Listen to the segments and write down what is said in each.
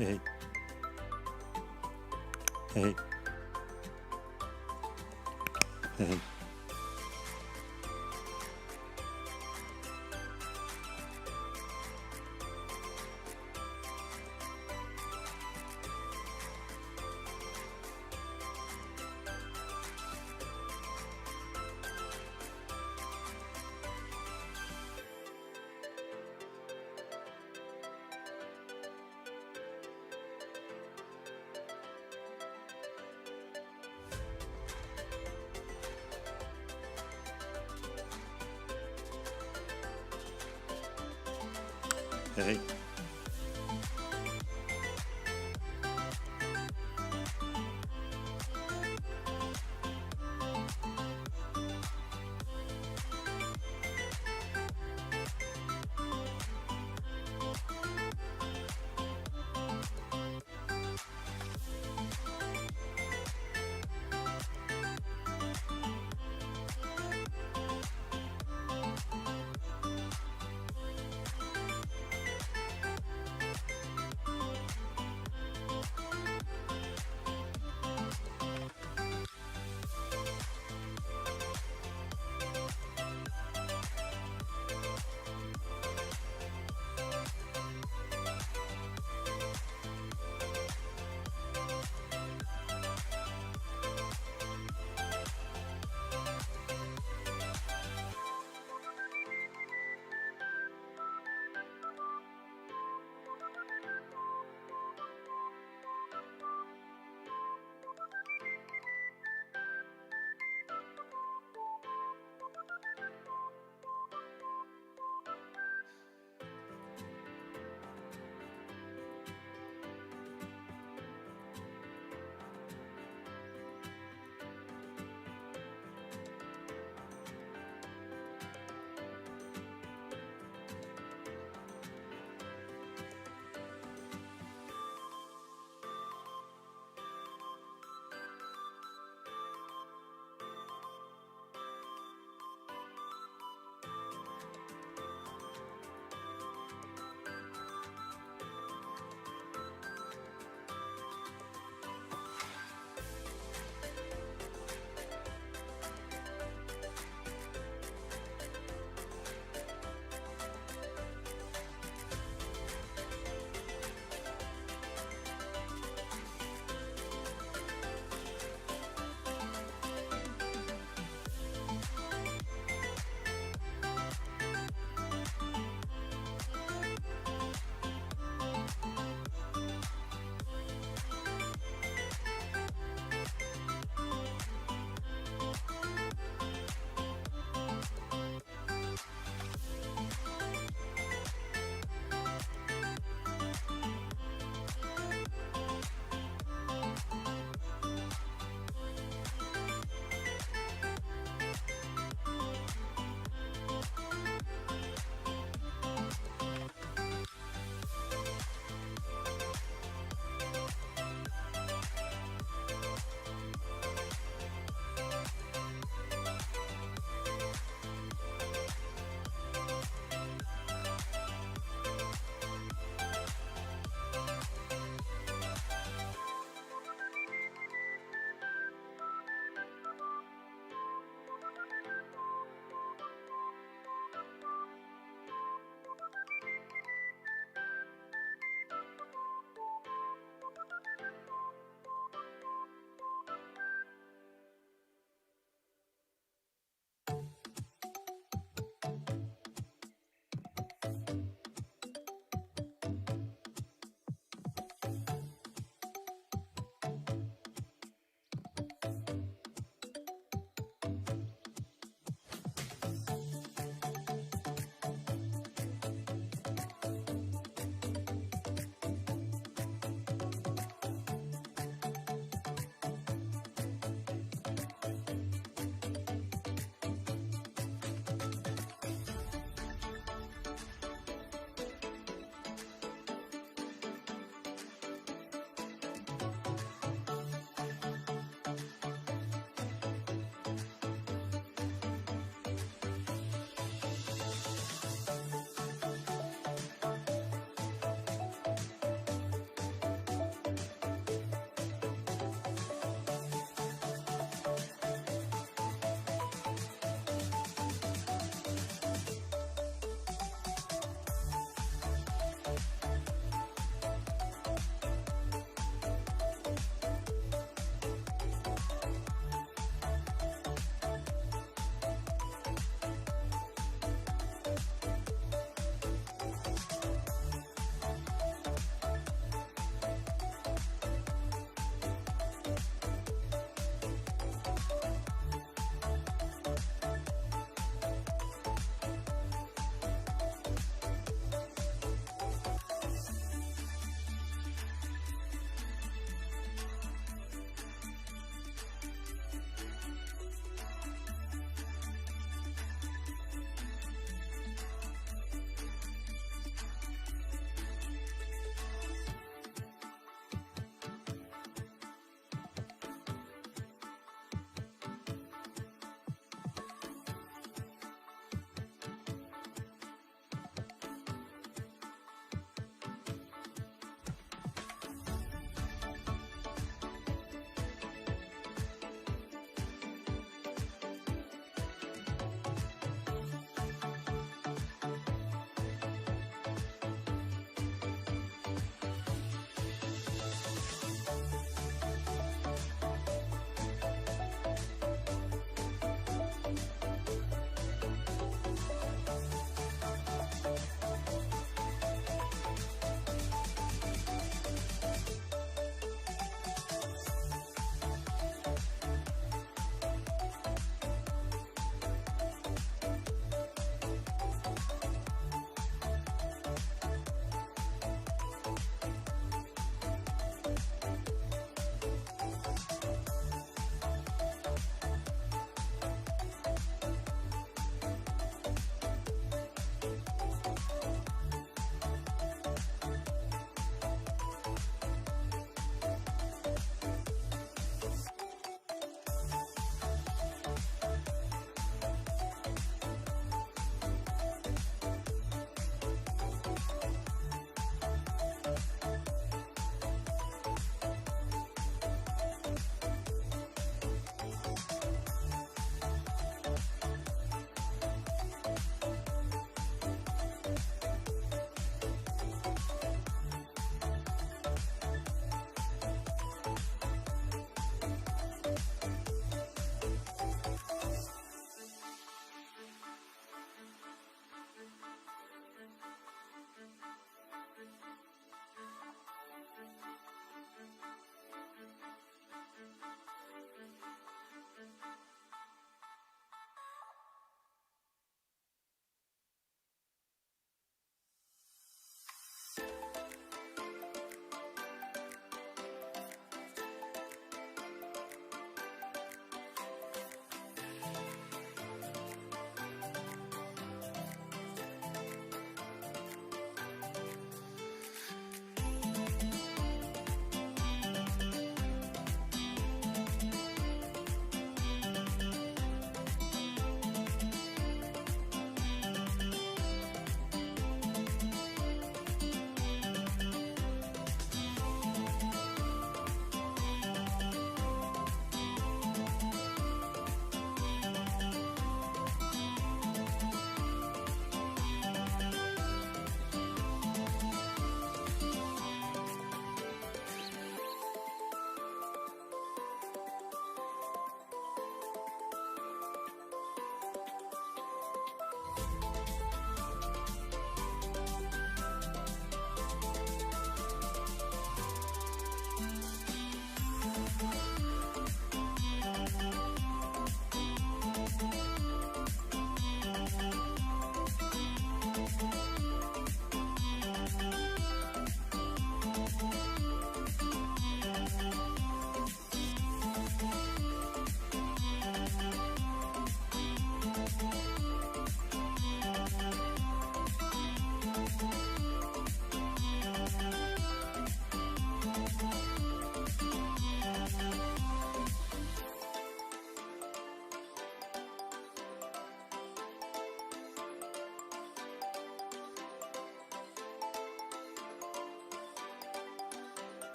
Hey, hey, hey. Hey.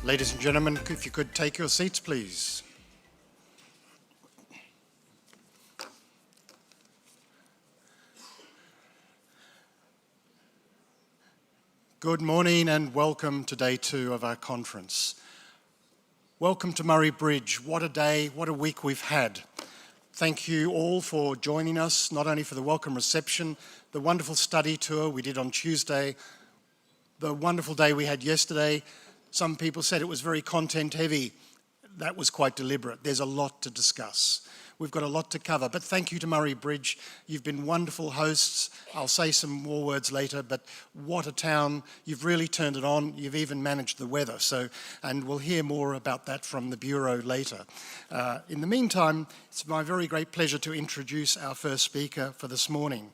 Ladies and gentlemen, if you could take your seats, please. Good morning and welcome to day 2 of our conference. Welcome to Murray Bridge. What a day, what a week we've had. Thank you all for joining us, not only for the welcome reception, the wonderful study tour we did on Tuesday, the wonderful day we had yesterday. Some people said it was very content heavy. That was quite deliberate. There's a lot to discuss. We've got a lot to cover, but thank you to Murray Bridge. You've been wonderful hosts. I'll say some more words later, but what a town. You've really turned it on. You've even managed the weather. And we'll hear more about that from the Bureau later. In the meantime, it's my very great pleasure to introduce our first speaker for this morning.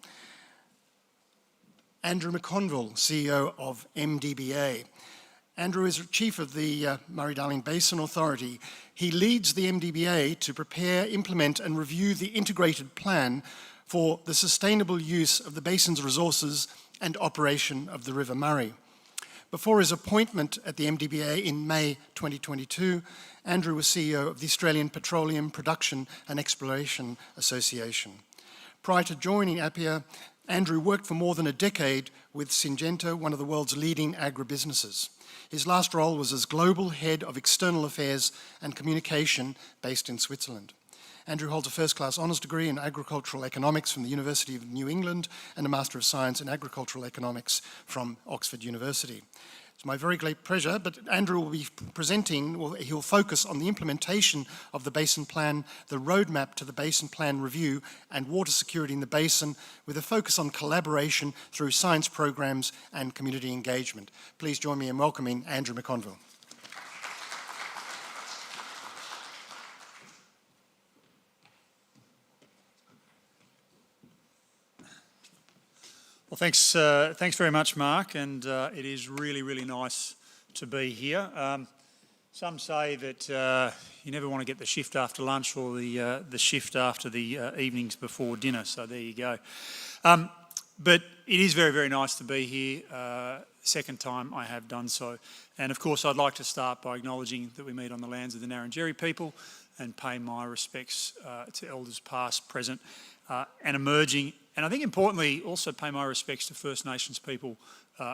Andrew McConville, CEO of MDBA. Andrew is Chief of the Murray-Darling Basin Authority. He leads the MDBA to prepare, implement and review the integrated plan for the sustainable use of the basin's resources and operation of the River Murray. Before his appointment at the MDBA in May 2022, Andrew was CEO of the Australian Petroleum Production and Exploration Association. Prior to joining APPEA, Andrew worked for more than a decade with Syngenta, one of the world's leading agribusinesses. His last role was as Global Head of External Affairs and Communication based in Switzerland. Andrew holds a first-class honours degree in agricultural economics from the University of New England and a Master of Science in Agricultural Economics from Oxford University. It's my very great pleasure, but Andrew will be presenting, he'll focus on the implementation of the Basin Plan, the roadmap to the Basin Plan review and water security in the basin with a focus on collaboration through science programs and community engagement. Please join me in welcoming Andrew McConville. Well, thanks very much, Mark, and it is really, really nice to be here. Some say that you never want to get the shift after lunch or the shift after the evenings before dinner, so there you go. But it is very, very nice to be here. Second time I have done so. And of course, I'd like to start by acknowledging that we meet on the lands of the Ngarrindjeri people and pay my respects to elders past, present, and emerging. And I think importantly, also pay my respects to First Nations people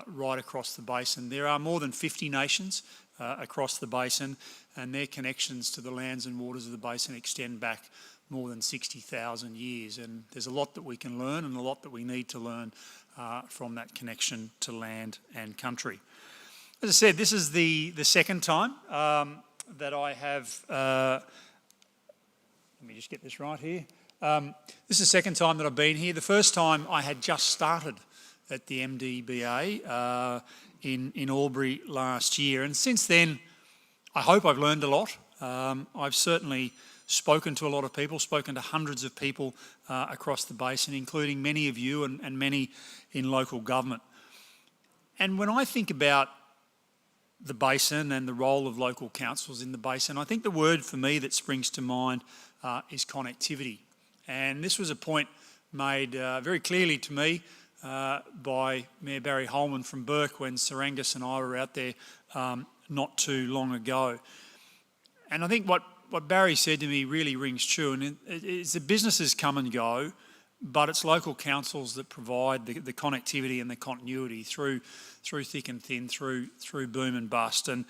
right across the basin. There are more than 50 nations across the basin, and their connections to the lands and waters of the basin extend back more than 60,000 years. And there's a lot that we can learn and a lot that we need to learn from that connection to land and country. As I said, this is the second time that I have... let me just get this right here. This is the second time that I've been here. The first time I had just started at the MDBA in Albury last year. And since then, I hope I've learned a lot. I've certainly spoken to a lot of people, spoken to hundreds of people across the basin, including many of you and many in local government. And when I think about the basin and the role of local councils in the basin, I think the word for me that springs to mind is connectivity. And this was a point made very clearly to me by Mayor Barry Holman from Bourke when Sir Angus and I were out there not too long ago. And I think what Barry said to me really rings true, and it's the businesses come and go, but it's local councils that provide the connectivity and the continuity through thick and thin, through boom and bust. And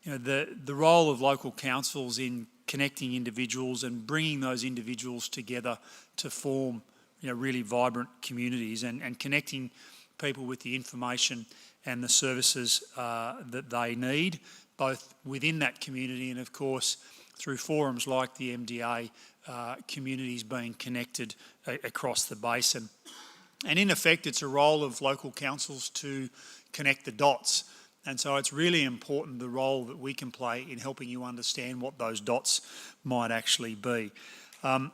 you know, the role of local councils in connecting individuals and bringing those individuals together to form really vibrant communities and connecting people with the information and the services that they need, both within that community and of course through forums like the MDA, communities being connected across the basin. And in effect, it's a role of local councils to connect the dots. And so it's really important the role that we can play in helping you understand what those dots might actually be. And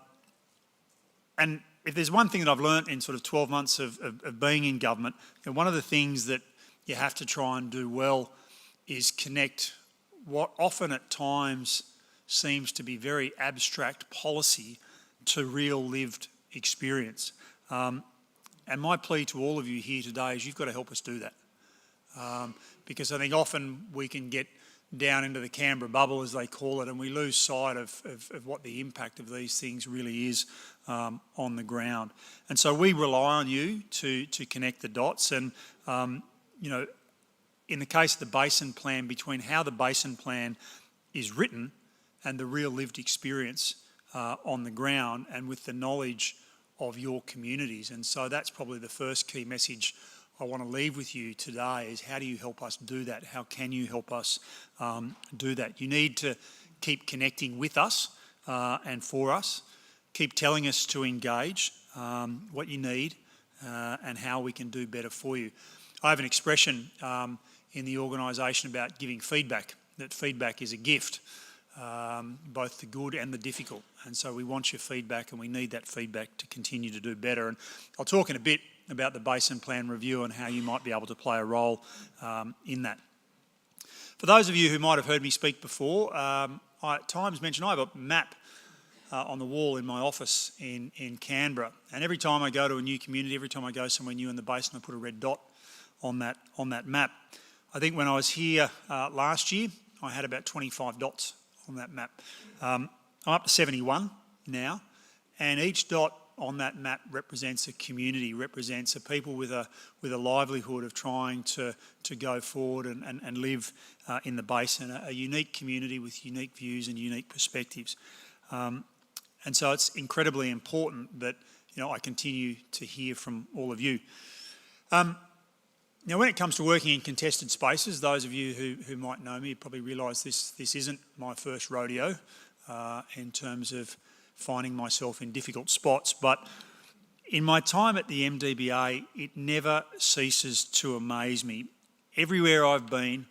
if there's one thing that I've learnt in sort of 12 months of being in government, one of the things that you have to try and do well is connect what often at times seems to be very abstract policy to real lived experience. And my plea to all of you here today is you've got to help us do that. Because I think often we can get down into the Canberra bubble, as they call it, and we lose sight of what the impact of these things really is on the ground. And so we rely on you to connect the dots. And, you know, in the case of the Basin Plan, between how the Basin Plan is written and the real lived experience on the ground and with the knowledge of your communities. And so that's probably the first key message I want to leave with you today, is how do you help us do that? How can you help us do that? You need to keep connecting with us and for us. Keep telling us to engage, what you need and how we can do better for you. I have an expression in the organisation about giving feedback, that feedback is a gift, both the good and the difficult. And so we want your feedback, and we need that feedback to continue to do better. And I'll talk in a bit about the Basin Plan review and how you might be able to play a role in that. For those of you who might have heard me speak before, I at times mentioned I have a map on the wall in my office in Canberra. And every time I go to a new community, every time I go somewhere new in the Basin, I put a red dot on that map. I think when I was here last year, I had about 25 dots on that map. I'm up to 71 now, and each dot on that map represents a community, represents a people with a livelihood of trying to go forward and live in the basin, a unique community with unique views and unique perspectives. And so it's incredibly important that, you know, I continue to hear from all of you. Now, when it comes to working in contested spaces, those of you who might know me probably realise this isn't my first rodeo in terms of finding myself in difficult spots. But in my time at the MDBA, it never ceases to amaze me. Everywhere I've been,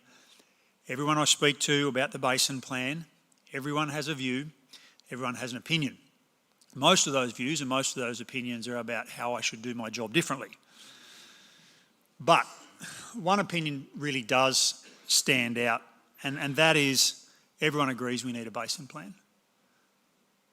everyone I speak to about the Basin Plan, everyone has a view, everyone has an opinion. Most of those views and most of those opinions are about how I should do my job differently. But one opinion really does stand out, and that is everyone agrees we need a Basin Plan.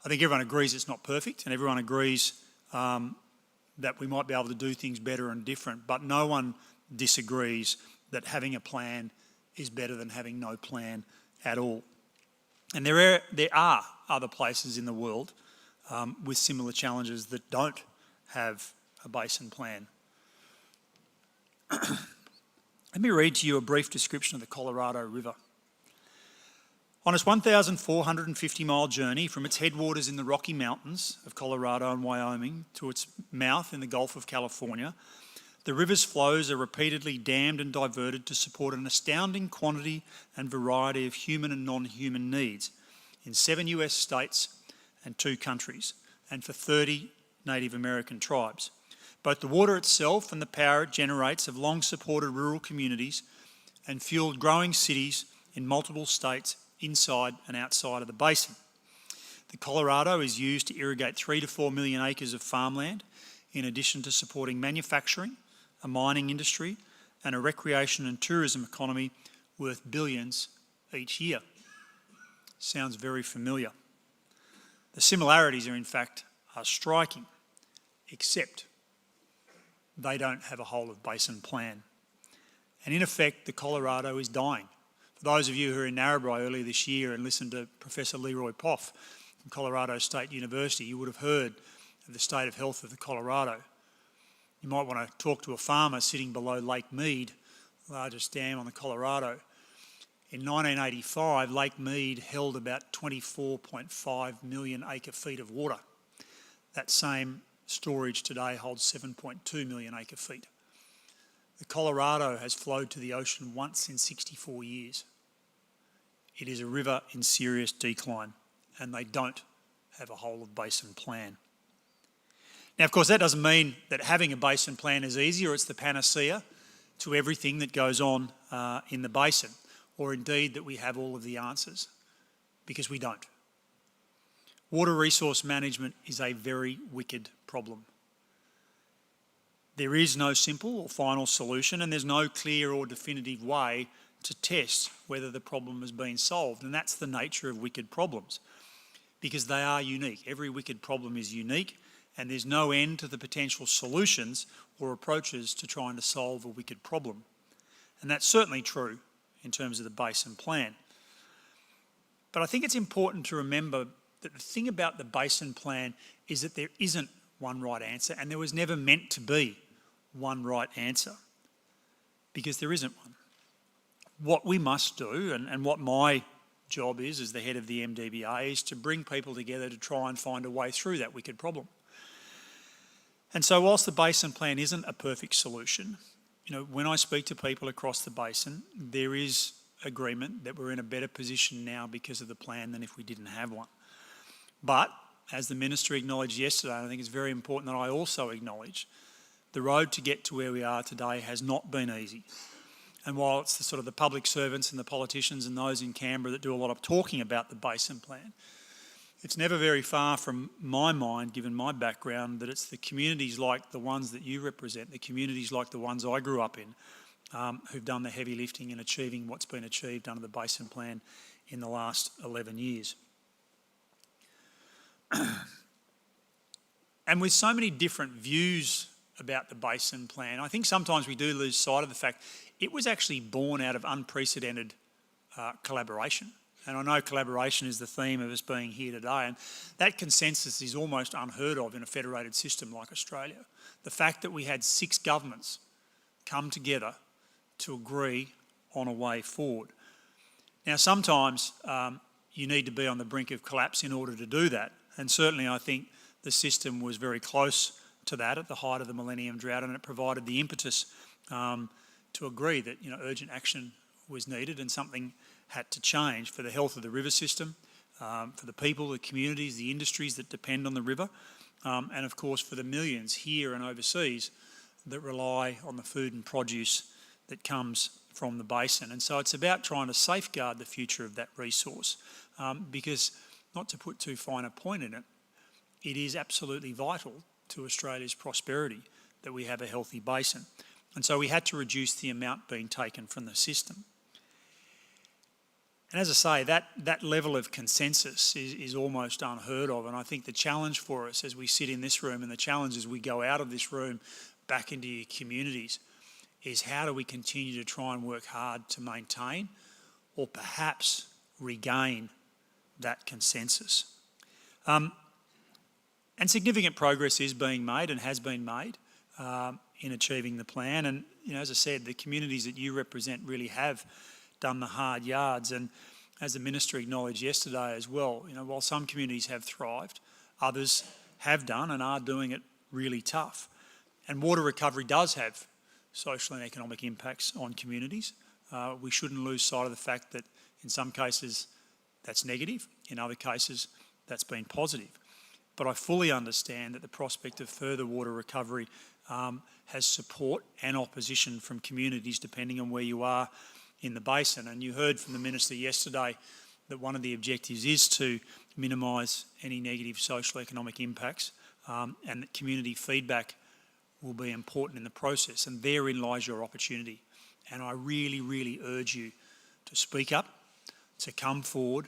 I think everyone agrees it's not perfect, and everyone agrees that we might be able to do things better and different, but no one disagrees that having a plan is better than having no plan at all. And there are other places in the world with similar challenges that don't have a Basin Plan. Let me read to you a brief description of the Colorado River. On its 1,450-mile journey from its headwaters in the Rocky Mountains of Colorado and Wyoming to its mouth in the Gulf of California, the river's flows are repeatedly dammed and diverted to support an astounding quantity and variety of human and non-human needs in 7 US states and 2 countries, and for 30 Native American tribes. Both the water itself and the power it generates have long supported rural communities and fueled growing cities in multiple states inside and outside of the basin. The Colorado is used to irrigate 3 to 4 million acres of farmland, in addition to supporting manufacturing, a mining industry, and a recreation and tourism economy worth billions each year. Sounds very familiar. The similarities are, in fact, striking, except they don't have a whole of basin plan. And in effect, the Colorado is dying. For those of you who were in Narrabri earlier this year and listened to Professor Leroy Poff from Colorado State University, you would have heard of the state of health of the Colorado. You might want to talk to a farmer sitting below Lake Mead, the largest dam on the Colorado. In 1985, Lake Mead held about 24.5 million acre feet of water. That same storage today holds 7.2 million acre feet. The Colorado has flowed to the ocean once in 64 years. It is a river in serious decline, and they don't have a whole of basin plan. Now, of course, that doesn't mean that having a basin plan is easy or it's the panacea to everything that goes on in the basin, or indeed that we have all of the answers, because we don't. Water resource management is a very wicked problem. There is no simple or final solution, and there's no clear or definitive way to test whether the problem has been solved. And that's the nature of wicked problems, because they are unique. Every wicked problem is unique, and there's no end to the potential solutions or approaches to trying to solve a wicked problem. And that's certainly true in terms of the basin plan. But I think it's important to remember that the thing about the Basin Plan is that there isn't one right answer, and there was never meant to be one right answer, because there isn't one. What we must do, and what my job is as the head of the MDBA, is to bring people together to try and find a way through that wicked problem. And so whilst the Basin Plan isn't a perfect solution, when I speak to people across the basin, there is agreement that we're in a better position now because of the plan than if we didn't have one. But, as the Minister acknowledged yesterday, and I think it's very important that I also acknowledge, the road to get to where we are today has not been easy. And while it's the public servants and the politicians and those in Canberra that do a lot of talking about the Basin Plan, it's never very far from my mind, given my background, that it's the communities like the ones that you represent, the communities like the ones I grew up in, who've done the heavy lifting in achieving what's been achieved under the Basin Plan in the last 11 years. And with so many different views about the Basin Plan, I think sometimes we do lose sight of the fact it was actually born out of unprecedented collaboration. And I know collaboration is the theme of us being here today, and that consensus is almost unheard of in a federated system like Australia. The fact that we had 6 governments come together to agree on a way forward. Now, sometimes you need to be on the brink of collapse in order to do that, and certainly I think the system was very close to that at the height of the Millennium Drought, and it provided the impetus to agree that urgent action was needed and something had to change for the health of the river system, for the people, the communities, the industries that depend on the river, and of course for the millions here and overseas that rely on the food and produce that comes from the basin. And so it's about trying to safeguard the future of that resource, because, not to put too fine a point in it, it is absolutely vital to Australia's prosperity that we have a healthy basin. And so we had to reduce the amount being taken from the system. And as I say, that level of consensus is almost unheard of, and I think the challenge for us as we sit in this room, and the challenge as we go out of this room back into your communities, is how do we continue to try and work hard to maintain or perhaps regain that consensus. And significant progress is being made and has been made in achieving the plan, and as I said, the communities that you represent really have done the hard yards, and as the Minister acknowledged yesterday as well, while some communities have thrived, others have done and are doing it really tough. And water recovery does have social and economic impacts on communities. We shouldn't lose sight of the fact that in some cases that's negative, in other cases that's been positive. But I fully understand that the prospect of further water recovery has support and opposition from communities depending on where you are in the basin. And you heard from the Minister yesterday that one of the objectives is to minimise any negative social economic impacts, and that community feedback will be important in the process, and therein lies your opportunity. And I really, really urge you to speak up, to come forward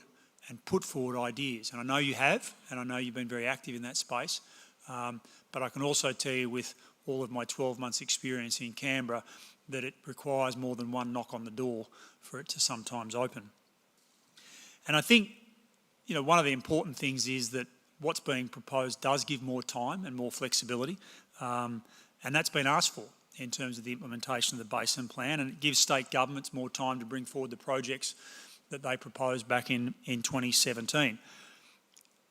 and put forward ideas. And I know you have, and I know you've been very active in that space, but I can also tell you with all of my 12 months experience in Canberra that it requires more than one knock on the door for it to sometimes open. And I think, one of the important things is that what's being proposed does give more time and more flexibility, and that's been asked for in terms of the implementation of the Basin Plan, and it gives state governments more time to bring forward the projects that they proposed back in 2017.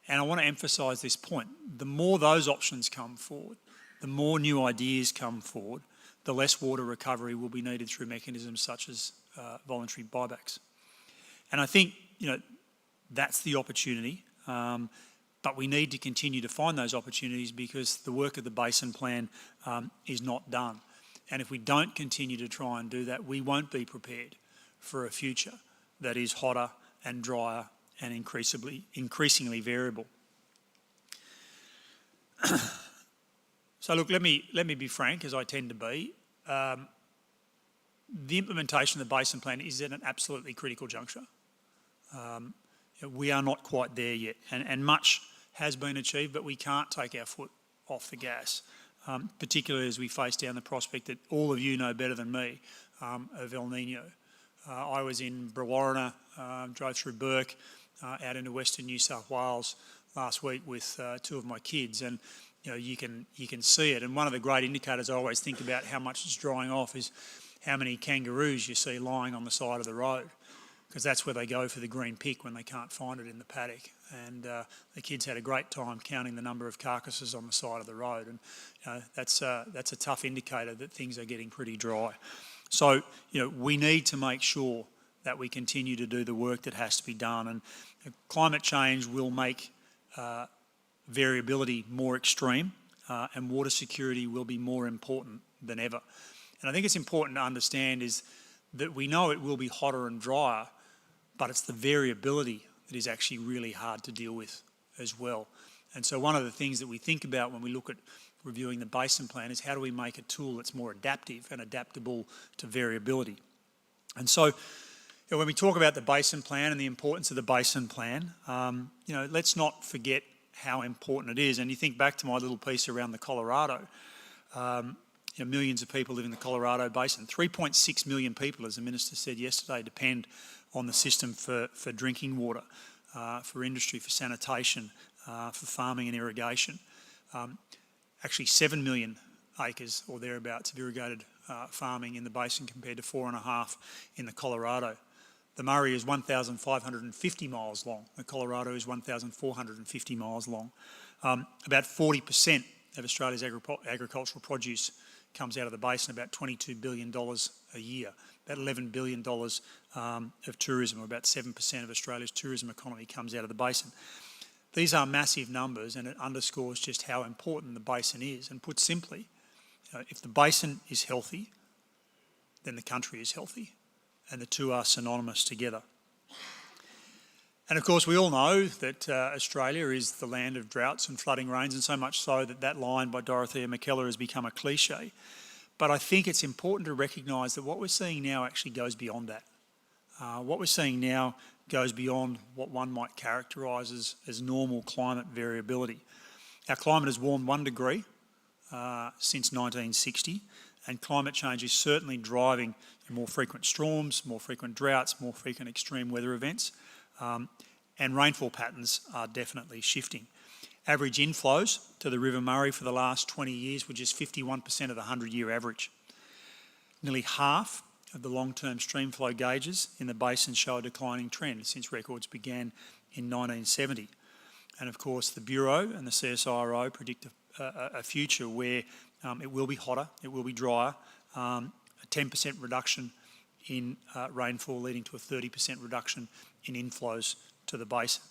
And I want to emphasise this point. The more those options come forward, the more new ideas come forward, the less water recovery will be needed through mechanisms such as voluntary buybacks. And I think, that's the opportunity, but we need to continue to find those opportunities because the work of the Basin Plan is not done. And if we don't continue to try and do that, we won't be prepared for a future that is hotter and drier and increasingly variable. So look, let me be frank, as I tend to be. The implementation of the Basin Plan is at an absolutely critical juncture. We are not quite there yet, and much has been achieved, but we can't take our foot off the gas, particularly as we face down the prospect that all of you know better than me of El Nino. I was in Brewarrina, drove through Bourke out into Western New South Wales last week with two of my kids, and you can see it. And one of the great indicators I always think about how much it's drying off is how many kangaroos you see lying on the side of the road, because that's where they go for the green pick when they can't find it in the paddock. And the kids had a great time counting the number of carcasses on the side of the road, and that's a tough indicator that things are getting pretty dry. So we need to make sure that we continue to do the work that has to be done, and climate change will make variability more extreme, and water security will be more important than ever. And I think it's important to understand is that we know it will be hotter and drier, but it's the variability that is actually really hard to deal with as well. And so one of the things that we think about when we look at reviewing the basin plan is how do we make a tool that's more adaptive and adaptable to variability. And so when we talk about the basin plan and the importance of the basin plan, let's not forget how important it is. And you think back to my little piece around the Colorado. Millions of people live in the Colorado Basin. 3.6 million people, as the Minister said yesterday, depend on the system for drinking water, for industry, for sanitation, for farming and irrigation. Actually 7 million acres or thereabouts of irrigated farming in the basin compared to 4.5 in the Colorado. The Murray is 1,550 miles long. The Colorado is 1,450 miles long. About 40% of Australia's agricultural produce comes out of the basin, about $22 billion a year. About $11 billion of tourism, or about 7% of Australia's tourism economy comes out of the basin. These are massive numbers, and it underscores just how important the basin is. And put simply, if the basin is healthy, then the country is healthy, and the two are synonymous together. And of course, we all know that Australia is the land of droughts and flooding rains, and so much so that line by Dorothea McKellar has become a cliche. But I think it's important to recognise that what we're seeing now actually goes beyond that. What we're seeing now goes beyond what one might characterise as normal climate variability. Our climate has warmed 1 degree since 1960, and climate change is certainly driving more frequent storms, more frequent droughts, more frequent extreme weather events. And rainfall patterns are definitely shifting. Average inflows to the River Murray for the last 20 years were just 51% of the 100-year average. Nearly half of the long-term streamflow gauges in the basin show a declining trend since records began in 1970. And of course, the Bureau and the CSIRO predict a future where it will be hotter, it will be drier, a 10% reduction in rainfall leading to a 30% reduction in inflows to the basin.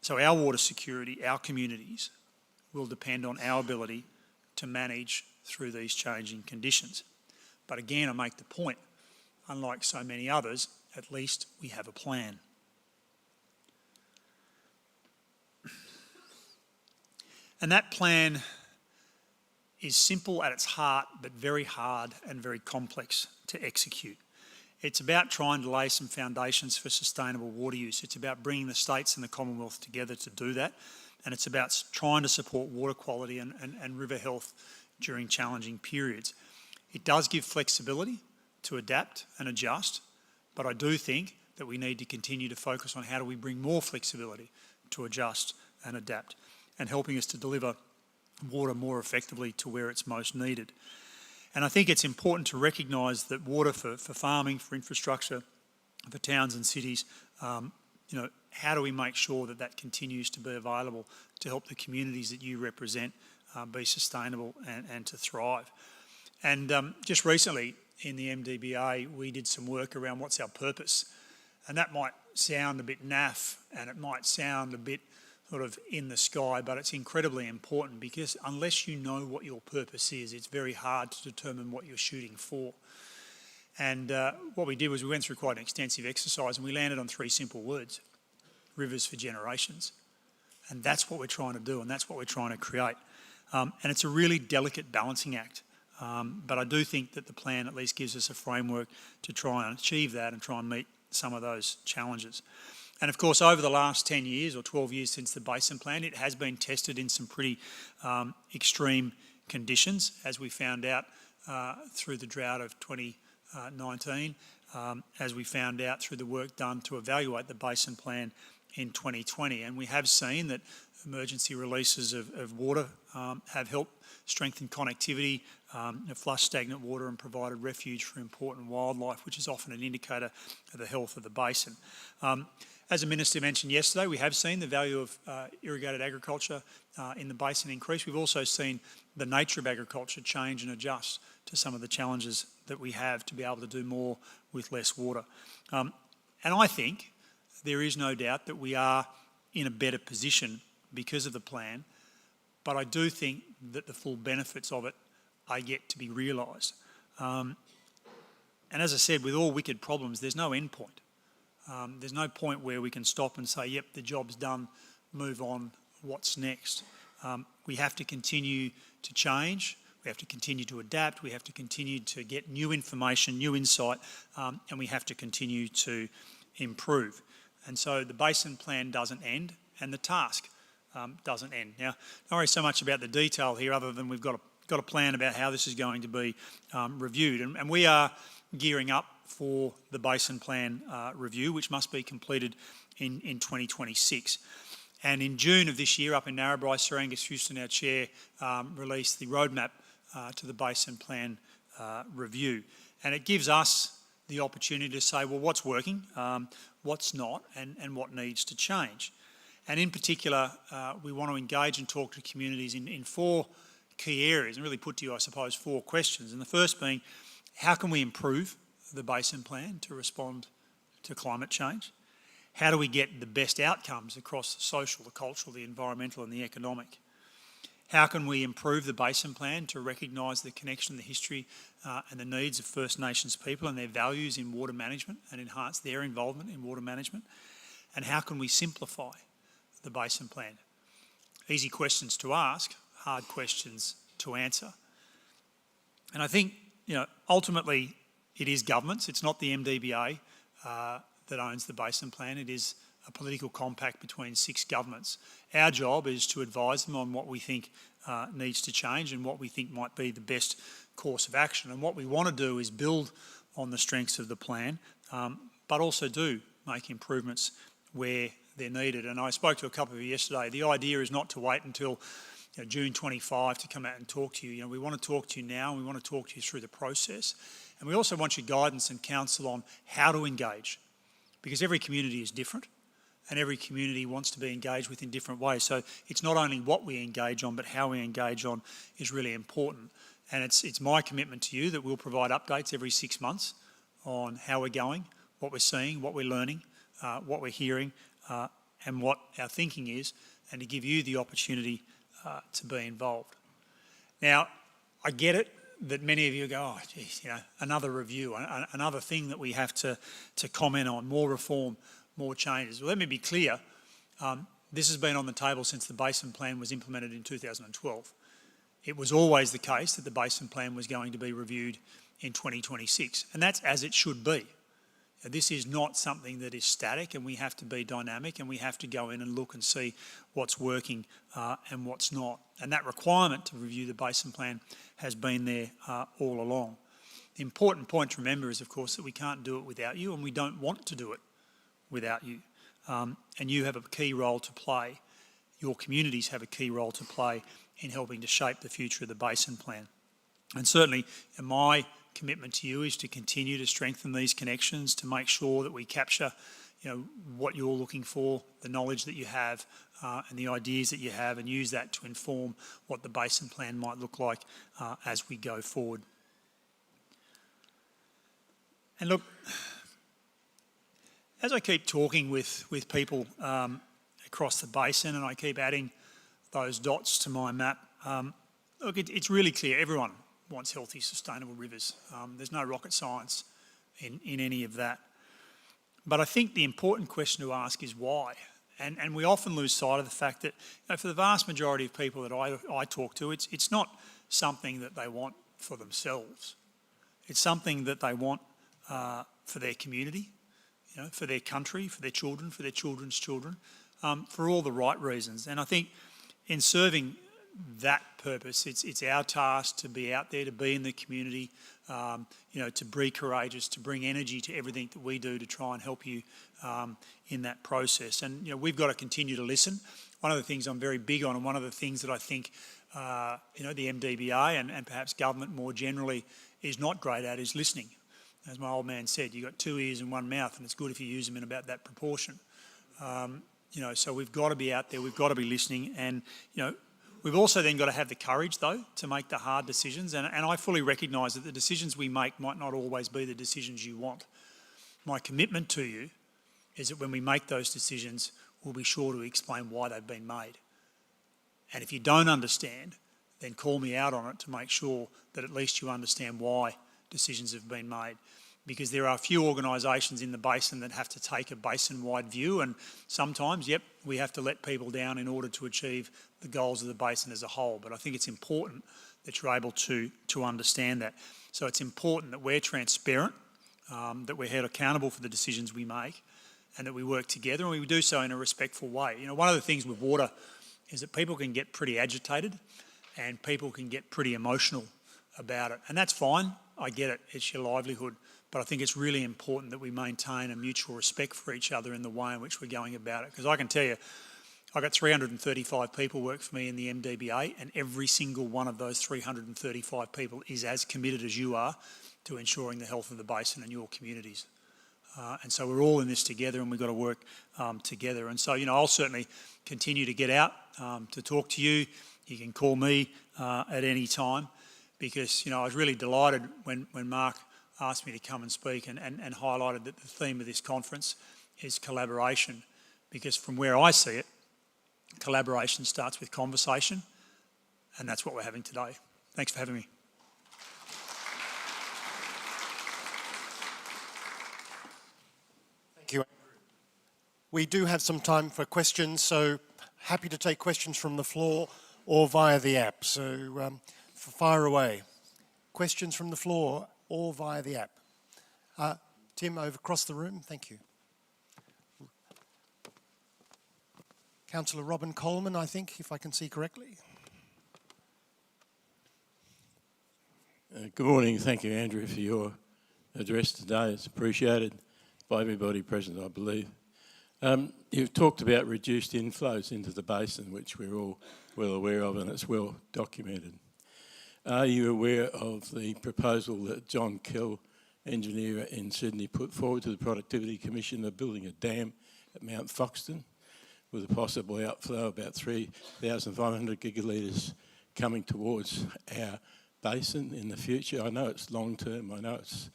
So our water security, our communities, will depend on our ability to manage through these changing conditions. But again, I make the point, unlike so many others, at least we have a plan. And that plan is simple at its heart, but very hard and very complex to execute. It's about trying to lay some foundations for sustainable water use. It's about bringing the states and the Commonwealth together to do that. And it's about trying to support water quality and river health during challenging periods. It does give flexibility to adapt and adjust, but I do think that we need to continue to focus on how do we bring more flexibility to adjust and adapt, and helping us to deliver water more effectively to where it's most needed. And I think it's important to recognise that water for farming, for infrastructure, for towns and cities, how do we make sure that that continues to be available to help the communities that you represent be sustainable and to thrive? And just recently in the MDBA, we did some work around what's our purpose. And that might sound a bit naff, and it might sound a bit sort of in the sky, but it's incredibly important, because unless you know what your purpose is, it's very hard to determine what you're shooting for. And what we did was we went through quite an extensive exercise, and we landed on 3 simple words: rivers for generations. And that's what we're trying to do, and that's what we're trying to create. And it's a really delicate balancing act. But I do think that the plan at least gives us a framework to try and achieve that and try and meet some of those challenges. And of course, over the last 10 years or 12 years since the Basin Plan, it has been tested in some pretty extreme conditions, as we found out through the drought of 2019. as we found out through the work done to evaluate the Basin Plan in 2020. And we have seen that emergency releases of water have helped strengthen connectivity, flushed stagnant water and provided refuge for important wildlife, which is often an indicator of the health of the basin. As the Minister mentioned yesterday, we have seen the value of irrigated agriculture in the basin increase. We've also seen the nature of agriculture change and adjust to some of the challenges that we have to be able to do more with less water. And I think there is no doubt that we are in a better position because of the plan, but I do think that the full benefits of it are yet to be realised. And as I said, with all wicked problems, there's no end point. There's no point where we can stop and say, yep, the job's done, move on, what's next? We have to continue to change, we have to continue to adapt, we have to continue to get new information, new insight, and we have to continue to improve. And so the Basin Plan doesn't end, and the task doesn't end. Now, don't worry so much about the detail here, other than we've got a plan about how this is going to be reviewed. And we are gearing up for the Basin Plan review, which must be completed in 2026. And in June of this year, up in Narrabri, Sir Angus Houston, our chair, released the roadmap to the Basin Plan review. And it gives us the opportunity to say, well, what's working, what's not, and what needs to change. And in particular, we want to engage and talk to communities in four key areas, and really put to you, I suppose, four questions. And the first being, how can we improve the Basin Plan to respond to climate change? How do we get the best outcomes across the social, the cultural, the environmental and the economic? How can we improve the Basin Plan to recognise the connection, the history and the needs of First Nations people and their values in water management and enhance their involvement in water management? And how can we simplify the Basin Plan? Easy questions to ask, hard questions to answer. And I think, ultimately it is governments, it's not the MDBA that owns the Basin Plan, it is a political compact between 6 governments. Our job is to advise them on what we think needs to change and what we think might be the best course of action. And what we want to do is build on the strengths of the plan, but also do make improvements where they're needed. And I spoke to a couple of you yesterday. The idea is not to wait until June 25 to come out and talk to you. We want to talk to you now, and we want to talk to you through the process. And we also want your guidance and counsel on how to engage, because every community is different and every community wants to be engaged with in different ways. So it's not only what we engage on, but how we engage on is really important. And it's my commitment to you that we'll provide updates every 6 months on how we're going, what we're seeing, what we're learning, what we're hearing, and what our thinking is, and to give you the opportunity to be involved. Now, I get it that many of you go, oh, geez, another review, another thing that we have to comment on, more reform, more changes. Well, let me be clear. This has been on the table since the Basin Plan was implemented in 2012. It was always the case that the Basin Plan was going to be reviewed in 2026, and that's as it should be. This is not something that is static, and we have to be dynamic, and we have to go in and look and see what's working and what's not. And that requirement to review the Basin Plan has been there all along. The important point to remember is, of course, that we can't do it without you, and we don't want to do it without you. And you have a key role to play. Your communities have a key role to play in helping to shape the future of the Basin Plan. And certainly, my commitment to you is to continue to strengthen these connections, to make sure that we capture what you're looking for, the knowledge that you have and the ideas that you have, and use that to inform what the Basin Plan might look like as we go forward. And look, as I keep talking with people across the basin, and I keep adding those dots to my map, look, it's really clear everyone wants healthy, sustainable rivers. There's no rocket science in any of that. But I think the important question to ask is why? And we often lose sight of the fact that for the vast majority of people that I talk to, it's not something that they want for themselves. It's something that they want for their community, for their country, for their children, for their children's children, for all the right reasons. And I think in serving that purpose. It's our task to be out there, to be in the community, to be courageous, to bring energy to everything that we do to try and help you in that process. And we've got to continue to listen. One of the things I'm very big on, and one of the things that I think the MDBA and perhaps government more generally is not great at, is listening. As my old man said, you've got 2 ears and 1 mouth, and it's good if you use them in about that proportion. So we've got to be out there, we've got to be listening, and we've also then got to have the courage, though, to make the hard decisions. And I fully recognise that the decisions we make might not always be the decisions you want. My commitment to you is that when we make those decisions, we'll be sure to explain why they've been made. And if you don't understand, then call me out on it to make sure that at least you understand why decisions have been made. Because there are a few organisations in the basin that have to take a basin-wide view, and sometimes, we have to let people down in order to achieve the goals of the basin as a whole. But I think it's important that you're able to understand that. So it's important that we're transparent, that we're held accountable for the decisions we make, and that we work together, and we do so in a respectful way. One of the things with water is that people can get pretty agitated and people can get pretty emotional about it. And that's fine, I get it, it's your livelihood. But I think it's really important that we maintain a mutual respect for each other in the way in which we're going about it. Because I can tell you, I've got 335 people work for me in the MDBA, and every single one of those 335 people is as committed as you are to ensuring the health of the basin and your communities. And so we're all in this together, and we've got to work together. And so, I'll certainly continue to get out to talk to you. You can call me at any time, because, I was really delighted when Mark asked me to come and speak and highlighted that the theme of this conference is collaboration, because from where I see it, collaboration starts with conversation, and that's what we're having today. Thanks for having me. Thank you. We do have some time for questions, so happy to take questions from the floor or via the app. So fire away. Questions from the floor or via the app. Tim, over across the room, thank you. Councillor Robin Coleman, I think, if I can see correctly. Good morning. Thank you, Andrew, for your address today. It's appreciated by everybody present, I believe. You've talked about reduced inflows into the basin, which we're all well aware of, and it's well documented. Are you aware of the proposal that John Kell, engineer in Sydney, put forward to the Productivity Commission of building a dam at Mount Foxton with a possible outflow of about 3,500 gigalitres coming towards our basin in the future? I know it's long term, I know it's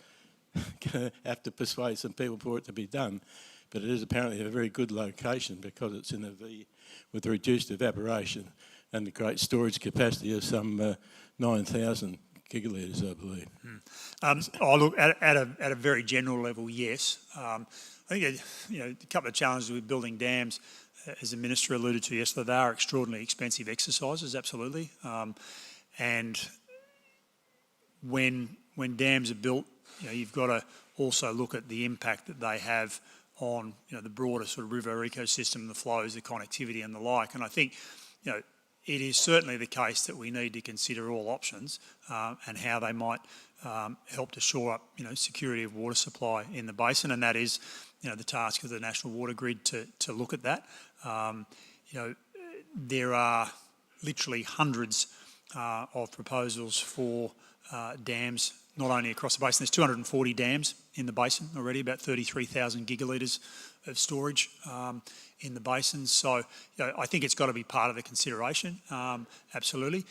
going to have to persuade some people for it to be done, but it is apparently a very good location because it's in a V with reduced evaporation and the great storage capacity of some 9,000 gigalitres, I believe. Look, at a very general level, yes. I think a couple of challenges with building dams, as the Minister alluded to yesterday, they are extraordinarily expensive exercises, absolutely. And when dams are built, you've got to also look at the impact that they have on the broader sort of river ecosystem, the flows, the connectivity and the like. And I think it is certainly the case that we need to consider all options and how they might help to shore up security of water supply in the basin, and that is the task of the National Water Grid to look at that. There are literally hundreds of proposals for dams, not only across the basin. There's 240 dams in the basin already, about 33,000 gigalitres of storage in the basin. So I think it's got to be part of the consideration, absolutely.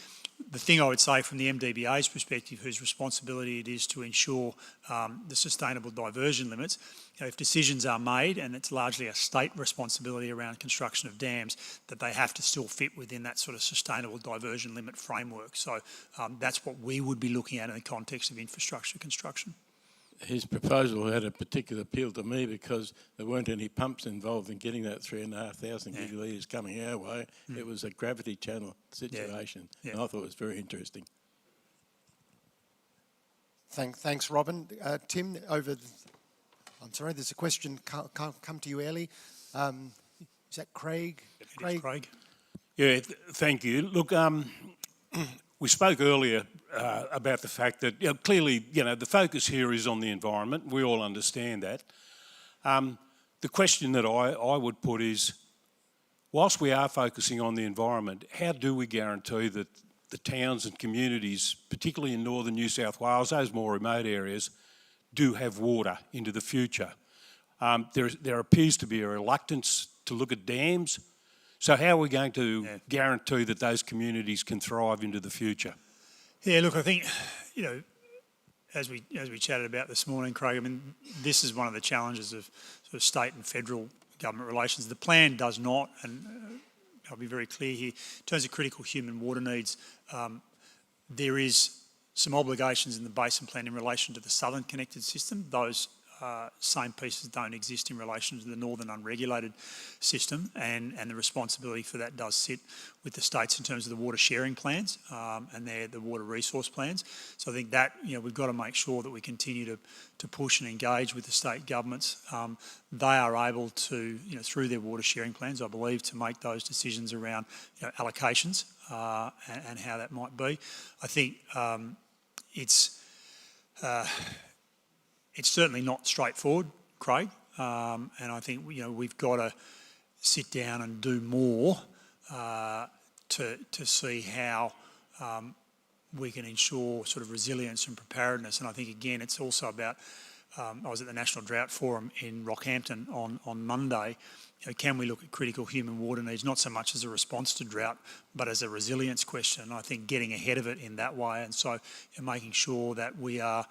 The thing I would say from the MDBA's perspective, whose responsibility it is to ensure the sustainable diversion limits, if decisions are made, and it's largely a state responsibility around construction of dams, that they have to still fit within that sort of sustainable diversion limit framework. So that's what we would be looking at in the context of infrastructure construction. His proposal had a particular appeal to me because there weren't any pumps involved in getting that 3,500 gigalitres coming our way. It was a gravity channel situation, and I thought it was very interesting. Thanks, Robin. Tim, I'm sorry, there's a question come to you early. Is that Craig? Craig. Yeah, thank you. Look, we spoke earlier about the fact that clearly, the focus here is on the environment. We all understand that. The question that I would put is, whilst we are focusing on the environment, how do we guarantee that the towns and communities, particularly in northern New South Wales, those more remote areas, do have water into the future? There appears to be a reluctance to look at dams. So how are we going to guarantee that those communities can thrive into the future? Yeah, look, I think, as we chatted about this morning, Craig, I mean, this is one of the challenges of sort of state and federal government relations. The plan does not, and I'll be very clear here, in terms of critical human water needs, there is some obligations in the Basin Plan in relation to the southern connected system. Those same pieces don't exist in relation to the northern unregulated system, and the responsibility for that does sit with the states in terms of the water sharing plans and the water resource plans. So I think that we've got to make sure that we continue to push and engage with the state governments. They are able to, through their water sharing plans, I believe, to make those decisions around allocations and how that might be. I think it's certainly not straightforward, Craig, and I think we've got to sit down and do more to see how we can ensure sort of resilience and preparedness. And I think again, it's also about. I was at the National Drought Forum in Rockhampton on Monday. Can we look at critical human water needs, not so much as a response to drought, but as a resilience question? And I think getting ahead of it in that way, and so making sure that we are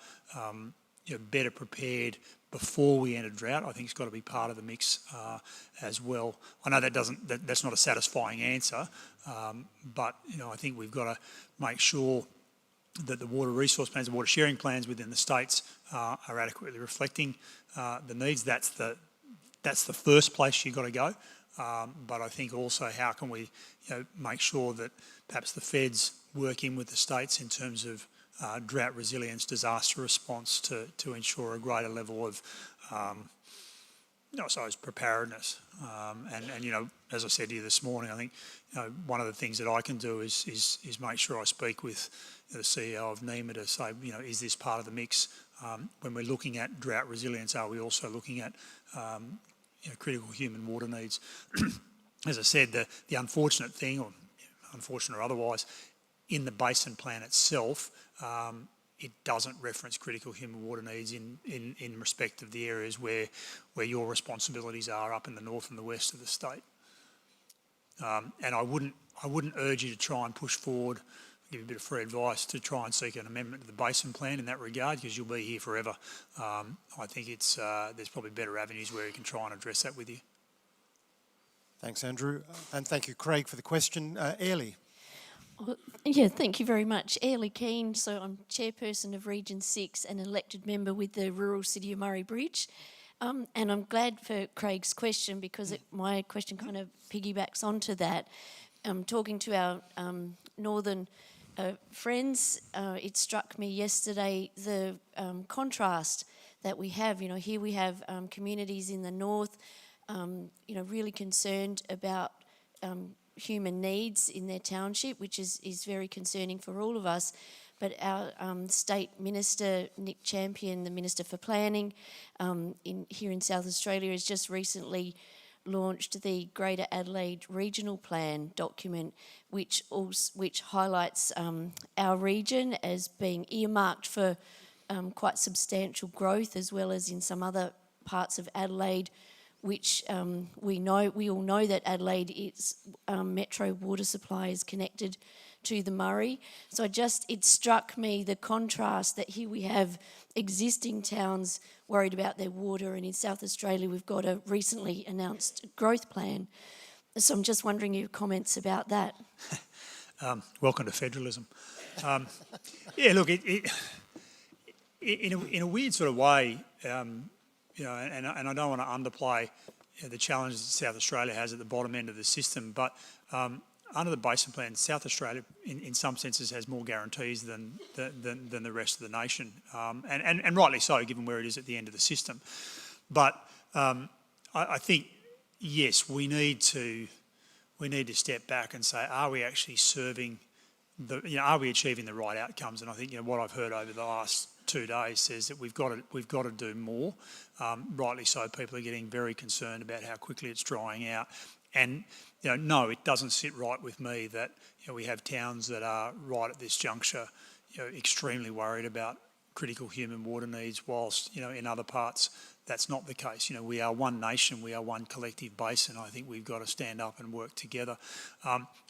better prepared before we enter drought, I think it's got to be part of the mix as well. I know that's not a satisfying answer, but I think we've got to make sure that the water resource plans, the water sharing plans within the states are adequately reflecting the needs. That's the first place you've got to go. But I think also how can we make sure that perhaps the feds work in with the states in terms of drought resilience, disaster response to ensure a greater level of, I suppose, preparedness. And as I said to you this morning, I think one of the things that I can do is make sure I speak with the CEO of NEMA to say, is this part of the mix? When we're looking at drought resilience, are we also looking at critical human water needs? As I said, the unfortunate thing, or unfortunate or otherwise, in the Basin Plan itself, it doesn't reference critical human water needs in respect of the areas where your responsibilities are up in the north and the west of the state. And I wouldn't urge you to try and push forward, give you a bit of free advice, to try and seek an amendment to the Basin Plan in that regard, because you'll be here forever. I think there's probably better avenues where you can try and address that with you. Thanks, Andrew. And thank you, Craig, for the question. Airlie. Yeah, thank you very much. Airlie Keane, so I'm chairperson of Region 6 and elected member with the rural city of Murray Bridge. And I'm glad for Craig's question, because my question kind of piggybacks onto that. Talking to our northern friends, it struck me yesterday the contrast that we have. Here we have communities in the north, really concerned about human needs in their township, which is very concerning for all of us. But our state minister, Nick Champion, the Minister for Planning here in South Australia, has just recently launched the Greater Adelaide Regional Plan document, which highlights our region as being earmarked for quite substantial growth, as well as in some other parts of Adelaide, which we all know that Adelaide metro water supply is connected to the Murray. So it struck me the contrast that here we have existing towns worried about their water, and in South Australia we've got a recently announced growth plan. So I'm just wondering your comments about that. Welcome to federalism. Yeah, look, in a weird sort of way, and I don't want to underplay the challenges that South Australia has at the bottom end of the system, but under the Basin Plan, South Australia, in some senses, has more guarantees than the rest of the nation, and rightly so, given where it is at the end of the system. But I think, yes, we need to we need to step back and say, are we actually serving are we achieving the right outcomes? And I think what I've heard over the last 2 days says that we've got to do more. Rightly so, people are getting very concerned about how quickly it's drying out. And no, it doesn't sit right with me that we have towns that are right at this juncture, extremely worried about critical human water needs, whilst in other parts that's not the case. We are one nation, we are one collective basin. I think we've got to stand up and work together.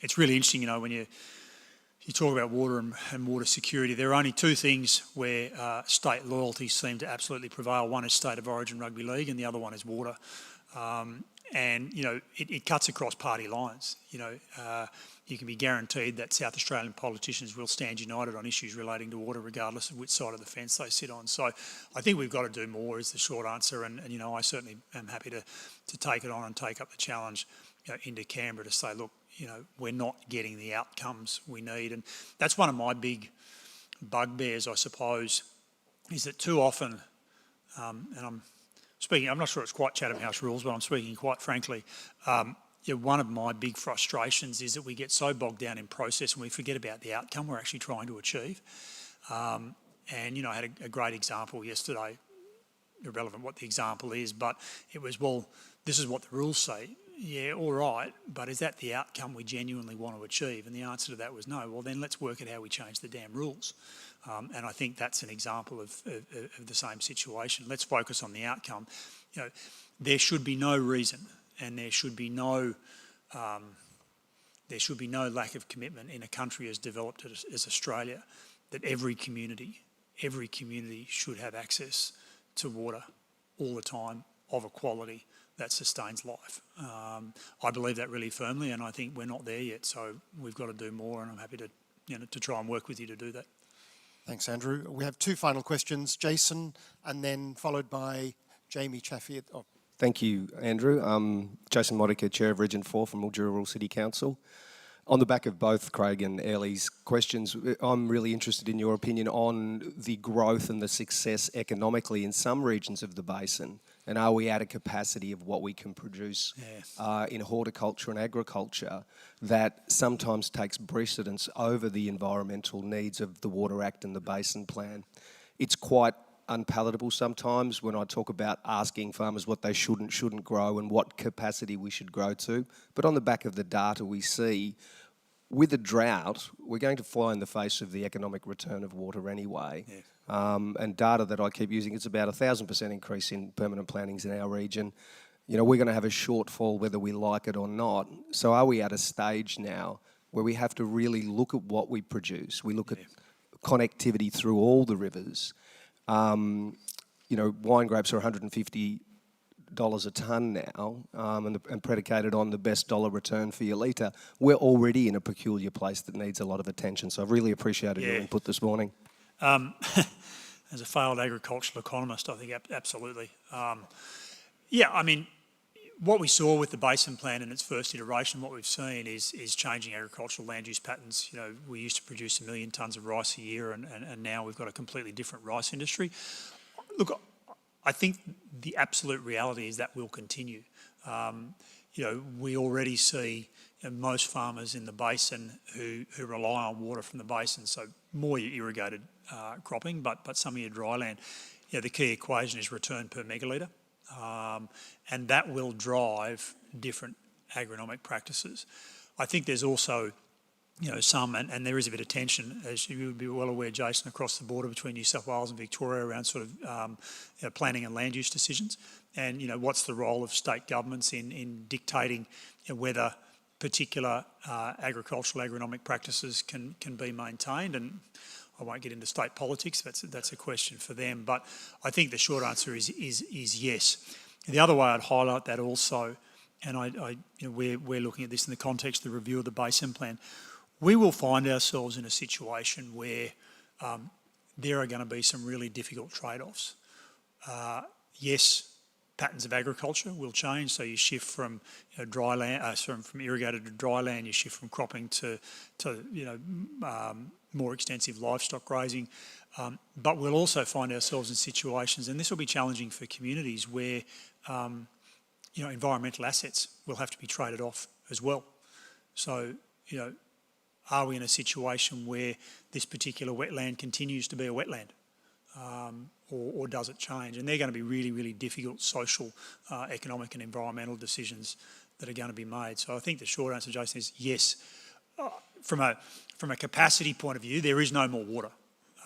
It's really interesting, when you talk about water and water security, there are only two things where state loyalties seem to absolutely prevail. One is State of Origin Rugby League and the other one is water. And it cuts across party lines. You can be guaranteed that South Australian politicians will stand united on issues relating to water, regardless of which side of the fence they sit on. So I think we've got to do more is the short answer. And I certainly am happy to take it on and take up the challenge into Canberra to say, look, we're not getting the outcomes we need. And that's one of my big bugbears, I suppose, is that too often, and I'm not sure it's quite Chatham House rules, but I'm speaking quite frankly, one of my big frustrations is that we get so bogged down in process and we forget about the outcome we're actually trying to achieve. And I had a great example yesterday, irrelevant what the example is, but it was, well, this is what the rules say. Yeah, all right, but is that the outcome we genuinely want to achieve? And the answer to that was no. Well, then let's work at how we change the damn rules. And I think that's an example of the same situation. Let's focus on the outcome. There should be no reason, and there should be no lack of commitment in a country as developed as Australia, that every community should have access to water all the time of a quality that sustains life. I believe that really firmly, and I think we're not there yet. So we've got to do more, and I'm happy to try and work with you to do that. Thanks, Andrew. We have two final questions, Jason, and then followed by Jamie Chaffee. Thank you, Andrew. Jason Modica, Chair of Region 4 from Mildura Rural City Council. On the back of both Craig and Airlie's questions, I'm really interested in your opinion on the growth and the success economically in some regions of the basin. And are we at a capacity of what we can produce in horticulture and agriculture that sometimes takes precedence over the environmental needs of the Water Act and the Basin Plan? It's quite unpalatable sometimes when I talk about asking farmers what they shouldn't grow and what capacity we should grow to. But on the back of the data we see, with a drought, we're going to fly in the face of the economic return of water anyway. Yeah. And data that I keep using, it's about 1,000% increase in permanent plantings in our region. We're going to have a shortfall whether we like it or not. So are we at a stage now where we have to really look at what we produce? We look at connectivity through all the rivers. Wine grapes are $150 a tonne now, and predicated on the best dollar return for your litre. We're already in a peculiar place that needs a lot of attention. So I've really appreciated your input this morning. As a failed agricultural economist, I think absolutely. What we saw with the Basin Plan in its first iteration, what we've seen is changing agricultural land use patterns. We used to produce 1 million tonnes of rice a year, and now we've got a completely different rice industry. Look, I think the absolute reality is that will continue. We already see most farmers in the basin who rely on water from the basin, so more your irrigated cropping, but some of your dry land. The key equation is return per megalitre, and that will drive different agronomic practices. I think there's also some, and there is a bit of tension, as you would be well aware, Jason, across the border between New South Wales and Victoria around sort of planning and land use decisions. And, what's the role of state governments in dictating whether particular agricultural agronomic practices can be maintained. And I won't get into state politics, that's a question for them. But I think the short answer is yes. The other way I'd highlight that also, and we're looking at this in the context of the review of the Basin Plan, we will find ourselves in a situation where there are going to be some really difficult trade-offs. Yes, patterns of agriculture will change, so you shift from dry land, from irrigated to dry land, you shift from cropping to more extensive livestock grazing. But we'll also find ourselves in situations, and this will be challenging for communities, where environmental assets will have to be traded off as well. So, you know, are we in a situation where this particular wetland continues to be a wetland? Or does it change? And they're going to be really, really difficult social, economic and environmental decisions that are going to be made. So I think the short answer, Jason, is yes. From a capacity point of view, there is no more water.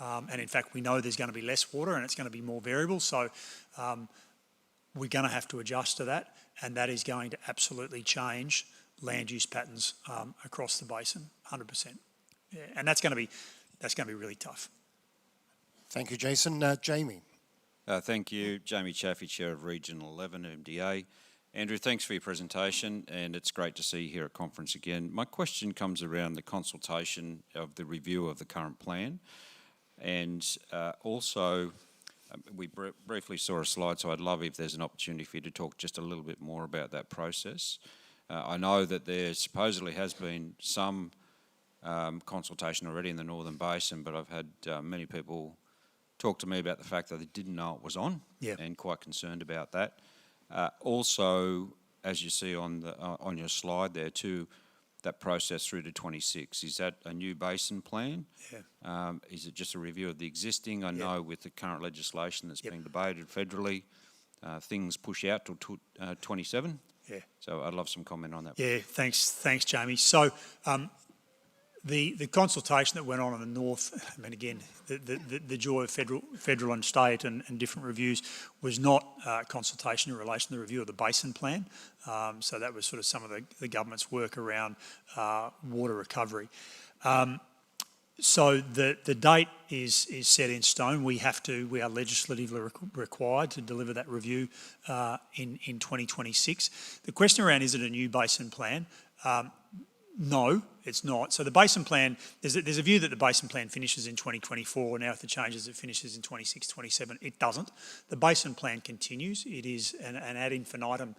And in fact, we know there's going to be less water and it's going to be more variable. So we're going to have to adjust to that. And that is going to absolutely change land use patterns across the basin, 100%. Yeah, and that's going to be really tough. Thank you, Jason. Jamie. Thank you. Jamie Chaffey, Chair of Region 11 MDA. Andrew, thanks for your presentation, and it's great to see you here at conference again. My question comes around the consultation of the review of the current plan, and also we briefly saw a slide, so I'd love if there's an opportunity for you to talk just a little bit more about that process. I know that there supposedly has been some consultation already in the Northern Basin, but I've had many people talk to me about the fact that they didn't know it was on, and quite concerned about that. Also, as you see on your slide there too, that process through to 26, is that a new basin plan? Yeah. Is it just a review of the existing? I know with the current legislation that's being debated federally, things push out till 27. Yeah. So I'd love some comment on that. Yeah, thanks, Jamie. So the consultation that went on in the north, I mean, again, the joy of federal and state and different reviews was not consultation in relation to the review of the basin plan. So that was sort of some of the government's work around water recovery. So the date is set in stone. We are legislatively required to deliver that review in 2026. The question around, is it a new basin plan? No, it's not. So the basin plan, there's a view that the basin plan finishes in 2024. Now if it changes, it finishes in 26, 27. It doesn't. The basin plan continues. It is an ad infinitum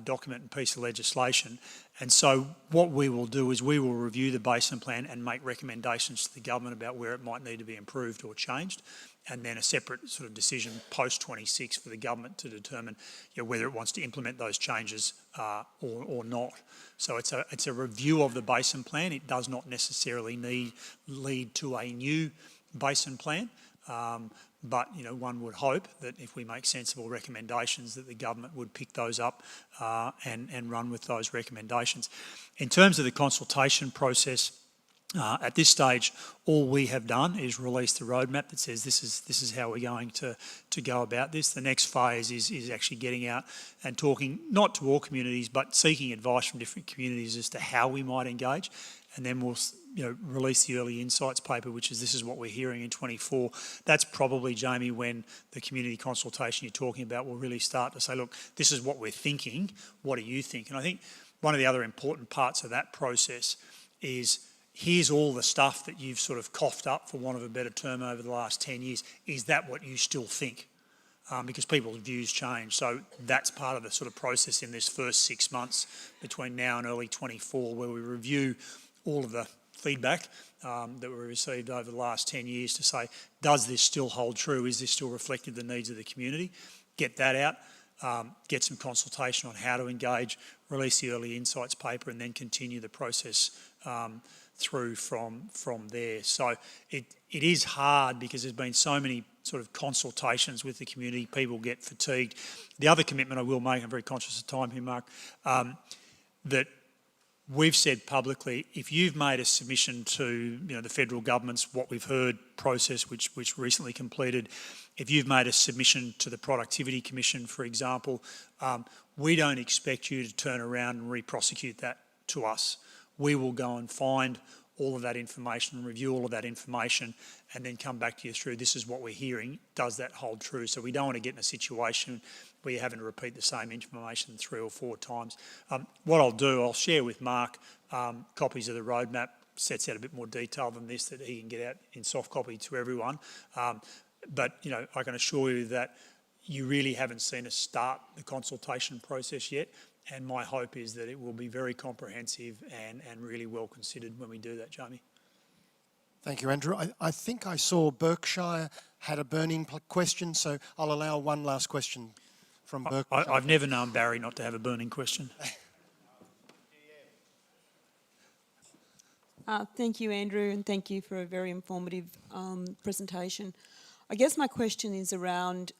document and piece of legislation. And so what we will do is we will review the basin plan and make recommendations to the government about where it might need to be improved or changed, and then a separate sort of decision post-26 for the government to determine, you know, whether it wants to implement those changes or not. So it's a review of the basin plan. It does not necessarily lead to a new basin plan. But, you know, one would hope that if we make sensible recommendations that the government would pick those up and run with those recommendations. In terms of the consultation process, at this stage, all we have done is release the roadmap that says this is how we're going to go about this. The next phase is actually getting out and talking, not to all communities, but seeking advice from different communities as to how we might engage. And then we'll, you know, release the early insights paper, which is this is what we're hearing in 24. That's probably, Jamie, when the community consultation you're talking about will really start to say, look, this is what we're thinking. What do you think? And I think one of the other important parts of that process is, here's all the stuff that you've sort of coughed up, for want of a better term, over the last 10 years. Is that what you still think? Because people's views change. So that's part of the sort of process in this first 6 months between now and early 24, where we review all of the feedback that we received over the last 10 years to say, does this still hold true? Is this still reflective of the needs of the community? Get that out, get some consultation on how to engage, release the early insights paper, and then continue the process through from there. So it is hard because there's been so many sort of consultations with the community. People get fatigued. The other commitment I will make, I'm very conscious of time here, Mark, that we've said publicly, if you've made a submission to, you know, the federal government's What We've Heard process, which recently completed, if you've made a submission to the Productivity Commission, for example, we don't expect you to turn around and re-prosecute that to us. We will go and find all of that information and review all of that information and then come back to you through, this is what we're hearing, does that hold true? So we don't want to get in a situation where you're having to repeat the same information 3 or 4 times. What I'll do, I'll share with Mark copies of the roadmap, sets out a bit more detail than this that he can get out in soft copy to everyone. But, you know, I can assure you that you really haven't seen us start the consultation process yet. And my hope is that it will be very comprehensive and really well considered when we do that, Jamie. Thank you, Andrew. I think I saw Berkshire had a burning question, so I'll allow one last question from Berkshire. I've never known Barry not to have a burning question. Thank you, Andrew, and thank you for a very informative presentation. I guess my question is around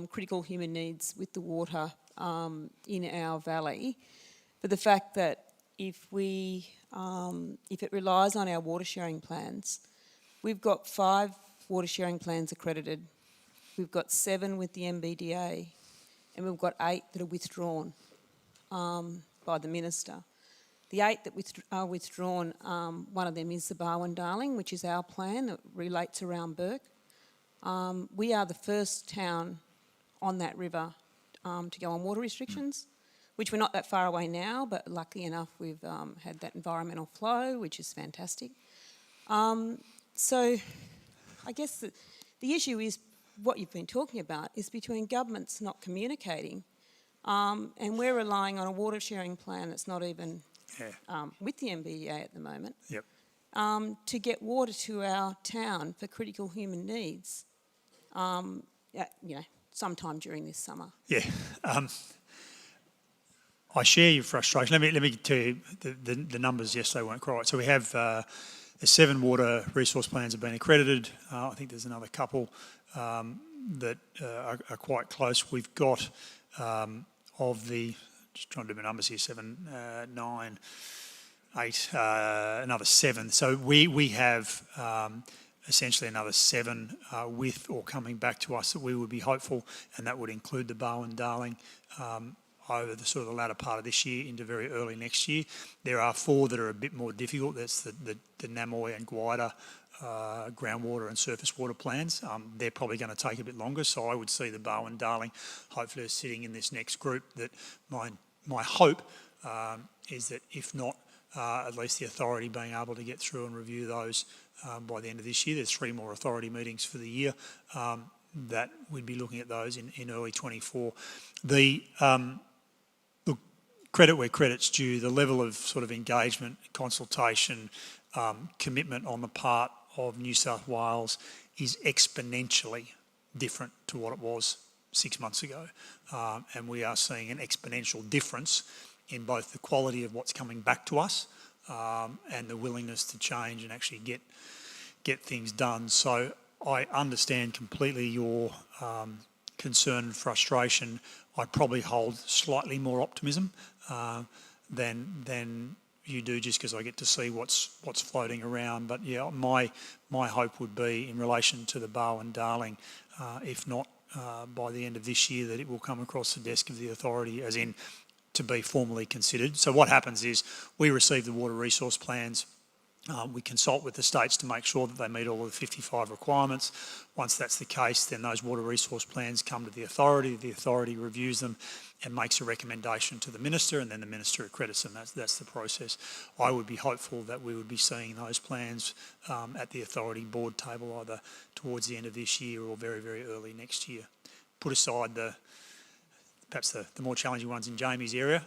critical human needs with the water in our valley, for the fact that if it relies on our water sharing plans, we've got 5 water sharing plans accredited, we've got 7 with the MBDA, and we've got 8 that are withdrawn by the Minister. The 8 that are withdrawn, one of them is the Barwon Darling, which is our plan that relates around Burke. We are the first town on that river to go on water restrictions, which we're not that far away now, but luckily enough we've had that environmental flow, which is fantastic. So I guess the issue is what you've been talking about is between governments not communicating, and we're relying on a water sharing plan that's not even with the MBDA at the moment, Yep. to get water to our town for critical human needs, sometime during this summer. Yeah. I share your frustration. Let me tell you the numbers yesterday weren't quite right. So we have the 7 water resource plans have been accredited. I think there's another couple that are quite close. We've got of the, just trying to do my numbers here, 7, 9, 8, another 7. So we have essentially another 7 with or coming back to us that we would be hopeful, and that would include the Barwon Darling over the sort of the latter part of this year into very early next year. There are 4 that are a bit more difficult. That's the Namoy and Guida groundwater and surface water plans. They're probably going to take a bit longer, so I would see the Barwon Darling hopefully sitting in this next group. That my hope is that if not, at least the authority being able to get through and review those by the end of this year. There's 3 more authority meetings for the year. That we'd be looking at those in early 24. Look, credit where credit's due, the level of sort of engagement, consultation, commitment on the part of New South Wales is exponentially different to what it was 6 months ago. And we are seeing an exponential difference in both the quality of what's coming back to us and the willingness to change and actually get things done. So I understand completely your concern and frustration. I probably hold slightly more optimism than you do, just because I get to see what's floating around. But yeah, my hope would be in relation to the Barwon Darling, if not by the end of this year, that it will come across the desk of the authority, as in to be formally considered. So what happens is we receive the water resource plans. We consult with the states to make sure that they meet all of the 55 requirements. Once that's the case, then those water resource plans come to the authority. The authority reviews them and makes a recommendation to the minister, and then the minister accredits them. That's the process. I would be hopeful that we would be seeing those plans at the authority board table either towards the end of this year or very, very early next year. Put aside perhaps the more challenging ones in Jamie's area.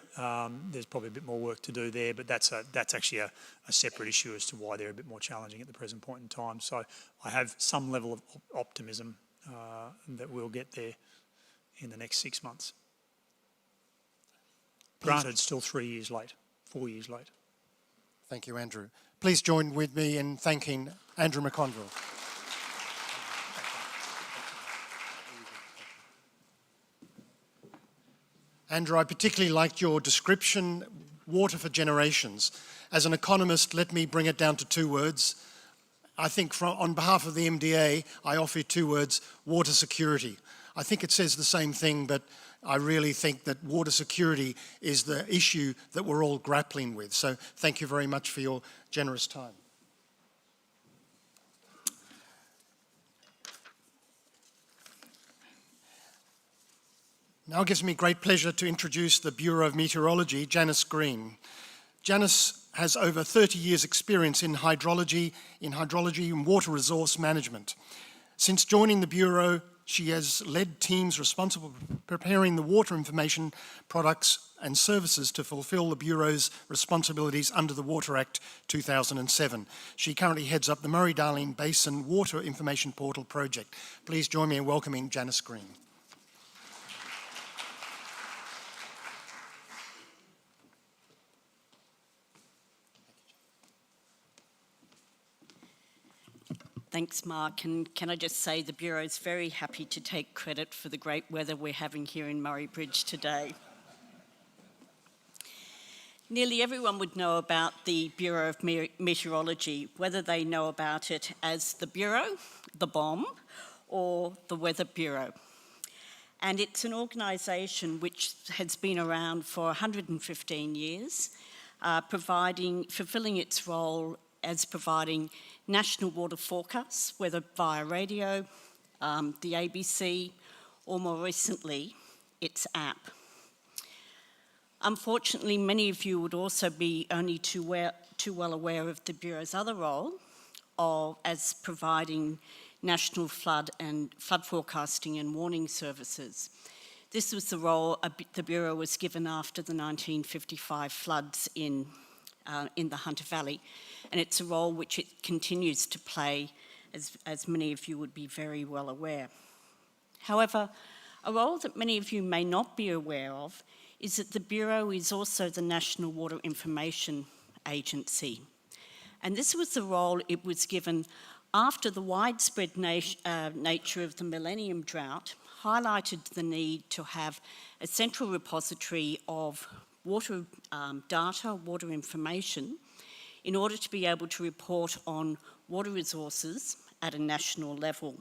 There's probably a bit more work to do there, but that's actually a separate issue as to why they're a bit more challenging at the present point in time. So I have some level of optimism that we'll get there in the next 6 months. Granted, still 3 years late, 4 years late. Thank you, Andrew. Please join with me in thanking Andrew McConville. Andrew, I particularly liked your description, water for generations. As an economist, let me bring it down to 2 words. I think on behalf of the MDA, I offer you 2 words: water security. I think it says the same thing, but I really think that water security is the issue that we're all grappling with. So thank you very much for your generous time. Now it gives me great pleasure to introduce the Bureau of Meteorology, Janice Green. Janice has over 30 years' experience in hydrology and water resource management. Since joining the Bureau, she has led teams responsible for preparing the water information products and services to fulfil the Bureau's responsibilities under the Water Act 2007. She currently heads up the Murray-Darling Basin Water Information Portal project. Please join me in welcoming Janice Green. Thanks, Mark. And can I just say the Bureau is very happy to take credit for the great weather we're having here in Murray Bridge today. Nearly everyone would know about the Bureau of Meteorology, whether they know about it as the Bureau, the BOM, or the Weather Bureau. And it's an organisation which has been around for 115 years, fulfilling its role as providing national water forecasts, whether via radio, the ABC, or more recently, its app. Unfortunately, many of you would also be only too well aware of the Bureau's other role as providing national flood forecasting and warning services. This was the role the Bureau was given after the 1955 floods in the Hunter Valley, and it's a role which it continues to play, as many of you would be very well aware. However, a role that many of you may not be aware of is that the Bureau is also the National Water Information Agency. And this was the role it was given after the widespread nature of the Millennium Drought highlighted the need to have a central repository of water data, water information, in order to be able to report on water resources at a national level.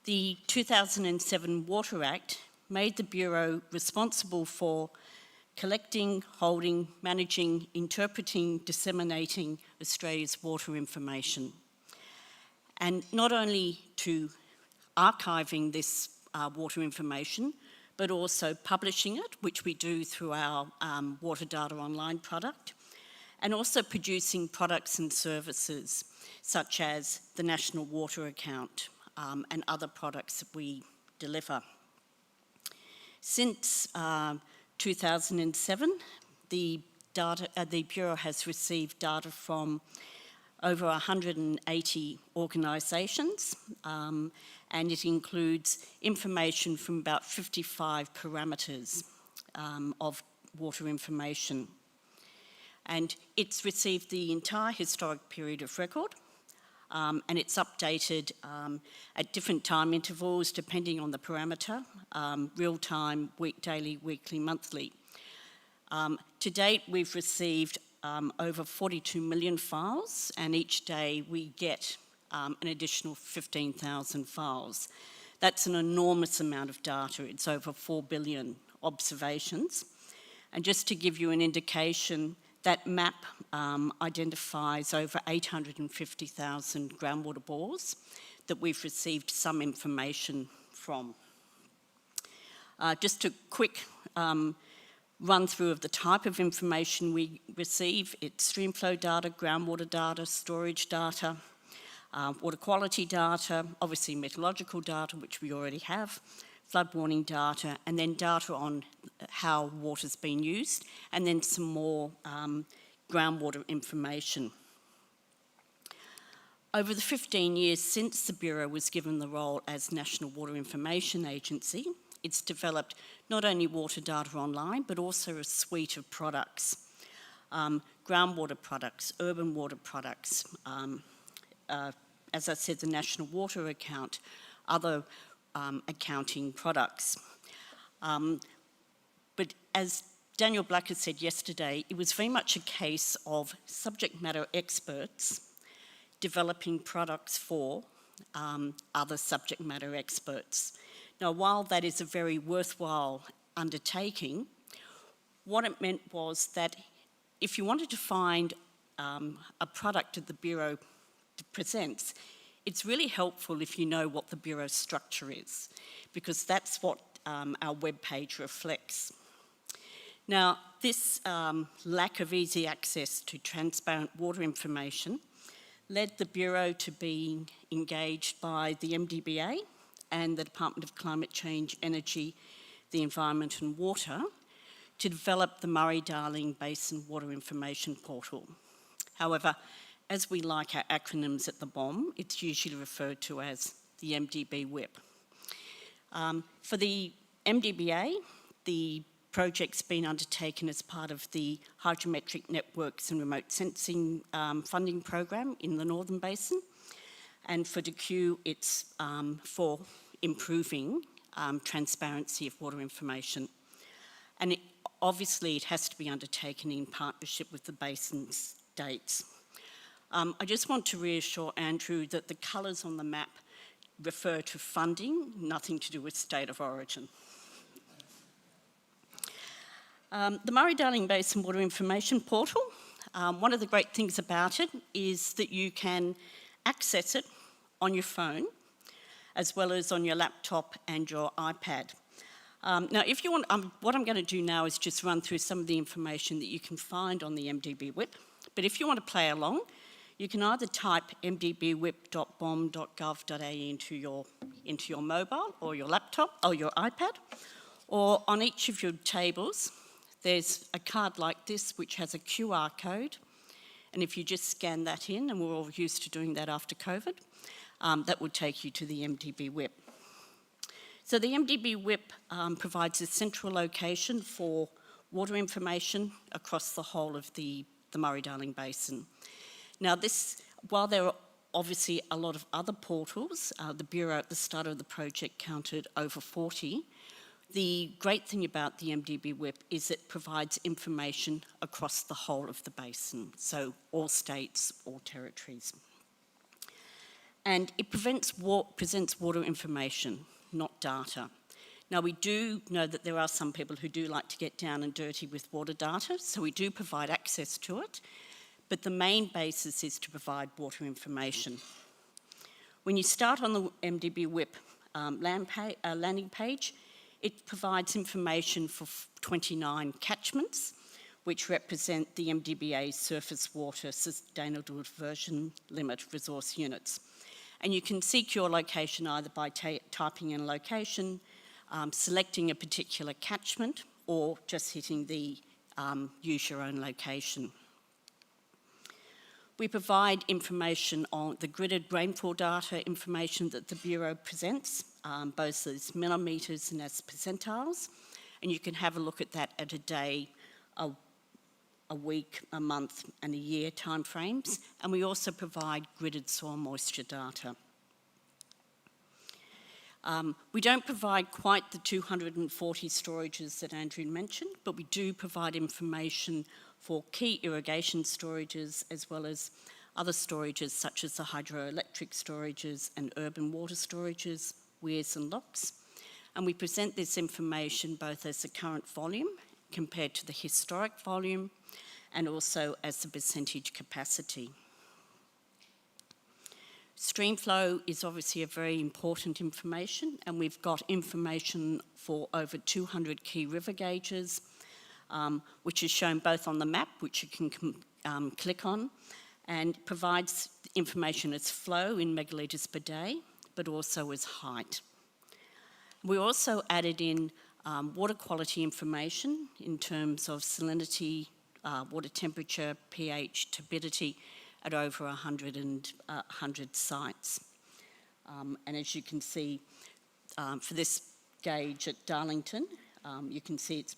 The 2007 Water Act made the Bureau responsible for collecting, holding, managing, interpreting, disseminating Australia's water information. And not only to archiving this water information, but also publishing it, which we do through our Water Data Online product, and also producing products and services, such as the National Water Account and other products that we deliver. Since 2007, the Bureau has received data from over 180 organisations, and it includes information from about 55 parameters of water information. And it's received the entire historic period of record, and it's updated at different time intervals depending on the parameter, real-time, daily, weekly, monthly. To date, we've received over 42 million files, and each day we get an additional 15,000 files. That's an enormous amount of data. It's over 4 billion observations. And just to give you an indication, that map identifies over 850,000 groundwater bores that we've received some information from. Just a quick run through of the type of information we receive. It's streamflow data, groundwater data, storage data, water quality data, obviously meteorological data, which we already have, flood warning data, and then data on how water's been used, and then some more groundwater information. Over the 15 years since the Bureau was given the role as National Water Information Agency, it's developed not only Water Data Online, but also a suite of products. Groundwater products, urban water products, as I said, the National Water Account, other accounting products. But as Daniel Blacker said yesterday, it was very much a case of subject matter experts developing products for other subject matter experts. Now, while that is a very worthwhile undertaking, what it meant was that if you wanted to find a product that the Bureau presents, it's really helpful if you know what the Bureau's structure is, because that's what our webpage reflects. Now, this lack of easy access to transparent water information led the Bureau to being engaged by the MDBA and the Department of Climate Change, Energy, the Environment and Water to develop the Murray-Darling Basin Water Information Portal. However, as we like our acronyms at the BOM, it's usually referred to as the MDB WIP. For the MDBA, the project's been undertaken as part of the Hydrometric Networks and Remote Sensing funding program in the Northern Basin. And for DQ, it's for improving transparency of water information. And obviously, it has to be undertaken in partnership with the basin states. I just want to reassure Andrew that the colours on the map refer to funding, nothing to do with state of origin. The Murray-Darling Basin Water Information Portal, one of the great things about it is that you can access it on your phone as well as on your laptop and your iPad. Now, if you want, what I'm going to do now is just run through some of the information that you can find on the MDB WIP. But if you want to play along, you can either type mdbwip.bom.gov.au into your mobile or your laptop or your iPad, or on each of your tables, there's a card like this which has a QR code, and if you just scan that in, and we're all used to doing that after COVID, that will take you to the MDB WIP. So the MDB WIP provides a central location for water information across the whole of the Murray-Darling Basin. Now while there are obviously a lot of other portals, the Bureau at the start of the project counted over 40. The great thing about the MDB WIP is it provides information across the whole of the basin, so all states, all territories. And it presents water information, not data. Now, we do know that there are some people who do like to get down and dirty with water data, so we do provide access to it, but the main basis is to provide water information. When you start on the MDB WIP landing page, it provides information for 29 catchments, which represent the MDBA's surface water sustainable diversion limit resource units. And you can seek your location either by typing in location, selecting a particular catchment, or just hitting the use your own location. We provide information on the gridded rainfall data information that the Bureau presents, both as millimetres and as percentiles, and you can have a look at that at a day, a week, a month and a year timeframes, and we also provide gridded soil moisture data. We don't provide quite the 240 storages that Andrew mentioned, but we do provide information for key irrigation storages as well as other storages such as the hydroelectric storages and urban water storages, weirs and locks. And we present this information both as the current volume compared to the historic volume and also as the percentage capacity. Stream flow is obviously a very important information, and we've got information for over 200 key river gauges, which is shown both on the map, which you can click on, and provides information as flow in megalitres per day, but also as height. We also added in water quality information in terms of salinity, water temperature, pH, turbidity at over 100 sites. And as you can see, for this gauge at Darlington, you can see it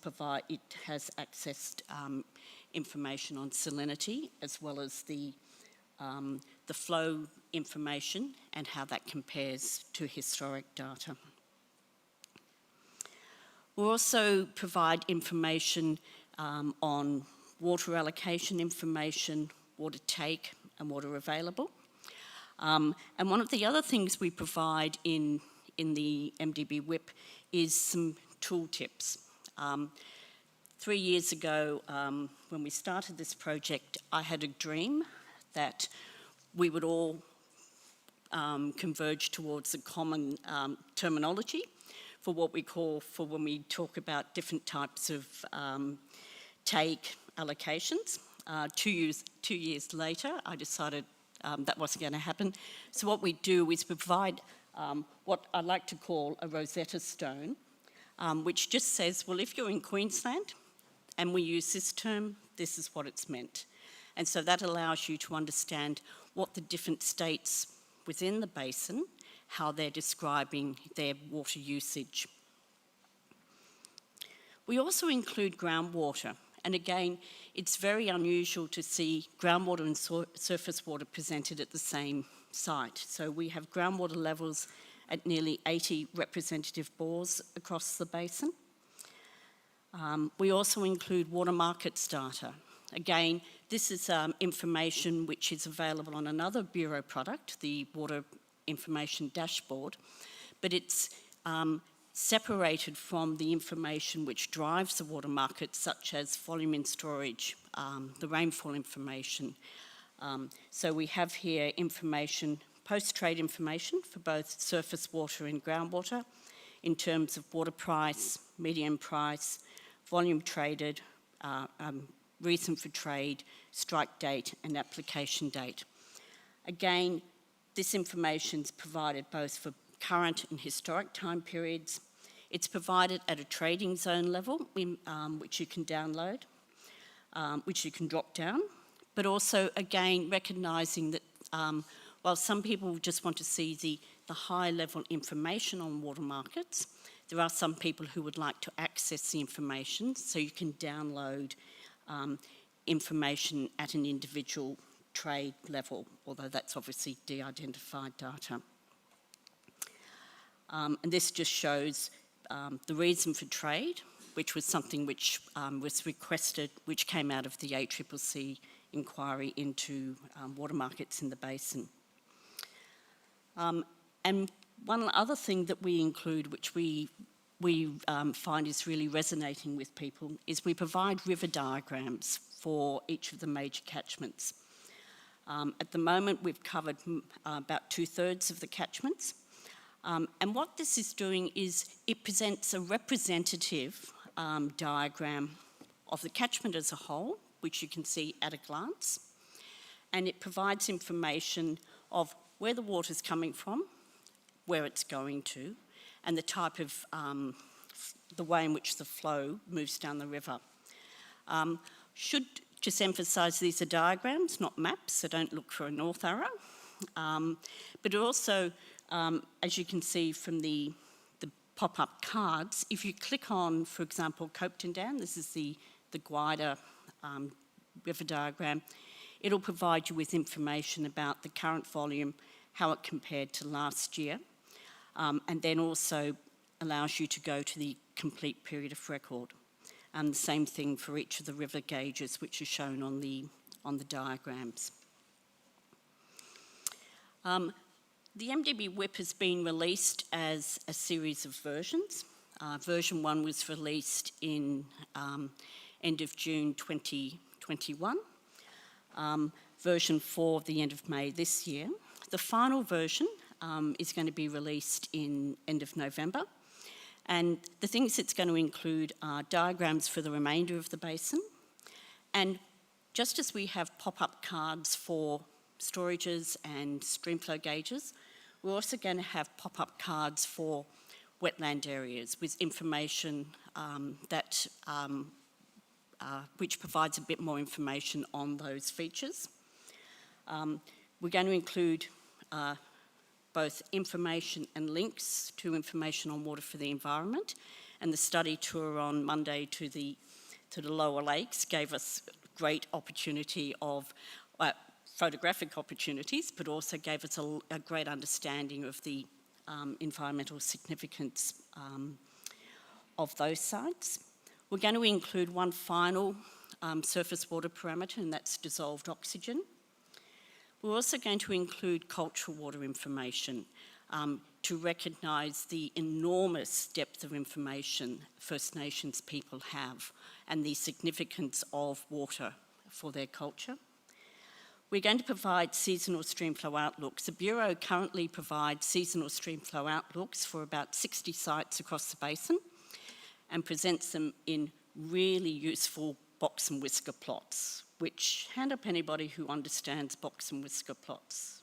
has accessed information on salinity as well as the flow information and how that compares to historic data. We'll also provide information on water allocation information, water take and water available. And one of the other things we provide in the MDB WIP is some tooltips. 3 years ago, when we started this project, I had a dream that we would all converge towards a common terminology for what we call, for when we talk about different types of take allocations. 2 years later, I decided that wasn't going to happen. So what we do is provide what I like to call a Rosetta Stone, which just says, well, if you're in Queensland and we use this term, this is what it's meant. And so that allows you to understand what the different states within the basin, how they're describing their water usage. We also include groundwater. And again, it's very unusual to see groundwater and surface water presented at the same site. So we have groundwater levels at nearly 80 representative bores across the basin. We also include water markets data. Again, this is information which is available on another Bureau product, the Water Information Dashboard, but it's separated from the information which drives the water market, such as volume in storage, the rainfall information. So we have here information, post-trade information for both surface water and groundwater in terms of water price, median price, volume traded, reason for trade, strike date and application date. Again, this information is provided both for current and historic time periods. It's provided at a trading zone level, which you can download, which you can drop down, but also, again, recognising that while some people just want to see the high-level information on water markets, there are some people who would like to access the information, so you can download information at an individual trade level, although that's obviously de-identified data. And this just shows the reason for trade, which was something which was requested, which came out of the ACCC inquiry into water markets in the basin. And one other thing that we include, which we find is really resonating with people, is we provide river diagrams for each of the major catchments. At the moment, we've covered about 2/3 of the catchments. And what this is doing is it presents a representative diagram of the catchment as a whole, which you can see at a glance. And it provides information of where the water's coming from, where it's going to, and the type of, the way in which the flow moves down the river. Should just emphasise these are diagrams, not maps, so don't look for a north arrow. But also, as you can see from the pop-up cards, if you click on, for example, Copeton Dam, this is the Gwydir river diagram, it'll provide you with information about the current volume, how it compared to last year, and then also allows you to go to the complete period of record. And the same thing for each of the river gauges, which are shown on the diagrams. The MDB WIP has been released as a series of versions. Version 1 was released in end of June 2021. Version 4 the end of May this year. The final version is going to be released in end of November. And the things it's going to include are diagrams for the remainder of the basin. And just as we have pop-up cards for storages and streamflow gauges, we're also going to have pop-up cards for wetland areas with information which provides a bit more information on those features. We're going to include both information and links to information on water for the environment, and the study tour on Monday to the lower lakes gave us great opportunity of photographic opportunities, but also gave us a great understanding of the environmental significance of those sites. We're going to include one final surface water parameter, and that's dissolved oxygen. We're also going to include cultural water information to recognise the enormous depth of information First Nations people have and the significance of water for their culture. We're going to provide seasonal streamflow outlooks. The Bureau currently provides seasonal streamflow outlooks for about 60 sites across the basin and presents them in really useful box and whisker plots, which, hand up anybody who understands box and whisker plots.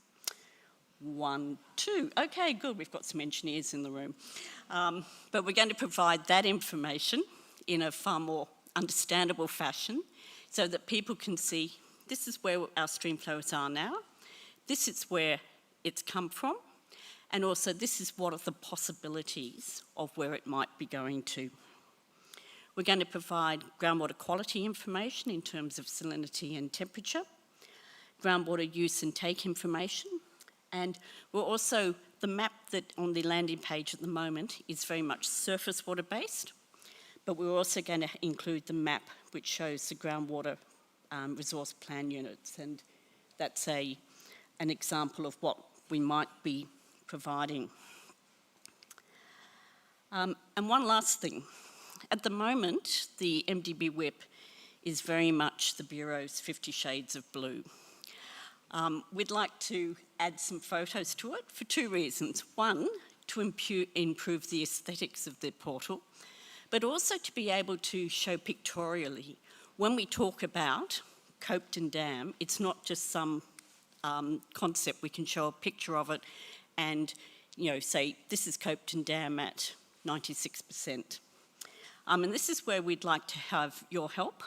1, 2. Okay, good, we've got some engineers in the room. But we're going to provide that information in a far more understandable fashion so that people can see this is where our streamflows are now, this is where it's come from, and also this is what are the possibilities of where it might be going to. We're going to provide groundwater quality information in terms of salinity and temperature, groundwater use and take information, And we're also, the map that on the landing page at the moment is very much surface water based, but we're also going to include the map which shows the groundwater resource plan units, and that's an example of what we might be providing. And one last thing. At the moment, the MDB whip is very much the Bureau's 50 Shades of Blue. We'd like to add some photos to it for two reasons. One, to improve the aesthetics of the portal, but also to be able to show pictorially. When we talk about Copeton Dam, it's not just some concept. We can show a picture of it and, you know, say, this is Copeton Dam at 96%. And this is where we'd like to have your help.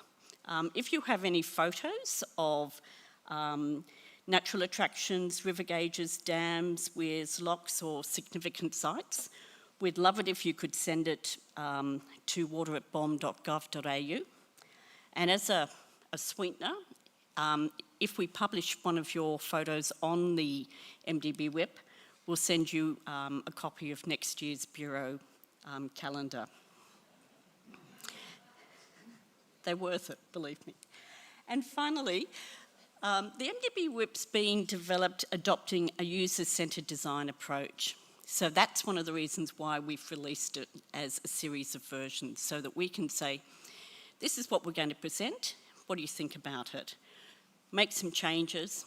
If you have any photos of natural attractions, river gauges, dams, weirs, locks, or significant sites, we'd love it if you could send it to water@bom.gov.au. And as a sweetener, if we publish one of your photos on the MDB whip, we'll send you a copy of next year's Bureau calendar. They're worth it, believe me. And finally, the MDB whip's being developed adopting a user-centred design approach. So that's one of the reasons why we've released it as a series of versions, so that we can say, this is what we're going to present, what do you think about it? Make some changes,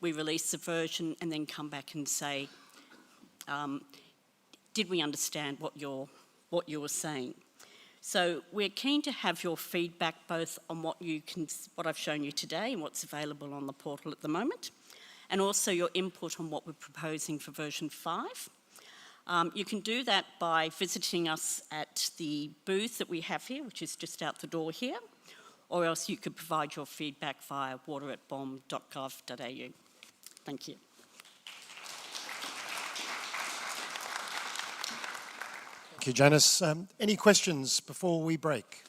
we release the version and then come back and say, did we understand what you're saying? So we're keen to have your feedback both on what I've shown you today and what's available on the portal at the moment, and also your input on what we're proposing for version 5. You can do that by visiting us at the booth that we have here, which is just out the door here, or else you could provide your feedback via water@bom.gov.au. Thank you. Thank you, Janice. Any questions before we break?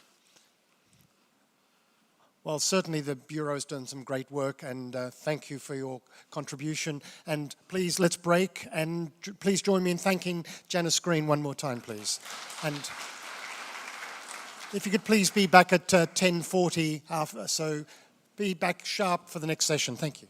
Well, certainly the Bureau's done some great work, and thank you for your contribution. And please, let's break, and please join me in thanking Janice Green one more time, please. And if you could please be back at 10:40, so be back sharp for the next session. Thank you.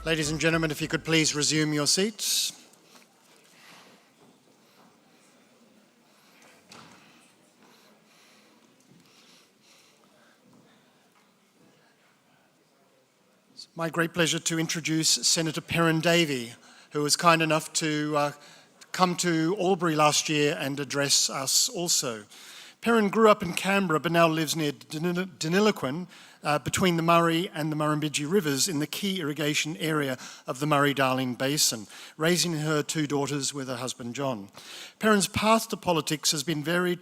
Ladies and gentlemen, if you could please resume your seats. It's my great pleasure to introduce Senator Perrin Davey, who was kind enough to come to Albury last year and address us also. Perrin grew up in Canberra but now lives near Deniliquin, between the Murray and the Murrumbidgee rivers in the key irrigation area of the Murray-Darling Basin, raising her 2 daughters with her husband John. Perrin's path to politics has been varied,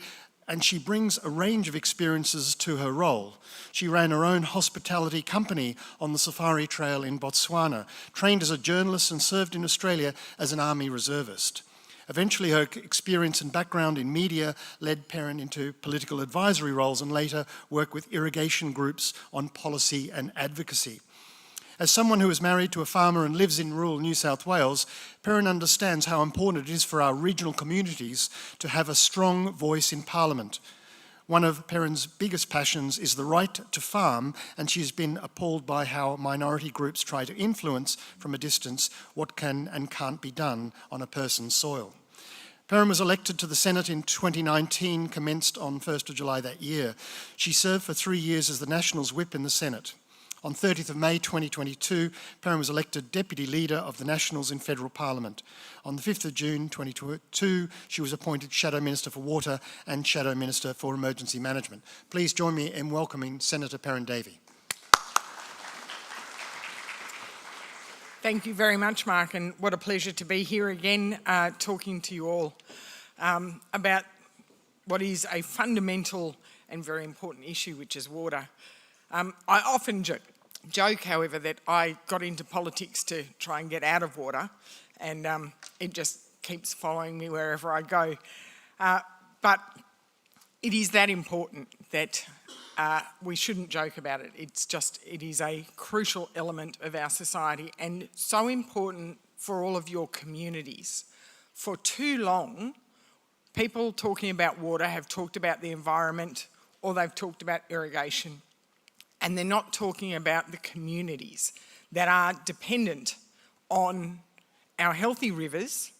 and she brings a range of experiences to her role. She ran her own hospitality company on the Safari Trail in Botswana, trained as a journalist and served in Australia as an army reservist. Eventually, her experience and background in media led Perrin into political advisory roles and later worked with irrigation groups on policy and advocacy. As someone who is married to a farmer and lives in rural New South Wales, Perrin understands how important it is for our regional communities to have a strong voice in Parliament. One of Perrin's biggest passions is the right to farm, and she's been appalled by how minority groups try to influence from a distance what can and can't be done on a person's soil. Perrin was elected to the Senate in 2019, commenced on 1st of July that year. She served for 3 years as the Nationals Whip in the Senate. On 30th of May 2022, Perrin was elected Deputy Leader of the Nationals in Federal Parliament. On the 5th of June 2022, she was appointed Shadow Minister for Water and Shadow Minister for Emergency Management. Please join me in welcoming Senator Perrin Davey. Thank you very much, Mark, and what a pleasure to be here again talking to you all about what is a fundamental and very important issue, which is water. I often joke, however, that I got into politics to try and get out of water, and it just keeps following me wherever I go. But it is that important that we shouldn't joke about it. It is a crucial element of our society and so important for all of your communities. For too long, people talking about water have talked about the environment or they've talked about irrigation, and they're not talking about the communities that are dependent on our healthy rivers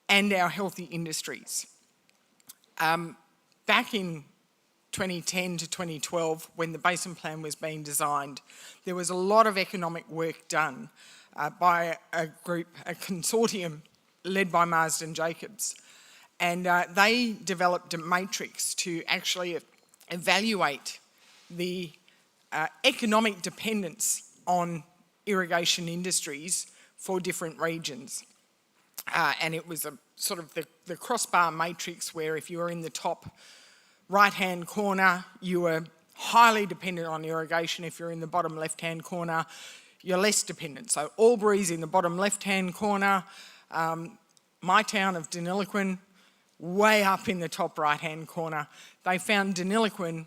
and our healthy industries. Back in 2010 to 2012, when the Basin Plan was being designed, there was a lot of economic work done by a consortium led by Marsden Jacobs. And they developed a matrix to actually evaluate the economic dependence on irrigation industries for different regions. And it was a sort of the crossbar matrix where if you were in the top right-hand corner, you were highly dependent on irrigation. If you're in the bottom left-hand corner, you're less dependent. So Albury's in the bottom left-hand corner, my town of Deniliquin, way up in the top right-hand corner. They found Deniliquin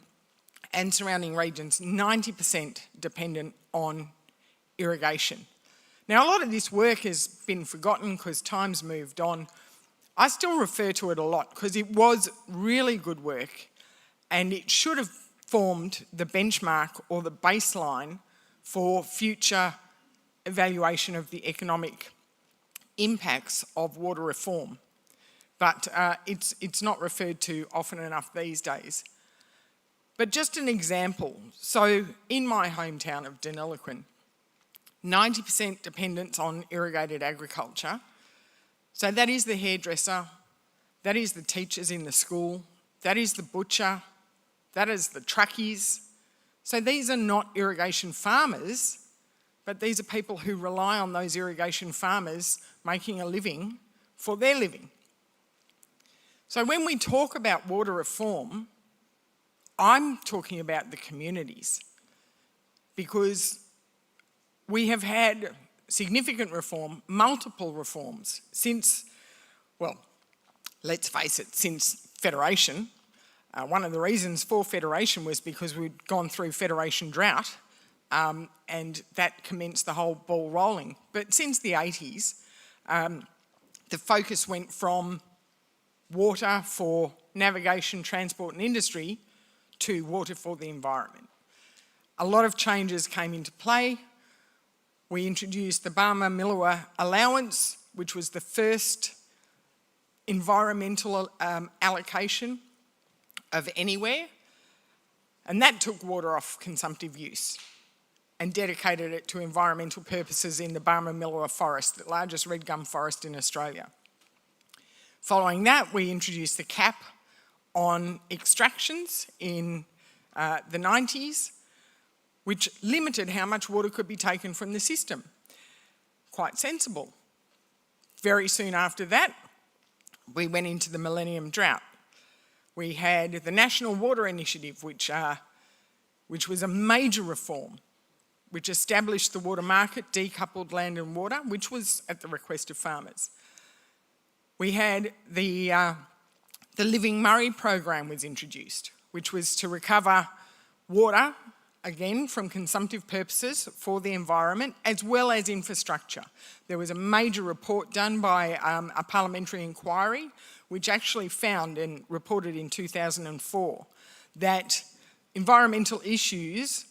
and surrounding regions 90% dependent on irrigation. Now, a lot of this work has been forgotten because time's moved on. I still refer to it a lot because it was really good work and it should have formed the benchmark or the baseline for future evaluation of the economic impacts of water reform. But it's not referred to often enough these days. But just an example. So in my hometown of Deniliquin, 90% dependence on irrigated agriculture. So that is the hairdresser, that is the teachers in the school, that is the butcher, that is the truckies. So these are not irrigation farmers, but these are people who rely on those irrigation farmers making a living for their living. So when we talk about water reform, I'm talking about the communities because we have had significant reform, multiple reforms since, well, let's face it, since Federation. One of the reasons for Federation was because we'd gone through Federation drought and that commenced the whole ball rolling. But since the 80s, the focus went from water for navigation, transport and industry to water for the environment. A lot of changes came into play. We introduced the Barmah-Millewa allowance, which was the first environmental allocation of anywhere, and that took water off consumptive use and dedicated it to environmental purposes in the Barmah-Millewa forest, the largest red gum forest in Australia. Following that, we introduced the cap on extractions in the 90s, which limited how much water could be taken from the system. Quite sensible. Very soon after that, we went into the Millennium Drought. We had the National Water Initiative, which was a major reform, which established the water market, decoupled land and water, which was at the request of farmers. We had the Living Murray program was introduced, which was to recover water, again, from consumptive purposes for the environment, as well as infrastructure. There was a major report done by a parliamentary inquiry, which actually found and reported in 2004 that environmental issues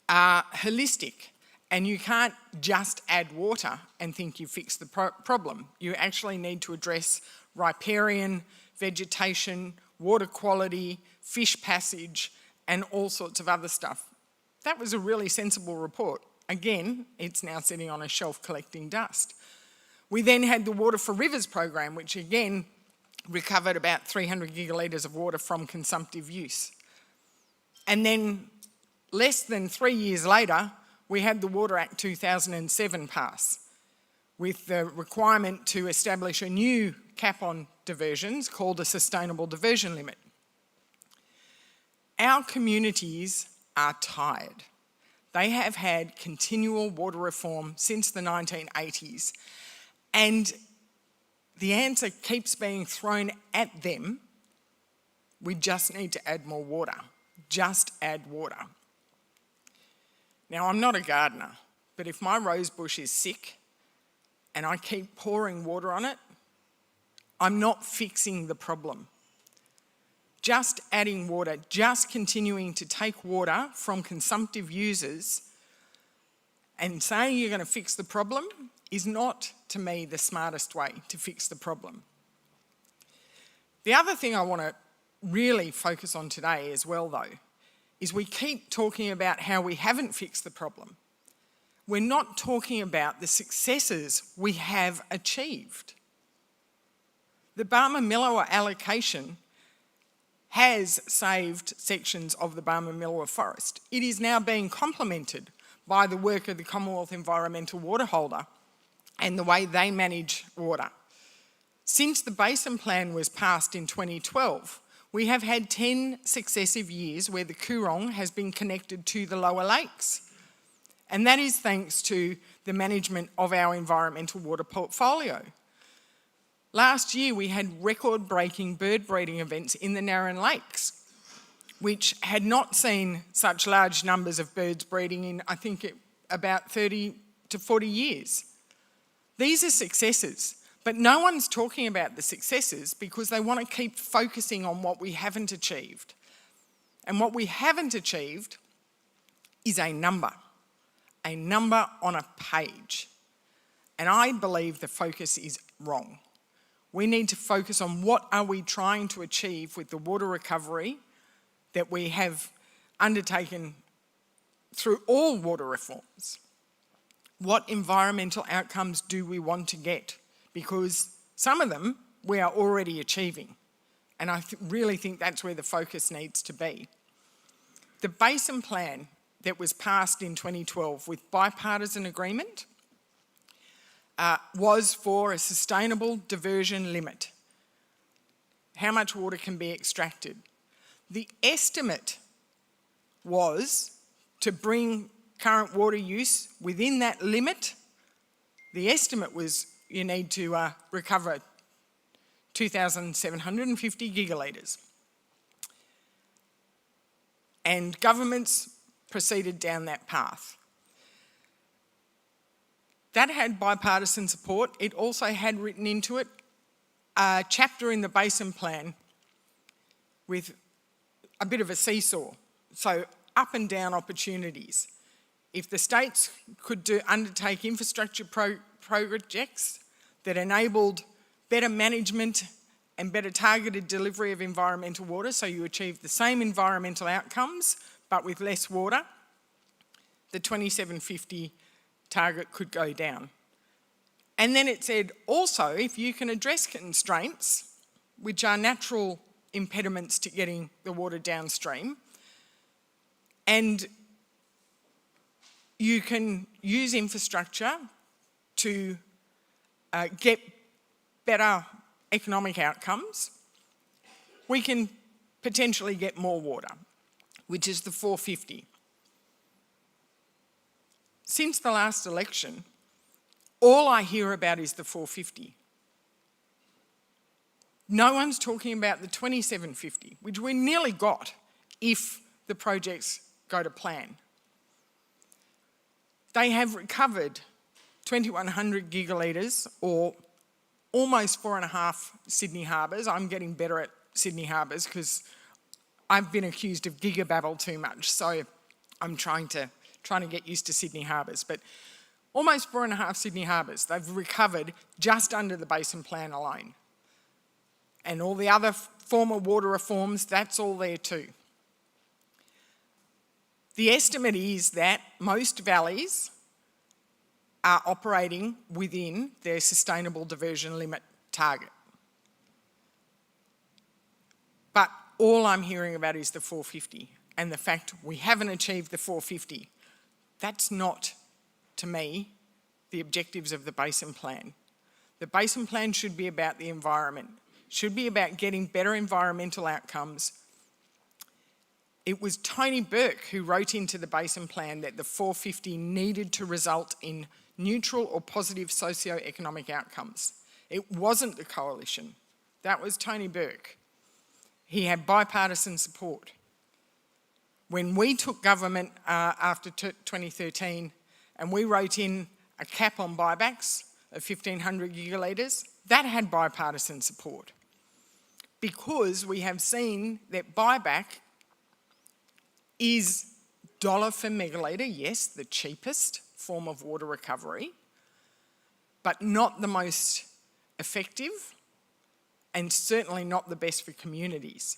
are holistic, and you can't just add water and think you fixed the problem. You actually need to address riparian, vegetation, water quality, fish passage, and all sorts of other stuff. That was a really sensible report. Again, it's now sitting on a shelf collecting dust. We then had the Water for Rivers program, which again recovered about 300 gigalitres of water from consumptive use. And then less than 3 years later, we had the Water Act 2007 pass, with the requirement to establish a new cap on diversions called a sustainable diversion limit. Our communities are tired. They have had continual water reform since the 1980s, and the answer keeps being thrown at them: we just need to add more water. Just add water. Now, I'm not a gardener, but if my rose bush is sick and I keep pouring water on it, I'm not fixing the problem. Just adding water, just continuing to take water from consumptive users and saying you're going to fix the problem is not, to me, the smartest way to fix the problem. The other thing I want to really focus on today as well, though, is we keep talking about how we haven't fixed the problem. We're not talking about the successes we have achieved. The Barmah-Millewa allocation has saved sections of the Barmah-Millewa forest. It is now being complemented by the work of the Commonwealth Environmental Water Holder and the way they manage water. Since the Basin Plan was passed in 2012, we have had 10 successive years where the Coorong has been connected to the lower lakes. And that is thanks to the management of our environmental water portfolio. Last year, we had record-breaking bird breeding events in the Narran Lakes, which had not seen such large numbers of birds breeding in, I think, about 30 to 40 years. These are successes, but no one's talking about the successes because they want to keep focusing on what we haven't achieved. And what we haven't achieved is a number on a page. And I believe the focus is wrong. We need to focus on what are we trying to achieve with the water recovery that we have undertaken through all water reforms. What environmental outcomes do we want to get? Because some of them we are already achieving. And I really think that's where the focus needs to be. The Basin Plan that was passed in 2012 with bipartisan agreement was for a sustainable diversion limit. How much water can be extracted? The estimate was to bring current water use within that limit. The estimate was you need to recover 2,750 gigalitres. And governments proceeded down that path. That had bipartisan support. It also had written into it a chapter in the Basin Plan with a bit of a seesaw, so up and down opportunities. if the states could undertake infrastructure projects that enabled better management and better targeted delivery of environmental water, so you achieve the same environmental outcomes but with less water, the 2750 target could go down. And then it said also, if you can address constraints, which are natural impediments to getting the water downstream, and you can use infrastructure to get better economic outcomes, we can potentially get more water, which is the 450. Since the last election, all I hear about is the 450. No one's talking about the 2750, which we nearly got if the projects go to plan. They have recovered 2,100 gigalitres, or almost 4.5 Sydney harbours. I'm getting better at Sydney harbours because I've been accused of gigababble too much, so I'm trying to get used to Sydney harbours. But almost 4.5 Sydney harbours, they've recovered just under the Basin Plan alone. And all the other former water reforms, that's all there too. The estimate is that most valleys are operating within their sustainable diversion limit target. But all I'm hearing about is the 450 and the fact we haven't achieved the 450. That's not, to me, the objectives of the Basin Plan. The Basin Plan should be about the environment, should be about getting better environmental outcomes. It was Tony Burke who wrote into the Basin Plan that the 450 needed to result in neutral or positive socio-economic outcomes. It wasn't the Coalition. That was Tony Burke. He had bipartisan support. When we took government after 2013 and we wrote in a cap on buybacks of 1,500 gigalitres, that had bipartisan support, because we have seen that buyback is dollar for megalitre, yes, the cheapest form of water recovery, but not the most effective and certainly not the best for communities.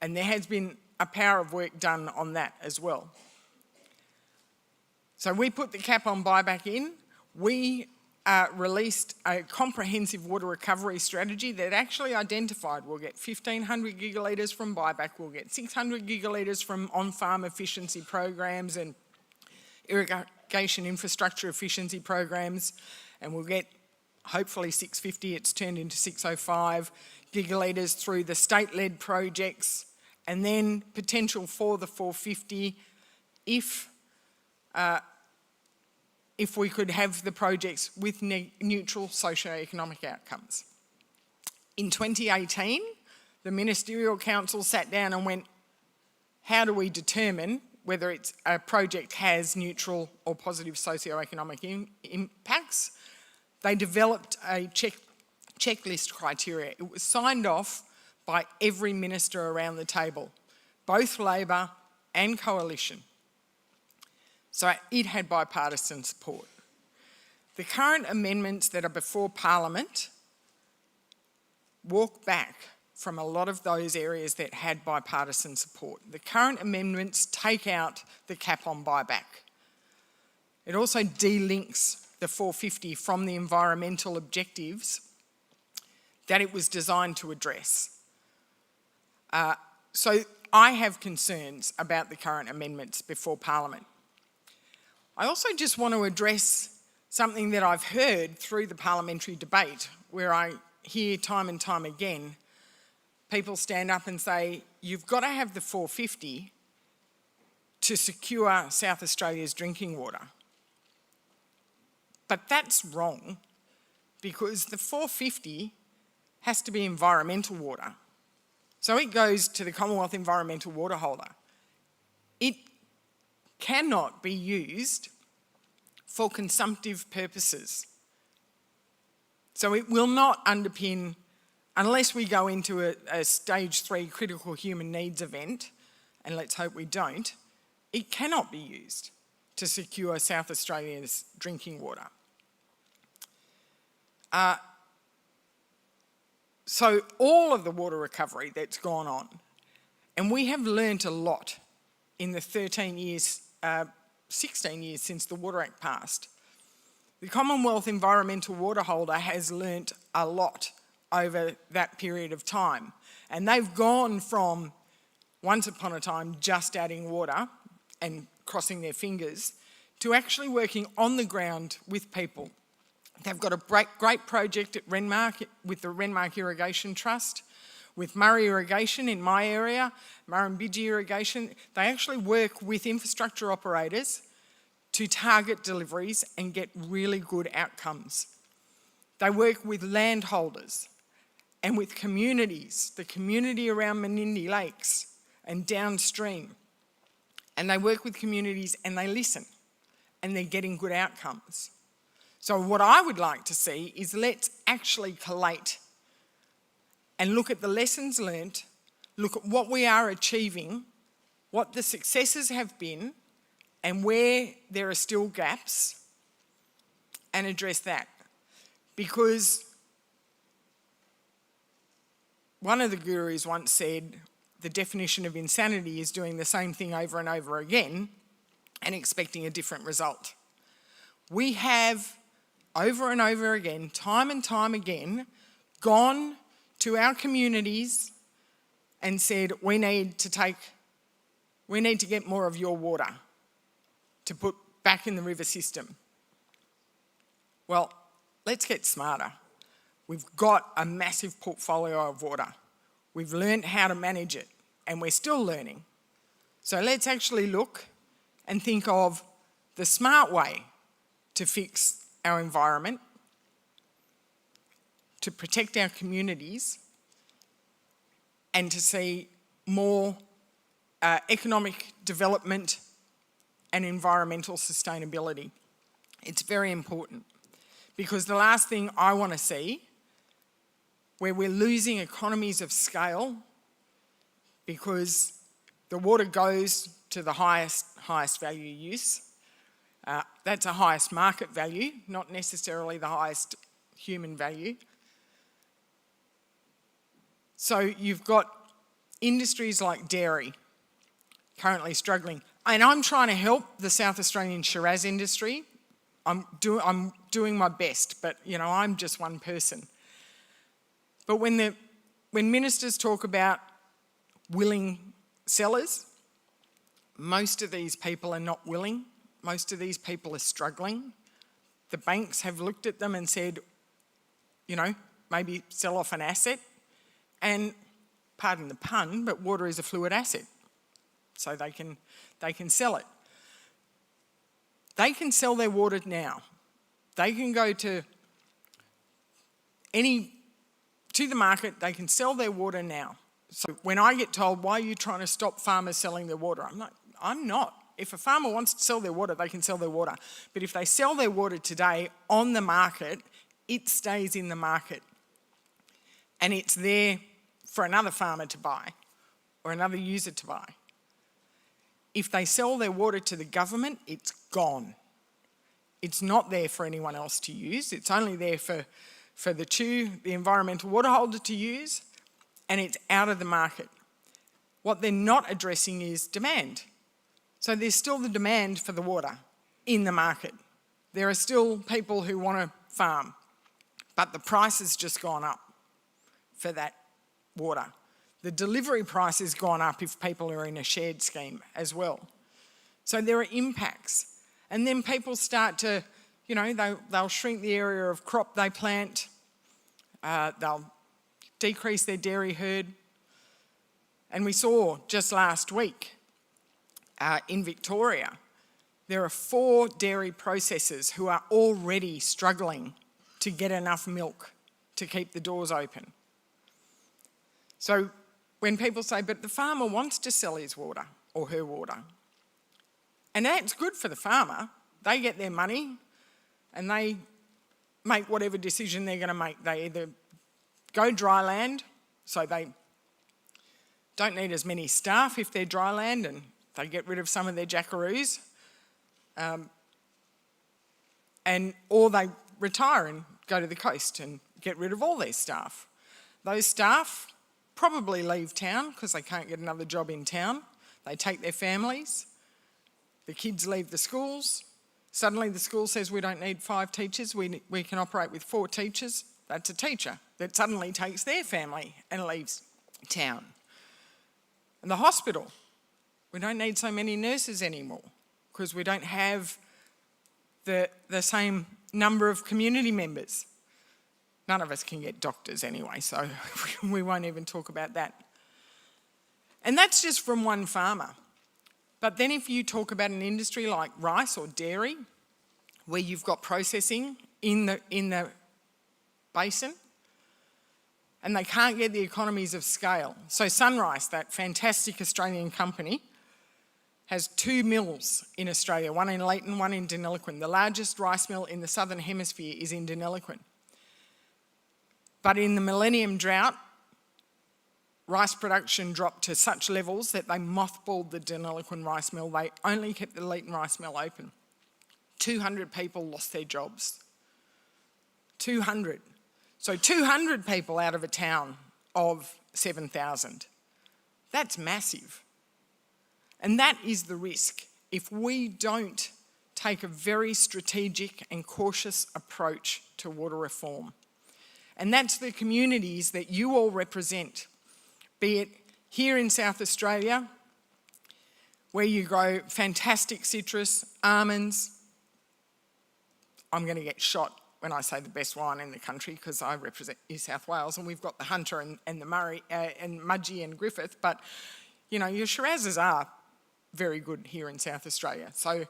And there has been a power of work done on that as well. So we put the cap on buyback in. We released a comprehensive water recovery strategy that actually identified we'll get 1,500 gigalitres from buyback, we'll get 600 gigalitres from on-farm efficiency programs and irrigation infrastructure efficiency programs, and we'll get hopefully 650, it's turned into 605 gigalitres through the state-led projects, and then potential for the 450 if we could have the projects with neutral socio-economic outcomes. In 2018, the Ministerial Council sat down and went, how do we determine whether a project has neutral or positive socio-economic impacts? They developed a checklist criteria. It was signed off by every minister around the table, both Labor and Coalition. So it had bipartisan support. The current amendments that are before Parliament walk back from a lot of those areas that had bipartisan support. The current amendments take out the cap on buyback. It also delinks the 450 from the environmental objectives that it was designed to address. So I have concerns about the current amendments before Parliament. I also just want to address something that I've heard through the parliamentary debate, where I hear time and time again people stand up and say, you've got to have the 450 to secure South Australia's drinking water. But that's wrong, because the 450 has to be environmental water. So it goes to the Commonwealth Environmental Water Holder. It cannot be used for consumptive purposes. So it will not underpin, unless we go into a stage 3 critical human needs event, and let's hope we don't, it cannot be used to secure South Australia's drinking water. So all of the water recovery that's gone on, and we have learnt a lot in the 16 years since the Water Act passed. The Commonwealth Environmental Water Holder has learnt a lot over that period of time. And they've gone from, once upon a time, just adding water and crossing their fingers, to actually working on the ground with people. They've got a great project at Renmark with the Renmark Irrigation Trust, with Murray Irrigation in my area, Murrumbidgee Irrigation. They actually work with infrastructure operators to target deliveries and get really good outcomes. They work with landholders and with communities, the community around Menindee Lakes and downstream. And they work with communities and they listen, and they're getting good outcomes. So what I would like to see is let's actually collate and look at the lessons learnt, look at what we are achieving, what the successes have been, and where there are still gaps, and address that. Because one of the gurus once said, the definition of insanity is doing the same thing over and over again and expecting a different result. We have, over and over again, time and time again, gone to our communities and said, we need to get more of your water to put back in the river system. Well, let's get smarter. We've got a massive portfolio of water. We've learned how to manage it, and we're still learning. So let's actually look and think of the smart way to fix our environment, to protect our communities, and to see more economic development and environmental sustainability. It's very important, because the last thing I want to see, where we're losing economies of scale because the water goes to the highest value use. That's a highest market value, not necessarily the highest human value. So you've got industries like dairy currently struggling. And I'm trying to help the South Australian Shiraz industry. I'm doing my best, but you know, I'm just one person. But when ministers talk about willing sellers, most of these people are not willing. Most of these people are struggling. The banks have looked at them and said, you know, maybe sell off an asset. And pardon the pun, but water is a fluid asset. So they can sell it. They can sell their water now. They can go to the market, they can sell their water now. So when I get told, why are you trying to stop farmers selling their water? I'm not. If a farmer wants to sell their water, they can sell their water. But if they sell their water today on the market, it stays in the market. And it's there for another farmer to buy or another user to buy. If they sell their water to the government, it's gone. It's not there for anyone else to use. It's only there for the CHU, the environmental water holder, to use, and it's out of the market. What they're not addressing is demand. So there's still the demand for the water in the market. There are still people who want to farm, but the price has just gone up for that water. The delivery price has gone up if people are in a shared scheme as well. So there are impacts. And then people start to, you know, they'll shrink the area of crop they plant, they'll decrease their dairy herd. And we saw just last week in Victoria, there are 4 dairy processors who are already struggling to get enough milk to keep the doors open. So when people say, but the farmer wants to sell his water or her water, and that's good for the farmer, they get their money and they make whatever decision they're going to make. They either go dry land, so they don't need as many staff if they're dry land and they get rid of some of their jackaroos. or they retire and go to the coast and get rid of all their staff. Those staff probably leave town because they can't get another job in town. They take their families. The kids leave the schools. Suddenly the school says we don't need 5 teachers, we can operate with 4 teachers. That's a teacher that suddenly takes their family and leaves town. And the hospital, we don't need so many nurses anymore because we don't have the same number of community members. None of us can get doctors anyway, so we won't even talk about that. And that's just from one farmer. But then if you talk about an industry like rice or dairy, where you've got processing in the basin, and they can't get the economies of scale. So Sunrice, that fantastic Australian company, has 2 mills in Australia, one in Leighton, one in Deniliquin. The largest rice mill in the southern hemisphere is in Deniliquin. But in the millennium drought, rice production dropped to such levels that they mothballed the Deniliquin rice mill. They only kept the Leighton rice mill open. 200 people lost their jobs. 200. So 200 people out of a town of 7,000. That's massive. And that is the risk if we don't take a very strategic and cautious approach to water reform. And that's the communities that you all represent, be it here in South Australia, where you grow fantastic citrus, almonds. I'm going to get shot when I say the best wine in the country because I represent New South Wales and we've got the Hunter and the Murray and Mudgee and Griffith, but you know, your Shirazes are very good here in South Australia. So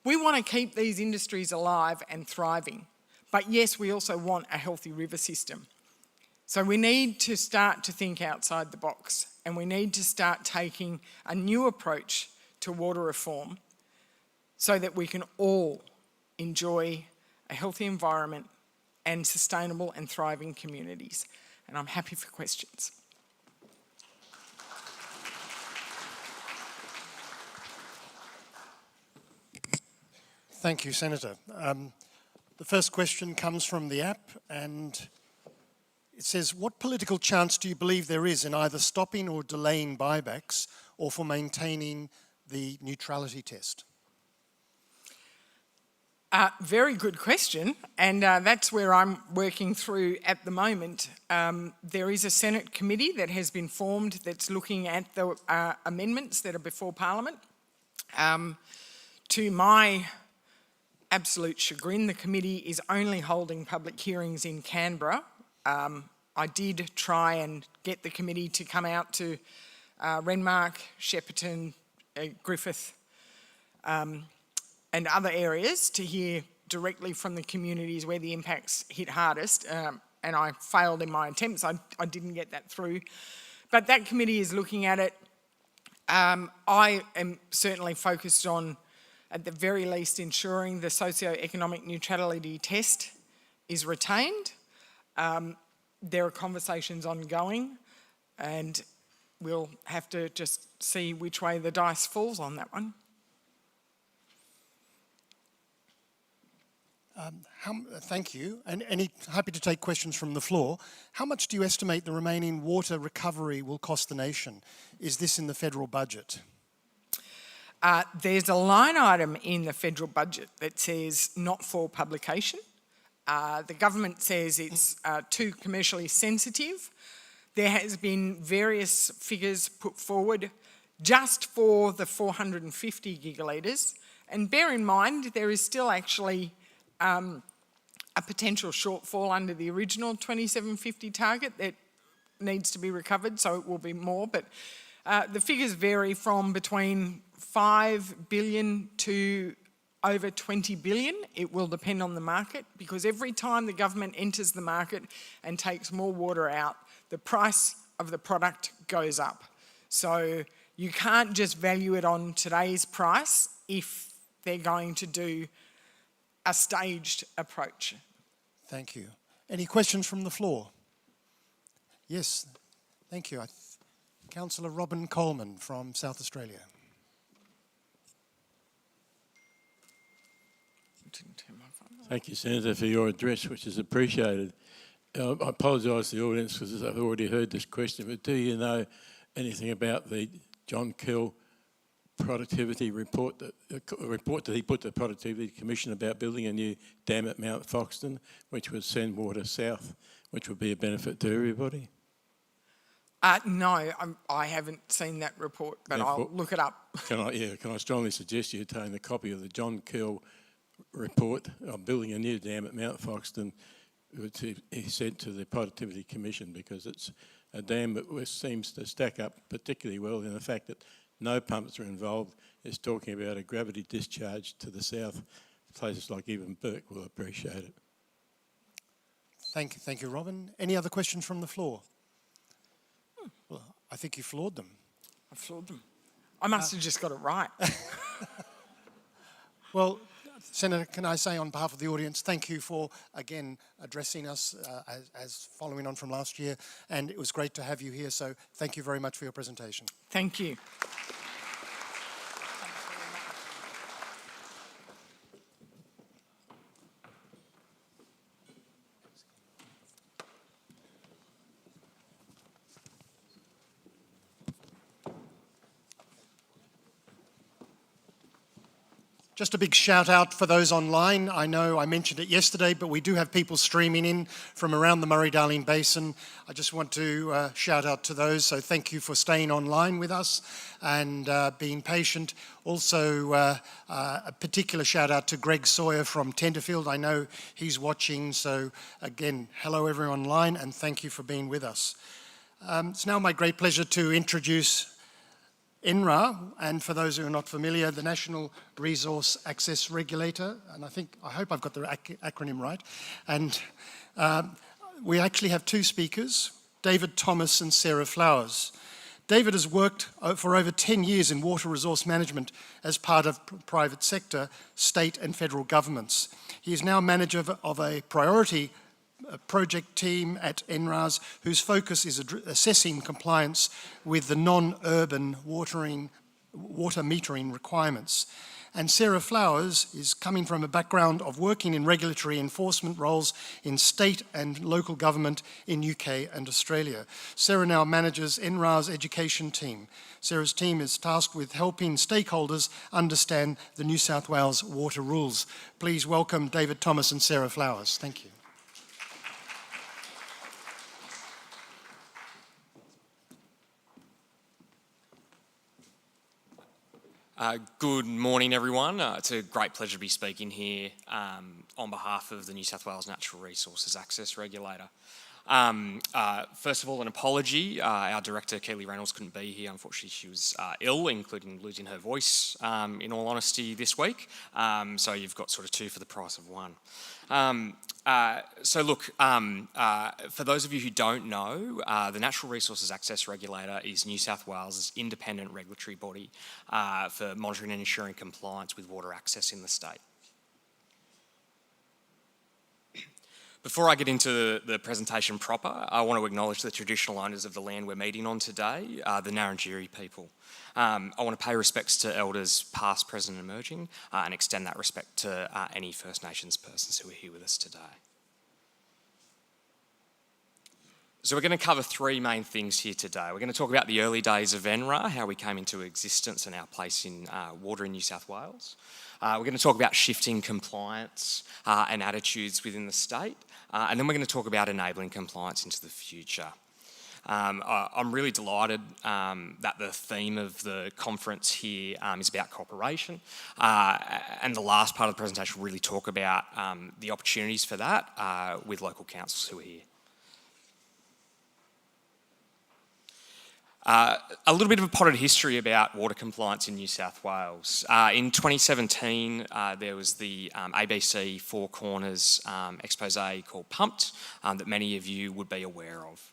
we want to keep these industries alive and thriving. But yes, we also want a healthy river system. So we need to start to think outside the box and we need to start taking a new approach to water reform so that we can all enjoy a healthy environment and sustainable and thriving communities. And I'm happy for questions. Thank you, Senator. The first question comes from the app and it says, what political chance do you believe there is in either stopping or delaying buybacks or for maintaining the neutrality test? Very good question, and that's where I'm working through at the moment. There is a Senate committee that has been formed that's looking at the amendments that are before Parliament. To my absolute chagrin, the committee is only holding public hearings in Canberra. I did try and get the committee to come out to Renmark, Shepparton, Griffith, and other areas to hear directly from the communities where the impacts hit hardest, and I failed in my attempts. I didn't get that through. But that committee is looking at it. I am certainly focused on, at the very least, ensuring the socio-economic neutrality test is retained. There are conversations ongoing, and we'll have to just see which way the dice falls on that one. Thank you. And happy to take questions from the floor. How much do you estimate the remaining water recovery will cost the nation? Is this in the federal budget? There's a line item in the federal budget that says not for publication. The government says it's too commercially sensitive. There has been various figures put forward just for the 450 gigalitres. And bear in mind, there is still actually a potential shortfall under the original 2750 target that needs to be recovered, so it will be more. But the figures vary from between 5 billion to over 20 billion. It will depend on the market, because every time the government enters the market and takes more water out, the price of the product goes up. So you can't just value it on today's price if they're going to do a staged approach. Thank you. Any questions from the floor? Yes, thank you. Councillor Robin Coleman from South Australia. didn't turn my phone on. Thank you, Senator, for your address, which is appreciated. I apologise to the audience because I've already heard this question, but do you know anything about the John Kell productivity report that he put to the Productivity Commission about building a new dam at Mount Foxton, which would send water south, which would be a benefit to everybody? No, I haven't seen that report, but I'll look it up. Can I strongly suggest you obtain a copy of the John Kell report of building a new dam at Mount Foxton, which he sent to the Productivity Commission, because it's a dam that seems to stack up particularly well in the fact that no pumps are involved. It's talking about a gravity discharge to the south. Places like even Burke will appreciate it. Thank you, Robin. Any other questions from the floor? Well, I think you floored them. I floored them. I must have just got it right. Well, Senator, can I say on behalf of the audience, thank you for, again, addressing us as following on from last year, and it was great to have you here, so thank you very much for your presentation. Thank you. Just a big shout out for those online. I know I mentioned it yesterday, but we do have people streaming in from around the Murray-Darling Basin. I just want to shout out to those. So thank you for staying online with us and being patient. Also, a particular shout out to Greg Sawyer from Tenterfield. I know he's watching. So again, hello everyone online and thank you for being with us. It's now my great pleasure to introduce NRA, and for those who are not familiar, the National Resource Access Regulator, and I hope I've got the acronym right. And we actually have two speakers, David Thomas and Sarah Flowers. David has worked for over 10 years in water resource management as part of private sector, state and federal governments. He is now manager of a priority project team at NRAS, whose focus is assessing compliance with the non-urban water metering requirements. And Sarah Flowers is coming from a background of working in regulatory enforcement roles in state and local government in UK and Australia. Sarah now manages NRA's education team. Sarah's team is tasked with helping stakeholders understand the New South Wales water rules. Please welcome David Thomas and Sarah Flowers. Thank you. Good morning, everyone. It's a great pleasure to be speaking here on behalf of the New South Wales Natural Resources Access Regulator. First of all, an apology. Our director, Keely Reynolds, couldn't be here. Unfortunately, she was ill, including losing her voice, in all honesty, this week. So you've got sort of two for the price of one. For those of you who don't know, the Natural Resources Access Regulator is New South Wales' independent regulatory body for monitoring and ensuring compliance with water access in the state. Before I get into the presentation proper, I want to acknowledge the traditional owners of the land we're meeting on today, the Ngarrindjeri people. I want to pay respects to elders past, present and emerging, and extend that respect to any First Nations persons who are here with us today. So we're going to cover three main things here today. We're going to talk about the early days of NRA, how we came into existence and our place in water in New South Wales. We're going to talk about shifting compliance and attitudes within the state. And then we're going to talk about enabling compliance into the future. I'm really delighted that the theme of the conference here is about cooperation. And the last part of the presentation will really talk about the opportunities for that with local councils who are here. A little bit of a potted history about water compliance in New South Wales. In 2017, there was the ABC Four Corners expose called Pumped that many of you would be aware of.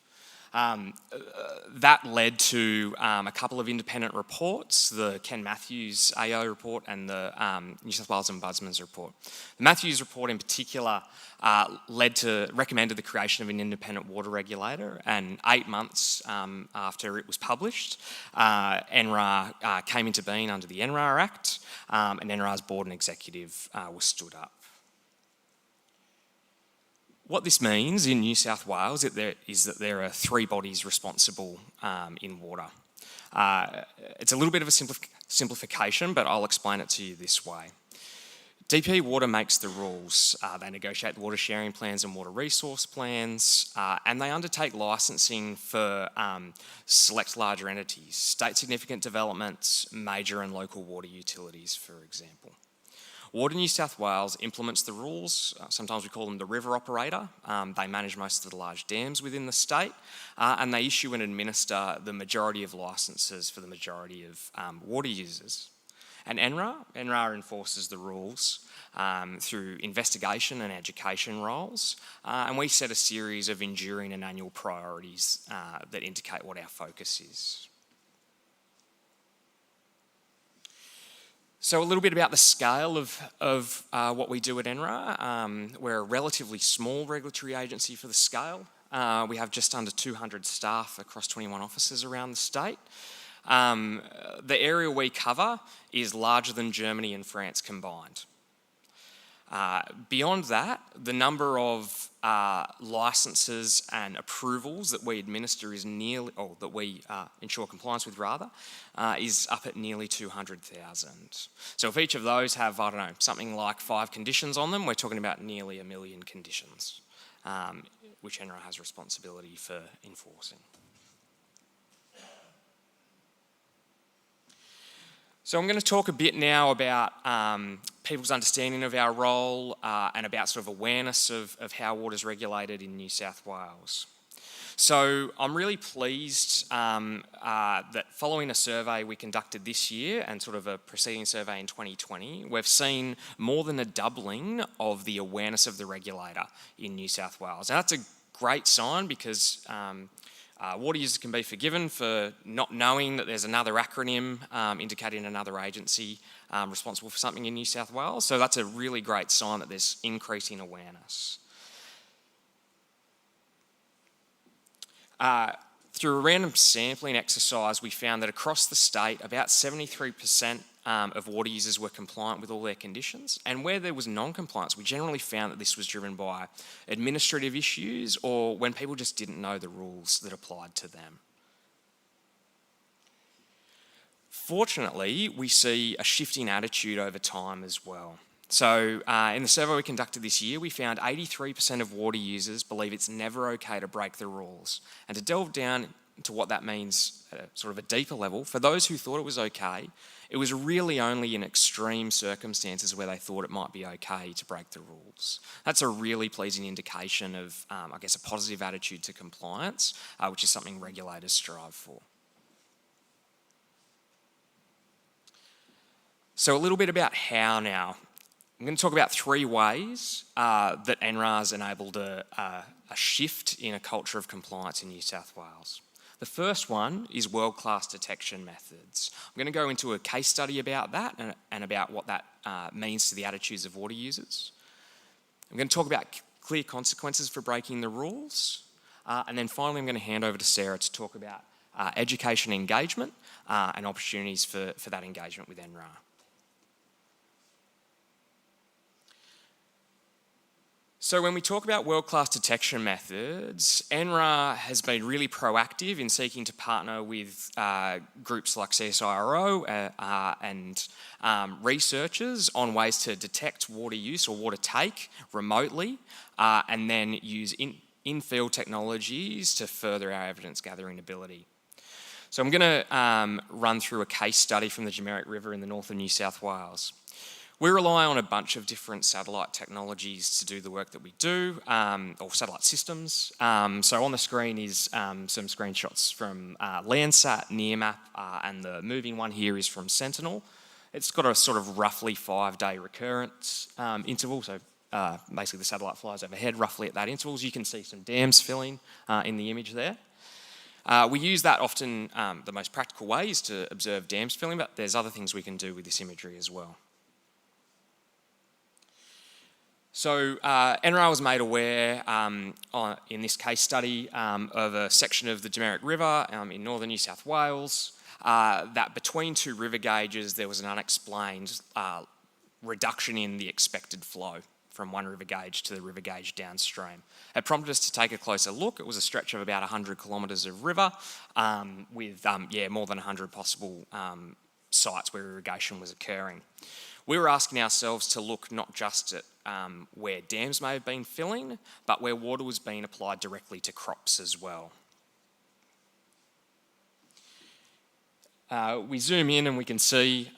That led to a couple of independent reports, the Ken Matthews AO report and the New South Wales Ombudsman's report. The Matthews report in particular recommended the creation of an independent water regulator, and 8 months after it was published, NRA came into being under the NRA Act, and NRA's board and executive was stood up. What this means in New South Wales is that there are 3 bodies responsible in water. It's a little bit of a simplification, but I'll explain it to you this way. DP Water makes the rules. They negotiate the water sharing plans and water resource plans, and they undertake licensing for select larger entities, state significant developments, major and local water utilities, for example. Water New South Wales implements the rules. Sometimes we call them the river operator. They manage most of the large dams within the state, and they issue and administer the majority of licences for the majority of water users. And NRAR enforces the rules through investigation and education roles, and we set a series of enduring and annual priorities that indicate what our focus is. So a little bit about the scale of what we do at NRAR. We're a relatively small regulatory agency for the scale. We have just under 200 staff across 21 offices around the state. The area we cover is larger than Germany and France combined. Beyond that, the number of licences and approvals that we administer is nearly, or that we ensure compliance with rather, is up at nearly 200,000. So if each of those have, I don't know, something like 5 conditions on them, we're talking about nearly 1 million conditions, which NRAR has responsibility for enforcing. So I'm going to talk a bit now about people's understanding of our role and about sort of awareness of how water is regulated in New South Wales. So I'm really pleased that following a survey we conducted this year and sort of a preceding survey in 2020, we've seen more than a doubling of the awareness of the regulator in New South Wales. And that's a great sign because water users can be forgiven for not knowing that there's another acronym indicating another agency responsible for something in New South Wales. So that's a really great sign that there's increasing awareness. Through a random sampling exercise, we found that across the state, about 73% of water users were compliant with all their conditions. And where there was non-compliance, we generally found that this was driven by administrative issues or when people just didn't know the rules that applied to them. Fortunately, we see a shifting attitude over time as well. So in the survey we conducted this year, we found 83% of water users believe it's never okay to break the rules. And to delve down into what that means at a sort of a deeper level, for those who thought it was okay, it was really only in extreme circumstances where they thought it might be okay to break the rules. That's a really pleasing indication of, I guess, a positive attitude to compliance, which is something regulators strive for. So a little bit about how now. I'm going to talk about 3 ways that NRAR's enabled a shift in a culture of compliance in New South Wales. The first one is world-class detection methods. I'm going to go into a case study about that and about what that means to the attitudes of water users. I'm going to talk about clear consequences for breaking the rules. And then finally, I'm going to hand over to Sarah to talk about education engagement and opportunities for that engagement with NRAR. So when we talk about world-class detection methods, NRAR has been really proactive in seeking to partner with groups like CSIRO and researchers on ways to detect water use or water take remotely and then use in-field technologies to further our evidence gathering ability. So I'm going to run through a case study from the Jemeric River in the north of New South Wales. We rely on a bunch of different satellite technologies to do the work that we do, or satellite systems. So on the screen is some screenshots from Landsat, Nearmap, and the moving one here is from Sentinel. It's got a sort of roughly 5-day recurrence interval, so basically the satellite flies overhead roughly at that interval. You can see some dams filling in the image there. We use that often, the most practical way is to observe dams filling, but there's other things we can do with this imagery as well. So NRAR was made aware in this case study of a section of the Jemeric River in northern New South Wales that between 2 river gauges there was an unexplained reduction in the expected flow from one river gauge to the river gauge downstream. It prompted us to take a closer look. It was a stretch of about 100 kilometres of river with more than 100 possible sites where irrigation was occurring. We were asking ourselves to look not just at where dams may have been filling, but where water was being applied directly to crops as well. We zoom in and we can see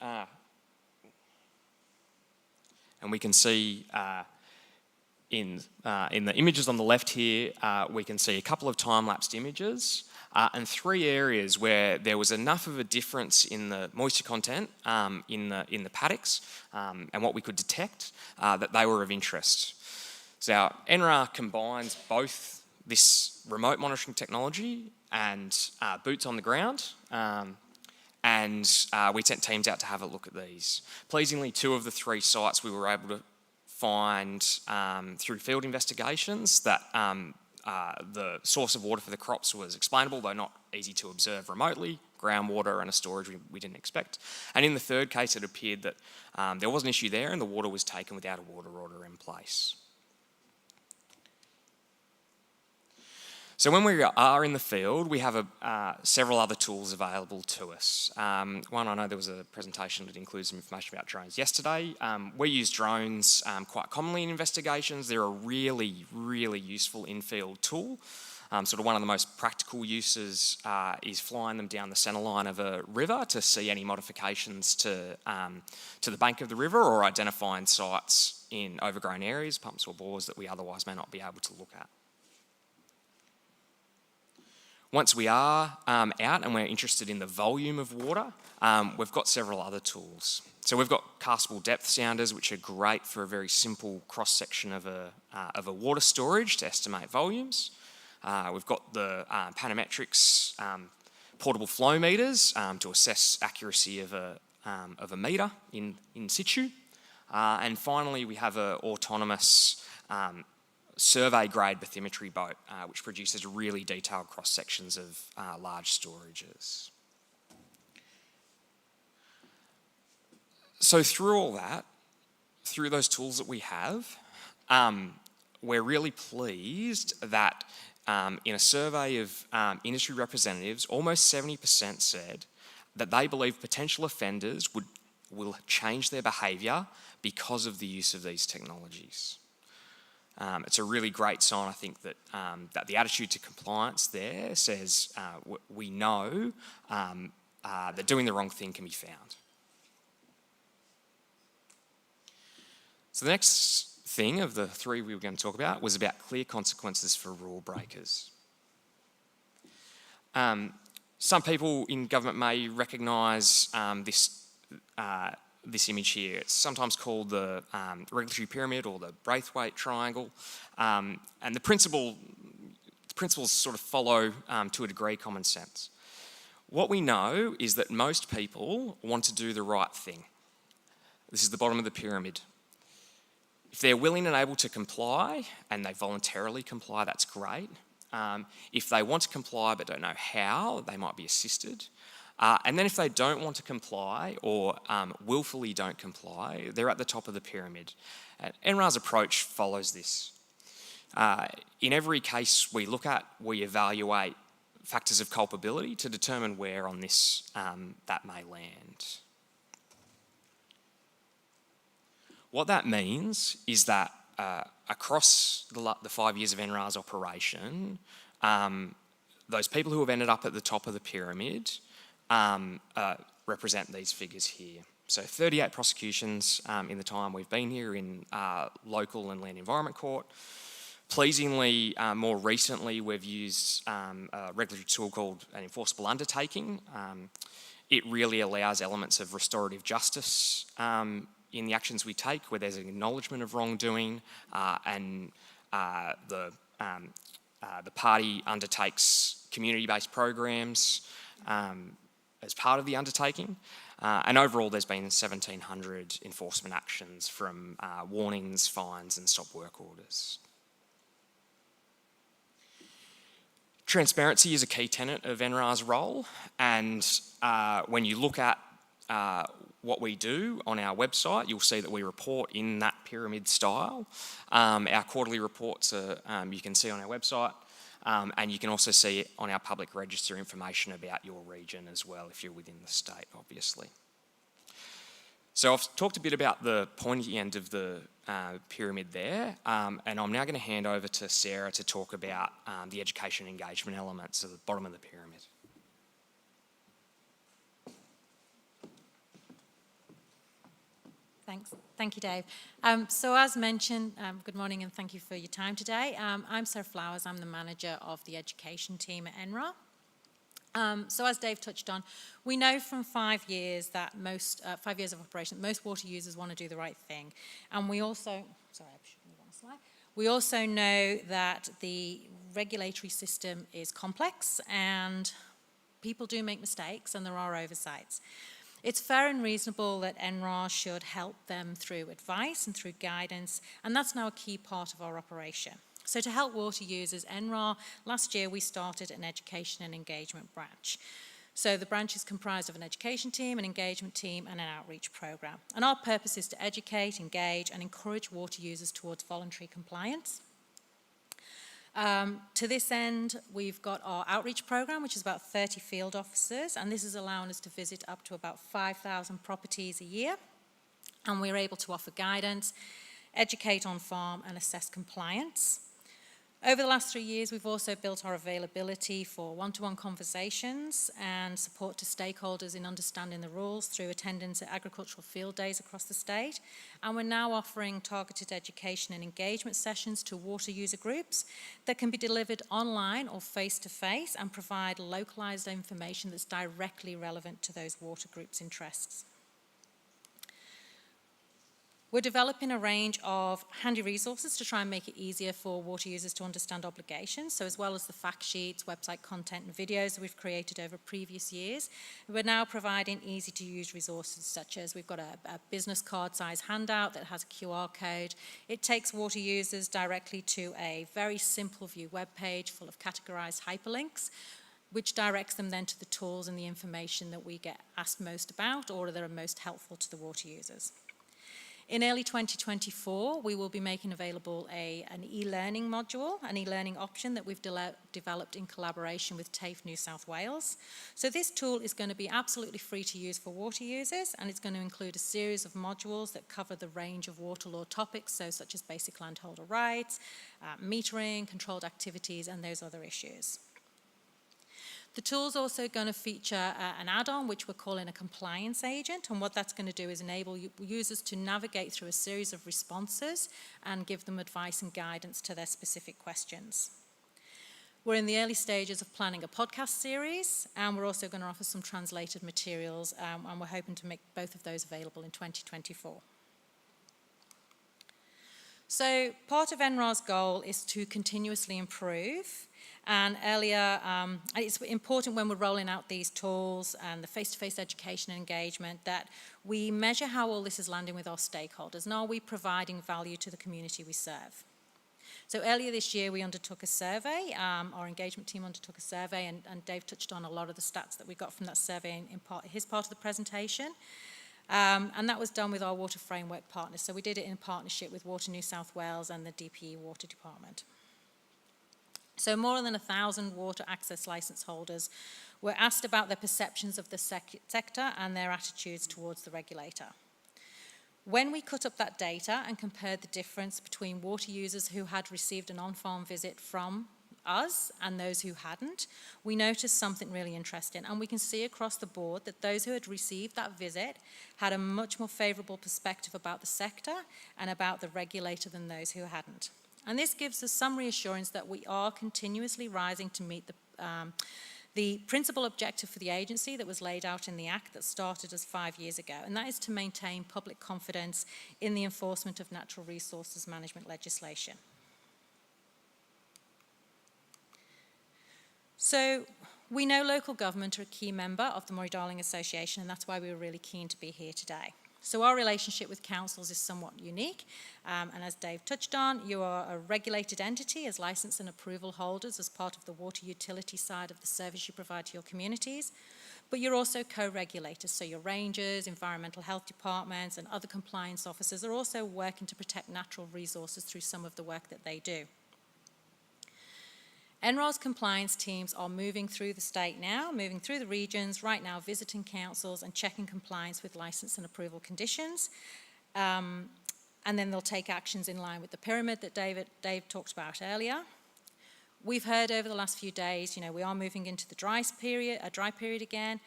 in the images on the left here, we can see a couple of time-lapsed images and 3 areas where there was enough of a difference in the moisture content in the paddocks and what we could detect that they were of interest. So NRAR combines both this remote monitoring technology and boots on the ground. And we sent teams out to have a look at these. Pleasingly, 2 of the 3 sites we were able to find through field investigations that the source of water for the crops was explainable, though not easy to observe remotely, groundwater and a storage we didn't expect. And in the 3rd case, it appeared that there was an issue there and the water was taken without a water order in place. So when we are in the field, we have several other tools available to us. One, I know there was a presentation that includes some information about drones yesterday. We use drones quite commonly in investigations. They're a really, really useful in-field tool. Sort of one of the most practical uses is flying them down the centre line of a river to see any modifications to the bank of the river, or identifying sites in overgrown areas, pumps or bores that we otherwise may not be able to look at. Once we are out and we're interested in the volume of water, we've got several other tools. So we've got castable depth sounders, which are great for a very simple cross-section of a water storage to estimate volumes. We've got the Panametrics portable flow meters to assess accuracy of a meter in situ. And finally, we have an autonomous survey-grade bathymetry boat, which produces really detailed cross-sections of large storages. So through all that, through those tools that we have, we're really pleased that in a survey of industry representatives, almost 70% said that they believe potential offenders will change their behaviour because of the use of these technologies. It's a really great sign, I think, that the attitude to compliance there says we know that doing the wrong thing can be found. So the next thing of the 3 we were going to talk about was about clear consequences for rule breakers. Some people in government may recognise this image here. It's sometimes called the regulatory pyramid or the Braithwaite triangle. And the principles sort of follow, to a degree, common sense. What we know is that most people want to do the right thing. This is the bottom of the pyramid. If they're willing and able to comply, and they voluntarily comply, that's great. If they want to comply but don't know how, they might be assisted. And then if they don't want to comply or willfully don't comply, they're at the top of the pyramid. NRAR's approach follows this. In every case we look at, we evaluate factors of culpability to determine where on this that may land. What that means is that across the 5 years of NRAR's operation, those people who have ended up at the top of the pyramid represent these figures here. So 38 prosecutions in the time we've been here in local and land environment court. Pleasingly, more recently, we've used a regulatory tool called an enforceable undertaking. It really allows elements of restorative justice in the actions we take, where there's an acknowledgement of wrongdoing and the party undertakes community-based programs as part of the undertaking. And overall, there's been 1,700 enforcement actions from warnings, fines and stop work orders. Transparency is a key tenet of NRAR's role, and when you look at what we do on our website. You'll see that we report in that pyramid style. Our quarterly reports are, you can see on our website, and you can also see it on our public register information about your region as well, if you're within the state, obviously. So I've talked a bit about the pointy end of the pyramid there, and I'm now going to hand over to Sarah to talk about the education engagement elements at the bottom of the pyramid. Thanks. Thank you, Dave. So as mentioned, good morning and thank you for your time today. I'm Sarah Flowers. I'm the manager of the education team at NRAR. So as Dave touched on, we know from 5 years that 5 years of operation, most water users want to do the right thing. And we also, sorry, I should move on a slide. We also know that the regulatory system is complex and people do make mistakes and there are oversights. It's fair and reasonable that NRAR should help them through advice and through guidance, and that's now a key part of our operation. So to help water users, NRAR, last year we started an education and engagement branch. So the branch is comprised of an education team, an engagement team, and an outreach program. And our purpose is to educate, engage, and encourage water users towards voluntary compliance. To this end, we've got our outreach program, which is about 30 field officers, and this is allowing us to visit up to about 5,000 properties a year. And we're able to offer guidance, educate on farm, and assess compliance. Over the last 3 years, we've also built our availability for one-to-one conversations and support to stakeholders in understanding the rules through attendance at agricultural field days across the state. And we're now offering targeted education and engagement sessions to water user groups that can be delivered online or face-to-face and provide localised information that's directly relevant to those water groups' interests. We're developing a range of handy resources to try and make it easier for water users to understand obligations. So as well as the fact sheets, website content and videos that we've created over previous years, we're now providing easy to use resources such as we've got a business card size handout that has a QR code. It takes water users directly to a very simple view web page full of categorized hyperlinks, which directs them then to the tools and the information that we get asked most about or that are most helpful to the water users. In early 2024, we will be making available an e-learning module, an e-learning option that we've developed in collaboration with TAFE New South Wales. So this tool is going to be absolutely free to use for water users, and it's going to include a series of modules that cover the range of water law topics, so such as basic landholder rights, metering, controlled activities, and those other issues. The tool's also going to feature an add-on which we're calling a compliance agent, and what that's going to do is enable users to navigate through a series of responses and give them advice and guidance to their specific questions. We're in the early stages of planning a podcast series, and we're also going to offer some translated materials, and we're hoping to make both of those available in 2024. So part of NRAR's goal is to continuously improve. And earlier, it's important when we're rolling out these tools and the face-to-face education and engagement that we measure how all this is landing with our stakeholders, and are we providing value to the community we serve. So earlier this year, we undertook a survey. Our engagement team undertook a survey, and Dave touched on a lot of the stats that we got from that survey in his part of the presentation. And that was done with our water framework partners. So we did it in partnership with Water New South Wales and the DPE Water Department. So more than 1,000 water access licence holders were asked about their perceptions of the sector and their attitudes towards the regulator. When we cut up that data and compared the difference between water users who had received an on-farm visit from us and those who hadn't, we noticed something really interesting. And we can see across the board that those who had received that visit had a much more favourable perspective about the sector and about the regulator than those who hadn't. And this gives us some reassurance that we are continuously rising to meet the principal objective for the agency that was laid out in the Act that started us 5 years ago, and that is to maintain public confidence in the enforcement of natural resources management legislation. So we know local government are a key member of the Murray-Darling Association, and that's why we were really keen to be here today. So our relationship with councils is somewhat unique, and as Dave touched on, you are a regulated entity as licence and approval holders as part of the water utility side of the service you provide to your communities. But you're also co-regulators, so your rangers, environmental health departments, and other compliance officers are also working to protect natural resources through some of the work that they do. NRA's compliance teams are moving through the state now, moving through the regions, right now visiting councils and checking compliance with licence and approval conditions. And then they'll take actions in line with the pyramid that Dave talked about earlier. We've heard over the last few days, we are moving into the dry period again,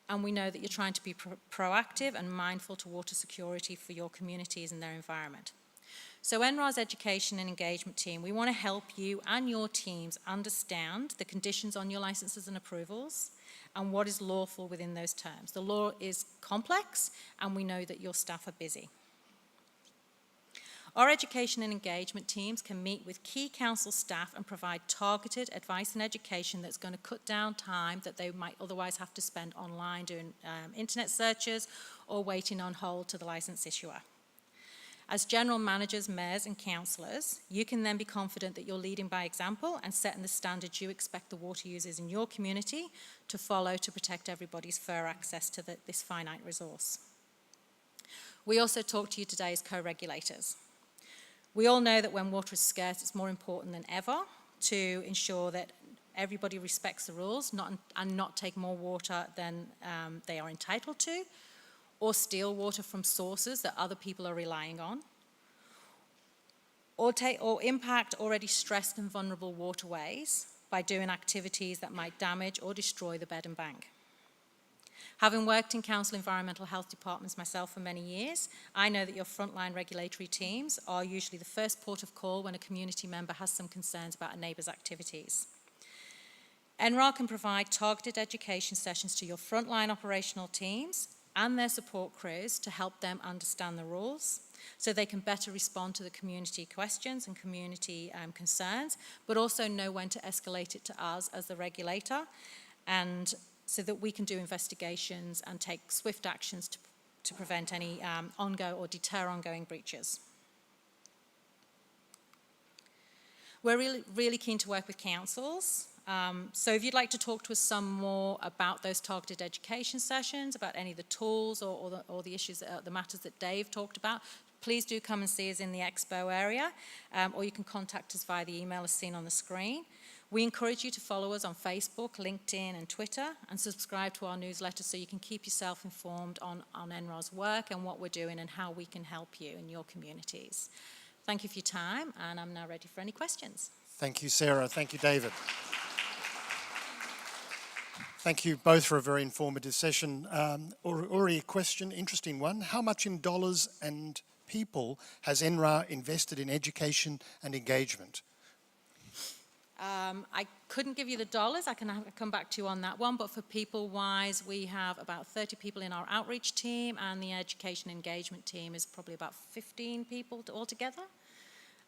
and we know that you're trying to be proactive and mindful to water security for your communities and their environment. So NRA's education and engagement team, we want to help you and your teams understand the conditions on your licenses and approvals and what is lawful within those terms. The law is complex, and we know that your staff are busy. Our education and engagement teams can meet with key council staff and provide targeted advice and education that's going to cut down time that they might otherwise have to spend online doing internet searches or waiting on hold to the licence issuer. As general managers, mayors and councillors, you can then be confident that you're leading by example and setting the standards you expect the water users in your community to follow to protect everybody's fair access to this finite resource. We also talk to you today as co-regulators. We all know that when water is scarce, it's more important than ever to ensure that everybody respects the rules and not take more water than they are entitled to, or steal water from sources that other people are relying on, or impact already stressed and vulnerable waterways by doing activities that might damage or destroy the bed and bank. Having worked in council environmental health departments myself for many years, I know that your frontline regulatory teams are usually the first port of call when a community member has some concerns about a neighbour's activities. NRA can provide targeted education sessions to your frontline operational teams and their support crews to help them understand the rules so they can better respond to the community questions and community concerns, but also know when to escalate it to us as the regulator, and so that we can do investigations and take swift actions to prevent any ongoing or deter ongoing breaches. We're really keen to work with councils. So if you'd like to talk to us some more about those targeted education sessions, about any of the tools or the issues, the matters that Dave talked about, please do come and see us in the expo area, or you can contact us via the email as seen on the screen. We encourage you to follow us on Facebook, LinkedIn and Twitter, and subscribe to our newsletter so you can keep yourself informed on NRA's work and what we're doing and how we can help you in your communities. Thank you for your time, and I'm now ready for any questions. Thank you, Sarah. Thank you, David. Thank you both for a very informative session. Already a question, interesting one. How much in dollars and people has NRA invested in education and engagement? I couldn't give you the dollars. I can come back to you on that one. But for people-wise, we have about 30 people in our outreach team, and the education engagement team is probably about 15 people altogether.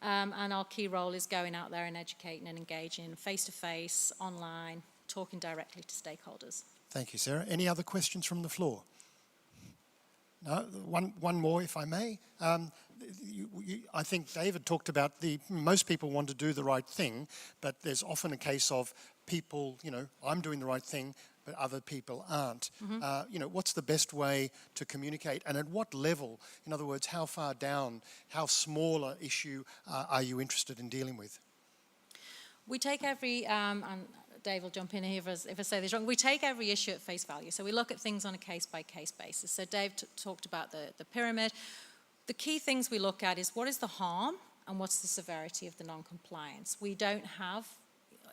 And our key role is going out there and educating and engaging face-to-face, online, talking directly to stakeholders. Thank you, Sarah. Any other questions from the floor? No, one more, if I may. I think David talked about most people want to do the right thing, but there's often a case of people, I'm doing the right thing, but other people aren't. Mm-hmm. What's the best way to communicate, and at what level? In other words, how far down, how small an issue are you interested in dealing with? We take every, and Dave will jump in here if I say this wrong, we take every issue at face value. So we look at things on a case-by-case basis. So Dave talked about the pyramid. The key things we look at is what is the harm and what's the severity of the non-compliance. We don't have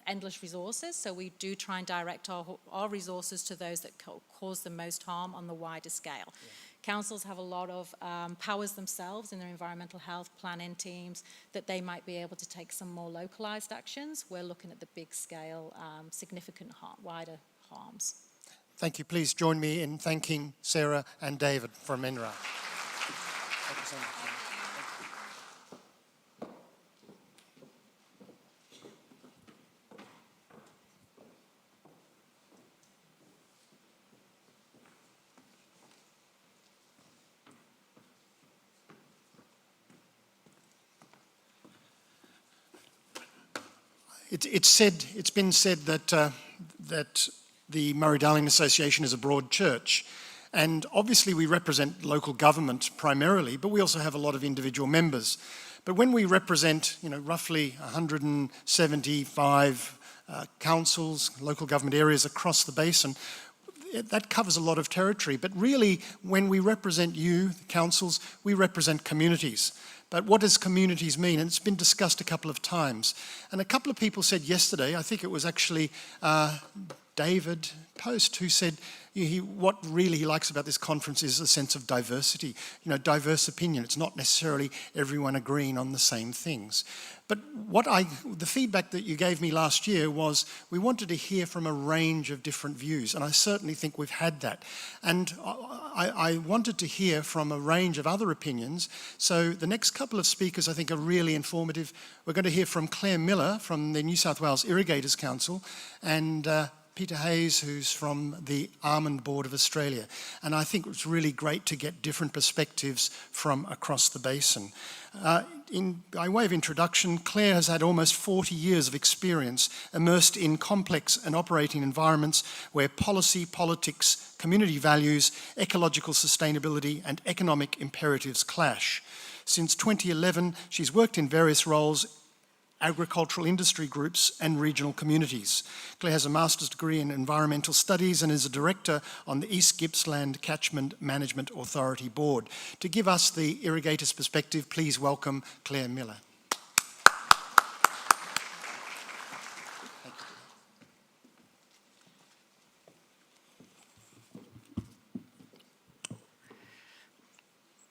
endless resources, so we do try and direct our resources to those that cause the most harm on the wider scale. Yeah. Councils have a lot of powers themselves in their environmental health planning teams that they might be able to take some more localised actions. We're looking at the big scale, significant wider harms. Thank you. Please join me in thanking Sarah and David from NRA. Thank you so much. It's been said that the Murray-Darling Association is a broad church. And obviously we represent local government primarily, but we also have a lot of individual members. But when we represent, roughly 175 councils, local government areas across the basin, that covers a lot of territory. But really, when we represent you, the councils, we represent communities. But what does communities mean? And it's been discussed a couple of times. And a couple of people said yesterday, I think it was actually David Post, who said what really he likes about this conference is a sense of diversity, diverse opinion. It's not necessarily everyone agreeing on the same things. But the feedback that you gave me last year was we wanted to hear from a range of different views, and I certainly think we've had that. And I wanted to hear from a range of other opinions. So the next couple of speakers I think are really informative. We're going to hear from Claire Miller from the New South Wales Irrigators Council, and Peter Hayes, who's from the Almond Board of Australia. And I think it's really great to get different perspectives from across the basin. By way of introduction, Claire has had almost 40 years of experience immersed in complex and operating environments where policy, politics, community values, ecological sustainability and economic imperatives clash. Since 2011, she's worked in various roles, agricultural industry groups and regional communities. Claire has a master's degree in environmental studies and is a director on the East Gippsland Catchment Management Authority Board. To give us the irrigators' perspective, please welcome Claire Miller.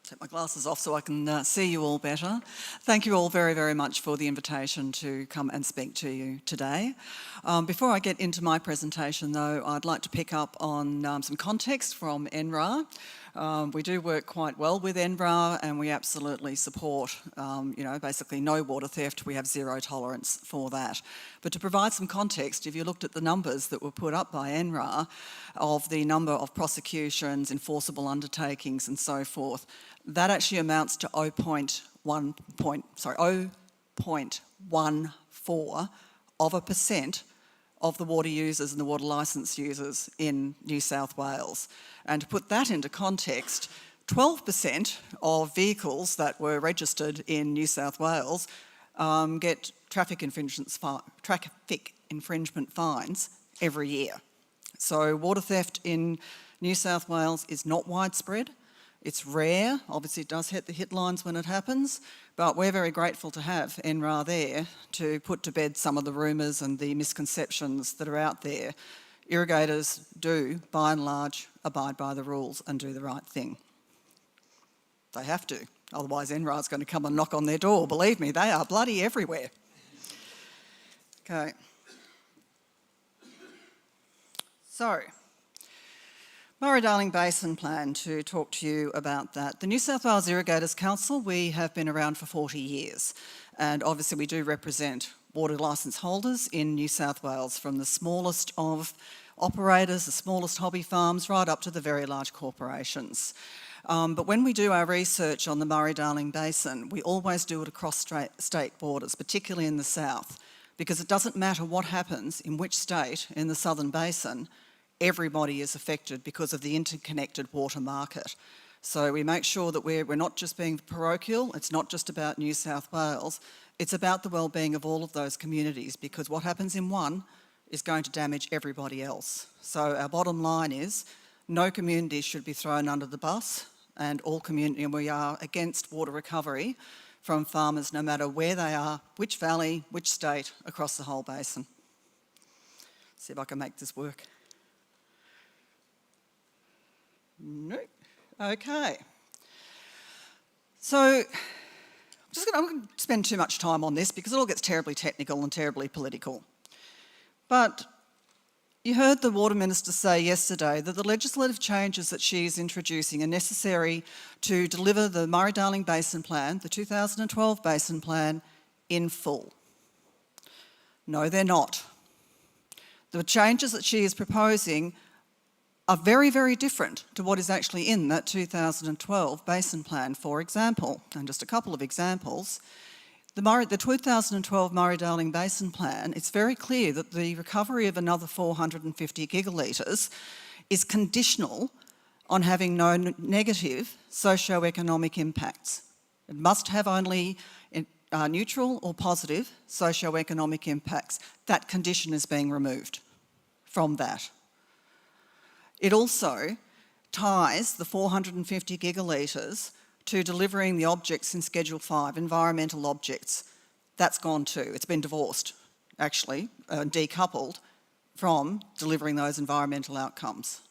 Take my glasses off so I can see you all better. Thank you all very, very much for the invitation to come and speak to you today. Before I get into my presentation though, I'd like to pick up on some context from NRAR. We do work quite well with NRAR and we absolutely support, basically no water theft. We have zero tolerance for that. But to provide some context, if you looked at the numbers that were put up by NRAR of the number of prosecutions, enforceable undertakings and so forth, that actually amounts to 0.14% of the water users and the water licence users in New South Wales. And to put that into context, 12% of vehicles that were registered in New South Wales get traffic infringement fines every year. So water theft in New South Wales is not widespread. It's rare. Obviously it does hit the headlines when it happens, but we're very grateful to have NRAR there to put to bed some of the rumours and the misconceptions that are out there. Irrigators do, by and large, abide by the rules and do the right thing. They have to, otherwise NRAR's going to come and knock on their door. Believe me, they are bloody everywhere. Okay. So, Murray-Darling Basin Plan, to talk to you about that. The New South Wales Irrigators Council, we have been around for 40 years and obviously we do represent water licence holders in New South Wales, from the smallest of operators, the smallest hobby farms, right up to the very large corporations. But when we do our research on the Murray-Darling Basin, we always do it across state borders, particularly in the south, because it doesn't matter what happens in which state in the southern basin, everybody is affected because of the interconnected water market. So we make sure that we're not just being parochial, it's not just about New South Wales, it's about the well-being of all of those communities, because what happens in one is going to damage everybody else. So our bottom line is no community should be thrown under the bus, and we are against water recovery from farmers no matter where they are, which valley, which state, across the whole basin. See if I can make this work. No. Okay. So I'm going to spend too much time on this because it all gets terribly technical and terribly political. But you heard the Water Minister say yesterday that the legislative changes that she is introducing are necessary to deliver the Murray-Darling Basin Plan, the 2012 Basin Plan, in full. No, they're not. The changes that she is proposing are very, very different to what is actually in that 2012 Basin Plan. For example, and just a couple of examples, The 2012 Murray-Darling Basin Plan, it's very clear that the recovery of another 450 gigalitres is conditional on having no negative socio-economic impacts. It must have only neutral or positive socio-economic impacts. That condition is being removed from that. It also ties the 450 gigalitres to delivering the objects in Schedule 5, environmental objects. That's gone too. It's been divorced, actually, decoupled from delivering those environmental outcomes.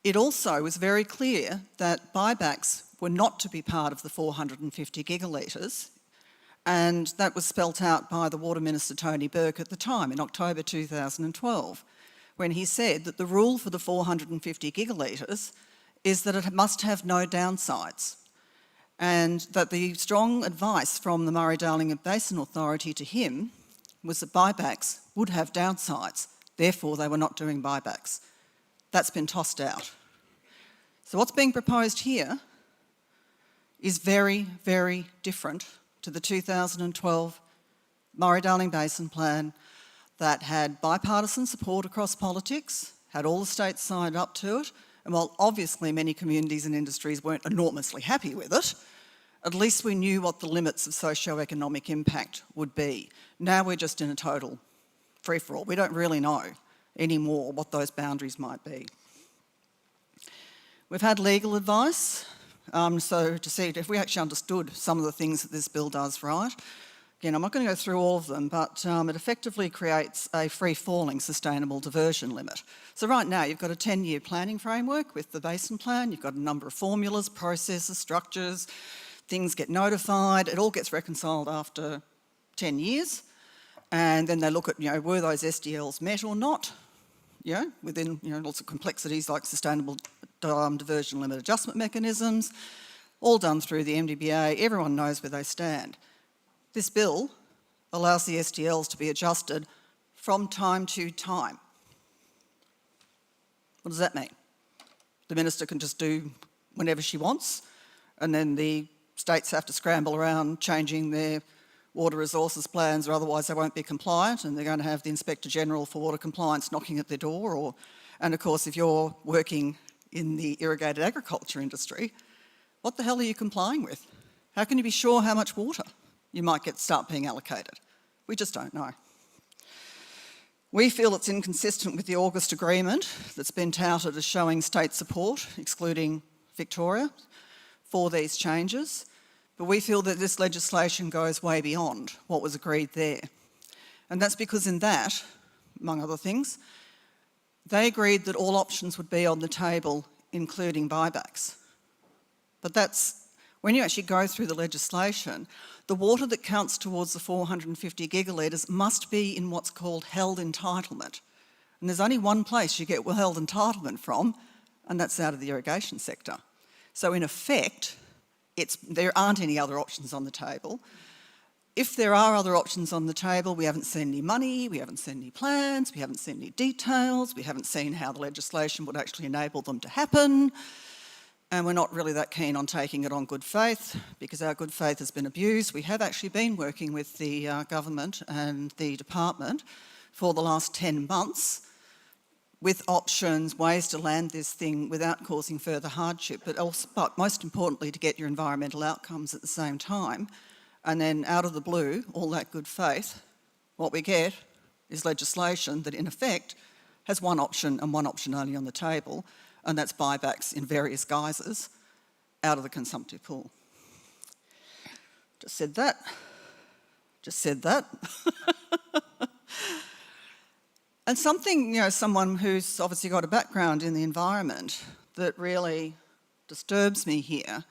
It also was very clear that buybacks were not to be part of the 450 gigalitres, and that was spelt out by the Water Minister Tony Burke at the time in October 2012, when he said that the rule for the 450 gigalitres is that it must have no downsides, and that the strong advice from the Murray-Darling Basin Authority to him was that buybacks would have downsides, therefore they were not doing buybacks. That's been tossed out. So what's being proposed here is very, very different to the 2012 Murray-Darling Basin Plan that had bipartisan support across politics, had all the states signed up to it, and while obviously many communities and industries weren't enormously happy with it, at least we knew what the limits of socio-economic impact would be. Now we're just in a total free-for-all. We don't really know anymore what those boundaries might be. We've had legal advice, so to see if we actually understood some of the things that this bill does right. Again, I'm not going to go through all of them, but it effectively creates a free-falling sustainable diversion limit. So right now you've got a 10-year planning framework with the Basin Plan, you've got a number of formulas, processes, structures, things get notified, it all gets reconciled after 10 years, and then they look at, were those SDLs met or not, within, lots of complexities like sustainable diversion limit adjustment mechanisms, all done through the MDBA, everyone knows where they stand. This bill allows the SDLs to be adjusted from time to time. What does that mean? The minister can just do whenever she wants, and then the states have to scramble around changing their water resources plans, or otherwise they won't be compliant, and they're going to have the Inspector General for Water Compliance knocking at their door. And of course, if you're working in the irrigated agriculture industry, what the hell are you complying with? How can you be sure how much water you might start being allocated? We just don't know. We feel it's inconsistent with the August agreement that's been touted as showing state support, excluding Victoria, for these changes, but we feel that this legislation goes way beyond what was agreed there. And that's because in that, among other things, they agreed that all options would be on the table, including buybacks. But that's, when you actually go through the legislation, the water that counts towards the 450 gigalitres must be in what's called held entitlement. And there's only one place you get held entitlement from, and that's out of the irrigation sector. So in effect, there aren't any other options on the table. If there are other options on the table, we haven't seen any money, we haven't seen any plans, we haven't seen any details, we haven't seen how the legislation would actually enable them to happen. And we're not really that keen on taking it on good faith because our good faith has been abused. We have actually been working with the government and the department for the last 10 months with options, ways to land this thing without causing further hardship, but most importantly to get your environmental outcomes at the same time. And then out of the blue, all that good faith, what we get is legislation that in effect has one option and one option only on the table, and that's buybacks in various guises out of the consumptive pool. Just said that. And something, someone who's obviously got a background in the environment that really disturbs me here,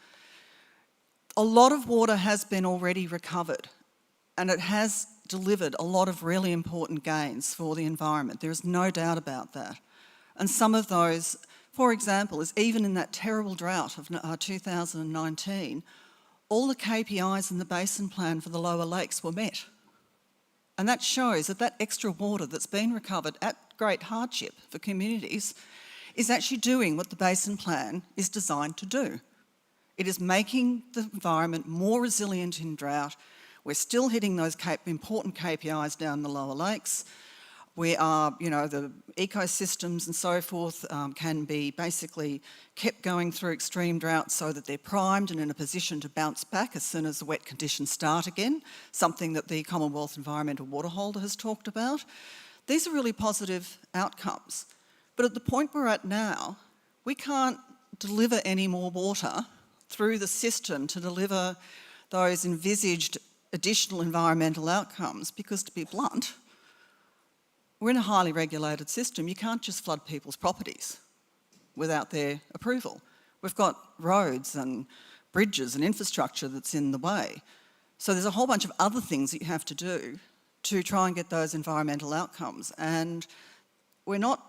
a lot of water has been already recovered and it has delivered a lot of really important gains for the environment. There is no doubt about that. And some of those, for example, is even in that terrible drought of 2019, all the KPIs in the Basin Plan for the lower lakes were met. And that shows that that extra water that's been recovered at great hardship for communities is actually doing what the Basin Plan is designed to do. It is making the environment more resilient in drought. We're still hitting those important KPIs down the lower lakes. We are, the ecosystems and so forth can be basically kept going through extreme drought so that they're primed and in a position to bounce back as soon as the wet conditions start again, something that the Commonwealth Environmental Water Holder has talked about. These are really positive outcomes. But at the point we're at now, we can't deliver any more water through the system to deliver those envisaged additional environmental outcomes because, to be blunt, we're in a highly regulated system. You can't just flood people's properties without their approval. We've got roads and bridges and infrastructure that's in the way. So there's a whole bunch of other things that you have to do to try and get those environmental outcomes. And we're not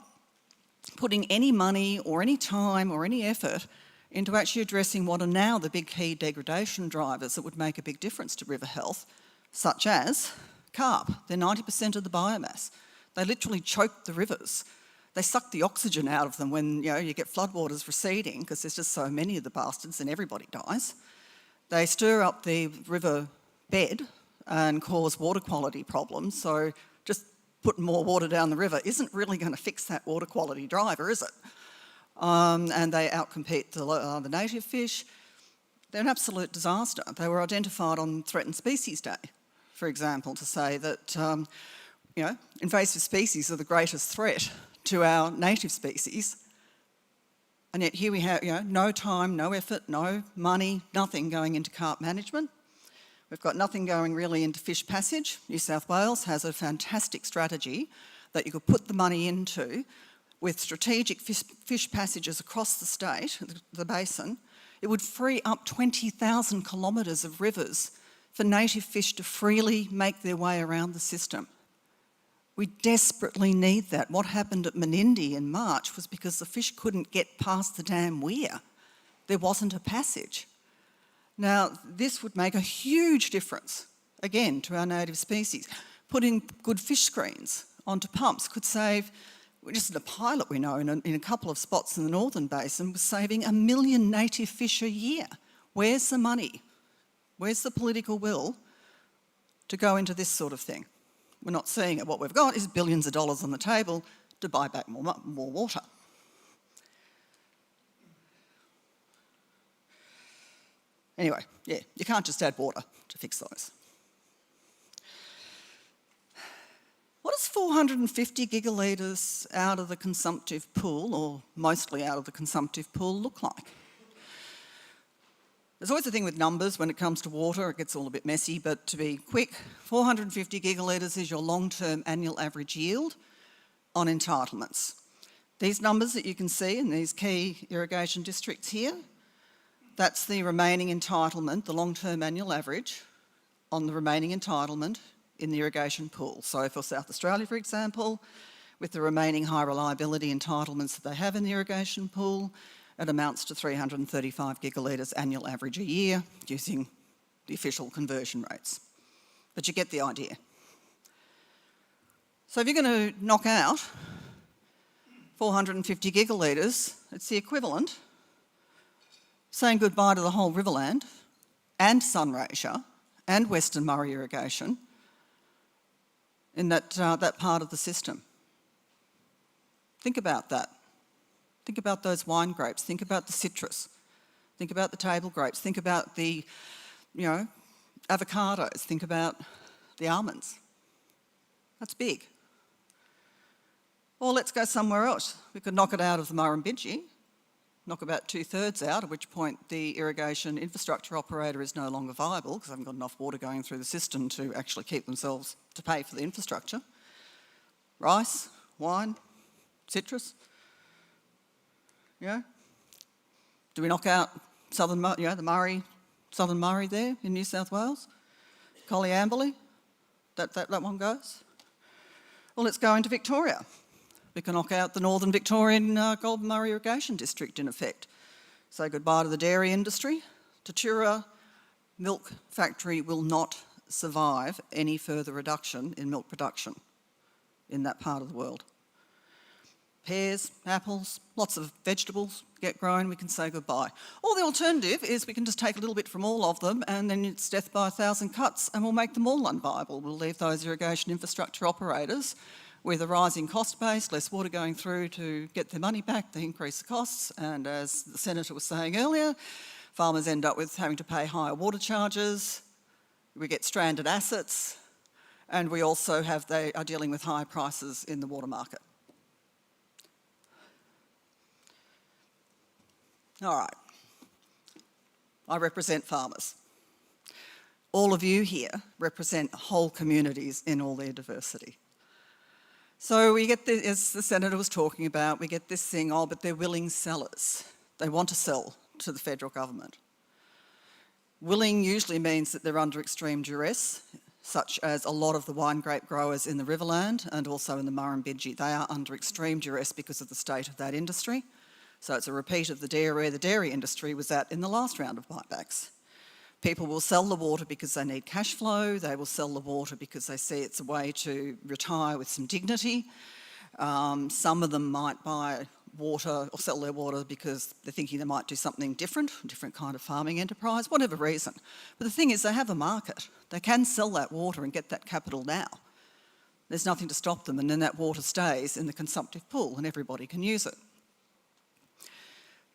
putting any money or any time or any effort into actually addressing what are now the big key degradation drivers that would make a big difference to river health, such as carp. They're 90% of the biomass. They literally choke the rivers. They suck the oxygen out of them when you get floodwaters receding, because there's just so many of the bastards and everybody dies. They stir up the river bed and cause water quality problems, so just putting more water down the river isn't really going to fix that water quality driver, is it? And they outcompete the native fish. They're an absolute disaster. They were identified on Threatened Species Day, for example, to say that invasive species are the greatest threat to our native species. And yet here we have no time, no effort, no money, nothing going into carp management. We've got nothing going really into fish passage. New South Wales has a fantastic strategy that you could put the money into with strategic fish passages across the state, the basin. It would free up 20,000 kilometres of rivers for native fish to freely make their way around the system. We desperately need that. What happened at Menindee in March was because the fish couldn't get past the damn weir. There wasn't a passage. Now, this would make a huge difference, again, to our native species. Putting good fish screens onto pumps could save, just in a pilot we know, in a couple of spots in the Northern Basin, was saving 1 million native fish a year. Where's the money? Where's the political will to go into this sort of thing? We're not seeing it. What we've got is billions of dollars on the table to buy back more water. Anyway, you can't just add water to fix those. What does 450 gigalitres out of the consumptive pool, or mostly out of the consumptive pool, look like? There's always a thing with numbers when it comes to water. It gets all a bit messy, but to be quick, 450 gigalitres is your long-term annual average yield on entitlements. These numbers that you can see in these key irrigation districts here, that's the remaining entitlement, the long-term annual average on the remaining entitlement in the irrigation pool. So for South Australia, for example, with the remaining high reliability entitlements that they have in the irrigation pool, it amounts to 335 gigalitres annual average a year using the official conversion rates. But you get the idea. So if you're going to knock out 450 gigalitres, it's the equivalent saying goodbye to the whole Riverland and Sunraysia and Western Murray irrigation in that part of the system. Think about that. Think about those wine grapes. Think about the citrus. Think about the table grapes. Think about the, avocados. Think about the almonds. That's big. Or let's go somewhere else. We could knock it out of the Murrumbidgee, knock about 2/3 out, at which point the irrigation infrastructure operator is no longer viable because they haven't got enough water going through the system to actually keep themselves to pay for the infrastructure. Rice, wine, citrus. Do we knock out the Murray, Southern Murray there in New South Wales? Coleambally, that one goes. Well, let's go into Victoria. We can knock out the Northern Victorian Golden Murray Irrigation District, in effect. Say goodbye to the dairy industry. Tatura milk factory will not survive any further reduction in milk production in that part of the world. pears, apples, lots of vegetables get grown, we can say goodbye. Or the alternative is we can just take a little bit from all of them and then it's death by 1,000 cuts and we'll make them all unviable. We'll leave those irrigation infrastructure operators with a rising cost base, less water going through to get their money back, they increase the costs, and as the Senator was saying earlier, farmers end up with having to pay higher water charges, we get stranded assets, and we also they are dealing with high prices in the water market. All right, I represent farmers. All of you here represent whole communities in all their diversity. So we get this, as the Senator was talking about, we get this thing, oh, but they're willing sellers. They want to sell to the federal government. Willing usually means that they're under extreme duress, such as a lot of the wine grape growers in the Riverland and also in the Murrumbidgee. They are under extreme duress because of the state of that industry. So it's a repeat of where the dairy industry was at in the last round of buybacks. People will sell the water because they need cash flow. They will sell the water because they see it's a way to retire with some dignity. Some of them might buy water or sell their water because they're thinking they might do something different kind of farming enterprise, whatever reason. But the thing is, they have a market. They can sell that water and get that capital now. There's nothing to stop them, and then that water stays in the consumptive pool and everybody can use it.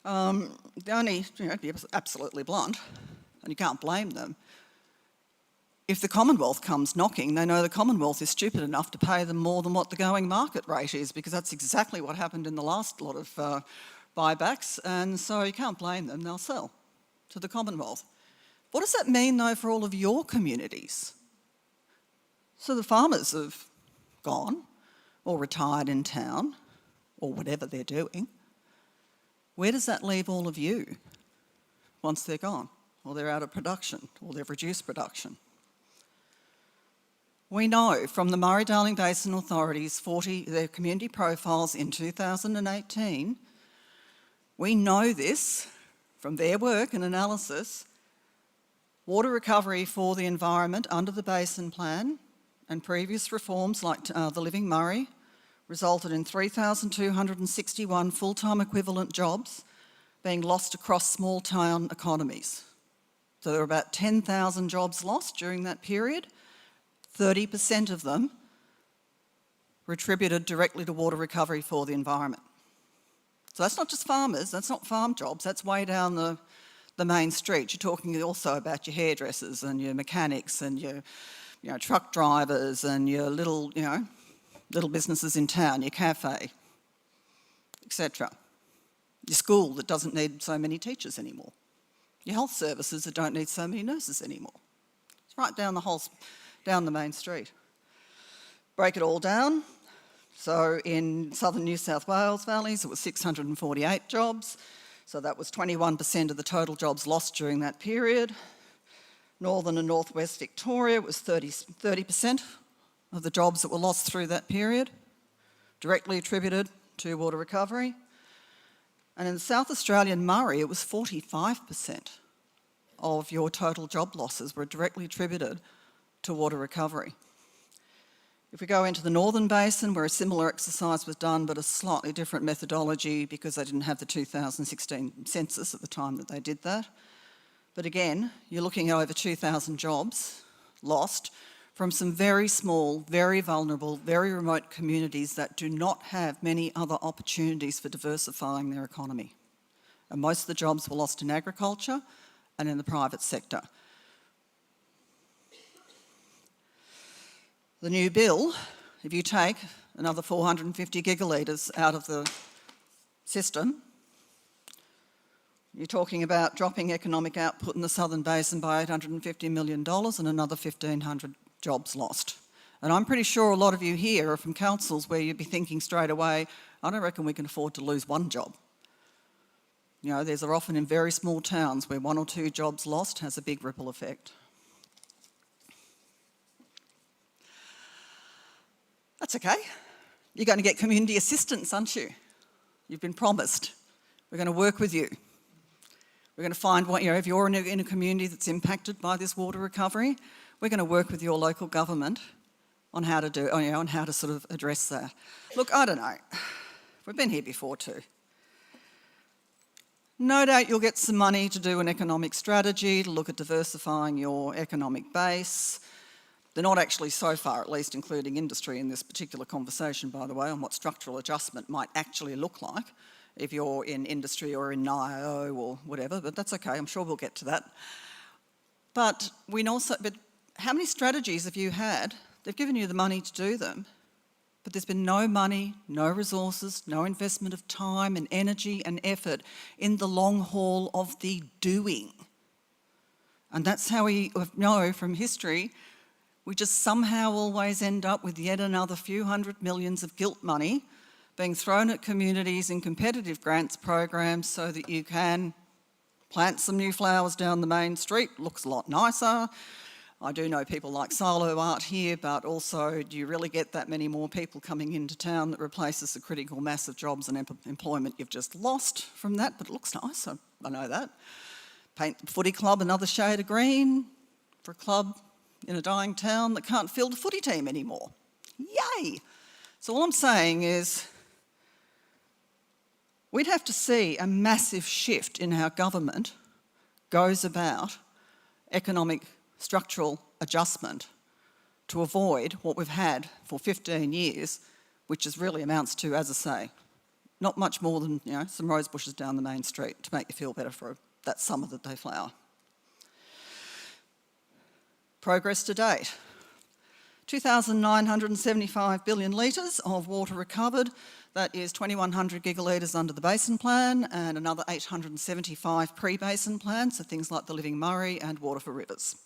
The only, to be absolutely blunt, and you can't blame them, if the Commonwealth comes knocking, they know the Commonwealth is stupid enough to pay them more than what the going market rate is, because that's exactly what happened in the last lot of buybacks, and so you can't blame them, they'll sell to the Commonwealth. What does that mean, though, for all of your communities? So the farmers have gone, or retired in town, or whatever they're doing. Where does that leave all of you once they're gone, or they're out of production, or they've reduced production? We know from the Murray-Darling Basin Authority's their community profiles in 2018, we know this from their work and analysis, water recovery for the environment under the Basin Plan and previous reforms like the Living Murray resulted in 3,261 full-time equivalent jobs being lost across small town economies. So there were about 10,000 jobs lost during that period. 30% of them were attributed directly to water recovery for the environment. So that's not just farmers, that's not farm jobs, that's way down the main street. You're talking also about your hairdressers and your mechanics and your truck drivers and your little businesses in town, your cafe, etc. Your school that doesn't need so many teachers anymore. Your health services that don't need so many nurses anymore. It's right down the main street. Break it all down. So in southern New South Wales valleys, it was 648 jobs. So that was 21% of the total jobs lost during that period. Northern and northwest Victoria, it was 30% of the jobs that were lost through that period, directly attributed to water recovery. And in the South Australian Murray, it was 45% of your total job losses were directly attributed to water recovery. If we go into the Northern Basin, where a similar exercise was done, but a slightly different methodology because they didn't have the 2016 census at the time that they did that. But again, you're looking at over 2,000 jobs lost from some very small, very vulnerable, very remote communities that do not have many other opportunities for diversifying their economy. And most of the jobs were lost in agriculture and in the private sector. The new bill, if you take another 450 gigalitres out of the system, you're talking about dropping economic output in the Southern Basin by $850 million and another 1,500 jobs lost. And I'm pretty sure a lot of you here are from councils where you'd be thinking straight away, I don't reckon we can afford to lose one job. You know, these are often in very small towns where 1 or 2 jobs lost has a big ripple effect. That's okay. You're going to get community assistance, aren't you? You've been promised. We're going to work with you. We're going to find what, if you're in a community that's impacted by this water recovery, we're going to work with your local government on how to do, on how to sort of address that. Look, I don't know. We've been here before too. No doubt you'll get some money to do an economic strategy, to look at diversifying your economic base. They're not actually so far, at least including industry in this particular conversation, by the way, on what structural adjustment might actually look like if you're in industry or in IO or whatever, but that's okay, I'm sure we'll get to that. But how many strategies have you had? They've given you the money to do them, but there's been no money, no resources, no investment of time and energy and effort in the long haul of the doing. And that's how we know from history, we just somehow always end up with yet another few hundred millions of gilt money being thrown at communities in competitive grants programs so that you can plant some new flowers down the main street, looks a lot nicer. I do know people like silo art here, but also do you really get that many more people coming into town that replaces the critical mass of jobs and employment you've just lost from that? But it looks nice, I know that. Paint the footy club another shade of green for a club in a dying town that can't field a footy team anymore. Yay! So all I'm saying is we'd have to see a massive shift in how government goes about economic structural adjustment to avoid what we've had for 15 years, which is really amounts to, as I say, not much more than some rose bushes down the main street to make you feel better for that summer that they flower. Progress to date. 2,975 billion litres of water recovered. That is 2,100 gigalitres under the Basin Plan and another 875 pre-Basin Plan, so things like the Living Murray and Water for Rivers.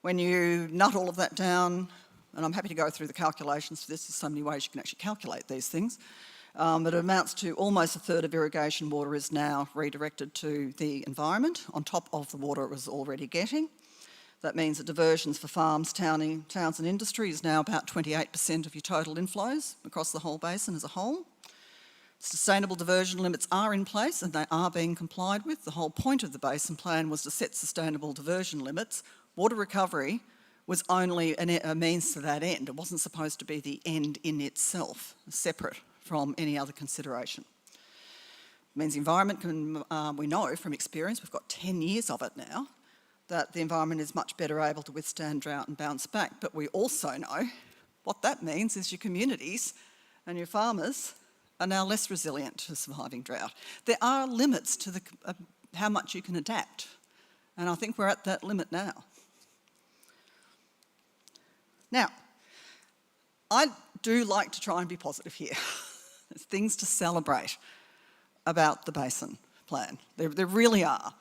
When you nut all of that down, and I'm happy to go through the calculations for this, there's so many ways you can actually calculate these things, but it amounts to almost a third of irrigation water is now redirected to the environment on top of the water it was already getting. That means that diversions for farms, towns and industry is now about 28% of your total inflows across the whole basin as a whole. Sustainable diversion limits are in place and they are being complied with. The whole point of the Basin Plan was to set sustainable diversion limits. Water recovery was only a means to that end. It wasn't supposed to be the end in itself, separate from any other consideration. It means the environment we know from experience, we've got 10 years of it now, that the environment is much better able to withstand drought and bounce back. But we also know what that means is your communities and your farmers are now less resilient to surviving drought. There are limits to how much you can adapt, and I think we're at that limit now. Now, I do like to try and be positive here. There's things to celebrate about the Basin Plan. There really are.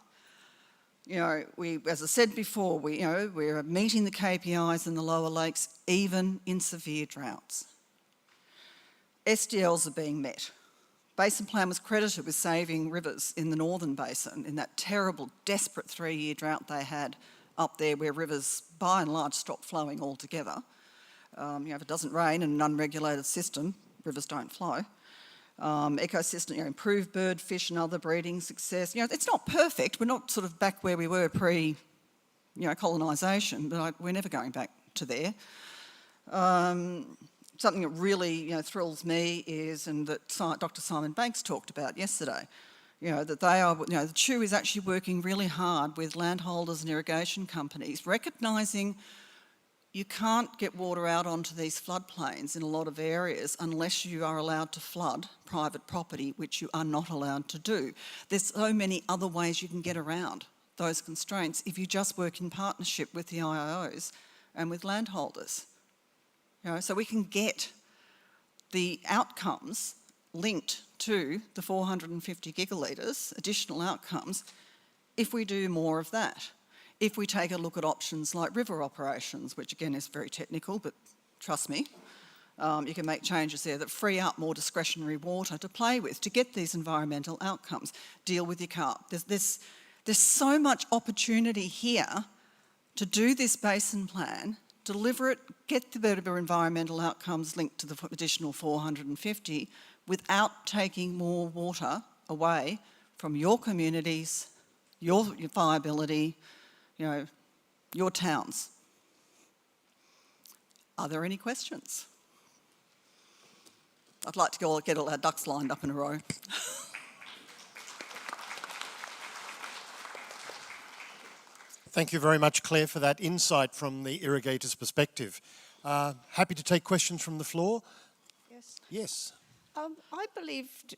As I said before, we're meeting the KPIs in the lower lakes, even in severe droughts. SDLs are being met. Basin Plan was credited with saving rivers in the Northern Basin in that terrible, desperate 3-year drought they had up there where rivers, by and large, stopped flowing altogether. If it doesn't rain in an unregulated system, rivers don't flow. Ecosystem, improved bird, fish and other breeding success. It's not perfect. We're not sort of back where we were pre-colonisation, but we're never going back to there. Something that really thrills me is, and that Dr. Simon Banks talked about yesterday, that they are, the CHU is actually working really hard with landholders and irrigation companies, recognising you can't get water out onto these floodplains in a lot of areas unless you are allowed to flood private property, which you are not allowed to do. There's so many other ways you can get around those constraints if you just work in partnership with the IOs and with landholders. So we can get the outcomes linked to the 450 gigalitres, additional outcomes, if we do more of that. If we take a look at options like river operations, which again is very technical, but trust me, you can make changes there that free up more discretionary water to play with to get these environmental outcomes. Deal with your carp. There's so much opportunity here to do this Basin Plan, deliver it, get the better environmental outcomes linked to the additional 450 without taking more water away from your communities, your viability, your towns. Are there any questions? I'd like to get all our ducks lined up in a row. Thank you very much, Claire, for that insight from the irrigator's perspective. Happy to take questions from the floor. Yes. Yes. I believed,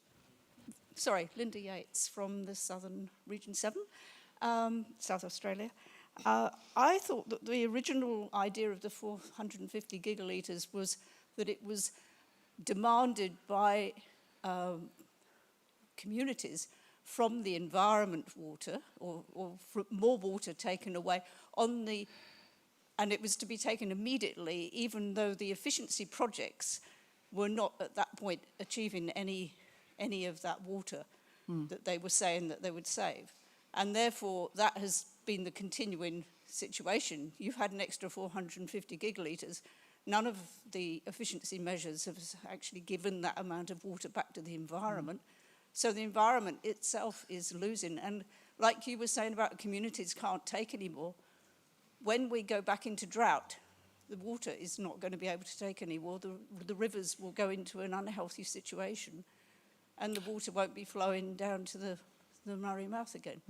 Linda Yates from the Southern Region 7, South Australia. I thought that the original idea of the 450 gigalitres was that it was demanded by communities from the environment water, or more water taken away and it was to be taken immediately, even though the efficiency projects were not at that point achieving any of that water that they were saying that they would save. And therefore, that has been the continuing situation. You've had an extra 450 gigalitres. None of the efficiency measures have actually given that amount of water back to the environment. So the environment itself is losing. And like you were saying about communities can't take anymore, when we go back into drought, the water is not going to be able to take any more. The rivers will go into an unhealthy situation and the water won't be flowing down to the Murray mouth again.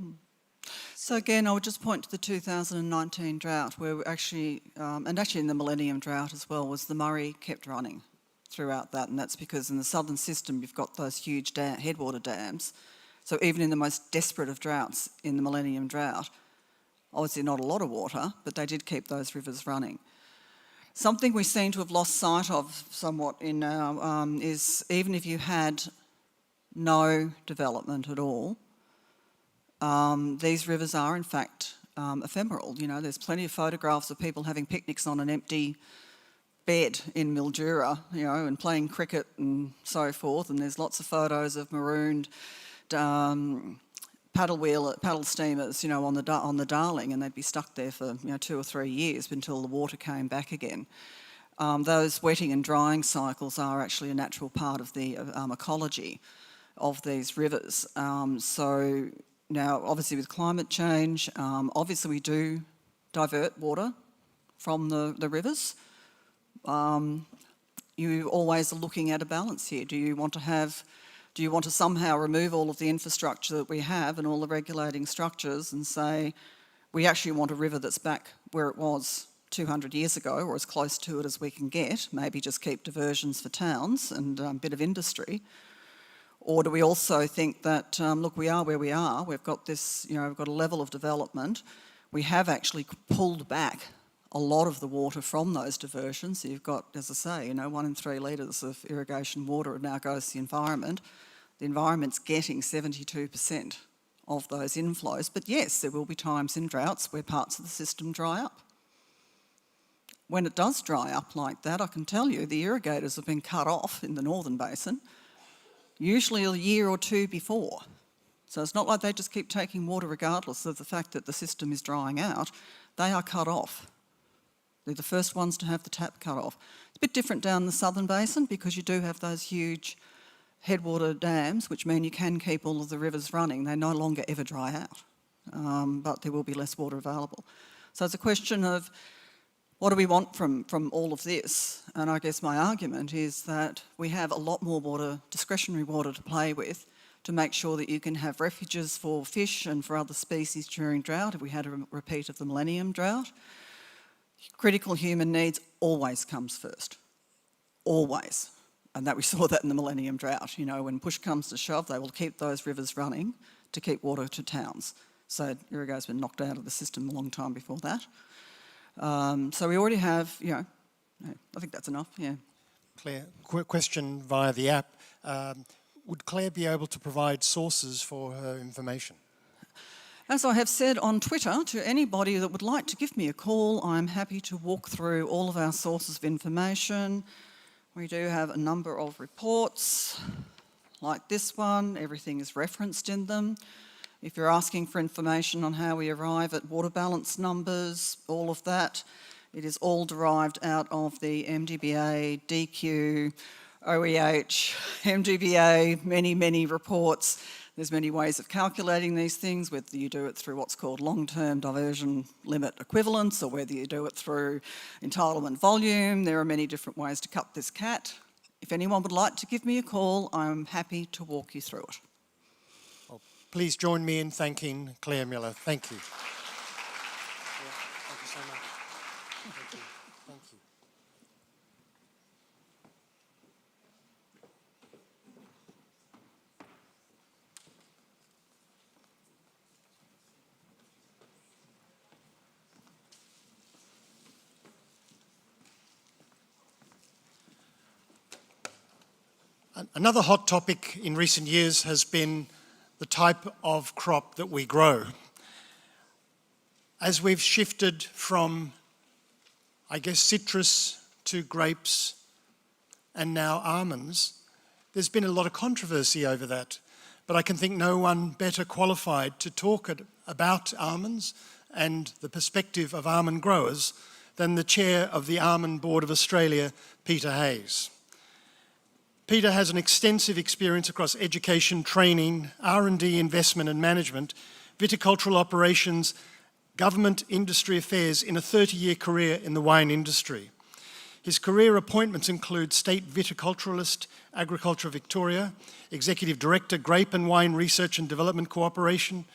So again, I would just point to the 2019 drought where we actually, and actually in the Millennium drought as well, was the Murray kept running throughout that, and that's because in the southern system you've got those huge headwater dams. So even in the most desperate of droughts in the Millennium drought, obviously not a lot of water, but they did keep those rivers running. Something we seem to have lost sight of somewhat in our, is even if you had no development at all, these rivers are in fact ephemeral. You know, there's plenty of photographs of people having picnics on an empty bed in Mildura, you know, and playing cricket and so forth, and there's lots of photos of marooned paddle steamers, you know, on the Darling, and they'd be stuck there for 2 or 3 years until the water came back again. Those wetting and drying cycles are actually a natural part of the ecology of these rivers. So now, obviously, with climate change, obviously we do divert water from the rivers. You always are looking at a balance here. Do you want to somehow remove all of the infrastructure that we have and all the regulating structures and say, we actually want a river that's back where it was 200 years ago, or as close to it as we can get, maybe just keep diversions for towns and a bit of industry? Or do we also think that, look, we are where we are, we've got this, we've got a level of development, we have actually pulled back a lot of the water from those diversions. So you've got, as I say, 1 in 3 litres of irrigation water now goes to the environment. The environment's getting 72% of those inflows. But yes, there will be times in droughts where parts of the system dry up. When it does dry up like that, I can tell you the irrigators have been cut off in the Northern Basin, usually a year or 2 before. So it's not like they just keep taking water regardless of the fact that the system is drying out. They are cut off. They're the first ones to have the tap cut off. It's a bit different down the Southern Basin because you do have those huge headwater dams, which mean you can keep all of the rivers running. They no longer ever dry out, but there will be less water available. So it's a question of what do we want from all of this? And I guess my argument is that we have a lot more water, discretionary water to play with to make sure that you can have refuges for fish and for other species during drought if we had a repeat of the Millennium drought. Critical human needs always comes first, always. And that we saw that in the Millennium drought. When push comes to shove, they will keep those rivers running to keep water to towns. So irrigation's been knocked out of the system a long time before that. So we already have, I think that's enough, yeah. Claire, quick question via the app. Would Claire be able to provide sources for her information? As I have said on Twitter, to anybody that would like to give me a call, I'm happy to walk through all of our sources of information. We do have a number of reports, like this one. Everything is referenced in them. If you're asking for information on how we arrive at water balance numbers, all of that, it is all derived out of the MDBA, DQ, OEH, MDBA, many reports. There's many ways of calculating these things, whether you do it through what's called long-term diversion limit equivalence or whether you do it through entitlement volume. There are many different ways to cut this cat. If anyone would like to give me a call, I'm happy to walk you through it. Please join me in thanking Claire Miller. Thank you. Thank you so much. Thank you. Thank you. Another hot topic in recent years has been the type of crop that we grow. As we've shifted from, I guess, citrus to grapes and now almonds, there's been a lot of controversy over that. But I can think no one better qualified to talk about almonds and the perspective of almond growers than the chair of the Almond Board of Australia, Peter Hayes. Peter has an extensive experience across education, training, R&D, investment and management, viticultural operations, government industry affairs in a 30-year career in the wine industry. His career appointments include State Viticulturalist, Agriculture Victoria, Executive Director, Grape and Wine Research and Development Cooperation,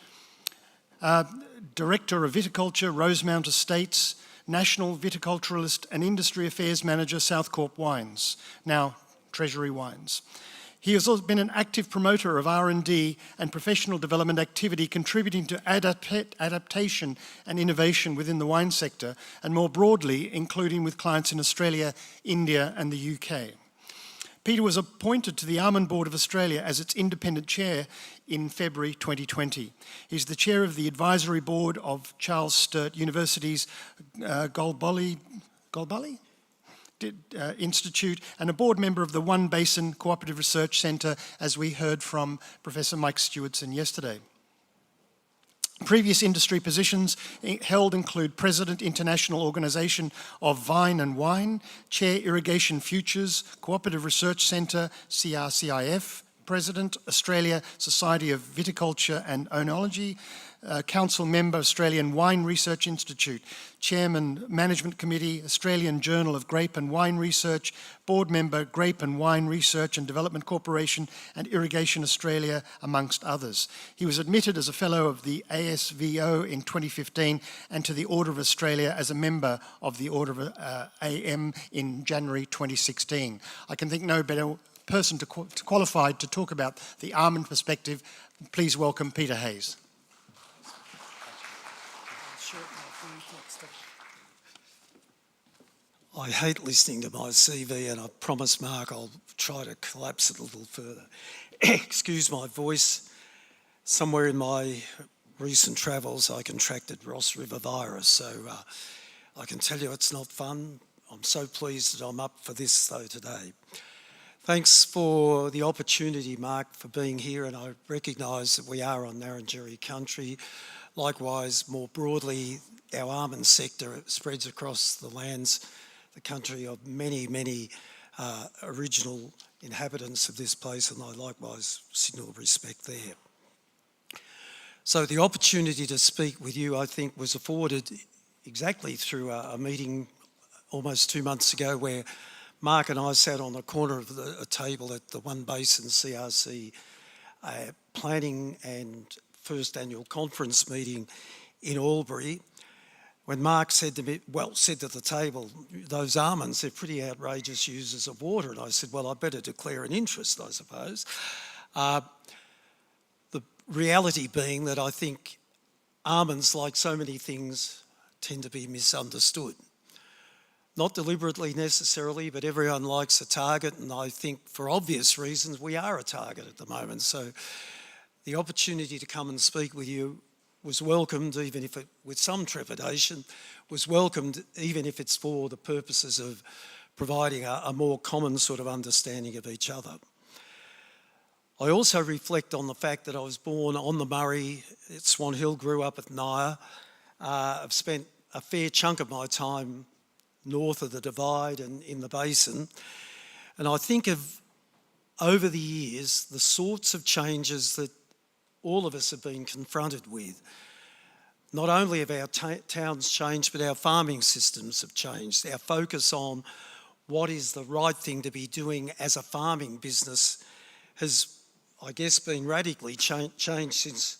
Director of Viticulture, Rosemount Estates, National Viticulturalist and Industry Affairs Manager, Southcorp Wines, now Treasury Wines. He has also been an active promoter of R&D and professional development activity, contributing to adaptation and innovation within the wine sector, and more broadly, including with clients in Australia, India and the UK. Peter was appointed to the Almond Board of Australia as its independent chair in February 2020. He's the chair of the advisory board of Charles Sturt University's Galbally Institute and a board member of the One Basin Cooperative Research Centre, as we heard from Professor Mike Stewardson yesterday. Previous industry positions held include President, International Organisation of Vine and Wine, Chair, Irrigation Futures, Cooperative Research Centre, CRCIF, President, Australia Society of Viticulture and Oenology, Council Member, Australian Wine Research Institute, Chairman, Management Committee, Australian Journal of Grape and Wine Research, Board Member, Grape and Wine Research and Development Corporation and Irrigation Australia, amongst others. He was admitted as a Fellow of the ASVO in 2015 and to the Order of Australia as a member of the Order of AM in January 2016. I can think no better person qualified to talk about the almond perspective. Please welcome Peter Hayes. I hate listening to my CV, and I promise, Mark, I'll try to collapse it a little further. Excuse my voice. Somewhere in my recent travels, I contracted Ross River virus, so I can tell you it's not fun. I'm so pleased that I'm up for this, though, today. Thanks for the opportunity, Mark, for being here, and I recognise that we are on Ngarrindjeri country. Likewise, more broadly, our almond sector spreads across the lands, the country of many, many original inhabitants of this place, and I likewise signal respect there. So the opportunity to speak with you, I think, was afforded exactly through a meeting almost 2 months ago where Mark and I sat on the corner of a table at the One Basin CRC planning and first annual conference meeting in Albury, when Mark said to me, said to the table, those almonds, they're pretty outrageous users of water. And I said, well, I better declare an interest, I suppose. The reality being that I think almonds, like so many things, tend to be misunderstood. Not deliberately necessarily, but everyone likes a target, and I think for obvious reasons we are a target at the moment. So the opportunity to come and speak with you was welcomed, even if it, with some trepidation, was welcomed even if it's for the purposes of providing a more common sort of understanding of each other. I also reflect on the fact that I was born on the Murray at Swan Hill, grew up at Nyah. I've spent a fair chunk of my time north of the Divide and in the Basin. And I think of, over the years, the sorts of changes that all of us have been confronted with. Not only have our towns changed, but our farming systems have changed. Our focus on what is the right thing to be doing as a farming business has, I guess, been radically changed since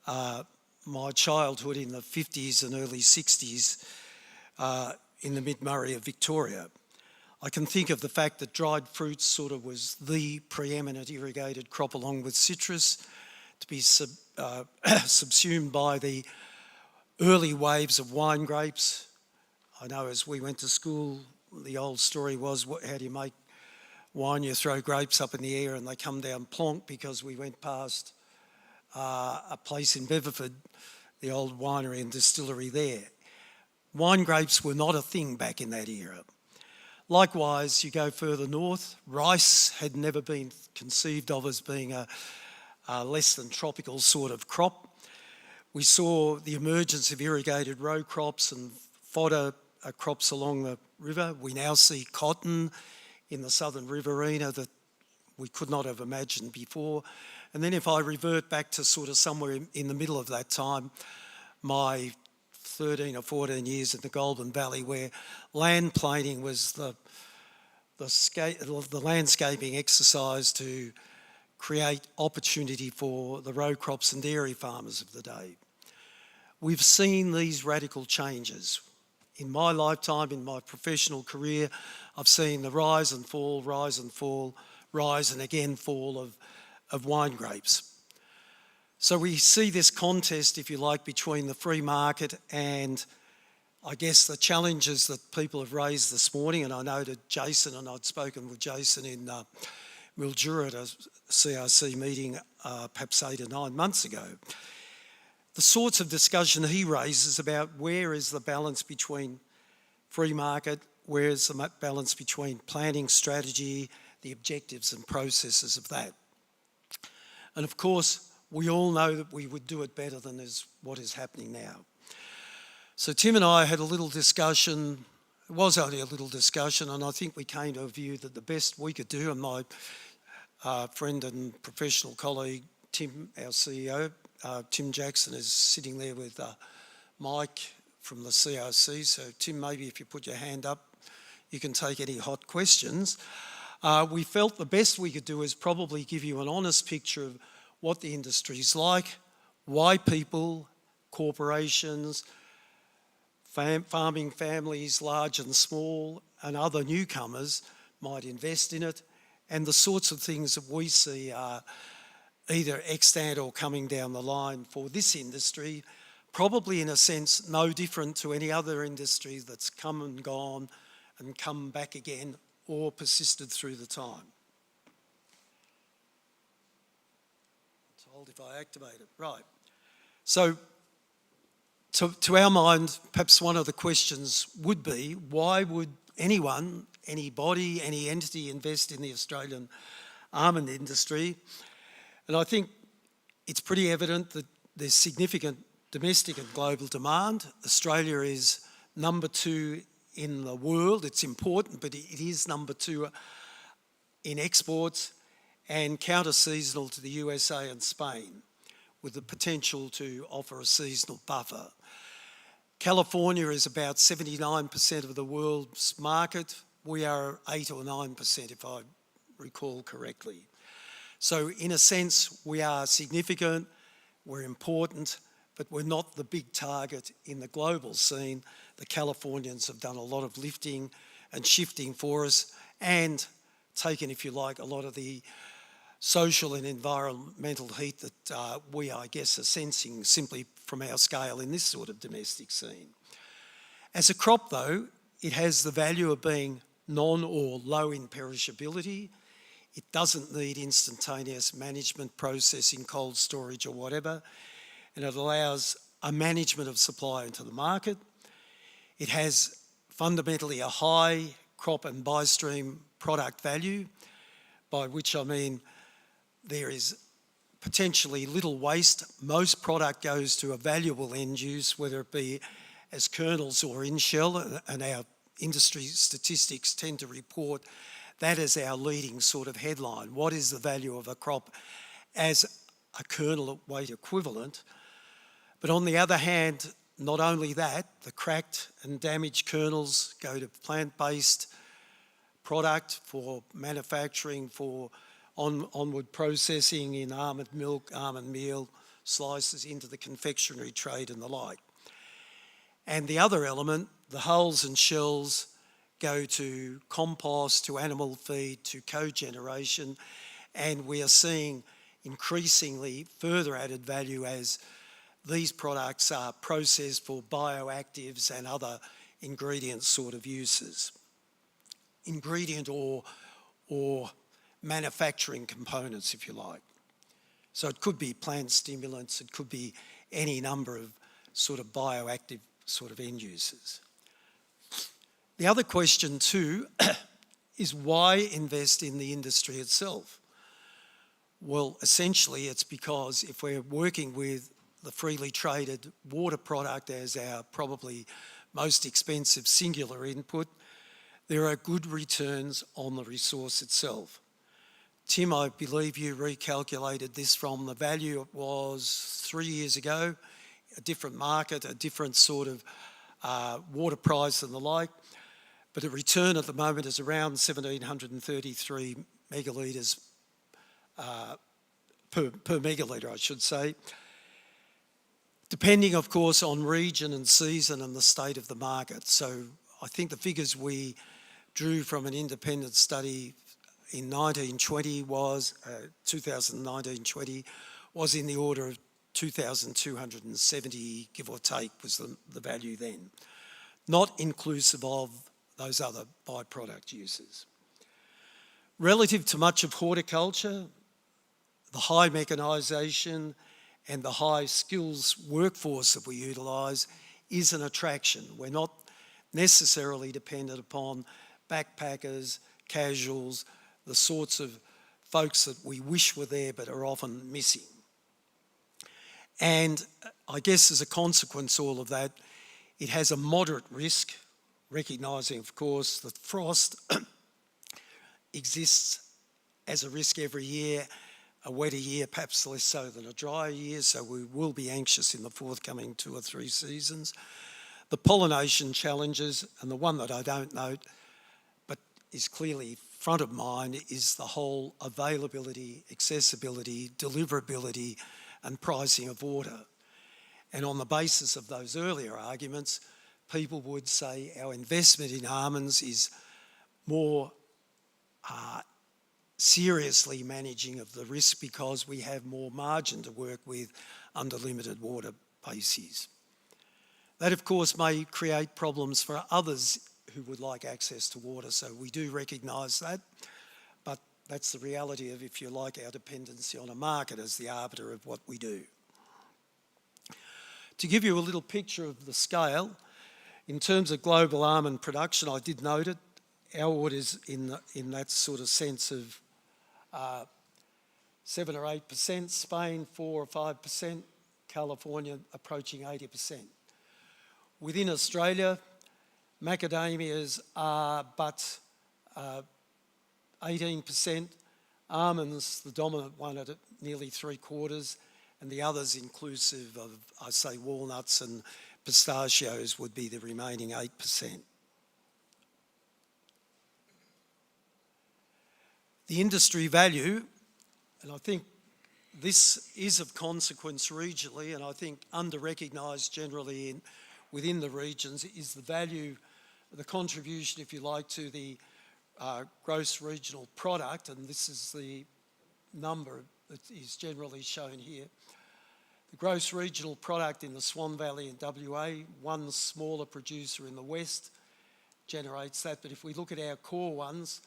my childhood in the 50s and early 60s in the mid-Murray of Victoria. I can think of the fact that dried fruits sort of was the preeminent irrigated crop along with citrus, to be subsumed by the early waves of wine grapes. I know as we went to school, the old story was, how do you make wine? You throw grapes up in the air and they come down plonk, because we went past a place in Beverford, the old winery and distillery there. Wine grapes were not a thing back in that era. Likewise, you go further north, rice had never been conceived of as being a less than tropical sort of crop. We saw the emergence of irrigated row crops and fodder crops along the river. We now see cotton in the southern riverina that we could not have imagined before. And then if I revert back to sort of somewhere in the middle of that time, my 13 or 14 years in the Goulburn Valley, where land planing was the landscaping exercise to create opportunity for the row crops and dairy farmers of the day. We've seen these radical changes. In my lifetime, in my professional career, I've seen the rise and fall, rise and fall, rise and again fall of wine grapes. So we see this contest, if you like, between the free market and I guess the challenges that people have raised this morning. And I noted Jason, and I'd spoken with Jason in Mildura at a CRC meeting perhaps 8 or 9 months ago. The sorts of discussion he raises about where is the balance between free market, where is the balance between planning strategy, the objectives and processes of that. And of course, we all know that we would do it better than what is happening now. So Tim and I had a little discussion. It was only a little discussion, and I think we came to a view that the best we could do, and my friend and professional colleague, Tim, our CEO, Tim Jackson, is sitting there with Mike from the CRC. So Tim, maybe if you put your hand up, you can take any hot questions. We felt the best we could do is probably give you an honest picture of what the industry's like, why people, corporations, farming families, large and small, and other newcomers might invest in it, and the sorts of things that we see are either extant or coming down the line for this industry, probably in a sense no different to any other industry that's come and gone and come back again or persisted through the time. If I activate it. Right. So to our mind, perhaps one of the questions would be, why would anyone, anybody, any entity invest in the Australian almond industry? And I think it's pretty evident that there's significant domestic and global demand. Australia is number 2 in the world. It's important, but it is number 2 in exports, and counter-seasonal to the USA and Spain, with the potential to offer a seasonal buffer. California is about 79% of the world's market. We are 8 or 9%, if I recall correctly. So in a sense, we are significant, we're important, but we're not the big target in the global scene. The Californians have done a lot of lifting and shifting for us, and taken, if you like, a lot of the social and environmental heat that we, I guess, are sensing simply from our scale in this sort of domestic scene. As a crop, though, it has the value of being non or low in perishability. It doesn't need instantaneous management, processing, cold storage or whatever, and it allows a management of supply into the market. It has fundamentally a high crop and by-stream product value, by which I mean there is potentially little waste. Most product goes to a valuable end use, whether it be as kernels or in shell, and our industry statistics tend to report that as our leading sort of headline. What is the value of a crop as a kernel weight equivalent? But on the other hand, not only that, the cracked and damaged kernels go to plant-based product for manufacturing, for onward processing in almond milk, almond meal, slices into the confectionery trade and the like. And the other element, the hulls and shells, go to compost, to animal feed, to cogeneration, and we are seeing increasingly further added value as these products are processed for bioactives and other ingredient sort of uses. Ingredient or manufacturing components, if you like. So it could be plant stimulants, it could be any number of sort of bioactive sort of end uses. The other question too is why invest in the industry itself? Well, essentially it's because if we're working with the freely traded water product as our probably most expensive singular input, there are good returns on the resource itself. Tim, I believe you recalculated this from the value it was 3 years ago, a different market, a different sort of water price and the like, but the return at the moment is around 1,733 megalitres per megalitre, I should say, depending, of course, on region and season and the state of the market. So I think the figures we drew from an independent study in 1920 was, 2019-20, was in the order of 2,270, give or take, was the value then. Not inclusive of those other byproduct uses. Relative to much of horticulture, the high mechanisation and the high skills workforce that we utilise is an attraction. We're not necessarily dependent upon backpackers, casuals, the sorts of folks that we wish were there but are often missing. And I guess as a consequence of all of that, it has a moderate risk, recognising, of course, that frost exists as a risk every year, a wetter year perhaps less so than a drier year, so we will be anxious in the forthcoming 2 or 3 seasons. The pollination challenges, and the one that I don't note, but is clearly front of mind, is the whole availability, accessibility, deliverability, and pricing of water. And on the basis of those earlier arguments, people would say our investment in almonds is more seriously managing of the risk because we have more margin to work with under limited water bases. That, of course, may create problems for others who would like access to water, so we do recognise that, but that's the reality of, if you like, our dependency on a market as the arbiter of what we do. To give you a little picture of the scale, in terms of global almond production, I did note it, our orders in that sort of sense of 7 or 8%, Spain 4 or 5%, California approaching 80%. Within Australia, macadamias are but 18%, almonds, the dominant one at nearly 3/4, and the others inclusive of, I say, walnuts and pistachios would be the remaining 8%. The industry value, and I think this is of consequence regionally, and I think under-recognised generally within the regions, is the value, the contribution, if you like, to the gross regional product, and this is the number that is generally shown here. The gross regional product in the Swan Valley in WA, one smaller producer in the west generates that, but if we look at our core ones,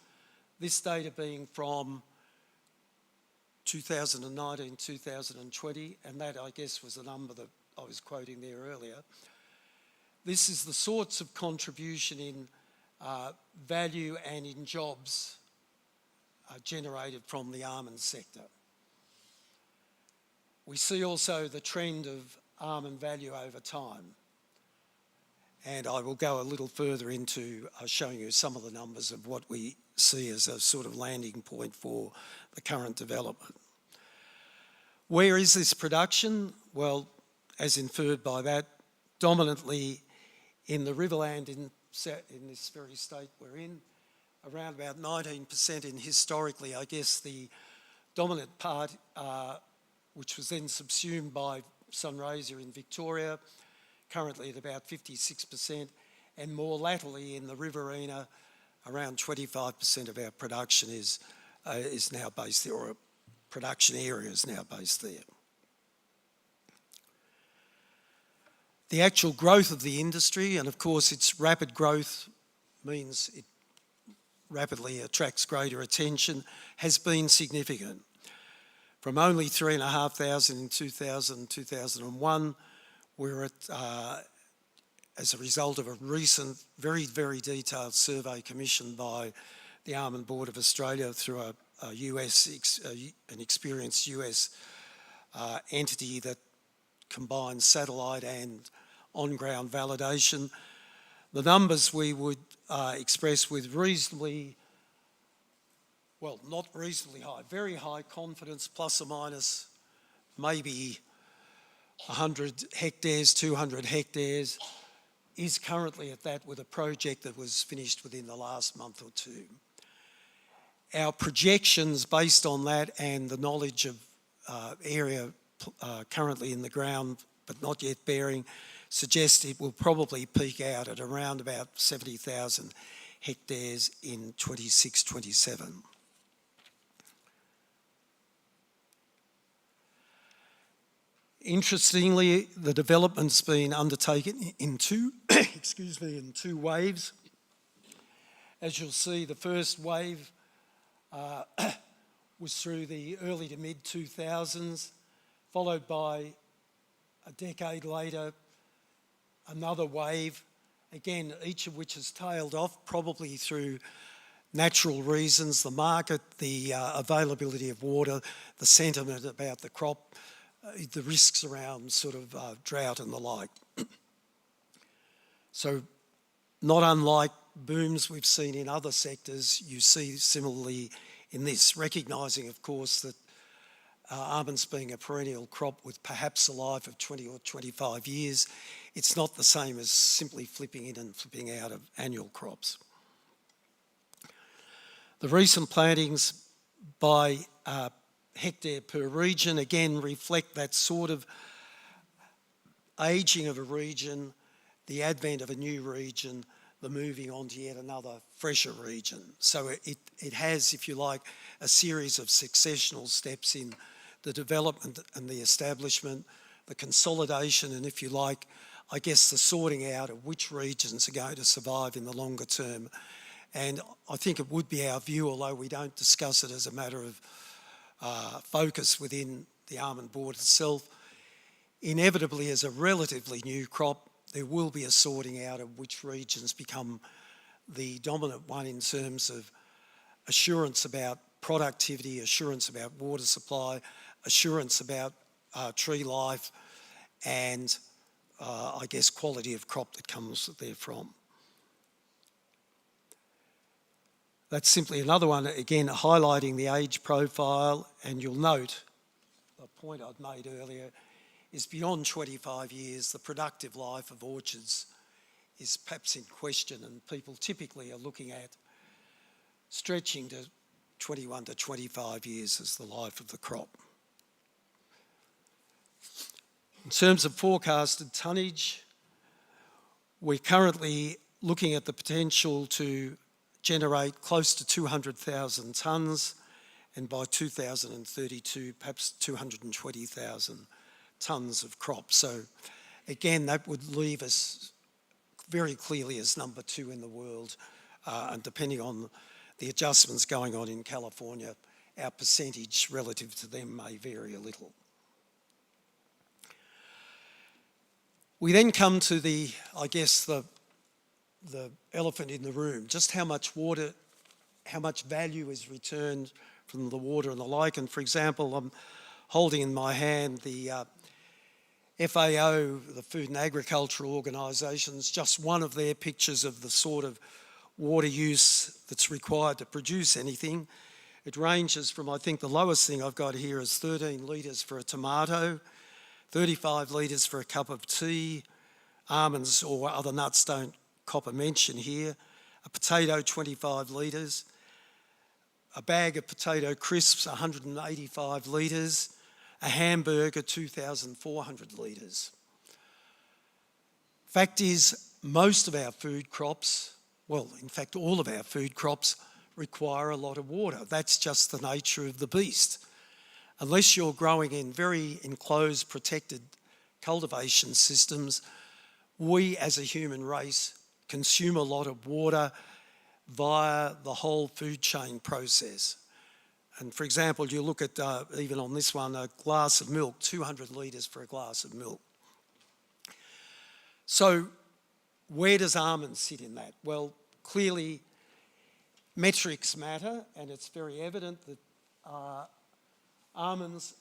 this data being from 2019, 2020, and that, I guess, was the number that I was quoting there earlier. This is the sorts of contribution in value and in jobs generated from the almond sector. We see also the trend of almond value over time. And I will go a little further into showing you some of the numbers of what we see as a sort of landing point for the current development. Where is this production? Well, as inferred by that, dominantly in the Riverland in this very state we're in, around about 19%, and historically, I guess the dominant part, which was then subsumed by Sunraysia in Victoria, currently at about 56%, and more latterly in the Riverina, around 25% of our production is now based there, or production area is now based there. The actual growth of the industry, and of course its rapid growth means it rapidly attracts greater attention, has been significant. From only 3,500 in 2001, we're at, as a result of a recent, very, very detailed survey commissioned by the Almond Board of Australia through an experienced US entity that combines satellite and on-ground validation. The numbers we would express with reasonably, well, not reasonably high, very high confidence, plus or minus maybe 100 hectares, 200 hectares, is currently at that with a project that was finished within the last month or two. Our projections based on that and the knowledge of area currently in the ground but not yet bearing suggest it will probably peak out at around about 70,000 hectares in 26-27. Interestingly, the development's been undertaken in two, in two waves. As you'll see, the first wave was through the early to mid-2000s, followed by a decade later, another wave, again, each of which has tailed off, probably through natural reasons, the market, the availability of water, the sentiment about the crop, the risks around sort of drought and the like. So not unlike booms we've seen in other sectors, you see similarly in this, recognising, of course, that almonds being a perennial crop with perhaps a life of 20 or 25 years, it's not the same as simply flipping in and flipping out of annual crops. The recent plantings by hectare per region again reflect that sort of ageing of a region, the advent of a new region, the moving on to yet another fresher region. So it has, if you like, a series of successional steps in the development and the establishment, the consolidation, and if you like, I guess the sorting out of which regions are going to survive in the longer term. And I think it would be our view, although we don't discuss it as a matter of focus within the Almond Board itself, inevitably as a relatively new crop, there will be a sorting out of which regions become the dominant one in terms of assurance about productivity, assurance about water supply, assurance about tree life, and I guess quality of crop that comes therefrom. That's simply another one, again, highlighting the age profile, and you'll note the point I'd made earlier is beyond 25 years, the productive life of orchards is perhaps in question, and people typically are looking at stretching to 21 to 25 years as the life of the crop. In terms of forecasted tonnage, we're currently looking at the potential to generate close to 200,000 tonnes, and by 2032, perhaps 220,000 tonnes of crop. So again, that would leave us very clearly as number 2 in the world, and depending on the adjustments going on in California, our percentage relative to them may vary a little. We then come to the, I guess, the elephant in the room, just how much water, how much value is returned from the water and the like. And for example, I'm holding in my hand the FAO, the Food and Agricultural Organisations, just one of their pictures of the sort of water use that's required to produce anything. It ranges from, I think the lowest thing I've got here is 13 litres for a tomato, 35 litres for a cup of tea, almonds or other nuts don't cop a mention here, a potato 25 litres, a bag of potato crisps 185 litres, a hamburger 2,400 litres. Fact is, most of our food crops, well, in fact, all of our food crops require a lot of water. That's just the nature of the beast. Unless you're growing in very enclosed, protected cultivation systems, we as a human race consume a lot of water via the whole food chain process. And for example, you look at, even on this one, a glass of milk, 200 litres for a glass of milk. So where does almonds sit in that? Well, clearly metrics matter, and it's very evident that almonds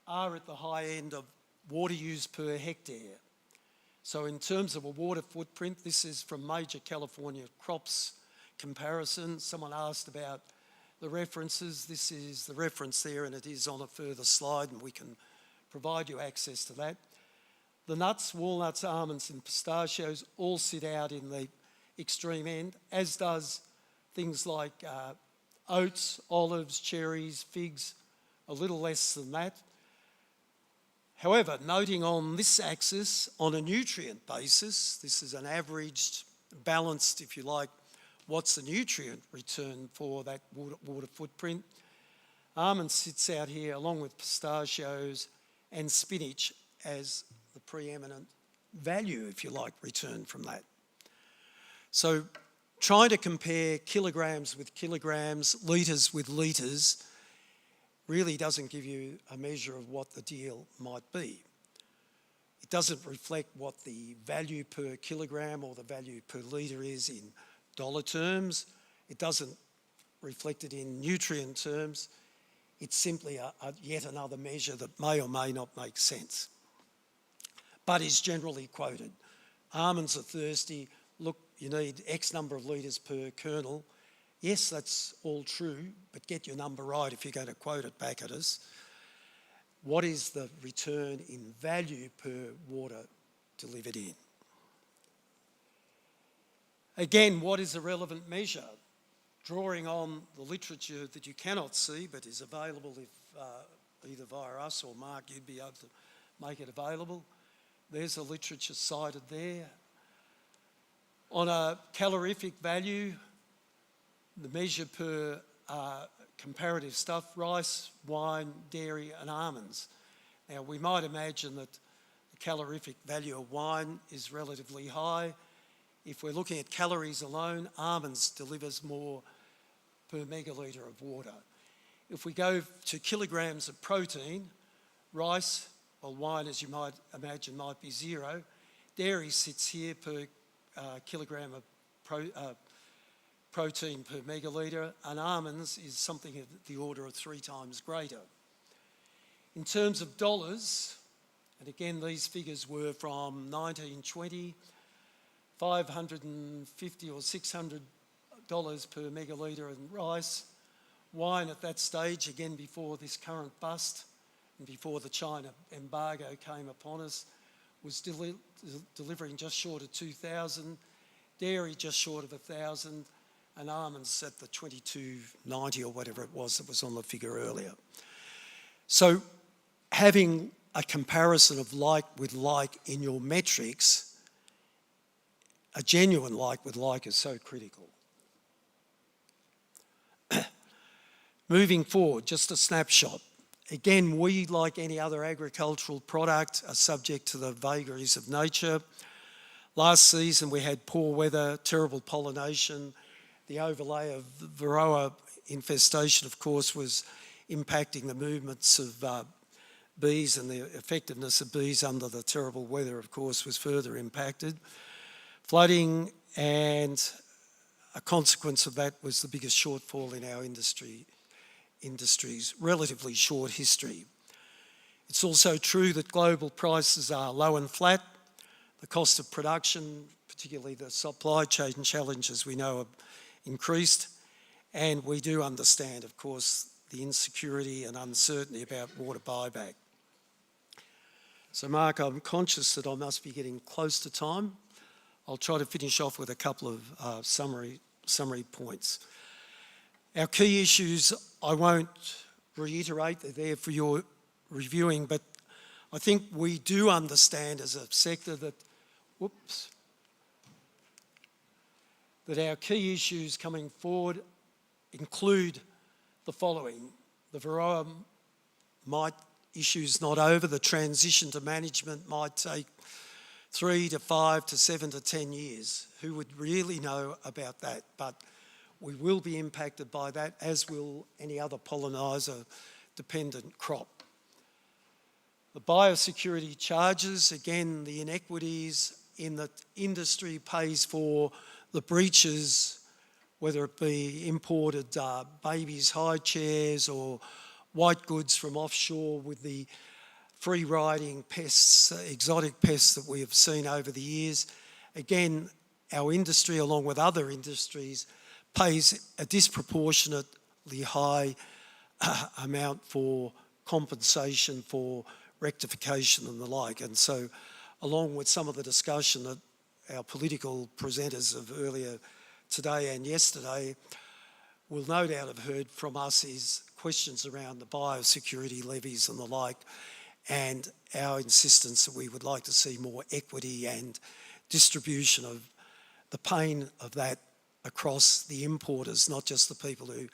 are at the high end of water use per hectare. So in terms of a water footprint, this is from major California crops comparison. Someone asked about the references. This is the reference there, and it is on a further slide, and we can provide you access to that. The nuts, walnuts, almonds and pistachios all sit out in the extreme end, as does things like oats, olives, cherries, figs, a little less than that. However, noting on this axis, on a nutrient basis, this is an averaged, balanced, if you like, what's the nutrient return for that water footprint? Almonds sits out here along with pistachios and spinach as the preeminent value, if you like, return from that. So trying to compare kilograms with kilograms, litres with litres, really doesn't give you a measure of what the deal might be. It doesn't reflect what the value per kilogram or the value per litre is in dollar terms. It doesn't reflect it in nutrient terms. It's simply yet another measure that may or may not make sense, but is generally quoted. Almonds are thirsty. Look, you need X number of litres per kernel. Yes, that's all true, but get your number right if you're going to quote it back at us. What is the return in value per water delivered in? Again, what is a relevant measure? Drawing on the literature that you cannot see but is available if either via us or Mark you'd be able to make it available. There's the literature cited there. On a calorific value, the measure per comparative stuff, rice, wine, dairy and almonds. Now we might imagine that the calorific value of wine is relatively high. If we're looking at calories alone, almonds delivers more per megalitre of water. If we go to kilograms of protein, rice, well, wine, as you might imagine, might be 0. Dairy sits here per kilogram of protein per megalitre, and almonds is something of the order of 3 times greater. In terms of dollars, and again these figures were from 1920, $550 or $600 per megalitre in rice. Wine at that stage, again before this current bust and before the China embargo came upon us, was delivering just short of 2,000, dairy just short of 1,000, and almonds at the 22.90 or whatever it was that was on the figure earlier. So having a comparison of like with like in your metrics, a genuine like with like is so critical. Moving forward, just a snapshot. Again, we, like any other agricultural product, are subject to the vagaries of nature. Last season we had poor weather, terrible pollination. The overlay of the Varroa infestation, of course, was impacting the movements of bees, and the effectiveness of bees under the terrible weather, of course, was further impacted. Flooding, and a consequence of that was the biggest shortfall in our industry's relatively short history. It's also true that global prices are low and flat. The cost of production, particularly the supply chain challenges we know have increased, and we do understand, of course, the insecurity and uncertainty about water buyback. So Mark, I'm conscious that I must be getting close to time. I'll try to finish off with a couple of summary summary points. Our key issues, I won't reiterate, they're there for your reviewing, but I think we do understand as a sector that, that our key issues coming forward include the following. The Varroa mite issue's not over. The transition to management might take 3 to 5 to 7 to 10 years. Who would really know about that? But we will be impacted by that, as will any other polliniser-dependent crop. The biosecurity charges, again, the inequities in the industry pays for the breaches, whether it be imported babies' high chairs or white goods from offshore with the free-riding pests, exotic pests that we have seen over the years. Again, our industry, along with other industries, pays a disproportionately high amount for compensation for rectification and the like. And so, along with some of the discussion that our political presenters of earlier today and yesterday will no doubt have heard from us, is questions around the biosecurity levies and the like, and our insistence that we would like to see more equity and distribution of the pain of that across the importers, not just the people who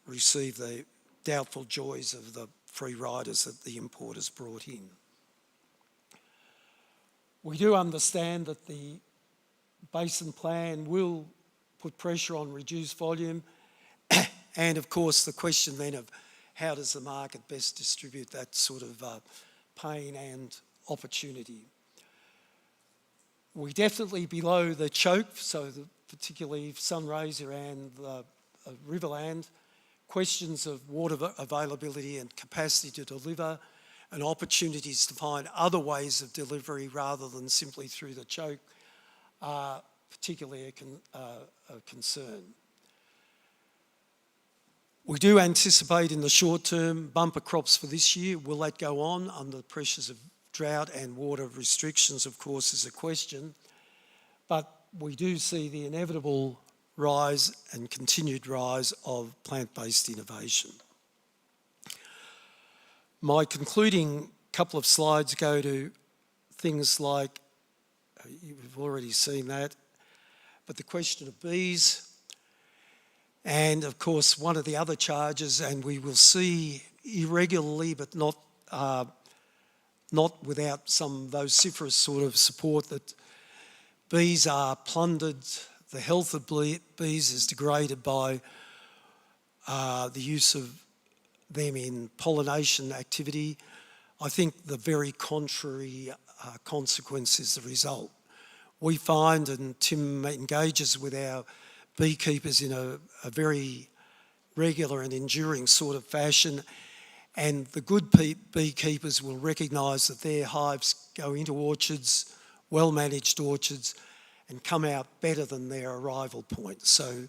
receive the doubtful joys of the free riders that the importers brought in. We do understand that the basin plan will put pressure on reduced volume, and of course the question then of how does the market best distribute that sort of pain and opportunity. We definitely below the choke, so particularly Sunraysia and Riverland, questions of water availability and capacity to deliver, and opportunities to find other ways of delivery rather than simply through the choke are particularly a concern. We do anticipate in the short term bumper crops for this year. Will that go on under the pressures of drought and water restrictions, of course, is a question. But we do see the inevitable rise and continued rise of plant-based innovation. My concluding couple of slides go to things like, you've already seen that, but the question of bees, and of course one of the other charges, and we will see irregularly but not without some vociferous sort of support, that bees are plundered, the health of bees is degraded by the use of them in pollination activity. I think the very contrary consequence is the result. We find, and Tim engages with our beekeepers in a very regular and enduring sort of fashion, and the good beekeepers will recognise that their hives go into orchards, well-managed orchards, and come out better than their arrival point. So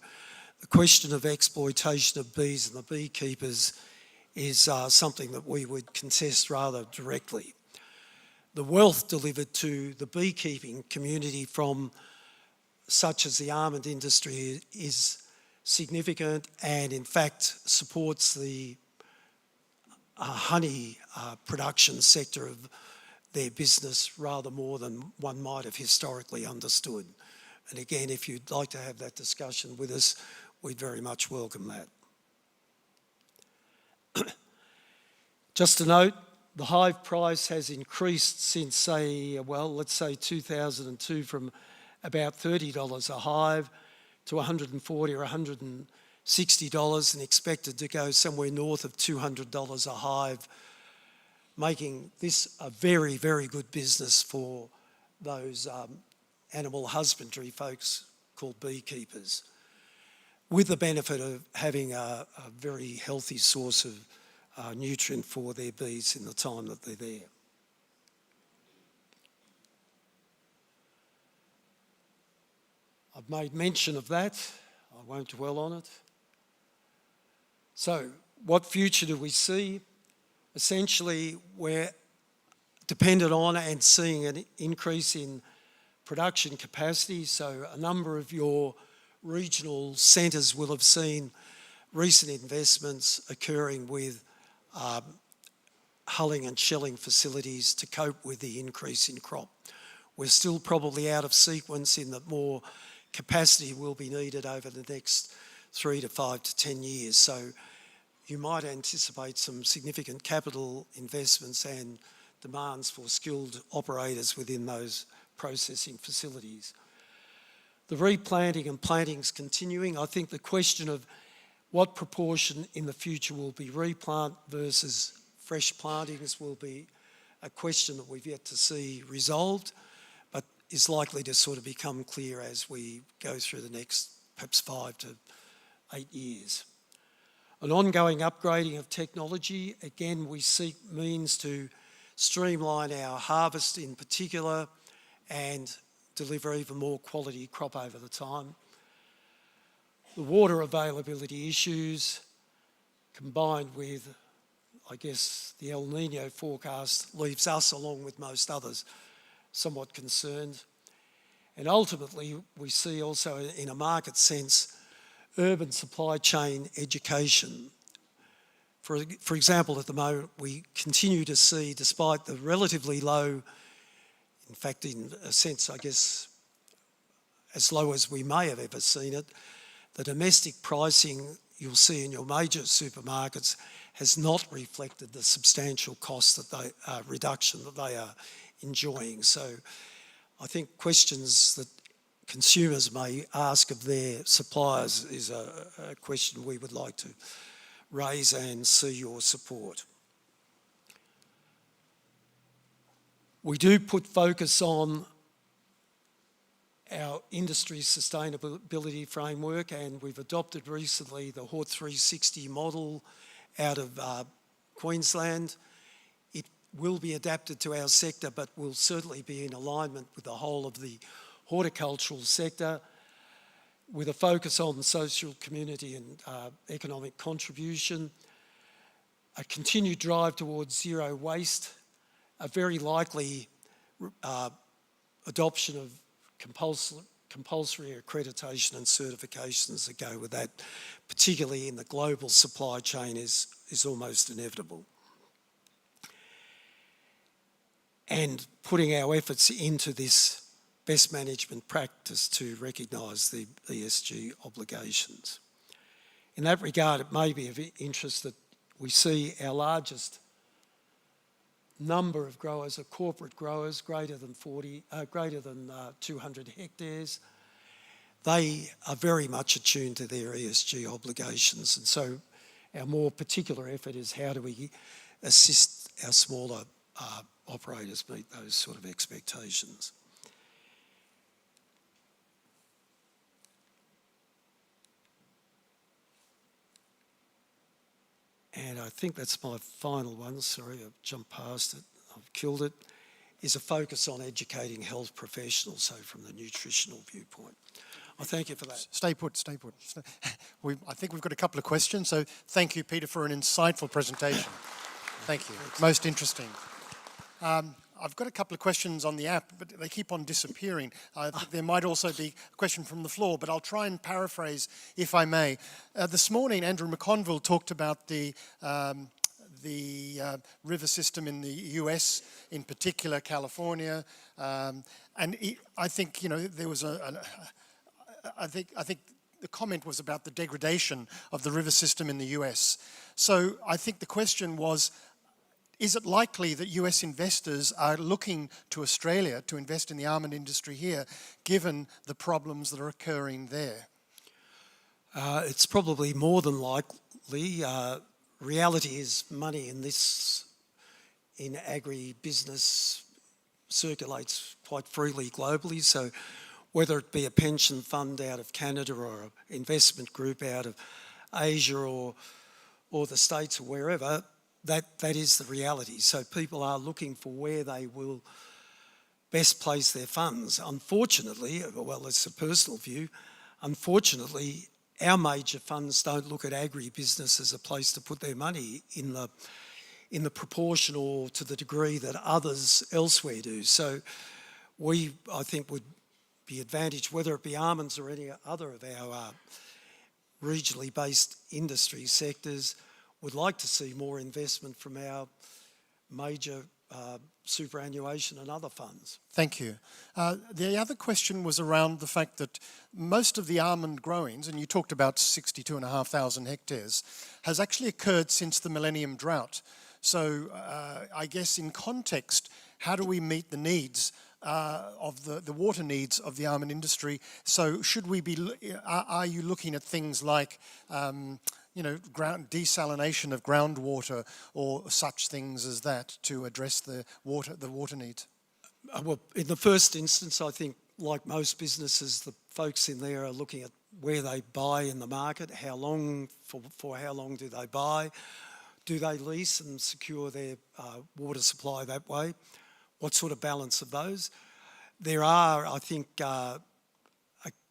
the question of exploitation of bees and the beekeepers is something that we would contest rather directly. The wealth delivered to the beekeeping community from such as the almond industry is significant, and in fact supports the honey production sector of their business rather more than one might have historically understood. And again, if you'd like to have that discussion with us, we'd very much welcome that. Just to note, the hive price has increased since, say, let's say 2002, from about $30 a hive to $140 or $160, and expected to go somewhere north of $200 a hive, making this a very, very good business for those animal husbandry folks called beekeepers, with the benefit of having a very healthy source of nutrient for their bees in the time that they're there. I've made mention of that. I won't dwell on it. So, what future do we see? Essentially, we're dependent on and seeing an increase in production capacity. So, a number of your regional centres will have seen recent investments occurring with hulling and shelling facilities to cope with the increase in crop. We're still probably out of sequence in that more capacity will be needed over the next 3 to 5 to 10 years. So you might anticipate some significant capital investments and demands for skilled operators within those processing facilities. The replanting and planting's continuing. I think the question of what proportion in the future will be replant versus fresh plantings will be a question that we've yet to see resolved, but is likely to sort of become clear as we go through the next perhaps 5 to 8 years. An ongoing upgrading of technology. Again, we seek means to streamline our harvest in particular and deliver even more quality crop over the time. The water availability issues combined with, I guess, the El Nino forecast leaves us, along with most others, somewhat concerned. And ultimately, we see also in a market sense, urban supply chain education. For example, at the moment, we continue to see, despite the relatively low, in fact, in a sense, I guess, as low as we may have ever seen it, the domestic pricing you'll see in your major supermarkets has not reflected the substantial cost that they reduction that they are enjoying. So I think questions that consumers may ask of their suppliers is a question we would like to raise and see your support. We do put focus on our industry sustainability framework, and we've adopted recently the Hort 360 model out of Queensland. It will be adapted to our sector, but will certainly be in alignment with the whole of the horticultural sector, with a focus on social, community and economic contribution, a continued drive towards zero waste, a very likely adoption of compulsory accreditation and certifications that go with that, particularly in the global supply chain, is almost inevitable. And putting our efforts into this best management practice to recognise the ESG obligations. In that regard, it may be of interest that we see our largest number of growers are corporate growers, greater than 200 hectares. They are very much attuned to their ESG obligations, and so our more particular effort is how do we assist our smaller operators meet those sort of expectations. And I think that's my final one. Sorry, I've jumped past it. I've killed it. Is a focus on educating health professionals, so from the nutritional viewpoint. I thank you for that. Stay put, stay put. I think we've got a couple of questions, so thank you, Peter, for an insightful presentation. Thank you. Most interesting. I've got a couple of questions on the app, but they keep on disappearing. There might also be a question from the floor, but I'll try and paraphrase, if I may. This morning, Andrew McConville talked about the river system in the US, in particular California, and I think there was I think the comment was about the degradation of the river system in the US. So I think the question was, is it likely that US investors are looking to Australia to invest in the almond industry here, given the problems that are occurring there? It's probably more than likely. Reality is money in agri-business circulates quite freely globally, so whether it be a pension fund out of Canada or an investment group out of Asia or the States or wherever, that is the reality. So people are looking for where they will best place their funds. Unfortunately, well, it's a personal view, unfortunately, our major funds don't look at agribusiness as a place to put their money in the proportion or to the degree that others elsewhere do. So we, I think, would be advantaged, whether it be almonds or any other of our regionally based industry sectors, would like to see more investment from our major superannuation and other funds. Thank you. The other question was around the fact that most of the almond growings, and you talked about 62,500 hectares, has actually occurred since the Millennium Drought. So I guess in context, how do we meet the needs of the water needs of the almond industry? So should we be, are you looking at things like desalination of groundwater or such things as that to address the water needs? Well, in the first instance, I think, like most businesses, the folks in there are looking at where they buy in the market, how long, for how long do they buy, do they lease and secure their water supply that way, what sort of balance of those. There are, I think,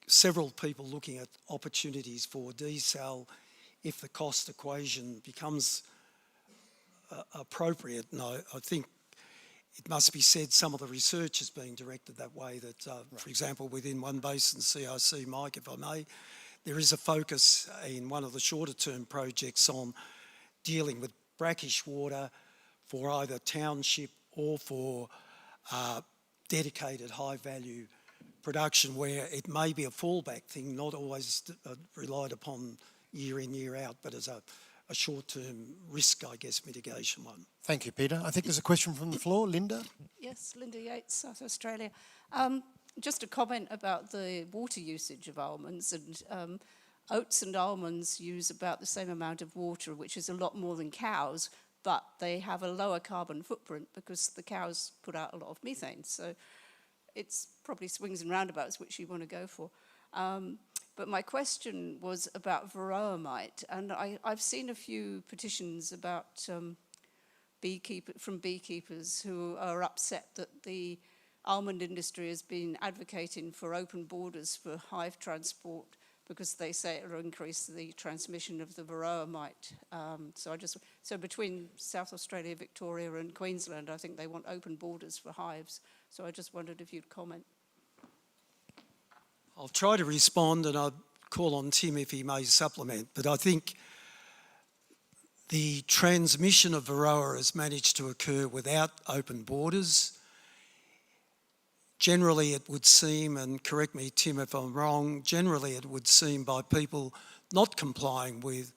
several people looking at opportunities for desal if the cost equation becomes appropriate. And I think it must be said some of the research is being directed that way, that, for example, within One Basin CIC, Mike, if I may, there is a focus in one of the shorter term projects on dealing with brackish water for either township or for dedicated high value production, where it may be a fallback thing, not always relied upon year in, year out, but as a short-term risk, I guess, mitigation one. Thank you, Peter. I think there's a question from the floor. Linda? Yes, Linda Yates, South Australia. Just a comment about the water usage of almonds. And oats and almonds use about the same amount of water, which is a lot more than cows, but they have a lower carbon footprint because the cows put out a lot of methane. So it's probably swings and roundabouts which you want to go for. But my question was about varroa mite, and I've seen a few petitions about from beekeepers who are upset that the almond industry has been advocating for open borders for hive transport because they say it will increase the transmission of the varroa mite. So between South Australia, Victoria and Queensland, I think they want open borders for hives. So I just wondered if you'd comment. I'll try to respond, and I'll call on Tim if he may supplement, but I think the transmission of varroa has managed to occur without open borders. Generally, it would seem, and correct me, Tim, if I'm wrong, generally it would seem by people not complying with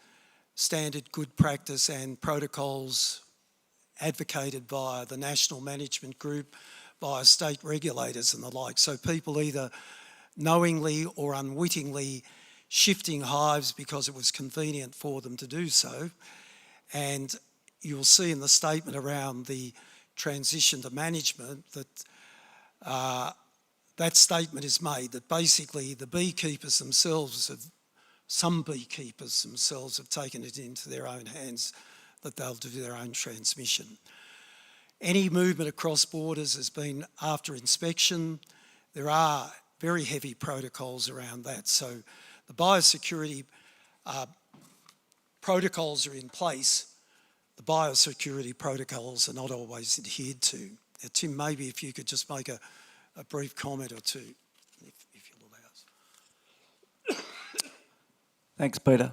standard good practice and protocols advocated by the National Management Group, by state regulators and the like. So people either knowingly or unwittingly shifting hives because it was convenient for them to do so. And you'll see in the statement around the transition to management that that statement is made, that basically the beekeepers themselves some beekeepers themselves have taken it into their own hands, that they'll do their own transmission. Any movement across borders has been after inspection. There are very heavy protocols around that. So the biosecurity protocols are in place. The biosecurity protocols are not always adhered to. Now, Tim, maybe if you could just make a brief comment or two, if you'll allow us. Thanks, Peter.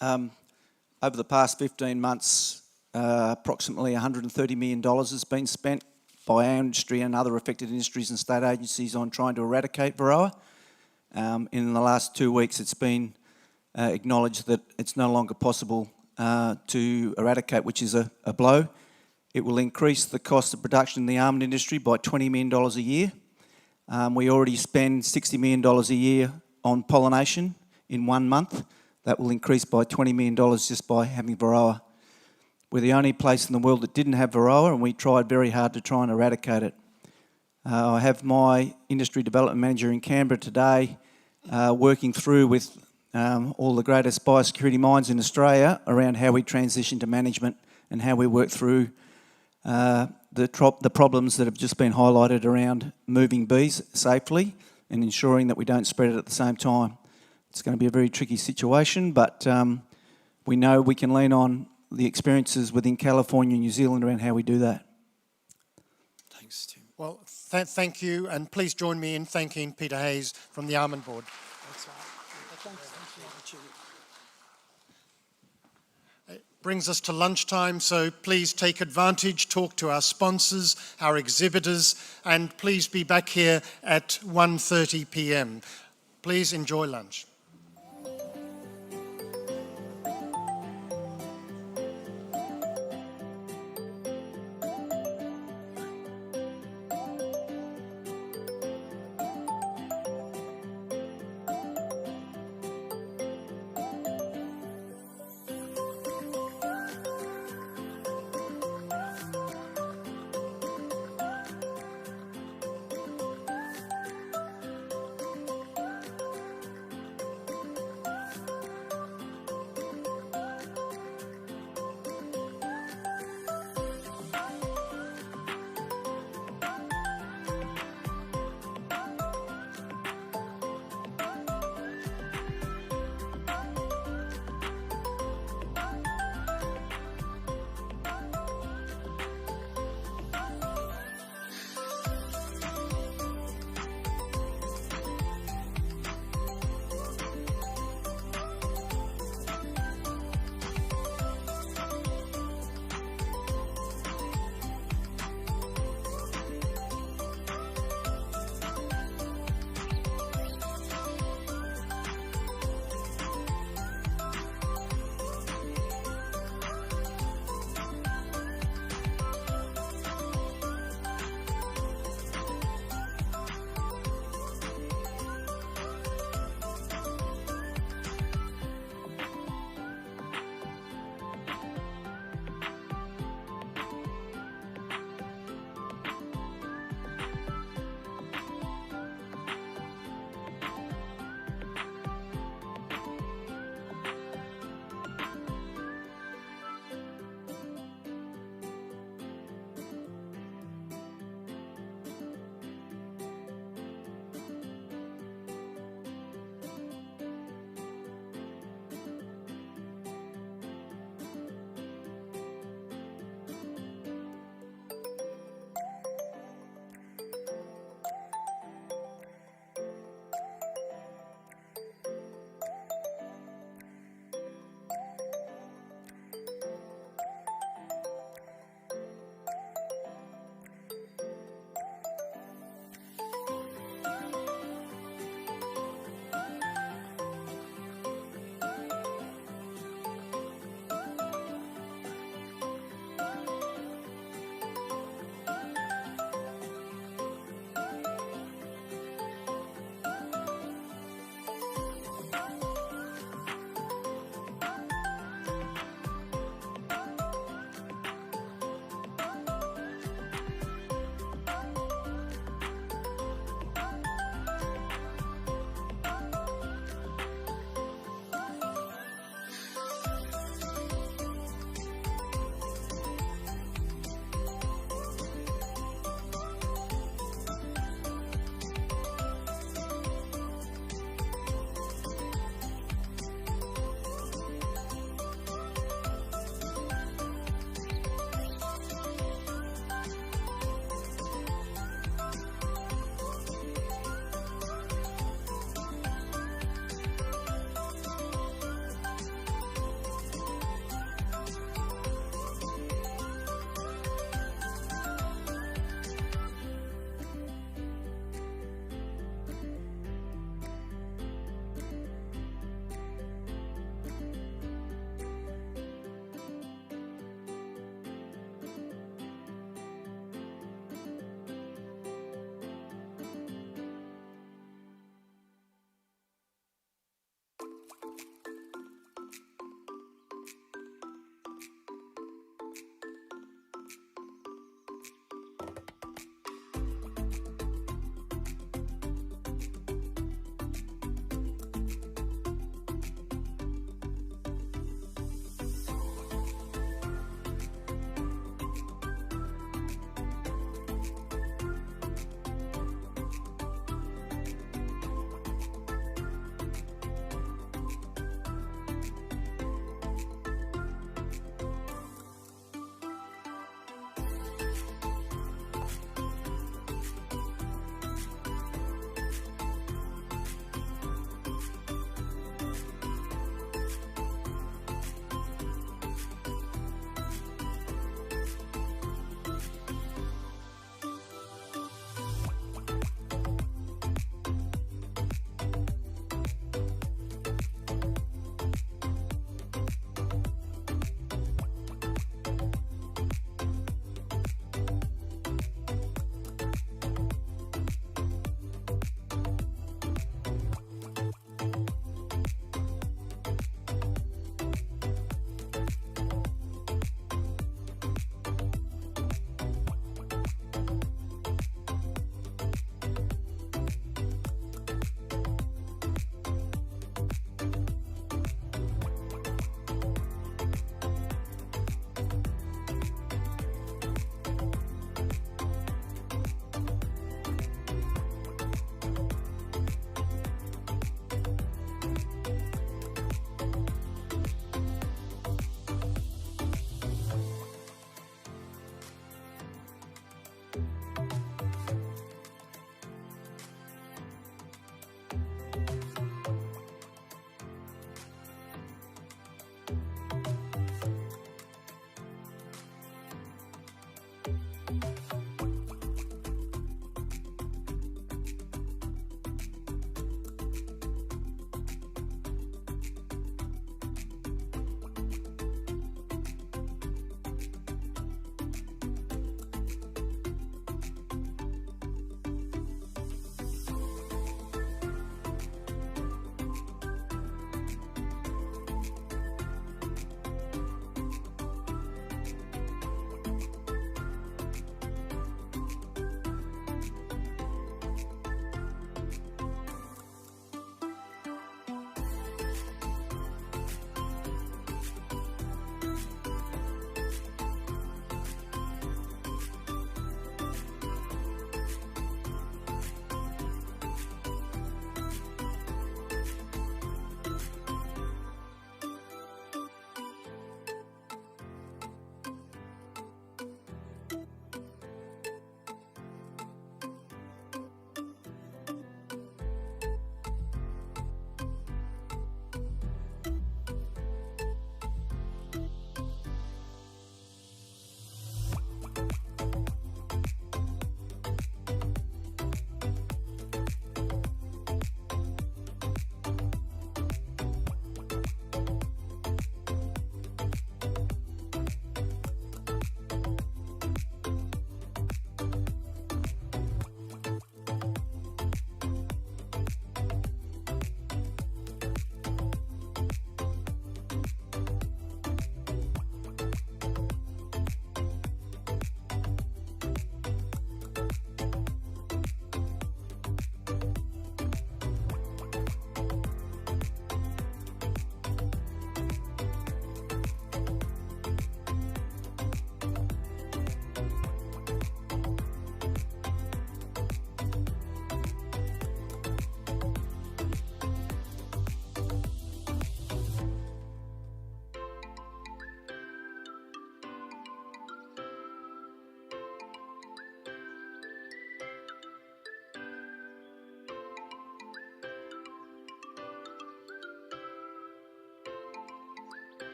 Over the past 15 months, approximately $130 million has been spent by our industry and other affected industries and state agencies on trying to eradicate varroa. In the last 2 weeks, it's been acknowledged that it's no longer possible to eradicate, which is a blow. It will increase the cost of production in the almond industry by $20 million a year. We already spend $60 million a year on pollination in 1 month. That will increase by $20 million just by having varroa. We're the only place in the world that didn't have varroa, and we tried very hard to try and eradicate it. I have my industry development manager in Canberra today working through with all the greatest biosecurity minds in Australia around how we transition to management and how we work through the problems that have just been highlighted around moving bees safely and ensuring that we don't spread it at the same time. It's going to be a very tricky situation, but we know we can lean on the experiences within California and New Zealand around how we do that. Thanks, Tim. Well, Thank you, and please join me in thanking Peter Hayes from the Almond Board. Brings us to lunchtime, so please take advantage, talk to our sponsors, our exhibitors, and please be back here at 1:30 p.m. Please enjoy lunch.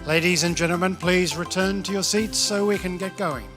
Ladies and gentlemen, please return to your seats so we can get going.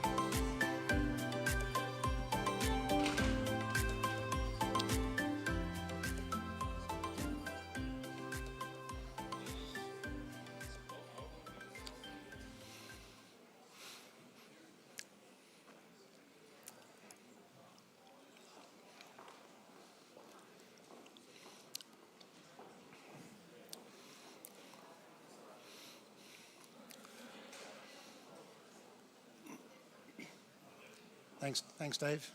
Thanks, Dave.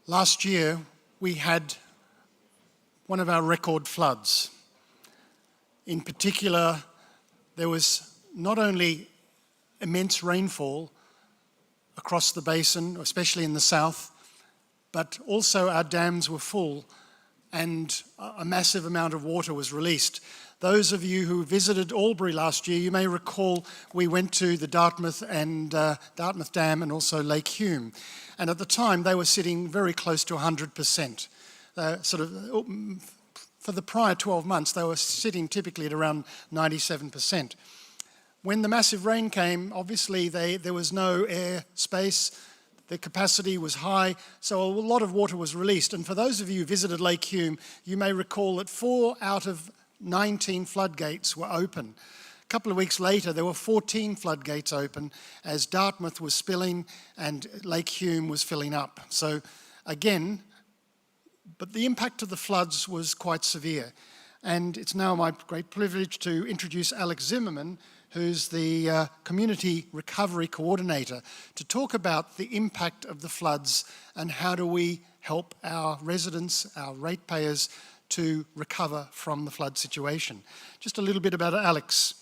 Last year, we had one of our record floods. In particular, there was not only immense rainfall across the basin, especially in the south, but also our dams were full and a massive amount of water was released. Those of you who visited Albury last year, you may recall we went to the Dartmouth Dam and also Lake Hume. And at the time, they were sitting very close to 100%. For the prior 12 months, they were sitting typically at around 97%. When the massive rain came, obviously there was no air space, the capacity was high, so a lot of water was released. And for those of you who visited Lake Hume, you may recall that 4 out of 19 floodgates were open. A couple of weeks later, there were 14 floodgates open as Dartmouth was spilling and Lake Hume was filling up. So again, but the impact of the floods was quite severe. And it's now my great privilege to introduce Alex Zimmerman, who's the Community Recovery Coordinator, to talk about the impact of the floods and how do we help our residents, our ratepayers, to recover from the flood situation. Just a little bit about Alex.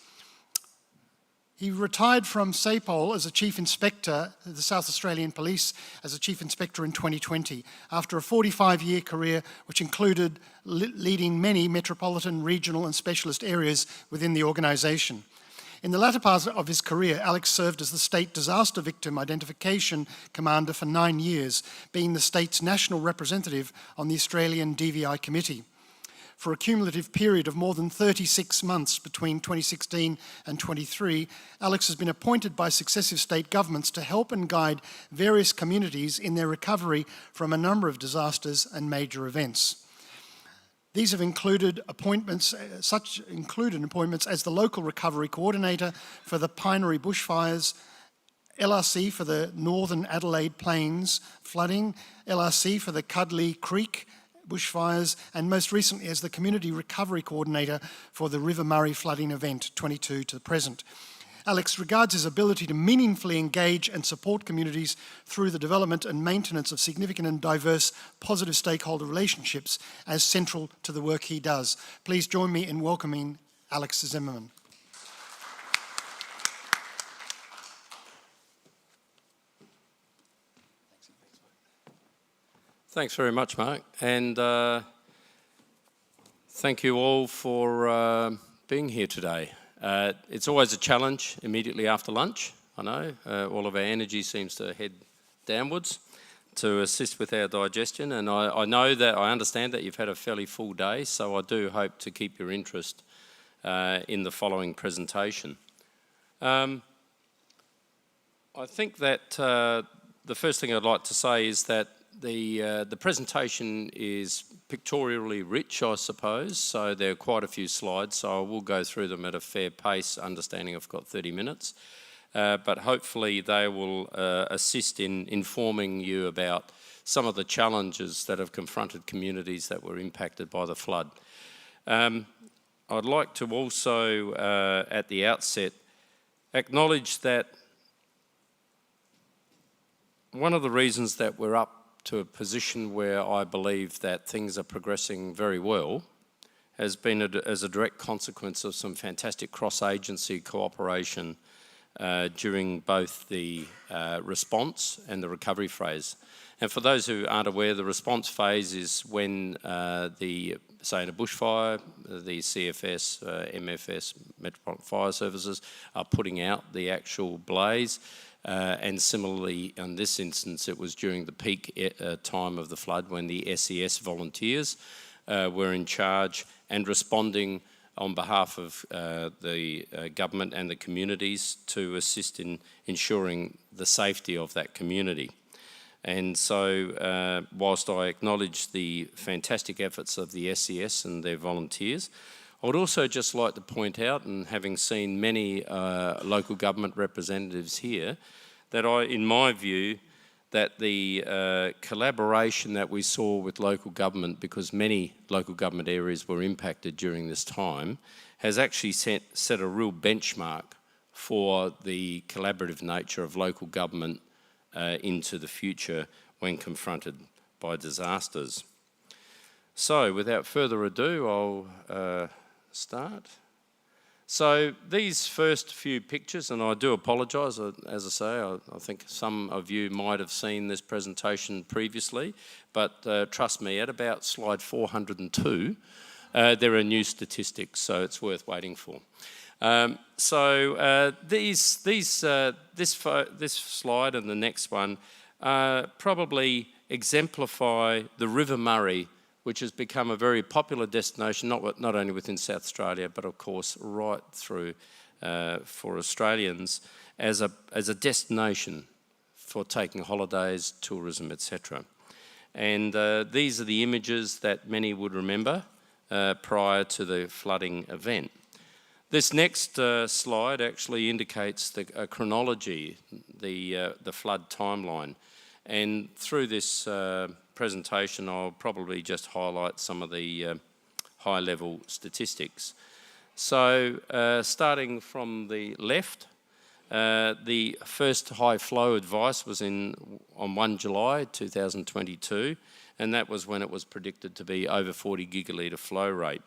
He retired from SAPOL as a Chief Inspector, the South Australian Police, as a Chief Inspector in 2020, after a 45-year career which included leading many metropolitan, regional and specialist areas within the organisation. In the latter part of his career, Alex served as the State Disaster Victim Identification Commander for 9 years, being the state's national representative on the Australian DVI Committee. For a cumulative period of more than 36 months between 2016 and 23, Alex has been appointed by successive state governments to help and guide various communities in their recovery from a number of disasters and major events. These have included appointments as the Local Recovery Coordinator for the Pinery bushfires, LRC for the Northern Adelaide Plains flooding, LRC for the Cudley Creek bushfires, and most recently as the Community Recovery Coordinator for the River Murray flooding event 22 to the present. Alex regards his ability to meaningfully engage and support communities through the development and maintenance of significant and diverse positive stakeholder relationships as central to the work he does. Please join me in welcoming Alex Zimmerman. Thanks very much, Mark, and thank you all for being here today. It's always a challenge immediately after lunch, I know. All of our energy seems to head downwards to assist with our digestion, and I understand that you've had a fairly full day, so I do hope to keep your interest in the following presentation. I think that the first thing I'd like to say is that the presentation is pictorially rich, I suppose, so there are quite a few slides, so I will go through them at a fair pace, understanding I've got 30 minutes. But hopefully they will assist in informing you about some of the challenges that have confronted communities that were impacted by the flood. I'd like to also, at the outset, acknowledge that one of the reasons that we're up to a position where I believe that things are progressing very well has been as a direct consequence of some fantastic cross-agency cooperation during both the response and the recovery phase. And for those who aren't aware, the response phase is when say in a bushfire, the CFS, MFS, Metropolitan Fire Services, are putting out the actual blaze. And similarly, in this instance, it was during the peak time of the flood when the SES volunteers were in charge and responding on behalf of the government and the communities to assist in ensuring the safety of that community. And so, whilst I acknowledge the fantastic efforts of the SES and their volunteers, I would also just like to point out, and having seen many local government representatives here, that in my view, that the collaboration that we saw with local government, because many local government areas were impacted during this time, has actually set a real benchmark for the collaborative nature of local government into the future when confronted by disasters. So, without further ado, I'll start. So these first few pictures, and I do apologise, as I say, I think some of you might have seen this presentation previously, but trust me, at about slide 402, there are new statistics, so it's worth waiting for. This slide and the next one probably exemplify the River Murray, which has become a very popular destination, not only within South Australia, but of course right through for Australians as a destination for taking holidays, tourism, etc. And these are the images that many would remember prior to the flooding event. This next slide actually indicates the chronology, the flood timeline. And through this presentation, I'll probably just highlight some of the high-level statistics. So, starting from the left, the first high flow advice was on 1 July 2022, and that was when it was predicted to be over 40 gigalitre flow rate.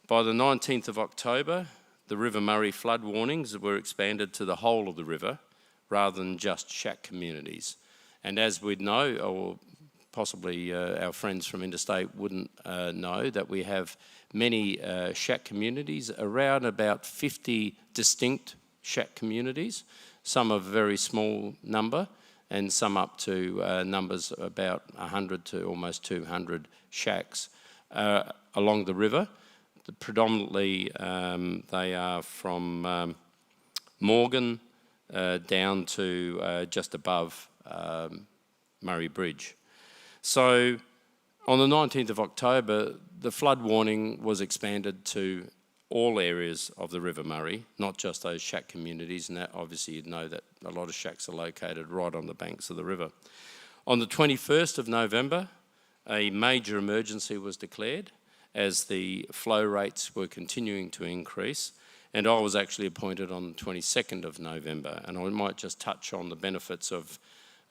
By the 19th of October, the River Murray flood warnings were expanded to the whole of the river rather than just shack communities. And as we'd know, or possibly our friends from interstate wouldn't know, that we have many shack communities, around about 50 distinct shack communities, some of a very small number and some up to numbers about 100 to almost 200 shacks along the river. Predominantly they are from Morgan down to just above Murray Bridge. So on the 19th of October, the flood warning was expanded to all areas of the River Murray, not just those shack communities, and that obviously you'd know that a lot of shacks are located right on the banks of the river. On the 21st of November, a major emergency was declared as the flow rates were continuing to increase, and I was actually appointed on the 22nd of November, and I might just touch on the benefits of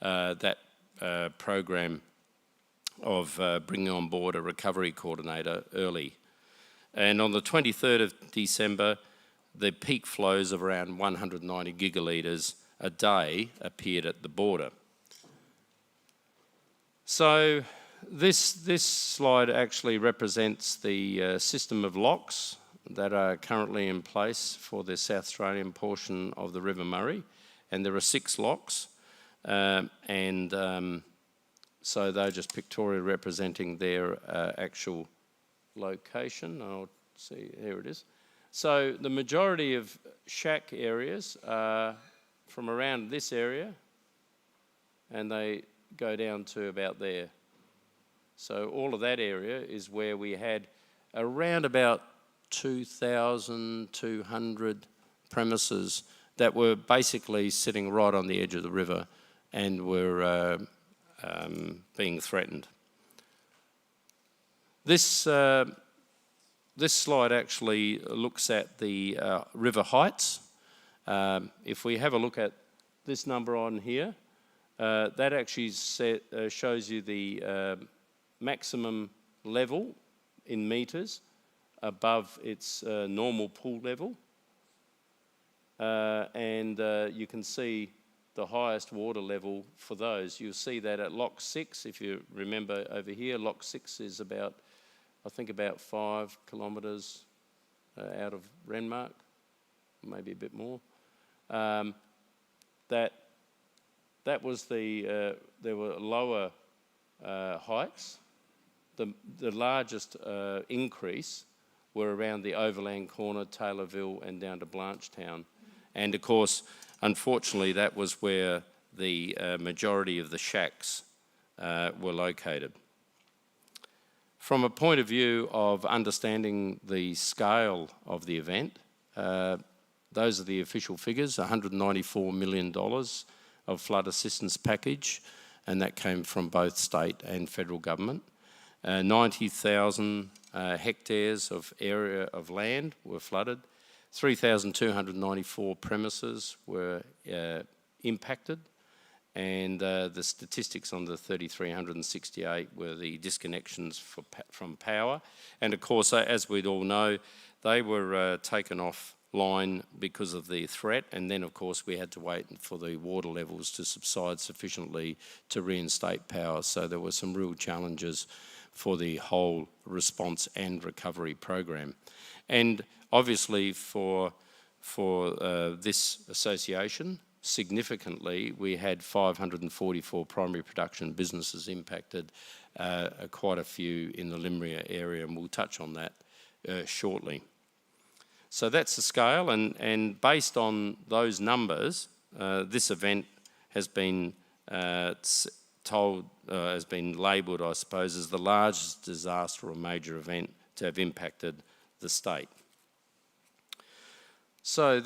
that program of bringing on board a recovery coordinator early. And on the 23rd of December, the peak flows of around 190 gigalitres a day appeared at the border. So this slide actually represents the system of locks that are currently in place for the South Australian portion of the River Murray, and there are 6 locks. So they're just pictorially representing their actual location. I'll see, here it is. So the majority of shack areas are from around this area, and they go down to about there. So all of that area is where we had around about 2,200 premises that were basically sitting right on the edge of the river and were being threatened. This slide actually looks at the river heights. If we have a look at this number on here, that actually shows you the maximum level in metres above its normal pool level. and you can see the highest water level for those. You'll see that at Lock 6, if you remember over here, Lock 6 is about, I think about 5 kilometres out of Renmark, maybe a bit more. That was there were lower heights. The largest increase were around the Overland Corner, Taylorville, and down to Blanchetown. And of course, unfortunately, that was where the majority of the shacks were located. From a point of view of understanding the scale of the event, those are the official figures, $194 million of flood assistance package, and that came from both state and federal government. 90,000 hectares of area of land were flooded. 3,294 premises were impacted, and the statistics on the 3,368 were the disconnections from power. And of course, as we'd all know, they were taken offline because of the threat, and then of course we had to wait for the water levels to subside sufficiently to reinstate power. So there were some real challenges for the whole response and recovery program. And obviously for this association, significantly, we had 544 primary production businesses impacted, quite a few in the Limria area, and we'll touch on that shortly. So that's the scale, and based on those numbers, this event has been has been labelled, I suppose, as the largest disaster or major event to have impacted the state. So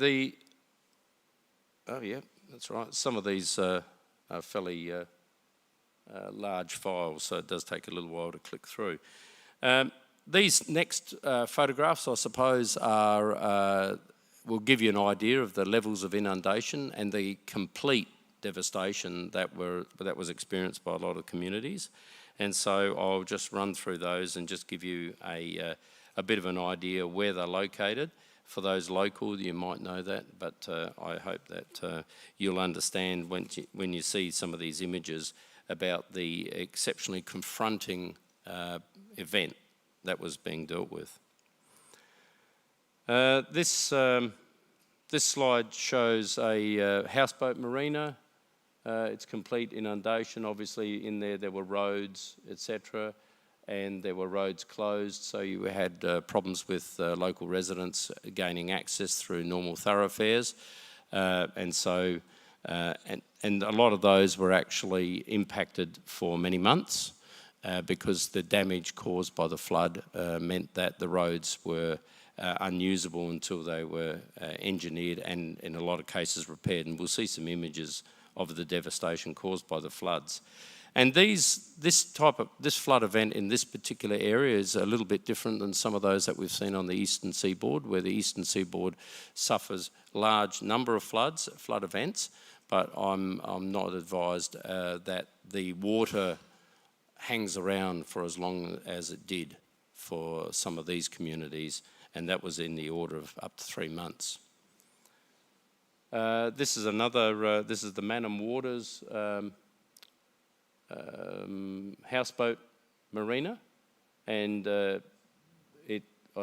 oh yeah, that's right, some of these are fairly large files, so it does take a little while to click through. These next photographs, I suppose, will give you an idea of the levels of inundation and the complete devastation that was experienced by a lot of communities. And so I'll just run through those and just give you a bit of an idea where they're located. For those local, you might know that, but I hope that you'll understand when you see some of these images about the exceptionally confronting event that was being dealt with. This slide shows a houseboat marina. It's complete inundation. Obviously in there were roads, etc., and there were roads closed, so you had problems with local residents gaining access through normal thoroughfares, and a lot of those were actually impacted for many months because the damage caused by the flood meant that the roads were unusable until they were engineered and in a lot of cases repaired, and we'll see some images of the devastation caused by the floods. And this flood event in this particular area is a little bit different than some of those that we've seen on the eastern seaboard, where the eastern seaboard suffers large number of flood events, but I'm not advised that the water hangs around for as long as it did for some of these communities, and that was in the order of up to 3 months. This is the Mannum Waters houseboat marina, and I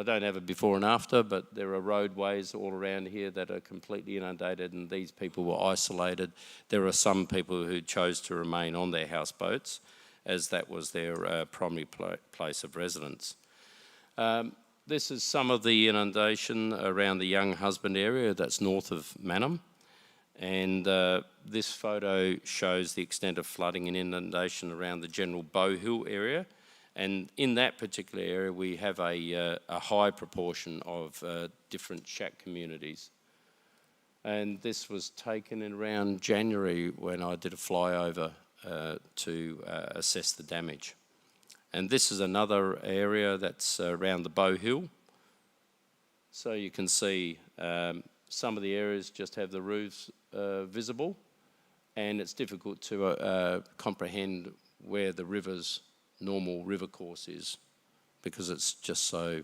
don't have a before and after, but there are roadways all around here that are completely inundated, and these people were isolated. There are some people who chose to remain on their houseboats as that was their primary place of residence. This is some of the inundation around the Young Husband area, that's north of Mannum. And this photo shows the extent of flooding and inundation around the general Bow Hill area. And in that particular area, we have a high proportion of different shack communities. And this was taken in around January when I did a flyover to assess the damage. And this is another area that's around the Bow Hill. So you can see some of the areas just have the roofs visible, and it's difficult to comprehend where the river's normal river course is because it's just so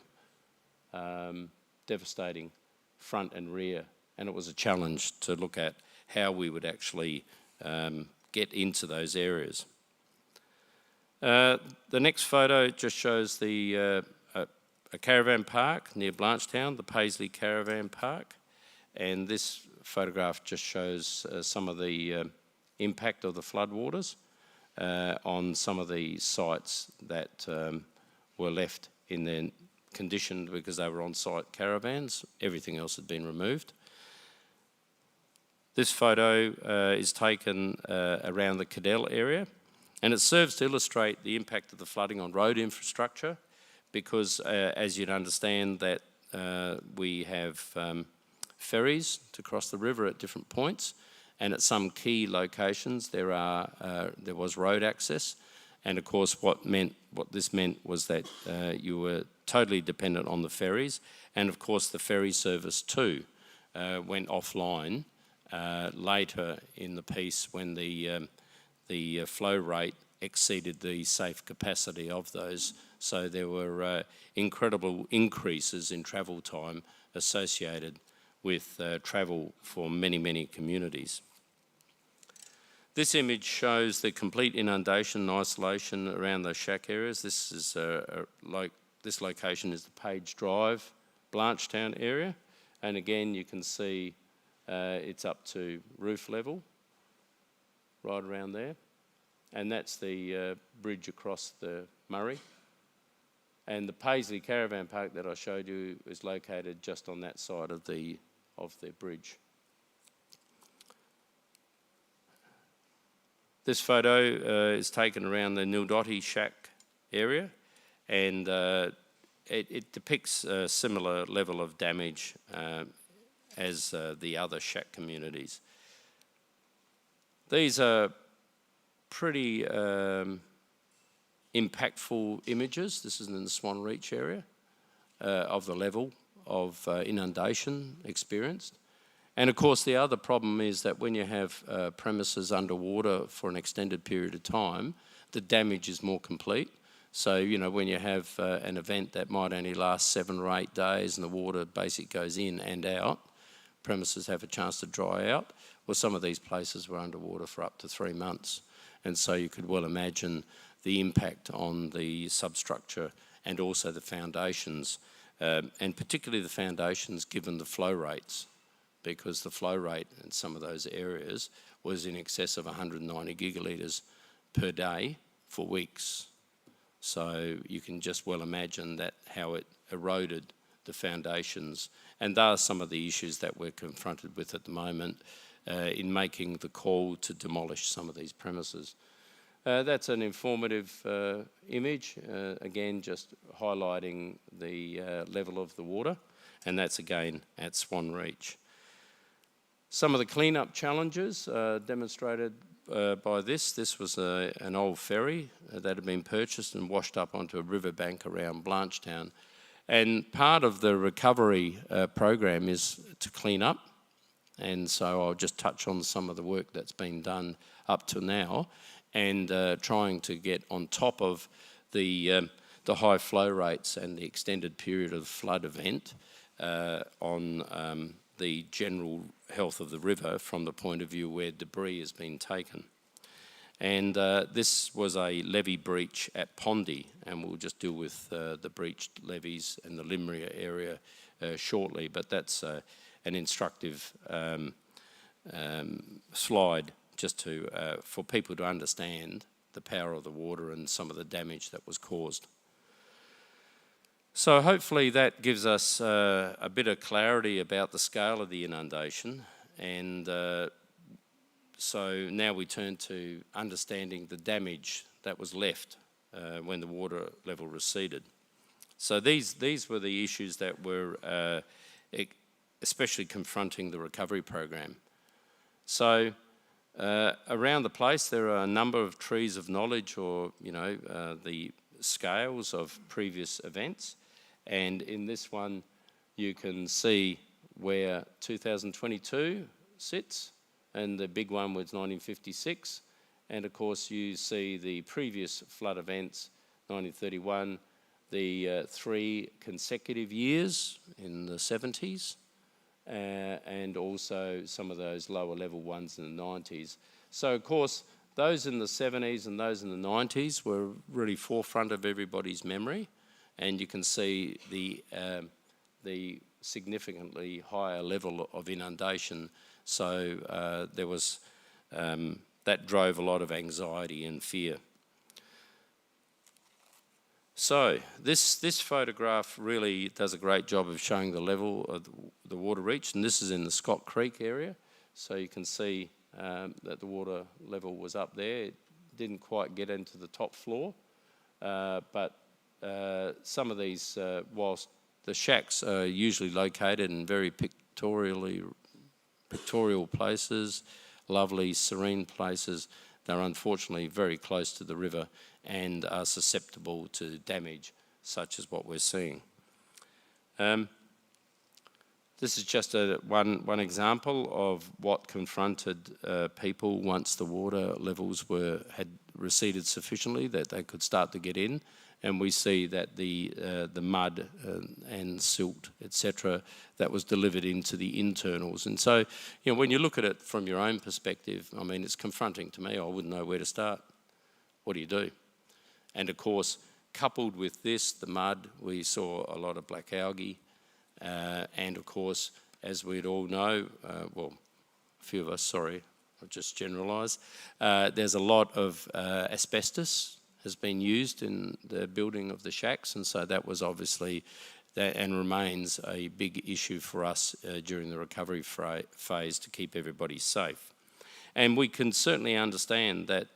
devastating front and rear and it was a challenge to look at how we would actually get into those areas. The next photo just shows a caravan park near Blanchetown, the Paisley Caravan Park, and this photograph just shows some of the impact of the floodwaters on some of the sites that were left in their condition because they were on-site caravans. Everything else had been removed. This photo is taken around the Cadell area, and it serves to illustrate the impact of the flooding on road infrastructure because, as you'd understand, that we have ferries to cross the river at different points, and at some key locations there was road access. And of course what this meant was that you were totally dependent on the ferries, and of course the ferry service too went offline later in the piece when the flow rate exceeded the safe capacity of those. So there were incredible increases in travel time associated with travel for many, many communities. This image shows the complete inundation and isolation around those shack areas. This is this location is the Page Drive, Blanchetown area, and again you can see it's up to roof level, right around there, and that's the bridge across the Murray. And the Paisley Caravan Park that I showed you is located just on that side of the bridge. This photo is taken around the Nildotty Shack area, and it depicts a similar level of damage as the other shack communities. These are pretty impactful images. This is in the Swan Reach area of the level of inundation experienced. And of course the other problem is that when you have premises underwater for an extended period of time, the damage is more complete. So, you know, when you have an event that might only last 7 or 8 days and the water basically goes in and out, premises have a chance to dry out. Well, some of these places were underwater for up to 3 months. And so you could well imagine the impact on the substructure and also the foundations, and particularly the foundations given the flow rates, because the flow rate in some of those areas was in excess of 190 gigalitres per day for weeks. So you can just well imagine that how it eroded the foundations. And those are some of the issues that we're confronted with at the moment in making the call to demolish some of these premises. That's an informative image, again just highlighting the level of the water, and that's again at Swan Reach. Some of the clean-up challenges demonstrated by this was an old ferry that had been purchased and washed up onto a riverbank around Blanchetown. And part of the recovery program is to clean up. And so I'll just touch on some of the work that's been done up to now, and trying to get on top of the high flow rates and the extended period of flood event on the general health of the river from the point of view where debris has been taken. And this was a levee breach at Pondy, and we'll just deal with the breached levees in the Limria area shortly, but that's an instructive slide just to for people to understand the power of the water and some of the damage that was caused. So hopefully that gives us a bit of clarity about the scale of the inundation, and so now we turn to understanding the damage that was left when the water level receded. So these were the issues that were especially confronting the recovery program. So around the place there are a number of trees of knowledge, or the scales of previous events. And in this one, you can see where 2022 sits, and the big one was 1956. And of course, you see the previous flood events, 1931, the 3 consecutive years in the 70s, and also some of those lower level ones in the 90s. So of course, those in the 70s and those in the 90s were really forefront of everybody's memory, and you can see the significantly higher level of inundation. So there was, that drove a lot of anxiety and fear. So this photograph really does a great job of showing the level of the water reach, and this is in the Scott Creek area. So you can see that the water level was up there. It didn't quite get into the top floor, but some of these, whilst the shacks are usually located in very pictorial places, lovely, serene places, they're unfortunately very close to the river and are susceptible to damage such as what we're seeing. This is just one example of what confronted people once the water levels had receded sufficiently that they could start to get in, and we see that the mud and silt, etc., that was delivered into the internals. And so, you know, when you look at it from your own perspective, I mean, it's confronting to me. I wouldn't know where to start. What do you do? And of course, coupled with this, the mud, we saw a lot of black algae. And of course, as we'd all know, well, a few of us, sorry, I'll just generalise, there's a lot of asbestos has been used in the building of the shacks, and so that was obviously, that and remains a big issue for us during the recovery phase to keep everybody safe. And we can certainly understand that,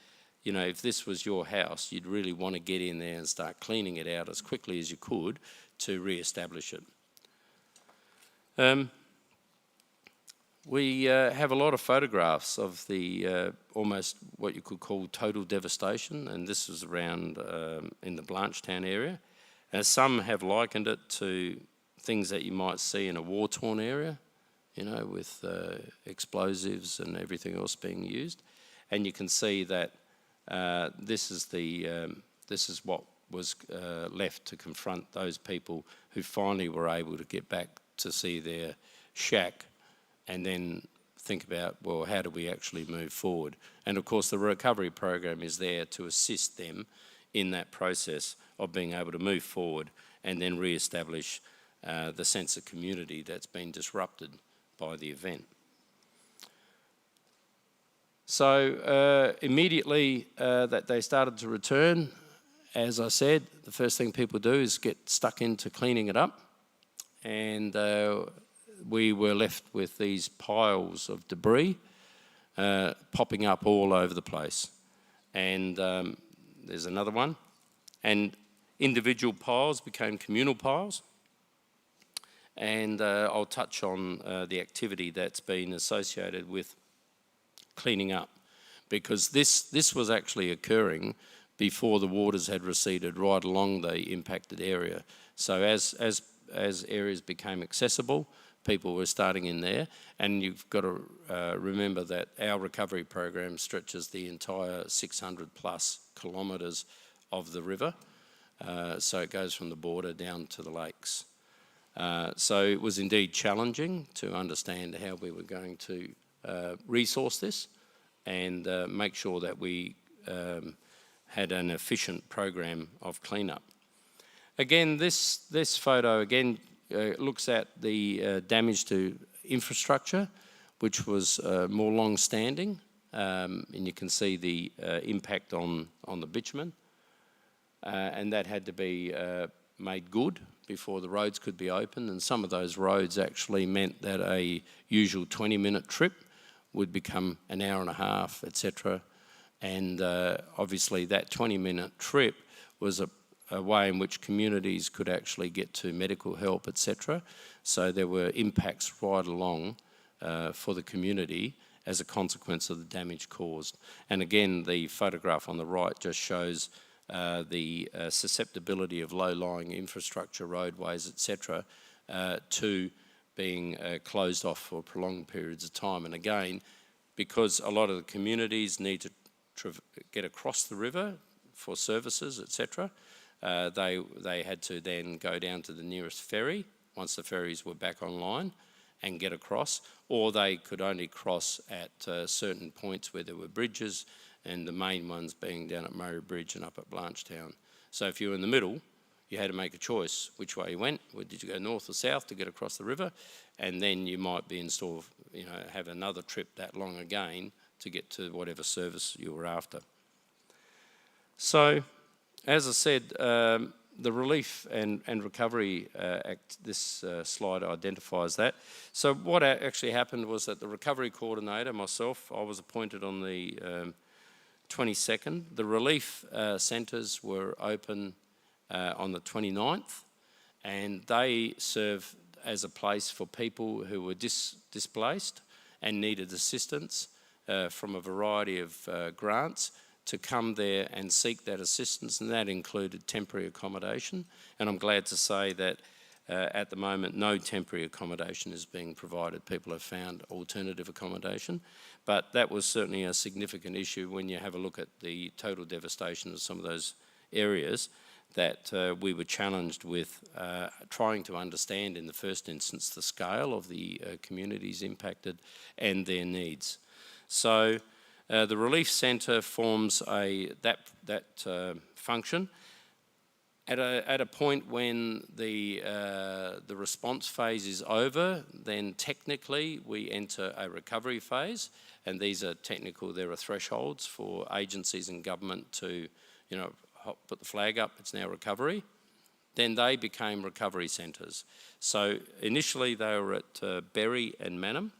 you know, if this was your house, you'd really want to get in there and start cleaning it out as quickly as you could to re-establish it. We have a lot of photographs of the almost what you could call total devastation, and this was around in the Blanchetown area. And some have likened it to things that you might see in a war-torn area, you know, with explosives and everything else being used. And you can see that this is what was left to confront those people who finally were able to get back to see their shack and then think about, well, how do we actually move forward? And of course, the recovery program is there to assist them in that process of being able to move forward and then re-establish the sense of community that's been disrupted by the event. So immediately that they started to return, as I said, the first thing people do is get stuck into cleaning it up. And we were left with these piles of debris popping up all over the place. And there's another one. And individual piles became communal piles. And I'll touch on the activity that's been associated with cleaning up, because this was actually occurring before the waters had receded right along the impacted area. So as areas became accessible, people were starting in there, and you've got to remember that our recovery program stretches the entire 600 plus kilometres of the river, so it goes from the border down to the lakes. So it was indeed challenging to understand how we were going to resource this and make sure that we had an efficient program of cleanup. Again, this photo again looks at the damage to infrastructure, which was more long-standing, and you can see the impact on the bitumen, and that had to be made good before the roads could be opened, and some of those roads actually meant that a usual 20-minute trip would become an hour and a half, etc. And obviously that 20-minute trip was a way in which communities could actually get to medical help, etc. So there were impacts right along for the community as a consequence of the damage caused. And again, the photograph on the right just shows the susceptibility of low-lying infrastructure, roadways, etc., to being closed off for prolonged periods of time. And again, because a lot of the communities need to get across the river for services, etc., they had to then go down to the nearest ferry once the ferries were back online and get across, or they could only cross at certain points where there were bridges, and the main ones being down at Murray Bridge and up at Blanchetown. So if you were in the middle, you had to make a choice which way you went. Did you go north or south to get across the river? And then you might be in store, have another trip that long again to get to whatever service you were after. So, as I said, the Relief and Recovery Act, this slide identifies that. So what actually happened was that the Recovery Coordinator, myself, I was appointed on the 22nd. The relief centres were open on the 29th, and they serve as a place for people who were displaced and needed assistance from a variety of grants to come there and seek that assistance, and that included temporary accommodation. And I'm glad to say that at the moment no temporary accommodation is being provided. People have found alternative accommodation, but that was certainly a significant issue when you have a look at the total devastation of some of those areas, that we were challenged with trying to understand in the first instance the scale of the communities impacted and their needs. So the Relief Centre forms that function. At a point when the response phase is over, then technically we enter a recovery phase, and these are technical. There are thresholds for agencies and government to, put the flag up, it's now recovery. Then they became recovery centres. So initially they were at Berry and Mannum,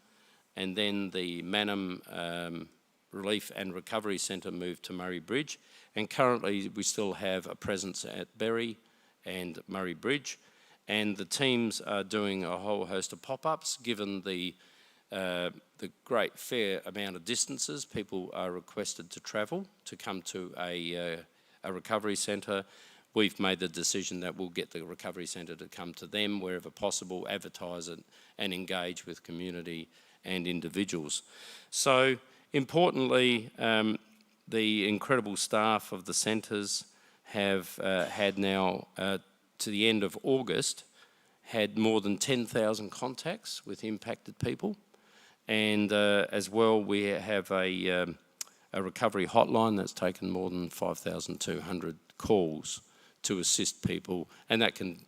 and then the Mannum Relief and Recovery Centre moved to Murray Bridge, and currently we still have a presence at Berry and Murray Bridge, and the teams are doing a whole host of pop-ups. Given the great fair amount of distances people are requested to travel to come to a recovery centre, we've made the decision that we'll get the recovery centre to come to them wherever possible, advertise it and engage with community and individuals. So importantly, the incredible staff of the centres have had now, to the end of August, had more than 10,000 contacts with impacted people. And as well, we have a recovery hotline that's taken more than 5,200 calls to assist people, and that can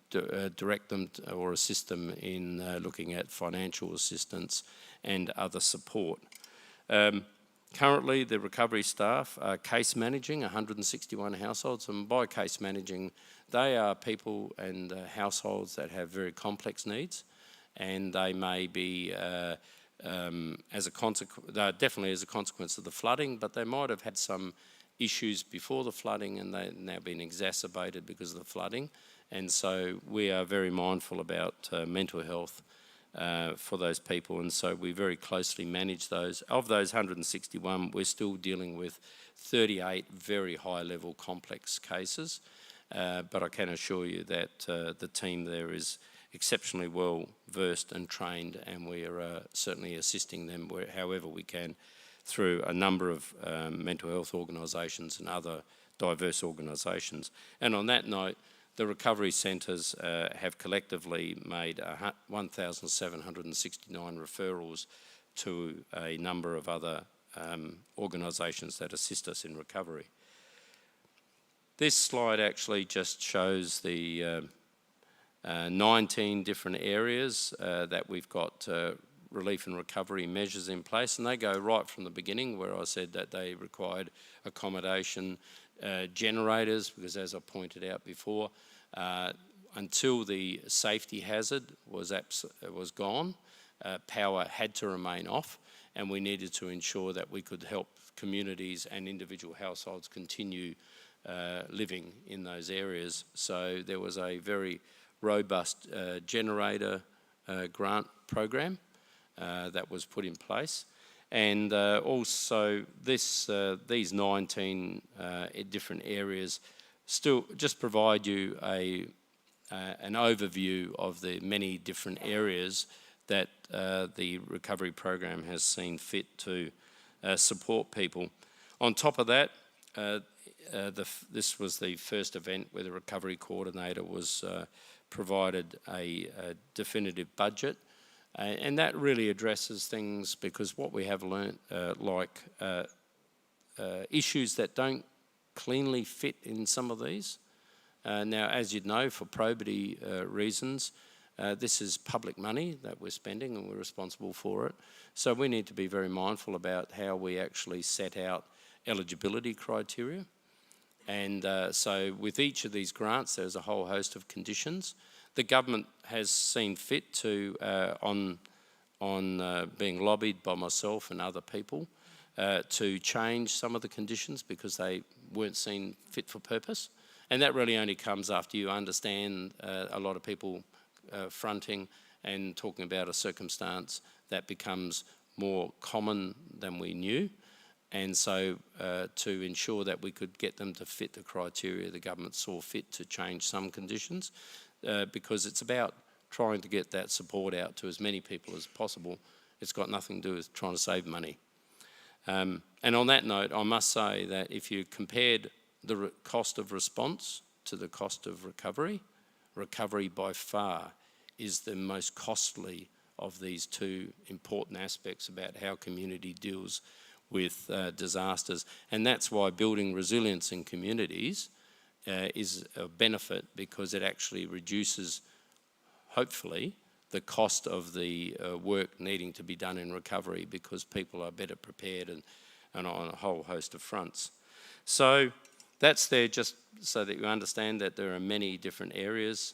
direct them or assist them in looking at financial assistance and other support. Currently, the recovery staff are case managing 161 households, and by case managing, they are people and households that have very complex needs, and they may be definitely as a consequence of the flooding, but they might have had some issues before the flooding and they've now been exacerbated because of the flooding. And so we are very mindful about mental health for those people, and so we very closely manage those. Of those 161, we're still dealing with 38 very high-level complex cases, but I can assure you that the team there is exceptionally well versed and trained, and we are certainly assisting them however we can through a number of mental health organisations and other diverse organisations. And on that note, the recovery centres have collectively made 1,769 referrals to a number of other organisations that assist us in recovery. This slide actually just shows the 19 different areas that we've got relief and recovery measures in place, and they go right from the beginning where I said that they required accommodation, generators, because as I pointed out before, until the safety hazard was gone, power had to remain off, and we needed to ensure that we could help communities and individual households continue living in those areas. So there was a very robust generator grant program that was put in place, and also these 19 different areas still just provide you an overview of the many different areas that the recovery program has seen fit to support people. On top of that, this was the first event where the recovery coordinator was provided a definitive budget And that really addresses things, because what we have learnt, issues that don't cleanly fit in some of these. Now, as you'd know, for probity reasons, this is public money that we're spending and we're responsible for it. So we need to be very mindful about how we actually set out eligibility criteria. And so with each of these grants, there's a whole host of conditions. The government has seen fit to, on being lobbied by myself and other people, to change some of the conditions because they weren't seen fit for purpose. And that really only comes after you understand a lot of people fronting and talking about a circumstance that becomes more common than we knew. And so to ensure that we could get them to fit the criteria, the government saw fit to change some conditions, because it's about trying to get that support out to as many people as possible. It's got nothing to do with trying to save money. And on that note, I must say that if you compared the cost of response to the cost of recovery, recovery by far is the most costly of these two important aspects about how community deals with disasters. And that's why building resilience in communities is a benefit, because it actually reduces, hopefully, the cost of the work needing to be done in recovery, because people are better prepared and on a whole host of fronts. So that's there just so that you understand that there are many different areas,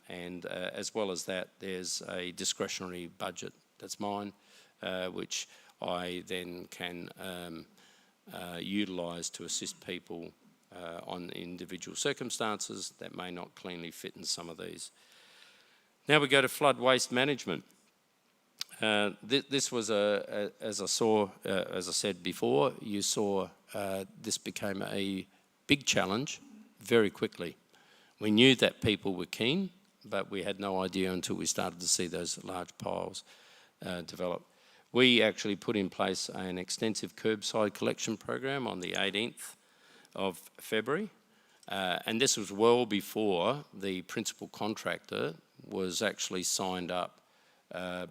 and as well as that, there's a discretionary budget that's mine, which I then can utilise to assist people on individual circumstances that may not cleanly fit in some of these. Now we go to flood waste management. This was as I said before, you saw this became a big challenge very quickly. We knew that people were keen, but we had no idea until we started to see those large piles develop. We actually put in place an extensive curbside collection program on the 18th of February, and this was well before the principal contractor was actually signed up,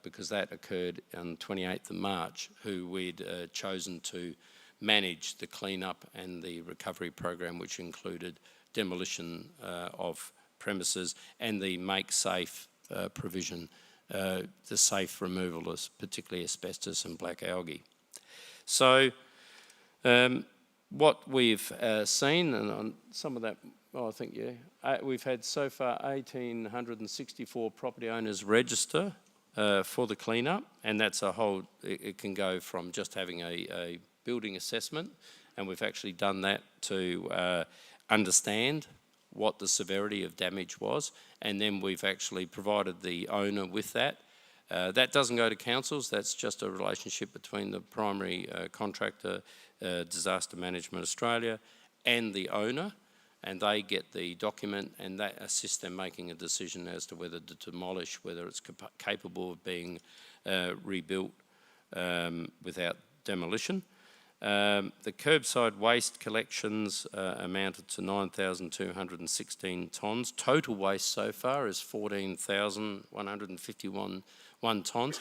because that occurred on 28th of March, who we'd chosen to manage the clean-up and the recovery program, which included demolition of premises and the make safe provision, the safe removal of particularly asbestos and black algae. So what we've seen, and on some of that, I think, we've had so far 1,864 property owners register for the clean-up, and that's a whole, it can go from just having a building assessment, and we've actually done that to understand what the severity of damage was, and then we've actually provided the owner with that. That doesn't go to councils, that's just a relationship between the primary contractor, Disaster Management Australia, and the owner, and they get the document and that assists them making a decision as to whether to demolish, whether it's capable of being rebuilt without demolition. The curbside waste collections amounted to 9,216 tonnes. Total waste so far is 14,151 tonnes.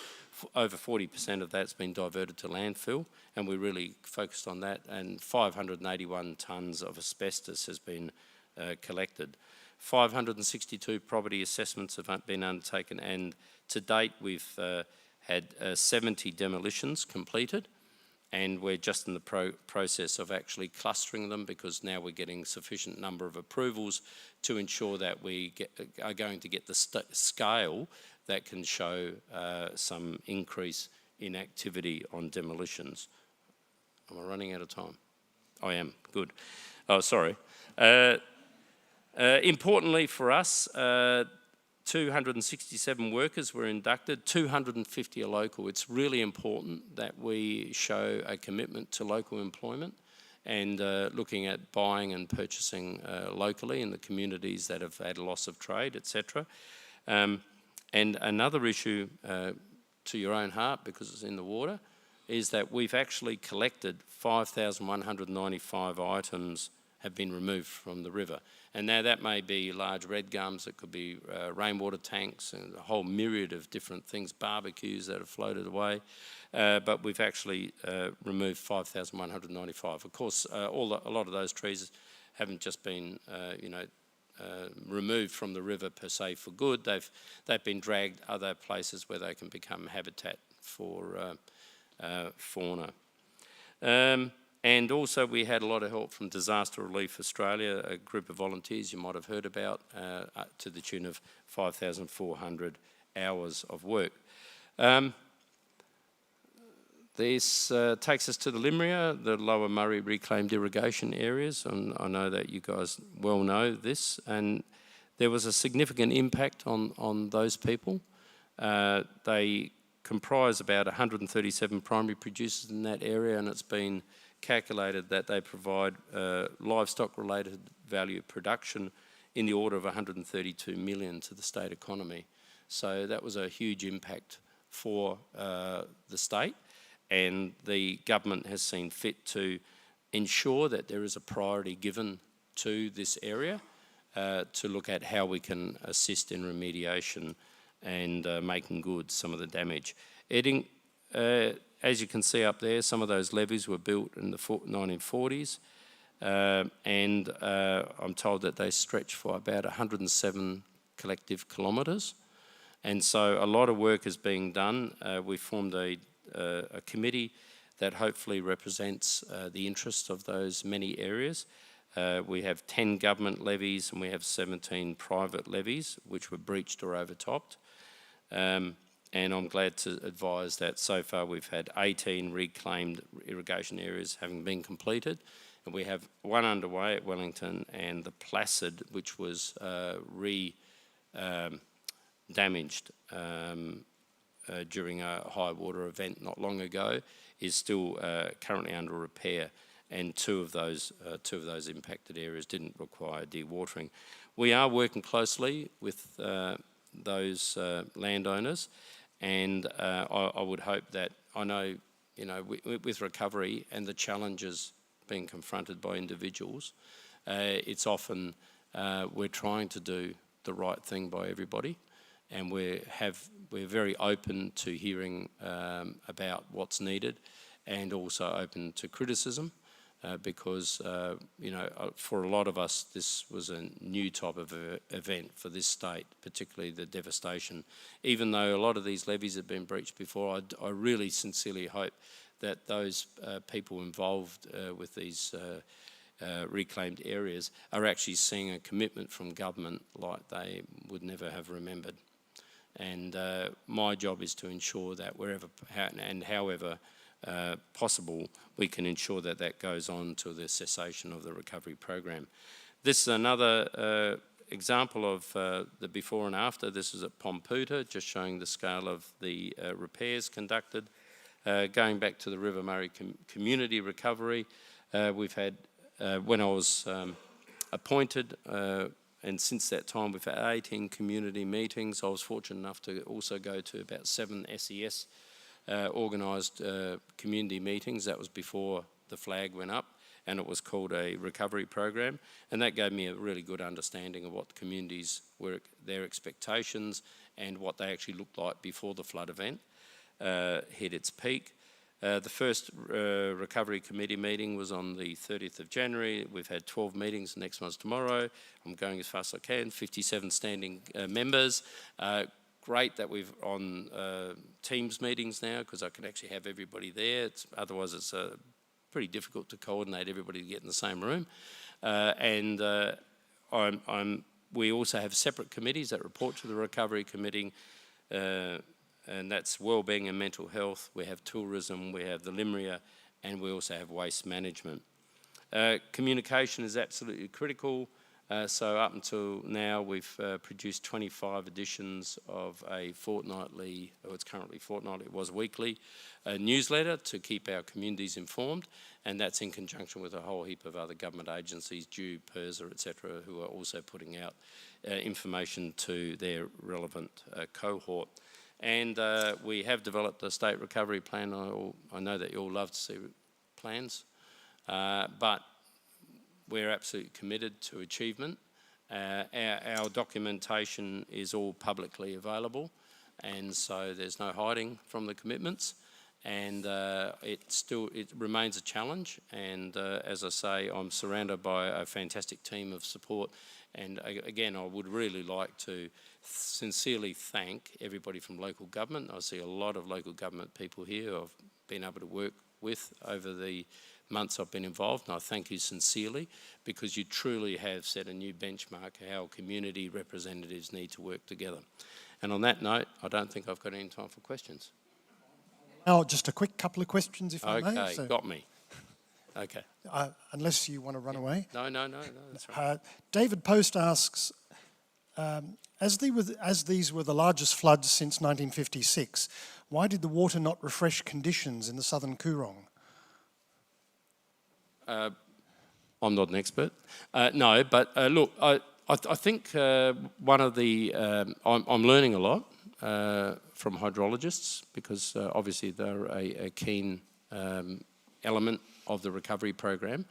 Over 40% of that's been diverted to landfill, and we really focused on that, and 581 tonnes of asbestos has been collected. 562 property assessments have been undertaken, and to date we've had 70 demolitions completed, and we're just in the process of actually clustering them, because now we're getting sufficient number of approvals to ensure that we are going to get the scale that can show some increase in activity on demolitions. Am I running out of time? I am, good. Oh, sorry. Importantly for us, 267 workers were inducted, 250 are local. It's really important that we show a commitment to local employment and looking at buying and purchasing locally in the communities that have had a loss of trade, etc. And another issue, to your own heart, because it's in the water, is that we've actually collected 5,195 items have been removed from the river. And now that may be large red gums, it could be rainwater tanks and a whole myriad of different things, barbecues that have floated away. But we've actually removed 5,195. Of course, a lot of those trees haven't just been, removed from the river per se for good. They've been dragged other places where they can become habitat for fauna. And also we had a lot of help from Disaster Relief Australia, a group of volunteers you might have heard about, to the tune of 5,400 hours of work. This takes us to the Limria, the Lower Murray Reclaimed Irrigation Areas, and I know that you guys well know this, and there was a significant impact on those people. They comprise about 137 primary producers in that area, and it's been calculated that they provide livestock-related value production in the order of 132 million to the state economy. So that was a huge impact for the state, and the government has seen fit to ensure that there is a priority given to this area to look at how we can assist in remediation and making good some of the damage. As you can see up there, some of those levees were built in the 1940s, and I'm told that they stretch for about 107 collective kilometres. And so a lot of work is being done. We formed a committee that hopefully represents the interests of those many areas. We have 10 government levies and we have 17 private levies which were breached or overtopped. And I'm glad to advise that so far we've had 18 reclaimed irrigation areas having been completed. And we have one underway at Wellington, and the Placid, which was damaged during a high water event not long ago, is still currently under repair. And two of those impacted areas didn't require dewatering. We are working closely with those landowners, and I would hope that, I know, with recovery and the challenges being confronted by individuals, it's often we're trying to do the right thing by everybody, and we're very open to hearing about what's needed, and also open to criticism. Because, for a lot of us, this was a new type of event for this state, particularly the devastation. Even though a lot of these levees have been breached before, I really sincerely hope that those people involved with these reclaimed areas are actually seeing a commitment from government like they would never have remembered. And my job is to ensure that wherever and however possible, we can ensure that that goes on to the cessation of the recovery program. This is another example of the before and after. This is at Pomputa, just showing the scale of the repairs conducted. Going back to the River Murray community recovery, we've had, when I was appointed, and since that time we've had 18 community meetings. I was fortunate enough to also go to about 7 SES organised community meetings. That was before the flag went up, and it was called a recovery program, and that gave me a really good understanding of what the communities were, their expectations, and what they actually looked like before the flood event hit its peak. The first recovery committee meeting was on the 30th of January. We've had 12 meetings, the next one's tomorrow. I'm going as fast as I can, 57 standing members. Great that we've on Teams meetings now, because I can actually have everybody there. Otherwise it's pretty difficult to coordinate everybody to get in the same room. We also have separate committees that report to the recovery committee, and that's wellbeing and mental health. We have tourism, we have the Limria, and we also have waste management. Communication is absolutely critical. So up until now, we've produced 25 editions of a fortnightly, or it's currently fortnightly, it was weekly, newsletter to keep our communities informed, and that's in conjunction with a whole heap of other government agencies, Due, PIRSA, etc., who are also putting out information to their relevant cohort. And we have developed a state recovery plan. I know that you all love to see plans, but we're absolutely committed to achievement. Our documentation is all publicly available, and so there's no hiding from the commitments. And it remains a challenge. And as I say, I'm surrounded by a fantastic team of support. And again, I would really like to sincerely thank everybody from local government. I see a lot of local government people here I've been able to work with over the months I've been involved, and I thank you sincerely, because you truly have set a new benchmark how community representatives need to work together. And on that note, I don't think I've got any time for questions. Now, just a quick couple of questions, if I may. Okay, got me. Okay. Unless you want to run away. No, that's right. David Post asks, as these were the largest floods since 1956, why did the water not refresh conditions in the southern Coorong? I'm not an expert. No, but look, I think one of the... I'm learning a lot from hydrologists, because obviously they're a keen element of the recovery program.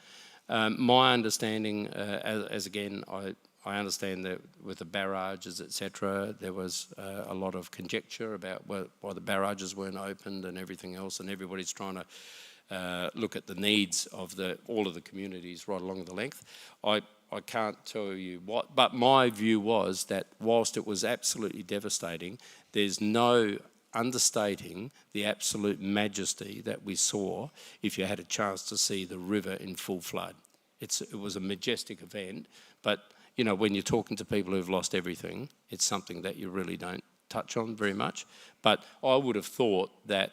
My understanding, as again, I understand that with the barrages, etc., there was a lot of conjecture about why the barrages weren't opened and everything else, and everybody's trying to look at the needs of all of the communities right along the length. I can't tell you what, but my view was that whilst it was absolutely devastating, there's no understating the absolute majesty that we saw if you had a chance to see the river in full flood. It was a majestic event, but you know, when you're talking to people who've lost everything, it's something that you really don't touch on very much. But I would have thought that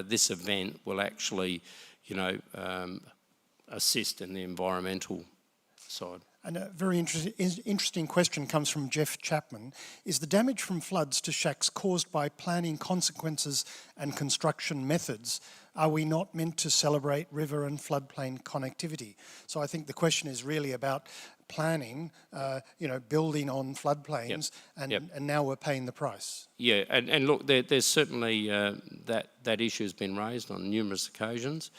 this event will actually, you know, assist in the environmental side. And a very interesting question comes from Jeff Chapman. Is the damage from floods to shacks caused by planning consequences and construction methods? Are we not meant to celebrate river and floodplain connectivity? So I think the question is really about planning, building on floodplains, and now we're paying the price. Yeah, and look, there's certainly that issue has been raised on numerous occasions.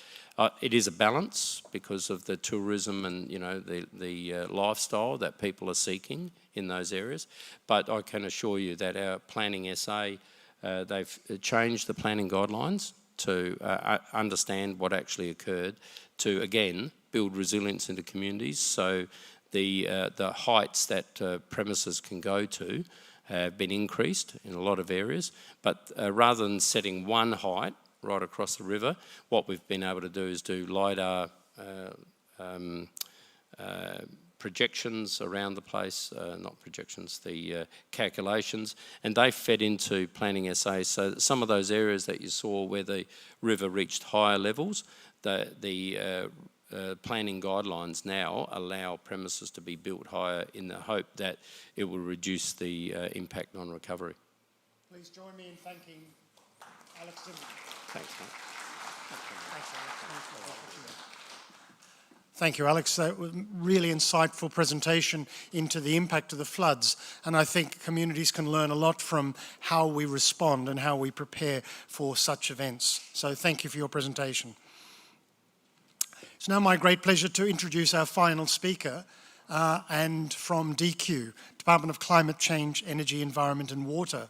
It is a balance because of the tourism and the lifestyle that people are seeking in those areas. But I can assure you that our planning SA, they've changed the planning guidelines to understand what actually occurred, to again build resilience into communities. So the heights that premises can go to have been increased in a lot of areas. But rather than setting one height right across the river, what we've been able to do is do LiDAR projections around the place, not projections, the calculations, and they fed into Planning SA. So some of those areas that you saw where the river reached higher levels, the planning guidelines now allow premises to be built higher in the hope that it will reduce the impact on recovery. Please join me in thanking Alex Zimmerman. Thanks, mate. Thank you, Alex. That was a really insightful presentation into the impact of the floods. And I think communities can learn a lot from how we respond and how we prepare for such events. So thank you for your presentation. It's now my great pleasure to introduce our final speaker, and from DQ, Department of Climate Change, Energy, Environment and Water.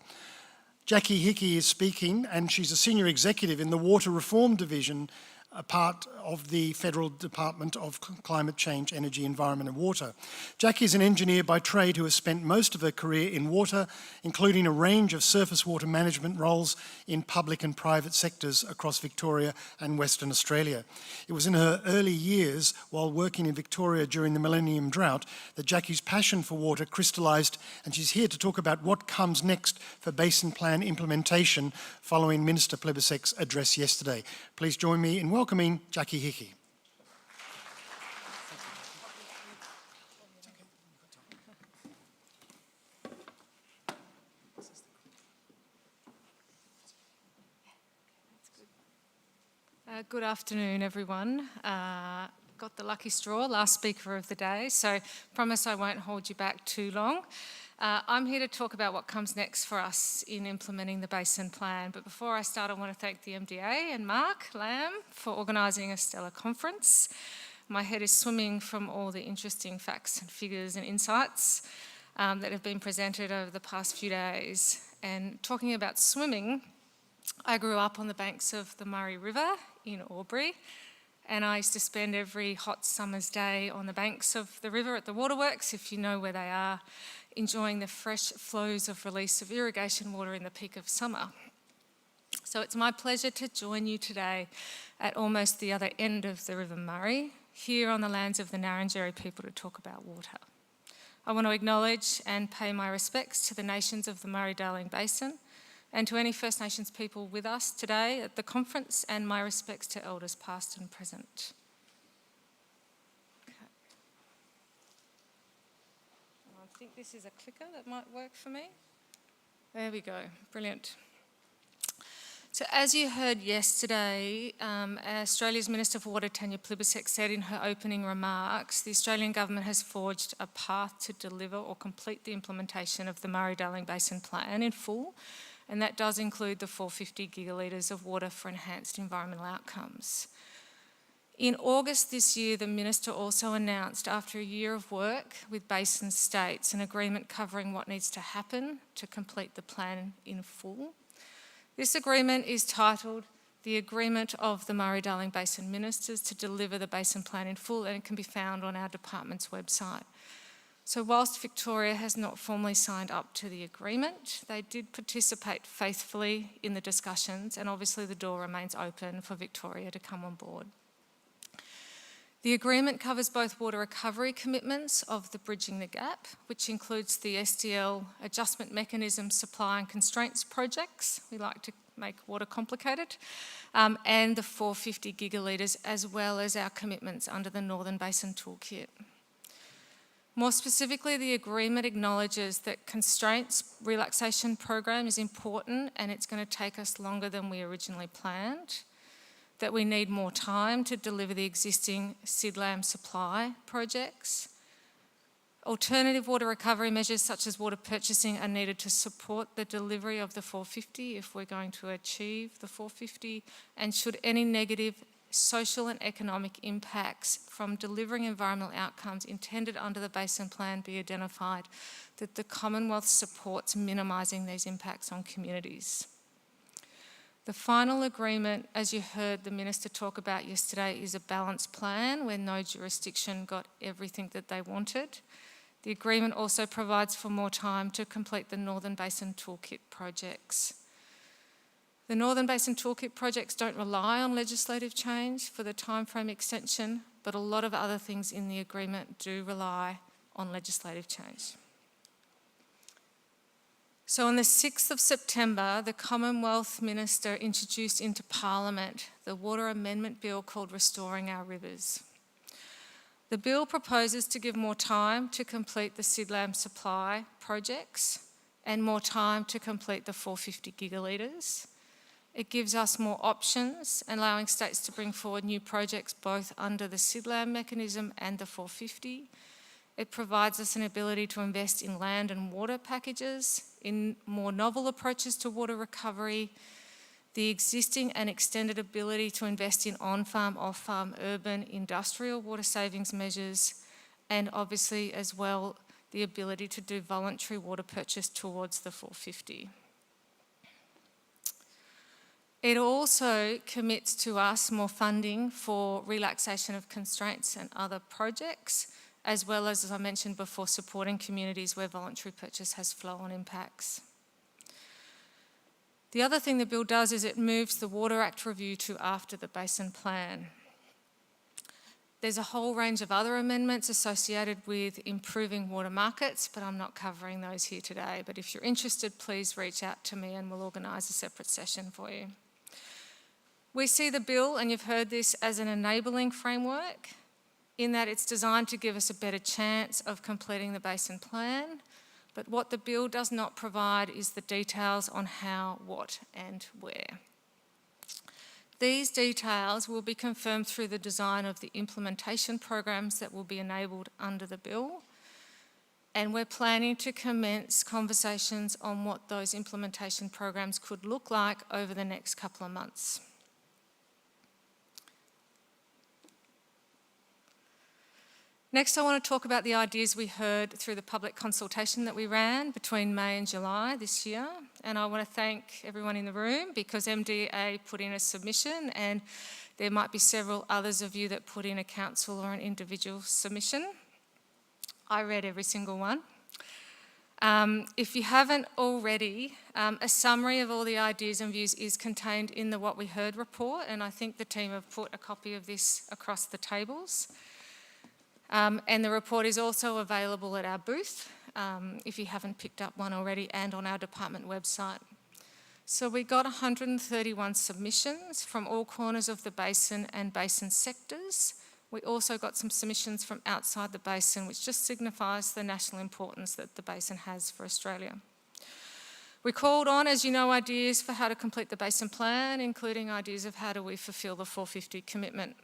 Jackie Hickey is speaking, and she's a senior executive in the Water Reform Division, a part of the Federal Department of Climate Change, Energy, Environment and Water. Jackie is an engineer by trade who has spent most of her career in water, including a range of surface water management roles in public and private sectors across Victoria and Western Australia. It was in her early years, while working in Victoria during the Millennium Drought, that Jackie's passion for water crystallised, and she's here to talk about what comes next for Basin Plan implementation following Minister Plibersek's address yesterday. Please join me in welcoming Jackie Hickey. Good afternoon, everyone. Got the lucky straw, last speaker of the day, so promise I won't hold you back too long. I'm here to talk about what comes next for us in implementing the Basin Plan. But before I start, I want to thank the MDA and Mark Lamb for organising a stellar conference. My head is swimming from all the interesting facts and figures and insights that have been presented over the past few days. And talking about swimming, I grew up on the banks of the Murray River in Albury, and I used to spend every hot summer's day on the banks of the river at the waterworks, if you know where they are, enjoying the fresh flows of release of irrigation water in the peak of summer. So it's my pleasure to join you today at almost the other end of the River Murray, here on the lands of the Ngarrindjeri people, to talk about water. I want to acknowledge and pay my respects to the nations of the Murray-Darling Basin and to any First Nations people with us today at the conference, and my respects to elders past and present. Okay. I think this is a clicker that might work for me. There we go, brilliant. So as you heard yesterday, Australia's Minister for Water, Tanya Plibersek, said in her opening remarks, the Australian Government has forged a path to deliver or complete the implementation of the Murray-Darling Basin Plan in full, and that does include the 450 gigalitres of water for enhanced environmental outcomes. In August this year, the Minister also announced, after a year of work with basin states, an agreement covering what needs to happen to complete the plan in full. This agreement is titled the Agreement of the Murray-Darling Basin Ministers to Deliver the Basin Plan in Full, and it can be found on our department's website. So whilst Victoria has not formally signed up to the agreement, they did participate faithfully in the discussions, and obviously the door remains open for Victoria to come on board. The agreement covers both water recovery commitments of the Bridging the Gap, which includes the SDL Adjustment Mechanism Supply and Constraints projects. We like to make water complicated, and the 450 gigalitres, as well as our commitments under the Northern Basin Toolkit. More specifically, the agreement acknowledges that constraints relaxation program is important and it's going to take us longer than we originally planned, that we need more time to deliver the existing SIDLAM supply projects. Alternative water recovery measures such as water purchasing are needed to support the delivery of the 450 if we're going to achieve the 450, and should any negative social and economic impacts from delivering environmental outcomes intended under the Basin Plan be identified, that the Commonwealth supports minimising these impacts on communities. The final agreement, as you heard the Minister talk about yesterday, is a balanced plan where no jurisdiction got everything that they wanted. The agreement also provides for more time to complete the Northern Basin Toolkit projects. The Northern Basin Toolkit projects don't rely on legislative change for the timeframe extension, but a lot of other things in the agreement do rely on legislative change. So on the 6th of September, the Commonwealth Minister introduced into Parliament the Water Amendment Bill called Restoring Our Rivers. The bill proposes to give more time to complete the SIDLAM supply projects and more time to complete the 450 gigalitres. It gives us more options, allowing states to bring forward new projects both under the SIDLAM mechanism and the 450. It provides us an ability to invest in land and water packages, in more novel approaches to water recovery, the existing and extended ability to invest in on-farm, off-farm, urban, industrial water savings measures, and obviously as well the ability to do voluntary water purchase towards the 450. It also commits to us more funding for relaxation of constraints and other projects, as well as I mentioned before, supporting communities where voluntary purchase has flow-on impacts. The other thing the bill does is it moves the Water Act review to after the Basin Plan. There's a whole range of other amendments associated with improving water markets, but I'm not covering those here today. But if you're interested, please reach out to me and we'll organise a separate session for you. We see the bill, and you've heard this, as an enabling framework in that it's designed to give us a better chance of completing the Basin Plan, but what the bill does not provide is the details on how, what and where. These details will be confirmed through the design of the implementation programs that will be enabled under the bill, and we're planning to commence conversations on what those implementation programs could look like over the next couple of months. Next, I want to talk about the ideas we heard through the public consultation that we ran between May and July this year. And I want to thank everyone in the room because MDA put in a submission, and there might be several others of you that put in a council or an individual submission. I read every single one. If you haven't already, a summary of all the ideas and views is contained in the What We Heard report, and I think the team have put a copy of this across the tables. And the report is also available at our booth, if you haven't picked up one already, and on our department website. So we got 131 submissions from all corners of the basin and basin sectors. We also got some submissions from outside the basin, which just signifies the national importance that the basin has for Australia. We called on, as you know, ideas for how to complete the basin plan, including ideas of how do we fulfil the 450 commitment.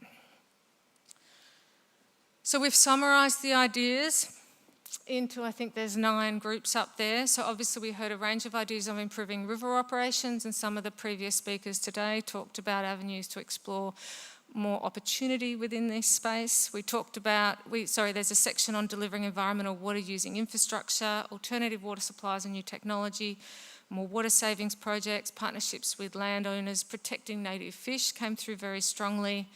So we've summarised the ideas into, I think there's 9 groups up there. So obviously we heard a range of ideas on improving river operations, and some of the previous speakers today talked about avenues to explore more opportunity within this space. We talked about, there's a section on delivering environmental water using infrastructure, alternative water supplies and new technology, more water savings projects, partnerships with landowners, protecting native fish came through very strongly.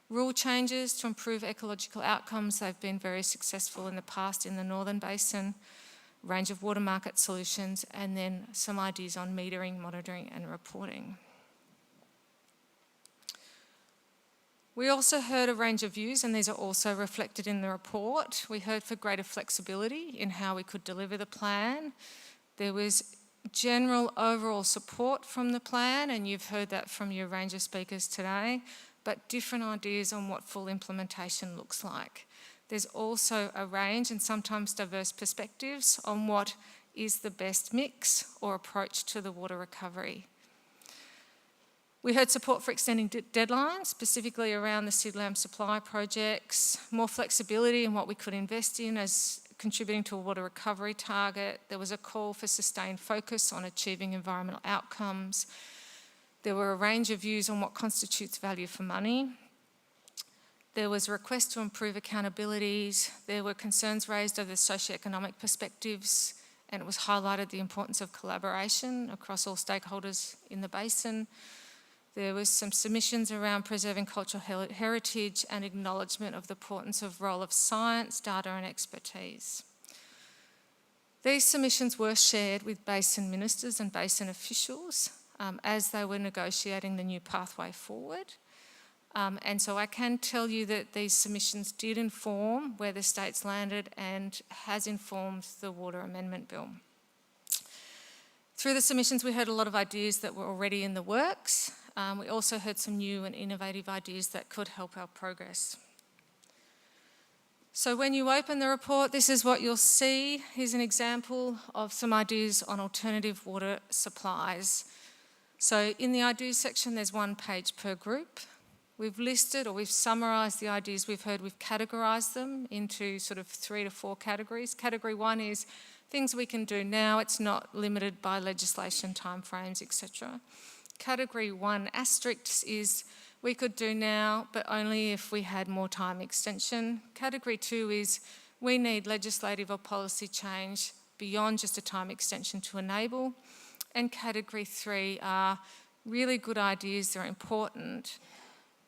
Rule changes to improve ecological outcomes, they've been very successful in the past in the Northern Basin, range of water market solutions, and then some ideas on metering, monitoring and reporting. We also heard a range of views, and these are also reflected in the report. We heard for greater flexibility in how we could deliver the plan. There was general overall support from the plan, and you've heard that from your range of speakers today, but different ideas on what full implementation looks like. There's also a range and sometimes diverse perspectives on what is the best mix or approach to the water recovery. We heard support for extending deadlines, specifically around the SIDLAM supply projects, more flexibility in what we could invest in as contributing to a water recovery target. There was a call for sustained focus on achieving environmental outcomes. There were a range of views on what constitutes value for money. There was a request to improve accountabilities. There were concerns raised over the socioeconomic perspectives, and it was highlighted the importance of collaboration across all stakeholders in the basin. There was some submissions around preserving cultural heritage and acknowledgement of the importance of role of science, data and expertise. These submissions were shared with basin ministers and basin officials as they were negotiating the new pathway forward. And so I can tell you that these submissions did inform where the states landed and has informed the Water Amendment Bill. Through the submissions, we heard a lot of ideas that were already in the works. We also heard some new and innovative ideas that could help our progress. So when you open the report, this is what you'll see. Here's an example of some ideas on alternative water supplies. So in the ideas section, there's 1 page per group. We've listed or we've summarised the ideas we've heard. We've categorised them into sort of 3 to 4 categories. Category 1 is things we can do now. It's not limited by legislation, timeframes, etc. Category 1 asterisk is we could do now, but only if we had more time extension. Category 2 is we need legislative or policy change beyond just a time extension to enable. And category 3 are really good ideas, they're important,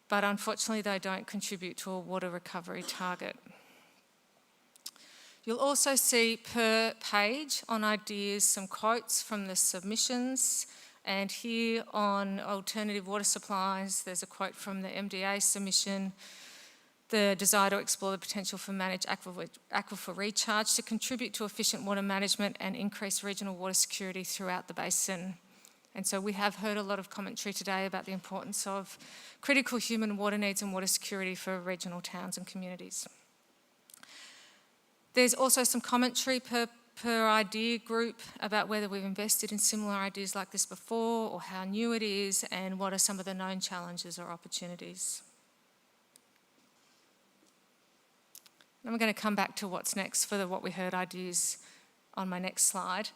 but unfortunately they don't contribute to a water recovery target. You'll also see per page on ideas some quotes from the submissions, and here on alternative water supplies there's a quote from the MDA submission, the desire to explore the potential for managed aquifer recharge to contribute to efficient water management and increase regional water security throughout the basin. And so we have heard a lot of commentary today about the importance of critical human water needs and water security for regional towns and communities. There's also some commentary per idea group about whether we've invested in similar ideas like this before or how new it is and what are some of the known challenges or opportunities. I'm going to come back to what's next for the What We Heard ideas on my next slide.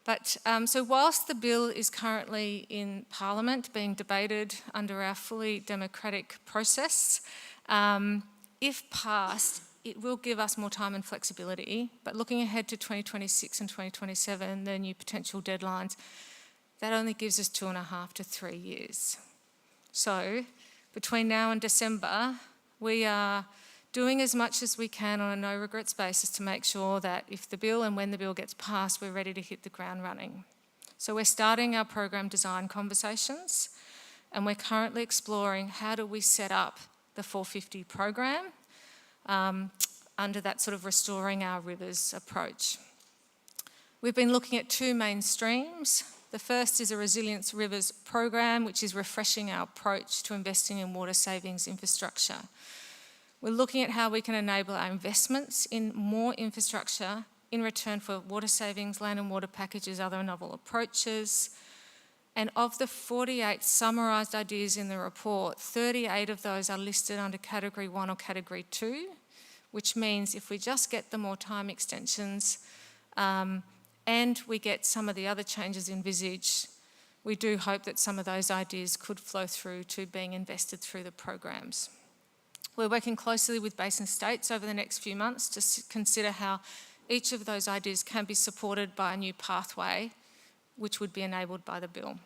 But so whilst the bill is currently in Parliament being debated under our fully democratic process, if passed, it will give us more time and flexibility, but looking ahead to 2026 and 2027, the new potential deadlines, that only gives us 2.5 to 3 years. So between now and December, we are doing as much as we can on a no regrets basis to make sure that if the bill and when the bill gets passed, we're ready to hit the ground running. So we're starting our program design conversations, and we're currently exploring how do we set up the 450 program under that sort of restoring our rivers approach. We've been looking at two main streams. The first is a Resilience Rivers program, which is refreshing our approach to investing in water savings infrastructure. We're looking at how we can enable our investments in more infrastructure in return for water savings, land and water packages, other novel approaches. And of the 48 summarised ideas in the report, 38 of those are listed under Category 1 or Category 2, which means if we just get the more time extensions and we get some of the other changes envisaged, we do hope that some of those ideas could flow through to being invested through the programs. We're working closely with basin states over the next few months to consider how each of those ideas can be supported by a new pathway which would be enabled by the bill.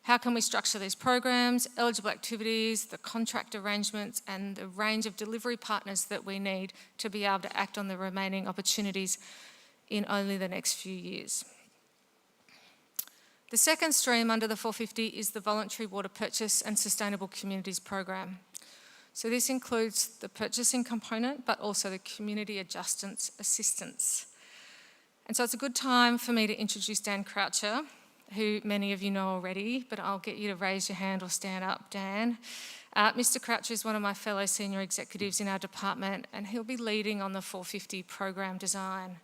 How can we structure these programs, eligible activities, the contract arrangements and the range of delivery partners that we need to be able to act on the remaining opportunities in only the next few years. The second stream under the 450 is the Voluntary Water Purchase and Sustainable Communities program. So this includes the purchasing component, but also the community adjustments assistance. And so it's a good time for me to introduce Dan Croucher, who many of you know already, but I'll get you to raise your hand or stand up, Dan. Mr. Croucher is one of my fellow senior executives in our department, and he'll be leading on the 450 program design.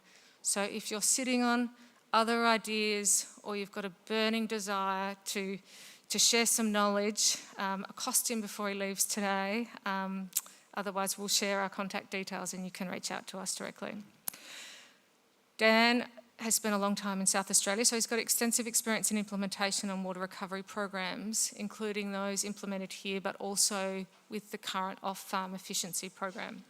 So if you're sitting on other ideas or you've got a burning desire to share some knowledge, accost him before he leaves today. Otherwise, we'll share our contact details and you can reach out to us directly. Dan has spent a long time in South Australia, so he's got extensive experience in implementation on water recovery programs, including those implemented here, but also with the current off-farm efficiency program.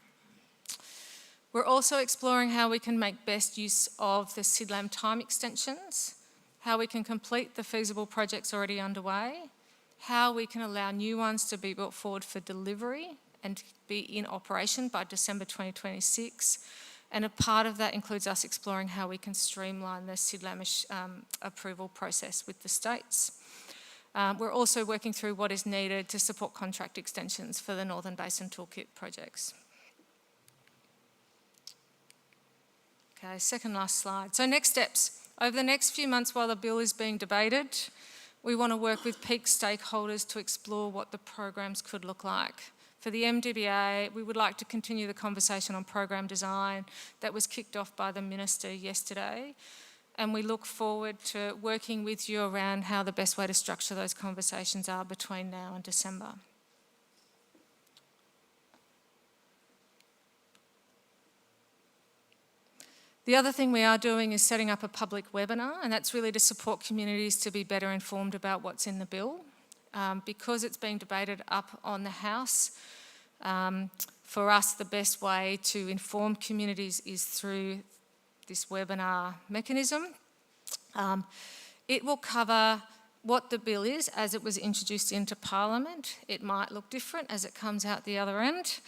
We're also exploring how we can make best use of the SIDLAM time extensions, how we can complete the feasible projects already underway, how we can allow new ones to be brought forward for delivery and be in operation by December 2026. And a part of that includes us exploring how we can streamline the SIDLAM approval process with the states. We're also working through what is needed to support contract extensions for the Northern Basin Toolkit projects. Okay, second last slide. So next steps. Over the next few months while the bill is being debated, we want to work with peak stakeholders to explore what the programs could look like. For the MDBA, we would like to continue the conversation on program design that was kicked off by the Minister yesterday, and we look forward to working with you around how the best way to structure those conversations are between now and December. The other thing we are doing is setting up a public webinar, and that's really to support communities to be better informed about what's in the bill. Because it's being debated up on the House, for us the best way to inform communities is through this webinar mechanism. It will cover what the bill is as it was introduced into Parliament. It might look different as it comes out the other end.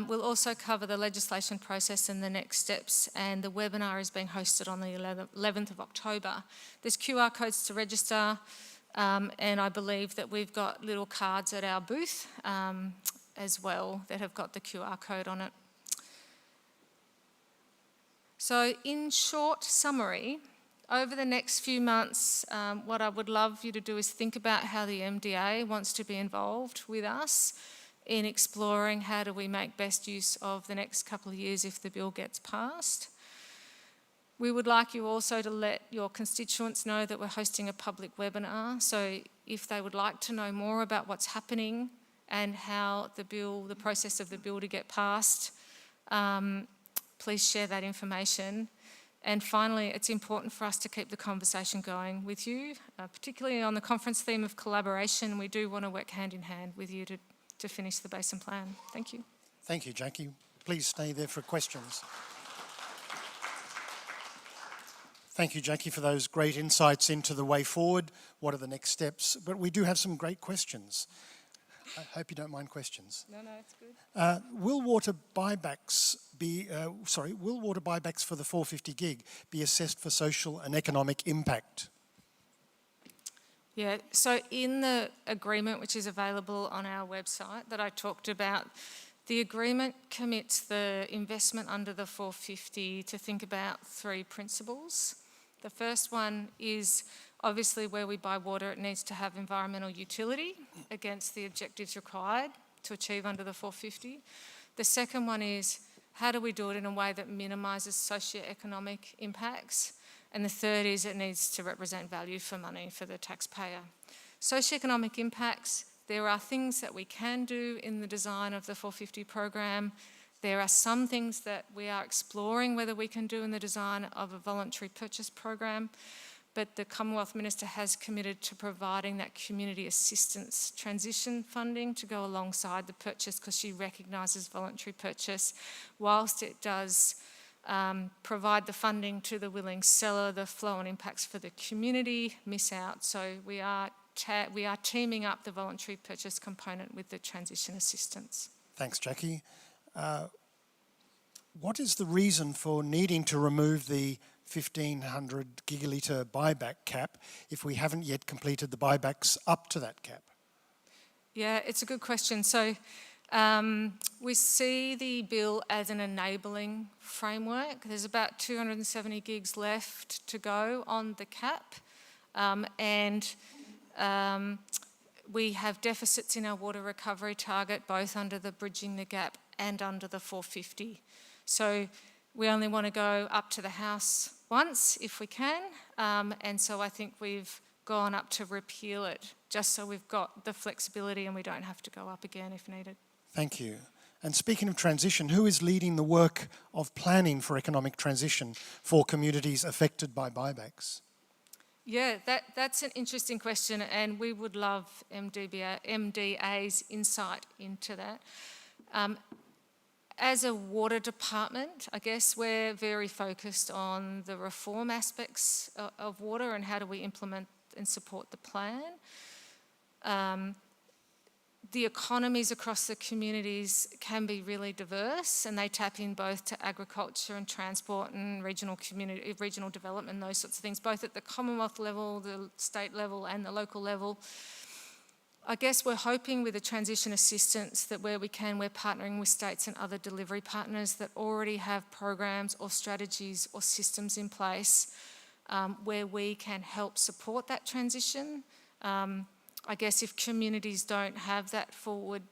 We'll also cover the legislation process and the next steps, and the webinar is being hosted on the 11th of October. There's QR codes to register. And I believe that we've got little cards at our booth as well that have got the QR code on it. So in short summary, over the next few months, what I would love you to do is think about how the MDA wants to be involved with us in exploring how do we make best use of the next couple of years if the bill gets passed. We would like you also to let your constituents know that we're hosting a public webinar. So if they would like to know more about what's happening and how the process of the bill to get passed, please share that information. And finally, it's important for us to keep the conversation going with you, particularly on the conference theme of collaboration. We do want to work hand in hand with you to finish the Basin Plan. Thank you. Thank you, Jackie. please stay there for questions. Thank you, Jackie, for those great insights into the way forward. What are the next steps? But we do have some great questions. I hope you don't mind questions. No, it's good. Will water buybacks for the 450 gig be assessed for social and economic impact? Yeah, so in the agreement, which is available on our website that I talked about, the agreement commits the investment under the 450 to think about three principles. The first one is obviously where we buy water, it needs to have environmental utility against the objectives required to achieve under the 450. The second one is how do we do it in a way that minimises socio-economic impacts? And the third is it needs to represent value for money for the taxpayer. Socio-economic impacts, there are things that we can do in the design of the 450 program. There are some things that we are exploring whether we can do in the design of a voluntary purchase program, but the Commonwealth Minister has committed to providing that community assistance transition funding to go alongside the purchase because she recognises voluntary purchase. Whilst it does provide the funding to the willing seller, the flow and impacts for the community miss out. So we are teaming up the voluntary purchase component with the transition assistance. Thanks, Jackie. What is the reason for needing to remove the 1,500 gigalitre buyback cap if we haven't yet completed the buybacks up to that cap? Yeah, it's a good question. So we see the bill as an enabling framework. There's about 270 gigs left to go on the cap, and we have deficits in our water recovery target, both under the Bridging the Gap and under the 450. So we only want to go up to the House once if we can, and so I think we've gone up to repeal it, just so we've got the flexibility and we don't have to go up again if needed. Thank you. And speaking of transition, who is leading the work of planning for economic transition for communities affected by buybacks? Yeah, that's an interesting question, and we would love MDA's insight into that. As a water department, I guess we're very focused on the reform aspects of water and how do we implement and support the plan. The economies across the communities can be really diverse, and they tap in both to agriculture and transport and regional development, those sorts of things, both at the Commonwealth level, the state level and the local level. I guess we're hoping with the transition assistance that where we can, we're partnering with states and other delivery partners that already have programs or strategies or systems in place where we can help support that transition. I guess if communities don't have that forward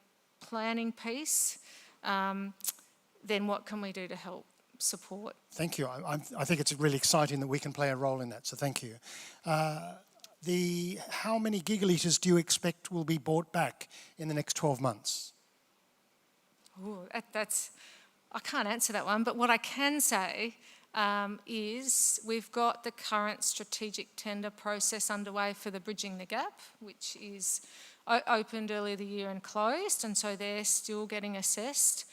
planning piece, then what can we do to help support? Thank you. I think it's really exciting that we can play a role in that, so thank you. How many gigalitres do you expect will be bought back in the next 12 months? Ooh, I can't answer that one, but what I can say is we've got the current strategic tender process underway for the Bridging the Gap, which is opened earlier the year and closed, and so they're still getting assessed.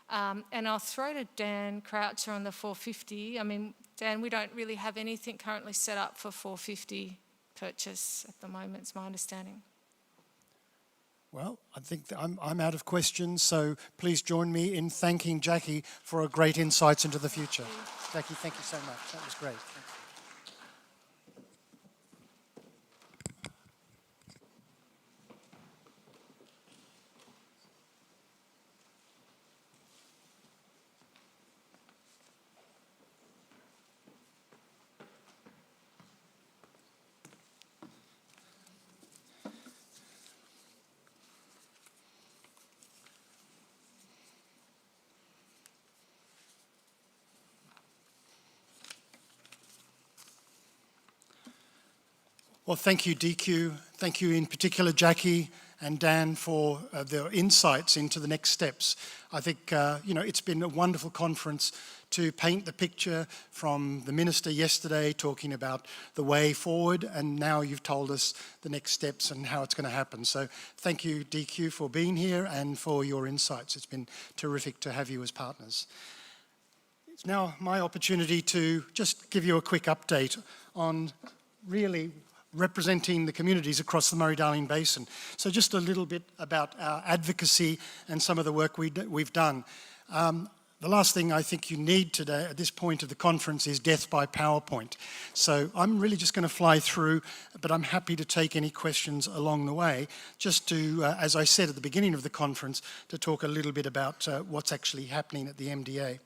And I'll throw to Dan Croucher on the 450. I mean, Dan, we don't really have anything currently set up for 450 purchase at the moment, it's my understanding. Well, I think that I'm out of questions, so please join me in thanking Jackie for her great insights into the future. Jackie, thank you so much. That was great. Well, thank you, DQ. Thank you in particular, Jackie, and Dan for their insights into the next steps. I think, it's been a wonderful conference to paint the picture from the Minister yesterday talking about the way forward, and now you've told us the next steps and how it's going to happen. So thank you, DQ, for being here and for your insights. It's been terrific to have you as partners. It's now my opportunity to just give you a quick update on really representing the communities across the Murray-Darling Basin. So just a little bit about our advocacy and some of the work we've done. The last thing I think you need today at this point of the conference is death by PowerPoint. So I'm really just going to fly through, but I'm happy to take any questions along the way, just to, as I said at the beginning of the conference, to talk a little bit about what's actually happening at the MDA.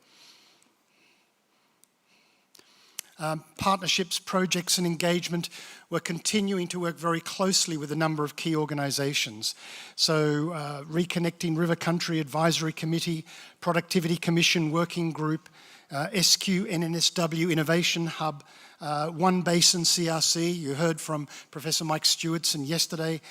Partnerships, projects and engagement, we're continuing to work very closely with a number of key organisations. So Reconnecting River Country Advisory Committee, Productivity Commission Working Group, SQ NNSW Innovation Hub, One Basin CRC. You heard from Professor Mike Stewardson yesterday.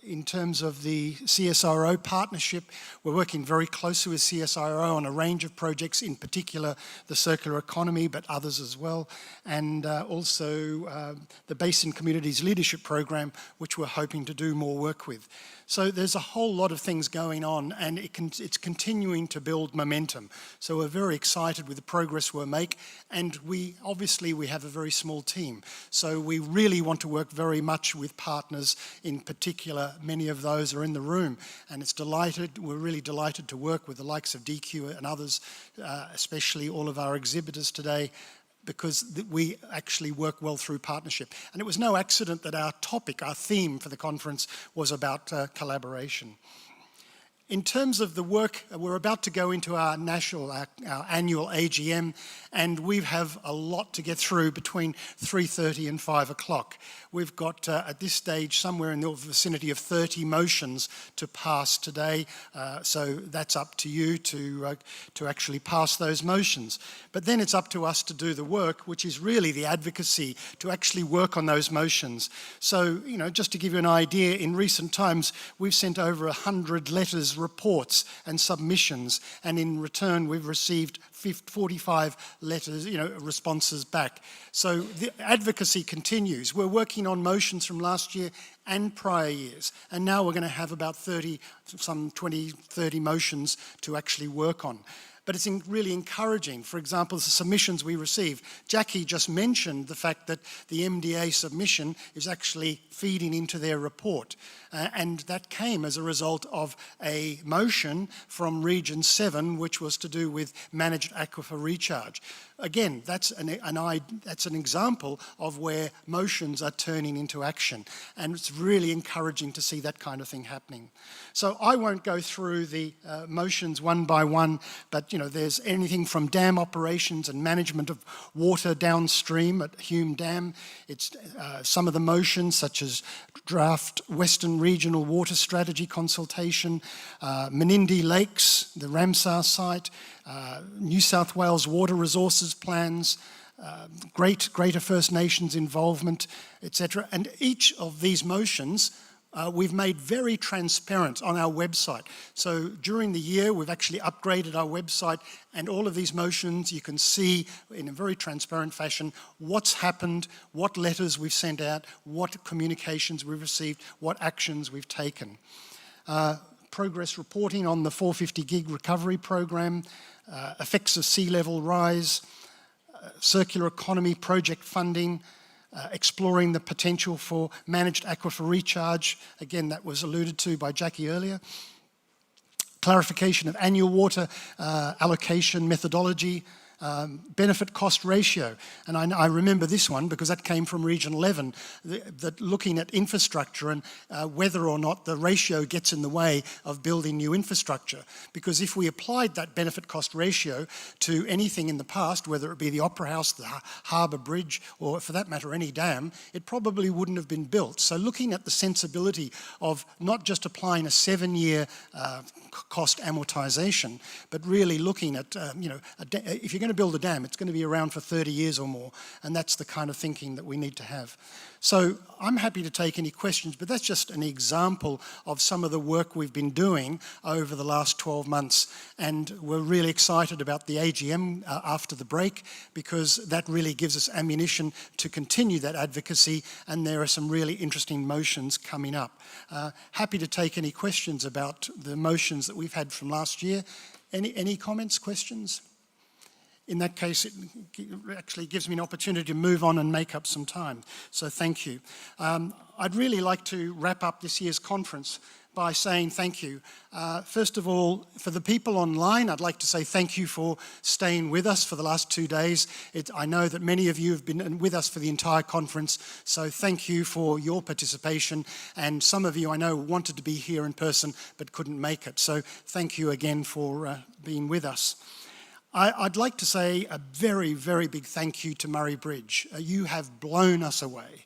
In terms of the CSIRO partnership, we're working very closely with CSIRO on a range of projects, in particular the circular economy, but others as well, and also the Basin Communities Leadership Program, which we're hoping to do more work with. So there's a whole lot of things going on, and it's continuing to build momentum. So we're very excited with the progress we'll make, and we have a very small team. So we really want to work very much with partners. In particular, many of those are in the room, and we're really delighted to work with the likes of DQ and others, especially all of our exhibitors today, because we actually work well through partnership. And it was no accident that our theme for the conference was about collaboration. In terms of the work, we're about to go into our annual AGM, and we have a lot to get through between 3:30 and 5 o'clock. We've got, at this stage, somewhere in the vicinity of 30 motions to pass today, so that's up to you to actually pass those motions. But then it's up to us to do the work, which is really the advocacy, to actually work on those motions. So, just to give you an idea, in recent times, we've sent over 100 letters, reports and submissions, and in return we've received 45 letters, responses back. So the advocacy continues. We're working on motions from last year and prior years, and now we're going to have about 30 motions to actually work on. But it's really encouraging. For example, the submissions we receive. Jackie just mentioned the fact that the MDA submission is actually feeding into their report. And that came as a result of a motion from Region 7, which was to do with managed aquifer recharge. Again, that's an example of where motions are turning into action. And it's really encouraging to see that kind of thing happening. So I won't go through the motions one by one, but there's anything from dam operations and management of water downstream at Hume Dam. It's some of the motions, such as draft Western Regional Water Strategy consultation, Menindee Lakes, the Ramsar site, New South Wales water resources plans, Greater First Nations involvement, etc. And each of these motions we've made very transparent on our website. So during the year, we've actually upgraded our website, and all of these motions, you can see in a very transparent fashion what's happened, what letters we've sent out, what communications we've received, what actions we've taken. Progress reporting on the 450 gig recovery program, effects of sea level rise, circular economy project funding, exploring the potential for managed aquifer recharge. Again, that was alluded to by Jackie earlier. Clarification of annual water allocation methodology, benefit cost ratio. And I remember this one because that came from Region 11, that looking at infrastructure and whether or not the ratio gets in the way of building new infrastructure. Because if we applied that benefit cost ratio to anything in the past, whether it be the Opera House, the Harbour Bridge, or for that matter any dam, it probably wouldn't have been built. So looking at the sensibility of not just applying a 7-year cost amortisation, but really looking at, if you're going to build a dam, it's going to be around for 30 years or more, and that's the kind of thinking that we need to have. So I'm happy to take any questions, but that's just an example of some of the work we've been doing over the last 12 months, and we're really excited about the AGM after the break, because that really gives us ammunition to continue that advocacy, and there are some really interesting motions coming up. Happy to take any questions about the motions that we've had from last year. Any comments, questions? In that case, it actually gives me an opportunity to move on and make up some time. So thank you. I'd really like to wrap up this year's conference by saying thank you. First of all, for the people online, I'd like to say thank you for staying with us for the last 2 days. I know that many of you have been with us for the entire conference, so thank you for your participation. And some of you I know wanted to be here in person but couldn't make it. So thank you again for being with us. I'd like to say a very, very big thank you to Murray Bridge. You have blown us away.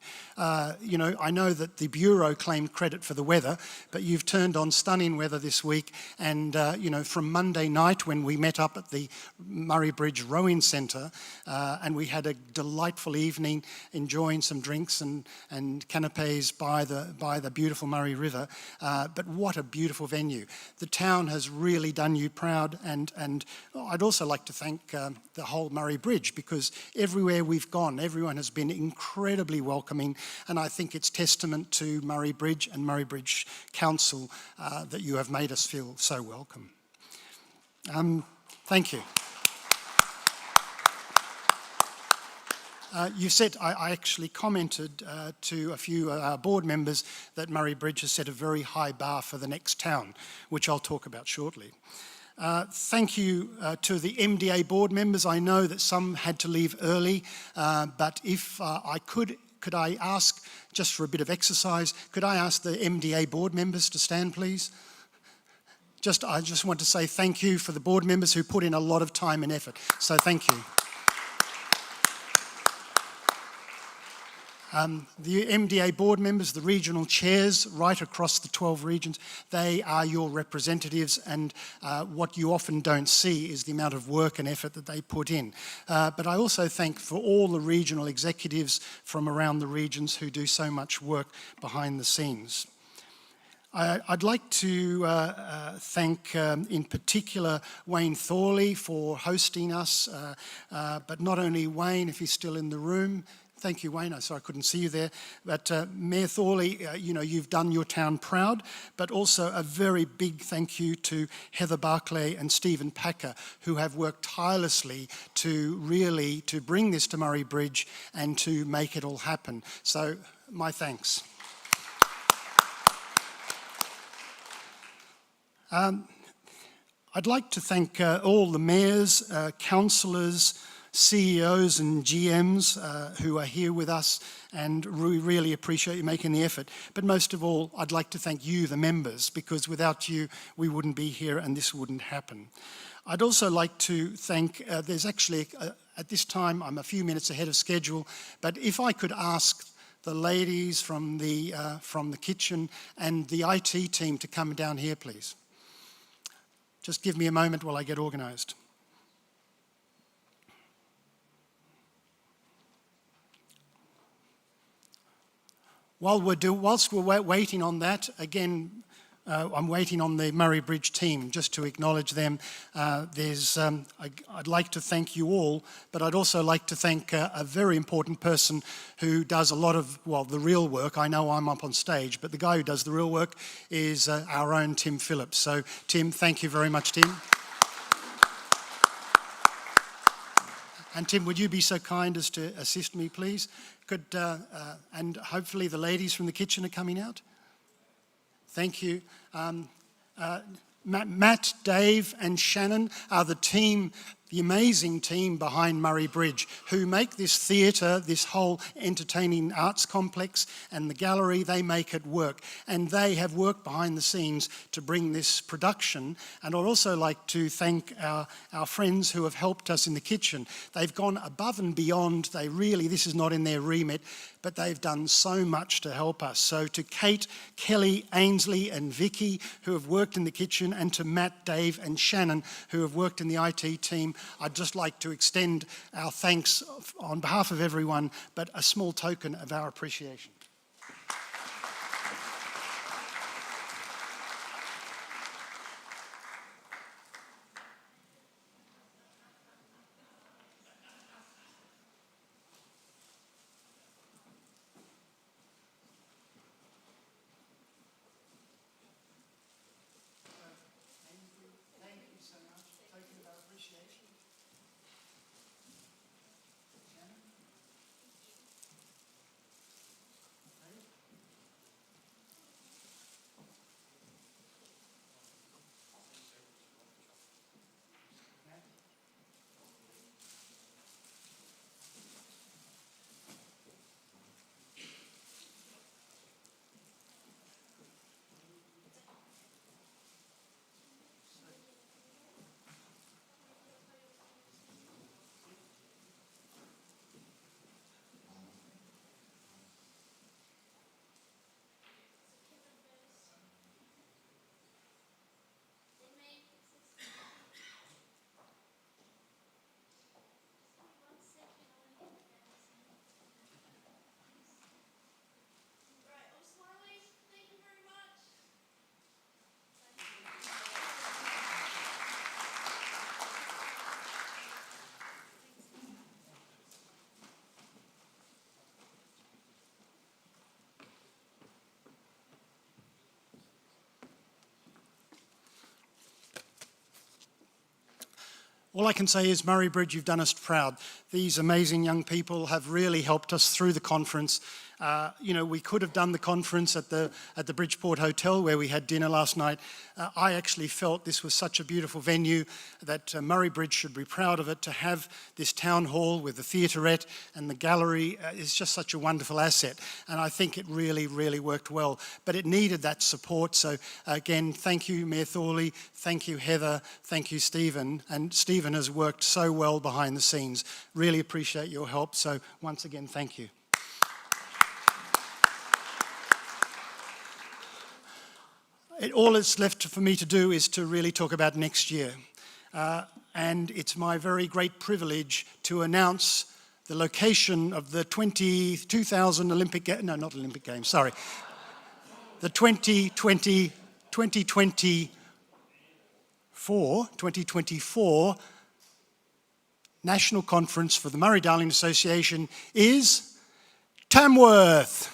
You know, I know that the Bureau claimed credit for the weather, but you've turned on stunning weather this week. And, you know, from Monday night when we met up at the Murray Bridge Rowing Centre, and we had a delightful evening enjoying some drinks and canapes by the beautiful Murray River. But what a beautiful venue. The town has really done you proud, and I'd also like to thank the whole Murray Bridge, because everywhere we've gone, everyone has been incredibly welcoming, and I think it's testament to Murray Bridge and Murray Bridge Council that you have made us feel so welcome. Thank you. You said, I actually commented to a few of our board members that Murray Bridge has set a very high bar for the next town, which I'll talk about shortly. Thank you to the MDA board members. I know that some had to leave early, but if I could I ask, just for a bit of exercise, could I ask the MDA board members to stand, please? I just want to say thank you for the board members who put in a lot of time and effort. So thank you. The MDA board members, the regional chairs right across the 12 regions, they are your representatives, and what you often don't see is the amount of work and effort that they put in. But I also thank for all the regional executives from around the regions who do so much work behind the scenes. I'd like to thank in particular Wayne Thorley for hosting us, but not only Wayne, if he's still in the room. Thank you, Wayne. Sorry, I couldn't see you there. But Mayor Thorley, you know, you've done your town proud, but also a very big thank you to Heather Barclay and Stephen Packer, who have worked tirelessly to bring this to Murray Bridge and to make it all happen. So my thanks. I'd like to thank all the mayors, councillors, CEOs and GMs who are here with us, and we really appreciate you making the effort. But most of all, I'd like to thank you, the members, because without you, we wouldn't be here and this wouldn't happen. I'd also like to thank, there's actually, at this time, I'm a few minutes ahead of schedule, but if I could ask the ladies from the kitchen and the IT team to come down here, please. Just give me a moment while I get organised. Whilst we're waiting on that, again, I'm waiting on the Murray Bridge team just to acknowledge them. I'd like to thank you all, but I'd also like to thank a very important person who does a lot of, well, the real work. I know I'm up on stage, but the guy who does the real work is our own Tim Phillips. So, Tim, thank you very much, Tim. And Tim, would you be so kind as to assist me, please? And hopefully the ladies from the kitchen are coming out. Thank you. Matt, Dave and Shannon are the team, the amazing team behind Murray Bridge, who make this theatre, this whole entertaining arts complex and the gallery, they make it work. And they have worked behind the scenes to bring this production. And I'd also like to thank our friends who have helped us in the kitchen. They've gone above and beyond. They really, this is not in their remit, but they've done so much to help us. So to Kate, Kelly, Ainsley and Vicky, who have worked in the kitchen, and to Matt, Dave and Shannon, who have worked in the IT team, I'd just like to extend our thanks on behalf of everyone, but a small token of our appreciation. All I can say is, Murray Bridge, you've done us proud. These amazing young people have really helped us through the conference. We could have done the conference at the Bridgeport Hotel where we had dinner last night. I actually felt this was such a beautiful venue that Murray Bridge should be proud of it. To have this town hall with the theaterette and the gallery is just such a wonderful asset. And I think it really, really worked well. But it needed that support. So again, thank you, Mayor Thorley. Thank you, Heather. Thank you, Stephen. And Stephen has worked so well behind the scenes. Really appreciate your help. So once again, thank you. All that's left for me to do is to really talk about next year. And it's my very great privilege to announce the location of the 2024 National Conference for the Murray-Darling Association is Tamworth.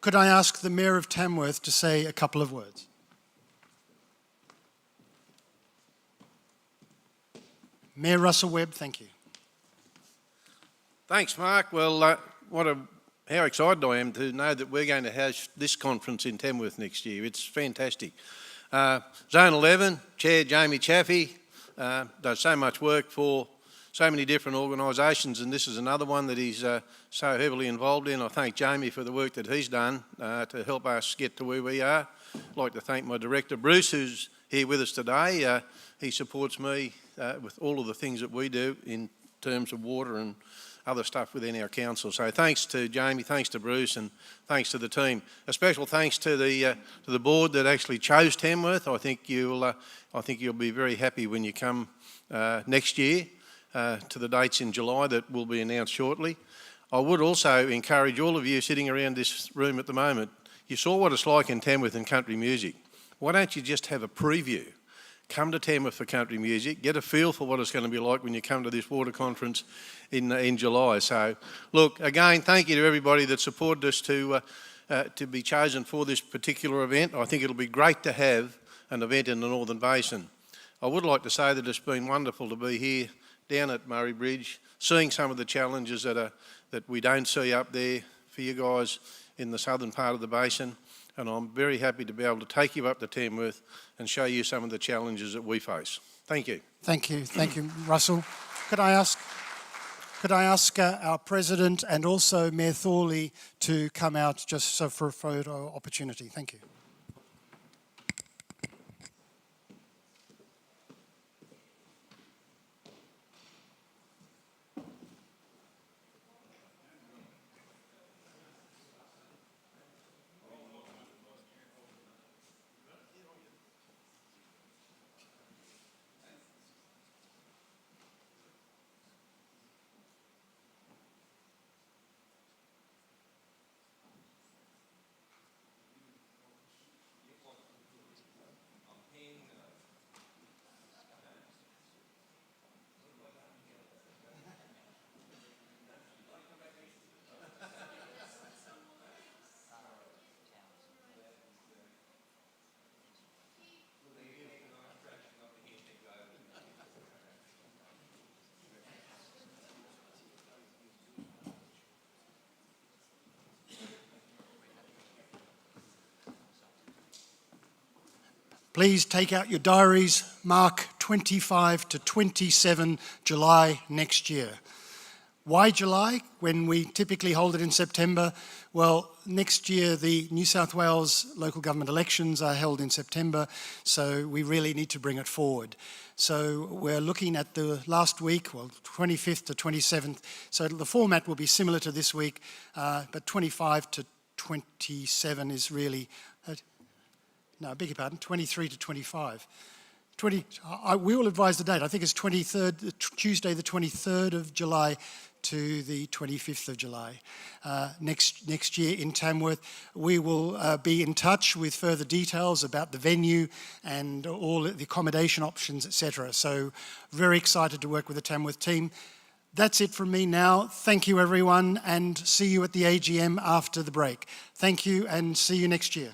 Could I ask the Mayor of Tamworth to say a couple of words? Mayor Russell Webb, thank you. Thanks, Mark. Well, how excited I am to know that we're going to have this conference in Tamworth next year. It's fantastic. Zone 11, Chair Jamie Chaffey, does so much work for so many different organisations, and this is another one that he's so heavily involved in. I thank Jamie for the work that he's done to help us get to where we are. I'd like to thank my director, Bruce, who's here with us today. He supports me with all of the things that we do in terms of water and other stuff within our council. So thanks to Jamie, thanks to Bruce, and thanks to the team. A special thanks to the board that actually chose Tamworth. I think you'll be very happy when you come next year to the dates in July that will be announced shortly. I would also encourage all of you sitting around this room at the moment, you saw what it's like in Tamworth and country music. Why don't you just have a preview? Come to Tamworth for country music, get a feel for what it's going to be like when you come to this water conference in July. So, look, again, thank you to everybody that supported us to be chosen for this particular event. I think it'll be great to have an event in the Northern Basin. I would like to say that it's been wonderful to be here down at Murray Bridge, seeing some of the challenges that we don't see up there for you guys in the southern part of the basin. And I'm very happy to be able to take you up to Tamworth and show you some of the challenges that we face. Thank you. Thank you, Russell. Could I ask our President and also Mayor Thorley to come out just so for a photo opportunity? Thank you. Please take out your diaries, mark 25 to 27 July next year. Why July, when we typically hold it in September? Well, next year the New South Wales local government elections are held in September, so we really need to bring it forward. So we're looking at the last week, well, 25th to 27th, so the format will be similar to this week, but 25 to 27 is really, no, I beg your pardon, 23 to 25. We will advise the date. I think it's 23rd, Tuesday the 23rd of July to the 25th of July. Next year in Tamworth, we will be in touch with further details about the venue and all the accommodation options, etc. So very excited to work with the Tamworth team. That's it from me now. Thank you everyone, and see you at the AGM after the break. Thank you and see you next year.